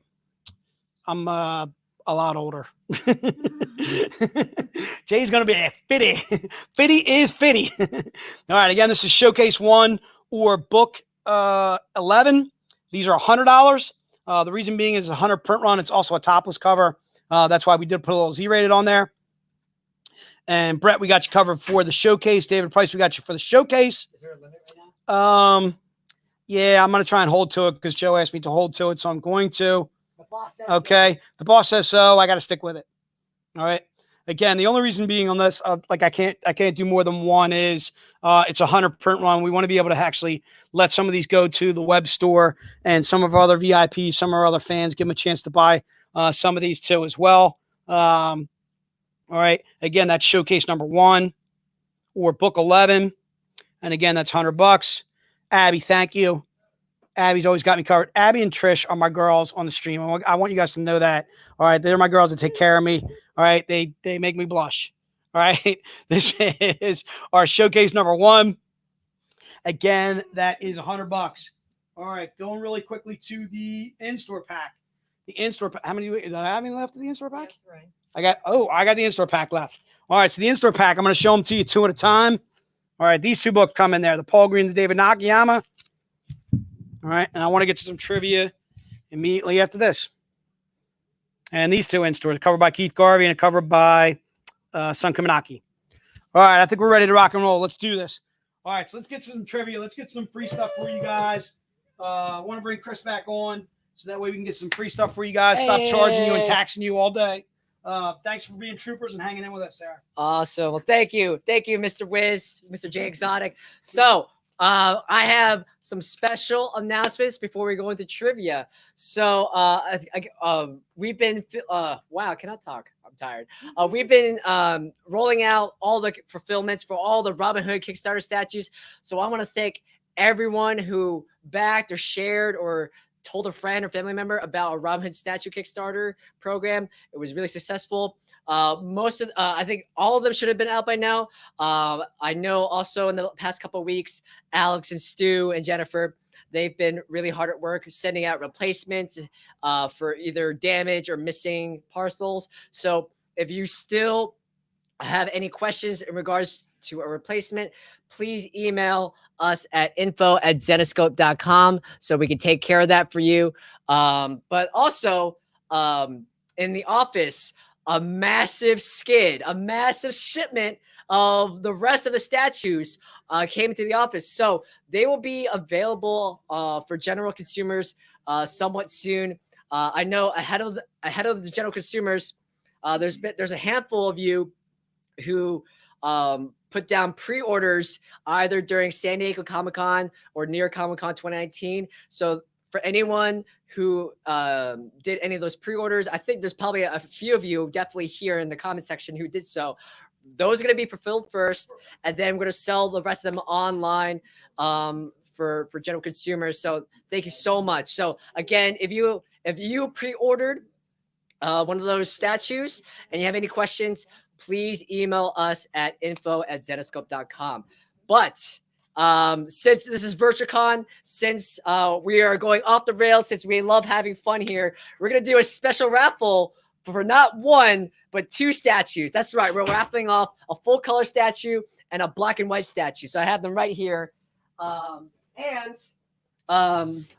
Speaker 3: I'm a lot older. Jay's going to be a 50. 50 is 50. All right. Again, this is showcase 1 or book 11. These are $100. The reason being is a 100 print run. It's also a topless cover. That's why we did put a little Z-rated on there. And Brett, we got you covered for the showcase. David Price, we got you for the showcase. Is there a limit right now? Yeah, I'm going to try and hold to it because Joe asked me to hold to it, so I'm going to. Okay. The boss says so. I got to stick with it. All right. Again, the only reason being on this, I can't do more than one is it's a 100 print run. We want to be able to actually let some of these go to the web store and some of our other VIPs, some of our other fans, give them a chance to buy some of these too as well. All right. Again, that's showcase number 1 or book 11. And again, that's $100. Abby, thank you. Abby's always got me covered. Abby and Trish are my girls on the stream. I want you guys to know that. All right. They're my girls that take care of me. All right. They make me blush. All right. This is our showcase number 1. Again, that is $100. All right. Going really quickly to the in-store pack. The in-store pack. How many do I have any left of the in-store pack?
Speaker 11: Right.
Speaker 3: I got the in-store pack left. All right. So the in-store pack, I'm going to show them to you 2 at a time. All right. These 2 books come in there. The Paul Green, the David Nakayama. All right, and I want to get to some trivia immediately after this. And these 2 in-stores, covered by Keith Garvey and covered by Sun Kaminaki. All right, I think we're ready to rock and roll. Let's do this. All right, so let's get some trivia. Let's get some free stuff for you guys. I want to bring Chris back on so that way we can get some free stuff for you guys. Stop charging you and taxing you all day. Thanks for being troopers and hanging in with us, Sarah.
Speaker 1: Awesome. Well, thank you. Thank you, Mr. Wiz, Mr. J Exotic. So I have some special announcements before we go into trivia. So we've been wow, I cannot talk. I'm tired. We've been rolling out all the fulfillments for all the Robin Hood Kickstarter statues. So I want to thank everyone who backed or shared or told a friend or family member about a Robin Hood statue Kickstarter program. It was really successful. I think all of them should have been out by now. I know also in the past couple of weeks, Alex and Stu and Jennifer, they've been really hard at work sending out replacements for either damage or missing parcels. So if you still have any questions in regards to a replacement, please email us at info@zenescope.com so we can take care of that for you. But also in the office, a massive shipment of the rest of the statues came into the office. So they will be available for general consumers somewhat soon. I know ahead of the general consumers, there's a handful of you who put down pre-orders either during San Diego Comic-Con or near Comic-Con 2019. So for anyone who did any of those pre-orders, I think there's probably a few of you definitely here in the comment section who did so. Those are going to be fulfilled first, and then we're going to sell the rest of them online for general consumers. So thank you so much. So again, if you pre-ordered one of those statues and you have any questions, please email us at info@zenescope.com. But since this is VirtuaCon, since we are going off the rails, since we love having fun here, we're going to do a special raffle for not one, but two statues. That's right. We're raffling off a full color statue and a black and white statue. So I have them right here. The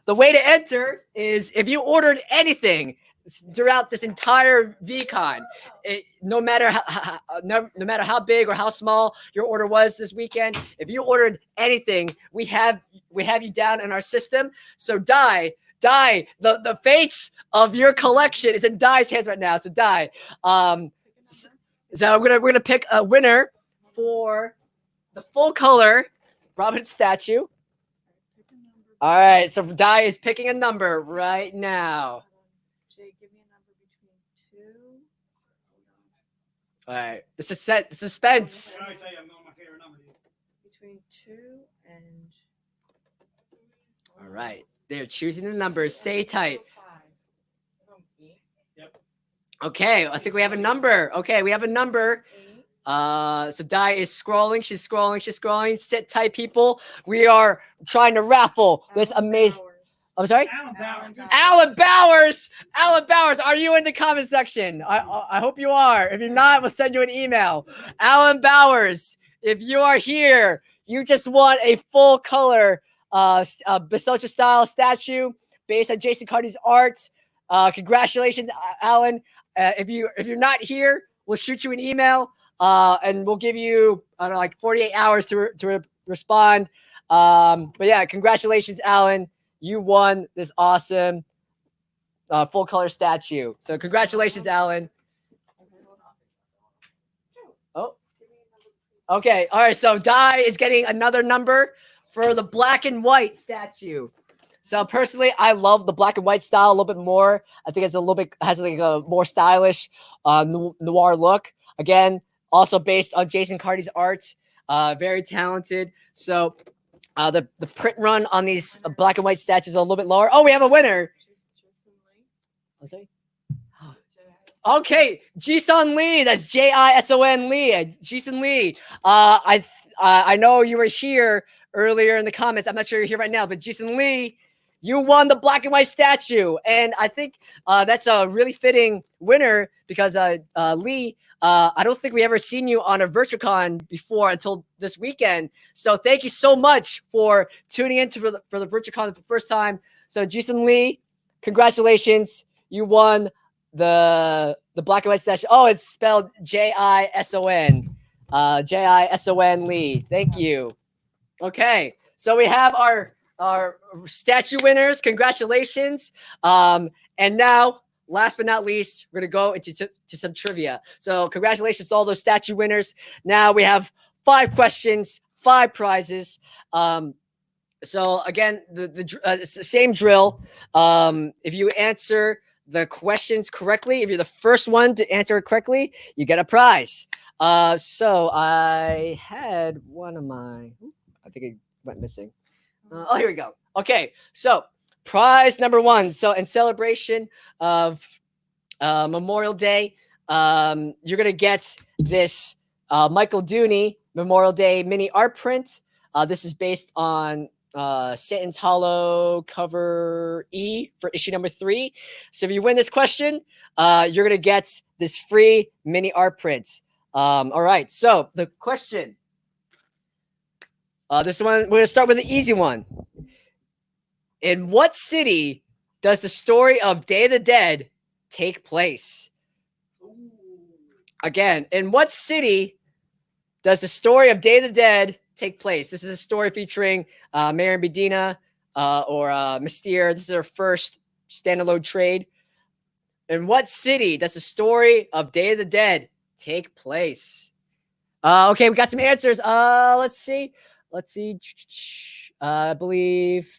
Speaker 1: way to enter is if you ordered anything throughout this entire VCon, no matter how big or how small your order was this weekend, if you ordered anything, we have you down in our system. So Die, the fate of your collection is in Die's hands right now. So Die, so we're gonna pick a winner for the full color Robin statue. All right, so Die is picking a number right now. All right, the suspense.
Speaker 3: Can I tell you, I'm going my favorite number.
Speaker 11: Between 2 and.
Speaker 1: All right, they're choosing the numbers. Stay tight.
Speaker 3: Yep.
Speaker 1: Okay, I think we have a number. Okay, we have a number. So Die is scrolling. She's scrolling. Sit tight, people. We are trying to raffle this amazing. I'm sorry? Alan Bowers. Alan Bowers, are you in the comment section? I hope you are. If you're not, we'll send you an email. Alan Bowers, if you are here, you just want a full color Basocha style statue based on Jason Carty's art. Congratulations, Alan. If you're not here, we'll shoot you an email and we'll give you like 48 hours to respond. But yeah, congratulations, Alan. You won this awesome full color statue. So congratulations, Alan. Oh, okay. All right. So Die is getting another number for the black and white statue. So personally, I love the black and white style a little bit more. I think it's has like a more stylish noir look. Again, also based on Jason Carty's art. Very talented. So the print run on these black and white statues is a little bit lower. Oh, we have a winner. I'm sorry. Okay, Jason Lee. That's Jison Lee. Jason Lee. I know you were here earlier in the comments. I'm not sure you're here right now, but Jason Lee, you won the black and white statue, and I think that's a really fitting winner because Lee. I don't think we ever seen you on a VirtuaCon before until this weekend. So thank you so much for tuning in for the VirtuaCon for the first time. So Jason Lee, congratulations. You won the black and white statue. Oh, it's spelled Jison. Jison Lee. Thank you. Okay. So we have our statue winners. Congratulations. And now, last but not least, we're going to go into some trivia. So congratulations to all those statue winners. Now we have 5 questions, 5 prizes. So again, it's the same drill. If you answer the questions correctly, if you're the first one to answer it correctly, you get a prize. So I had one of my, I think it went missing. Oh, here we go. Okay, so prize number one. So in celebration of Memorial Day, you're gonna get this Michael Dooney Memorial Day mini art print. This is based on Satan's Hollow cover E for issue number 3. So if you win this question, you're gonna get this free mini art print. All right. So the question. This one we're gonna start with the easy one. In what city does the story of Day of the Dead take place? Again, in what city does the story of Day of the Dead take place? This is a story featuring Mary Medina or Mystere. This is her first standalone trade. In what city does the story of Day of the Dead take place? Okay, we got some answers. Let's see. I believe.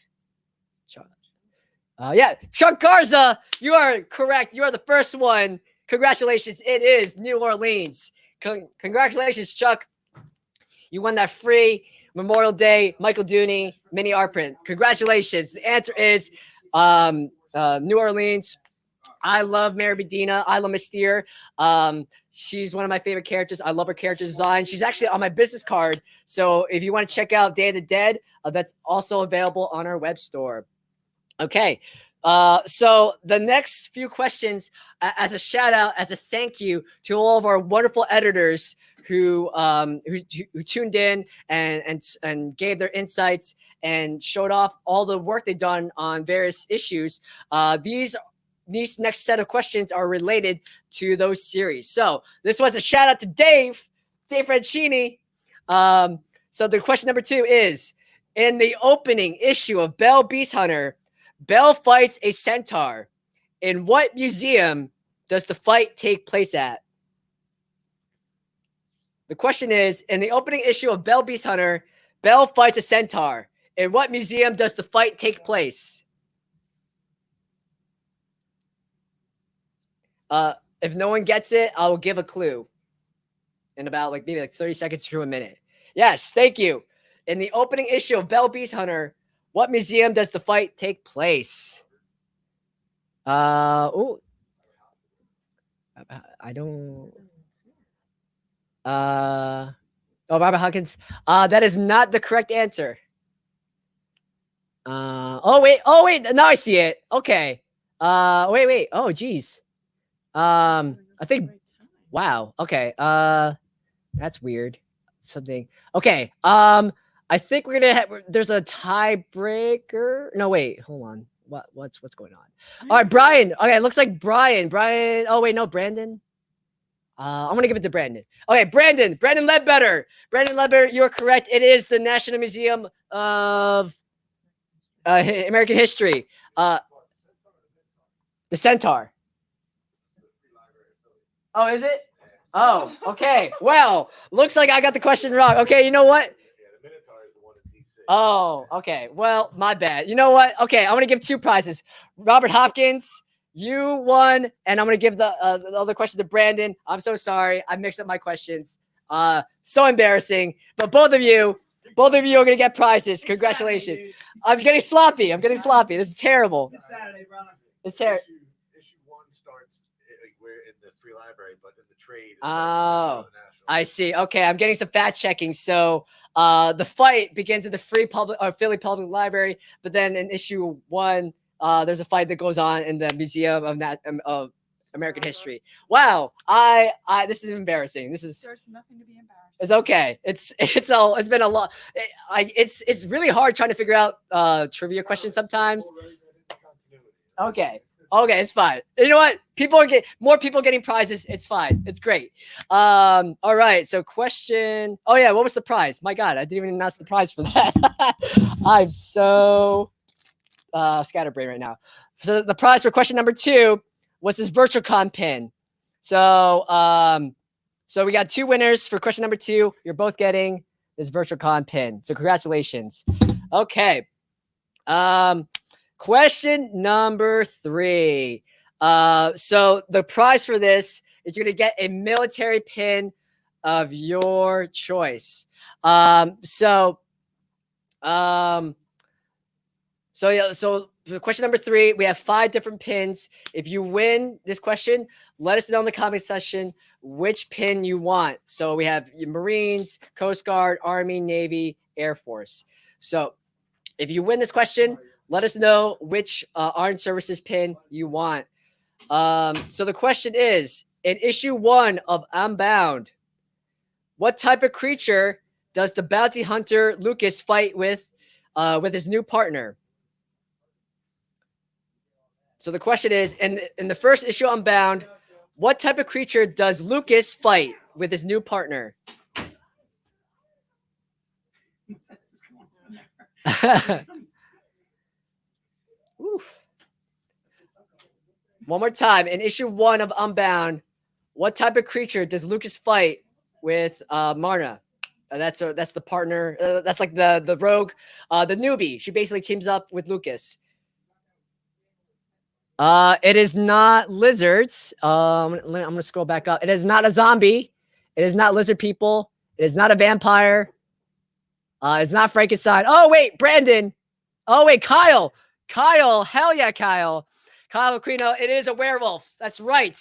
Speaker 1: Yeah, Chuck Garza, you are correct. You are the first one. Congratulations. It is New Orleans. Congratulations, Chuck. You won that free Memorial Day Michael Dooney mini art print. Congratulations. The answer is New Orleans. I love Mary Medina. I love Mystere. She's one of my favorite characters. I love her character design. She's actually on my business card. So if you want to check out Day of the Dead, that's also available on our web store. Okay. So the next few questions, as a shout out, as a thank you to all of our wonderful editors who tuned in and gave their insights and showed off all the work they've done on various issues. These next set of questions are related to those series. So this was a shout out to Dave Franchini. So the question number 2 is, in the opening issue of Belle Beast Hunter, Belle fights a centaur. In what museum does the fight take place at? The question is, in the opening issue of Belle Beast Hunter, Belle fights a centaur. In what museum does the fight take place? If no one gets it, I will give a clue in about maybe 30 seconds to a minute. Yes, thank you. In the opening issue of Belle Beast Hunter, what museum does the fight take place? I don't. Robert Hawkins. That is not the correct answer. Oh wait. Now I see it. Okay. Wait. Oh, geez. I think. Wow. Okay. That's weird. Something. Okay. I think we're gonna have. There's a tiebreaker. No, wait. Hold on. What's going on? All right, Brian. Okay, it looks like Brian. Oh wait, no, Brandon. I'm gonna give it to Brandon. Okay, Brandon Ledbetter. Brandon Ledbetter, you're correct. It is the National Museum of American History. The Centaur. Oh, is it? Oh, okay. Well, looks like I got the question wrong. Okay, you know what? Oh, okay. Well, my bad. You know what? Okay, I'm gonna give 2 prizes. Robert Hopkins, you won, and I'm gonna give the other question to Brandon. I'm so sorry. I mixed up my questions. So embarrassing. But both of you are gonna get prizes. Congratulations. I'm getting sloppy. This is terrible.
Speaker 5: It's Saturday, bro.
Speaker 1: It's terrible.
Speaker 5: Issue 1 starts we're in the free library, but in the trade.
Speaker 1: Oh, I see. Okay, I'm getting some fact checking. So the fight begins at the Philly Public Library, but then in issue 1, there's a fight that goes on in the Museum of American History. Wow, this is embarrassing. There's nothing to be embarrassed. It's okay. It's been a lot. It's really hard trying to figure out trivia questions sometimes. Okay, it's fine. You know what? More people getting prizes. It's fine. It's great. All right. So question. Oh yeah, what was the prize? My God, I didn't even announce the prize for that. I'm so scatterbrained right now. So the prize for question number 2 was this VirtualCon pin. So we got 2 winners for question number 2. You're both getting this VirtualCon pin. So congratulations. Okay. Question number 3. So the prize for this is you're gonna get a military pin of your choice. So for question number 3, we have 5 different pins. If you win this question, let us know in the comment section which pin you want. So we have Marines, Coast Guard, Army, Navy, Air Force. So if you win this question, let us know which Armed Services pin you want. So the question is, in issue 1 of Unbound, what type of creature does the bounty hunter Lucas fight with his new partner? So the question is, in the first issue Unbound, what type of creature does Lucas fight with his new partner? Oof. One more time. In issue 1 of Unbound, what type of creature does Lucas fight with Marna? That's the partner. That's like the rogue, the newbie. She basically teams up with Lucas. It is not lizards. I'm gonna scroll back up. It is not a zombie. It is not lizard people. It is not a vampire. It's not Frankenstein. Oh wait, Brandon. Oh wait, Kyle. Kyle. Hell yeah, Kyle. Kyle Aquino. It is a werewolf. That's right.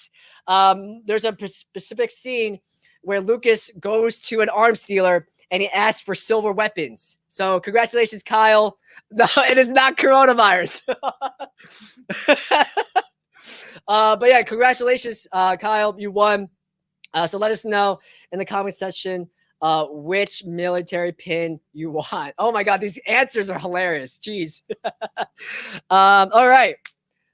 Speaker 1: There's a specific scene where Lucas goes to an arms dealer and he asks for silver weapons. So congratulations, Kyle. No, it is not coronavirus. But yeah, congratulations, Kyle. You won. So let us know in the comment section which military pin you want. Oh my God, these answers are hilarious. Jeez. All right.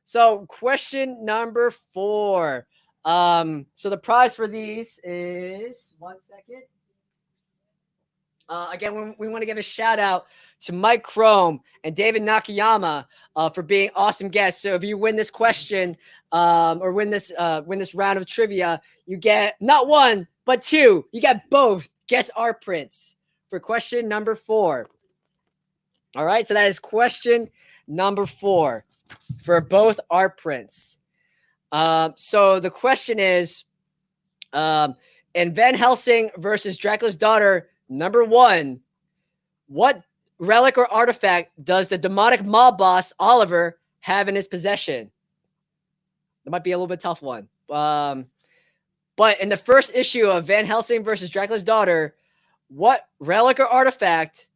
Speaker 1: So question number 4. So the prize for these is 1 second. Again, we want to give a shout out to Mike Chrome and David Nakayama for being awesome guests. So if you win this question or win this round of trivia, you get not 1 but 2. You get both guest art prints for question number 4. All right, so that is question number 4 for both art prints. So the question is, in Van Helsing versus Dracula's Daughter, number 1, what relic or artifact does the demonic mob boss Oliver have in his possession? That might be a little bit tough one. But in the first issue of Van Helsing versus Dracula's Daughter, what relic or artifact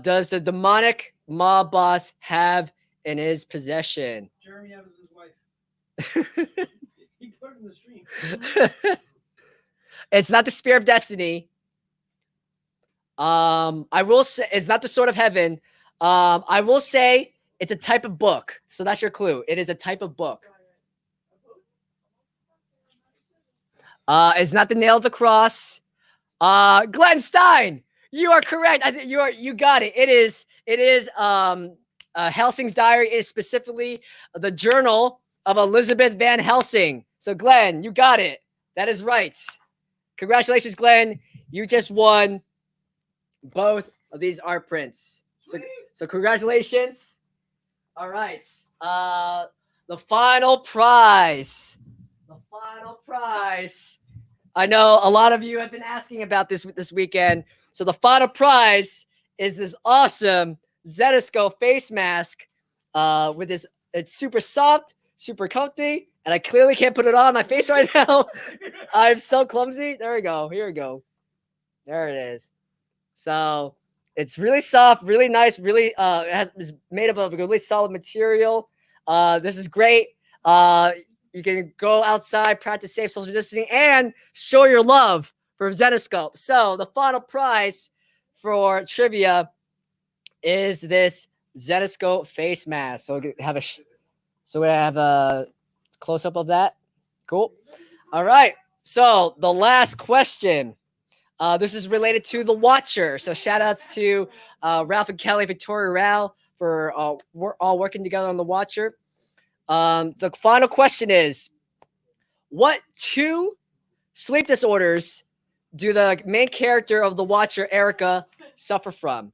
Speaker 1: does the demonic mob boss have in his possession?
Speaker 3: Jeremy Evans' wife. He put it in the stream.
Speaker 1: It's not the Spear of Destiny. I will say it's not the Sword of Heaven. I will say it's a type of book. So that's your clue. It is a type of book. It's not the Nail of the Cross. Glenn Stein, you are correct. I think you got it. It is Helsing's Diary is specifically the journal of Elizabeth Van Helsing. So Glenn, you got it. That is right. Congratulations, Glenn. You just won both of these art prints. So congratulations. All right. The final prize. The final prize. I know a lot of you have been asking about this weekend. So the final prize is this awesome Zenescope face mask with this. It's super soft, super comfy, and I clearly can't put it on my face right now. I'm so clumsy. There we go. Here we go. There it is. So it's really soft, really nice, really is made up of a really solid material. This is great. You can go outside, practice safe social distancing, and show your love for Zenescope. So the final prize for trivia is this Zenescope face mask. So we have a close up of that. Cool. All right. So the last question. This is related to The Watcher. So shout outs to Ralph and Kelly, Victoria Rao for we're all working together on The Watcher. The final question is, what 2 sleep disorders do the main character of The Watcher, Erica, suffer from?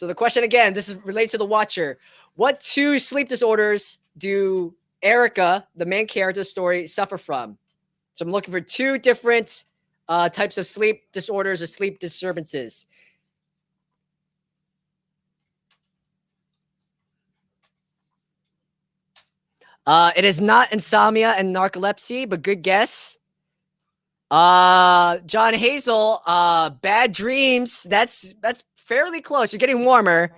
Speaker 1: So the question again, this is related to the watcher. What 2 sleep disorders do Erica, the main character story, suffer from? So I'm looking for 2 different types of sleep disorders or sleep disturbances. It is not insomnia and narcolepsy, but good guess. John Hazel, bad dreams. That's fairly close. You're getting warmer.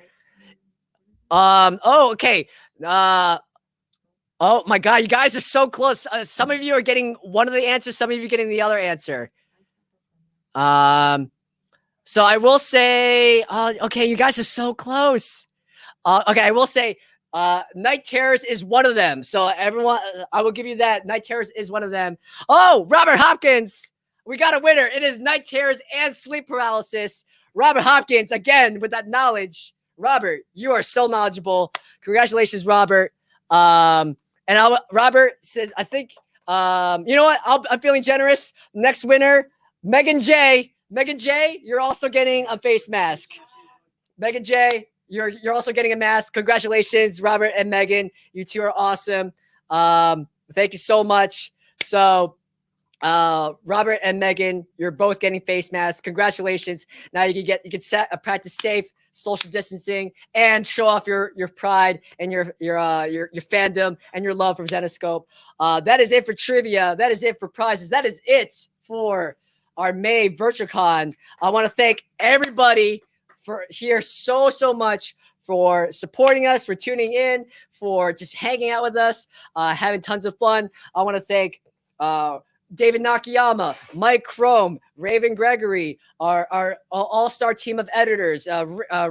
Speaker 1: Oh, okay. Oh my God, you guys are so close. Some of you are getting one of the answers, some of you are getting the other answer. So I will say, okay, you guys are so close. Okay, I will say, night terrors is one of them. So everyone, I will give you that. Night terrors is one of them. Oh, Robert Hopkins, we got a winner. It is night terrors and sleep paralysis. Robert Hopkins, again, with that knowledge. Robert, you are so knowledgeable. Congratulations, Robert. Robert says, I think, you know what? I'm feeling generous. Next winner, Megan J. Megan J, you're also getting a face mask. Megan J, you're also getting a mask. Congratulations, Robert and Megan. You two are awesome. Thank you so much. So, Robert and Megan, you're both getting face masks. Congratulations. Now you can practice safe social distancing and show off your pride and your fandom and your love for Zenescope. That is it for trivia. That is it for prizes. That is it for our May VirtualCon. I want to thank everybody for here so much for supporting us, for tuning in, for just hanging out with us, having tons of fun. I want to thank David Nakayama, Mike Chrome, Raven Gregory, our all-star team of editors,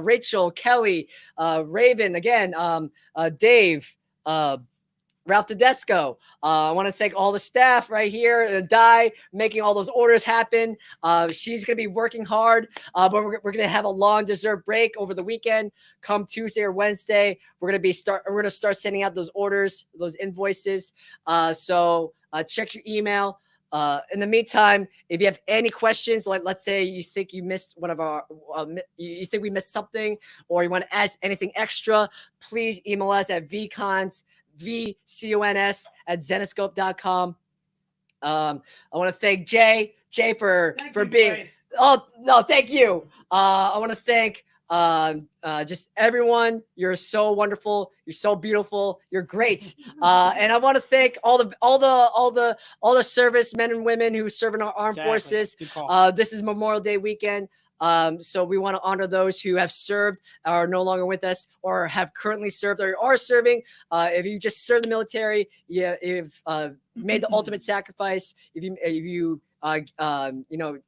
Speaker 1: Rachel, Kelly, Raven, again, Dave, Ralph Tedesco. I want to thank all the staff right here, Di, making all those orders happen. She's going to be working hard, but we're going to have a long deserved break over the weekend. Come Tuesday or Wednesday, we're going to start sending out those orders, those invoices. So check your email. In the meantime, if you have any questions, like let's say you think you missed one of our, you think we missed something, or you want to add anything extra, please email us at vcons@zenescope.com. I want to thank Jay for being. Guys. Oh no, thank you. I want to thank just everyone. You're so wonderful. You're so beautiful. You're great. And I want to thank all the service men and women who serve in our armed forces. This is Memorial Day weekend. So we want to honor those who have served, are no longer with us, or have currently served, or are serving. If you just served the military, you've made the ultimate sacrifice. If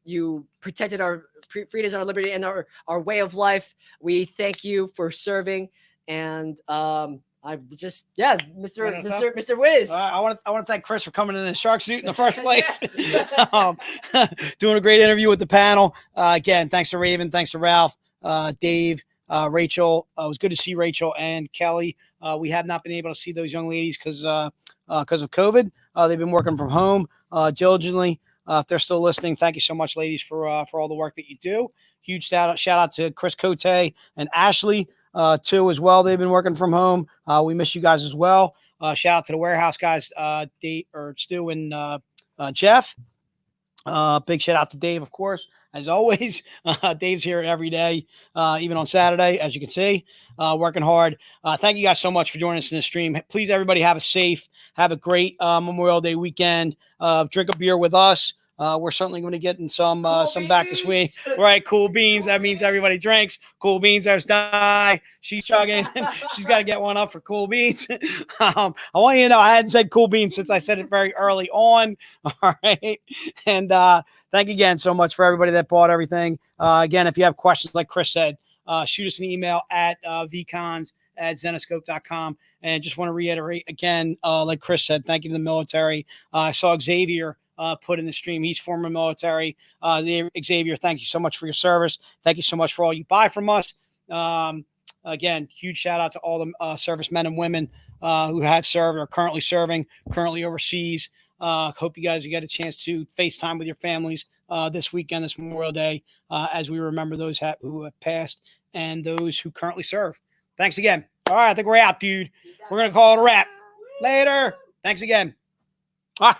Speaker 1: you protected our freedoms, our liberty, and our way of life. We thank you for serving. And I just, Mr. Wiz.
Speaker 3: I want to thank Chris for coming in a shark suit in the first place. Doing a great interview with the panel. Again, thanks to Raven, thanks to Ralph, Dave, Rachel. It was good to see Rachel and Kelly. We have not been able to see those young ladies because of COVID. They've been working from home diligently. If they're still listening, thank you so much, ladies, for all the work that you do. Huge shout out to Chris Cote and Ashley too as well. They've been working from home. We miss you guys as well. Shout out to the warehouse guys, Stu and Jeff. Big shout out to Dave, of course, as always. Dave's here every day, even on Saturday, as you can see, working hard. Thank you guys so much for joining us in the stream. Please, everybody, have a great Memorial Day weekend. Drink a beer with us. We're certainly going to get in some back this week. Right, cool beans. That means everybody drinks. Cool beans. There's Di. She's chugging. She's got to get one up for cool beans. I want you to know I hadn't said cool beans since I said it very early on. All right. And thank you again so much for everybody that bought everything. Again, if you have questions, like Chris said, shoot us an email at vcons@zenescope.com. And just want to reiterate again, like Chris said, thank you to the military. I saw Xavier put in the stream. He's former military. Xavier, thank you so much for your service. Thank you so much for all you buy from us. Again, huge shout out to all the servicemen and women who have served or currently serving, currently overseas. Hope you guys get a chance to FaceTime with your families this weekend, this Memorial Day, as we remember those who have passed and those who currently serve. Thanks again. All right, I think we're out, dude. We're going to call it a wrap. Later. Thanks again. All right.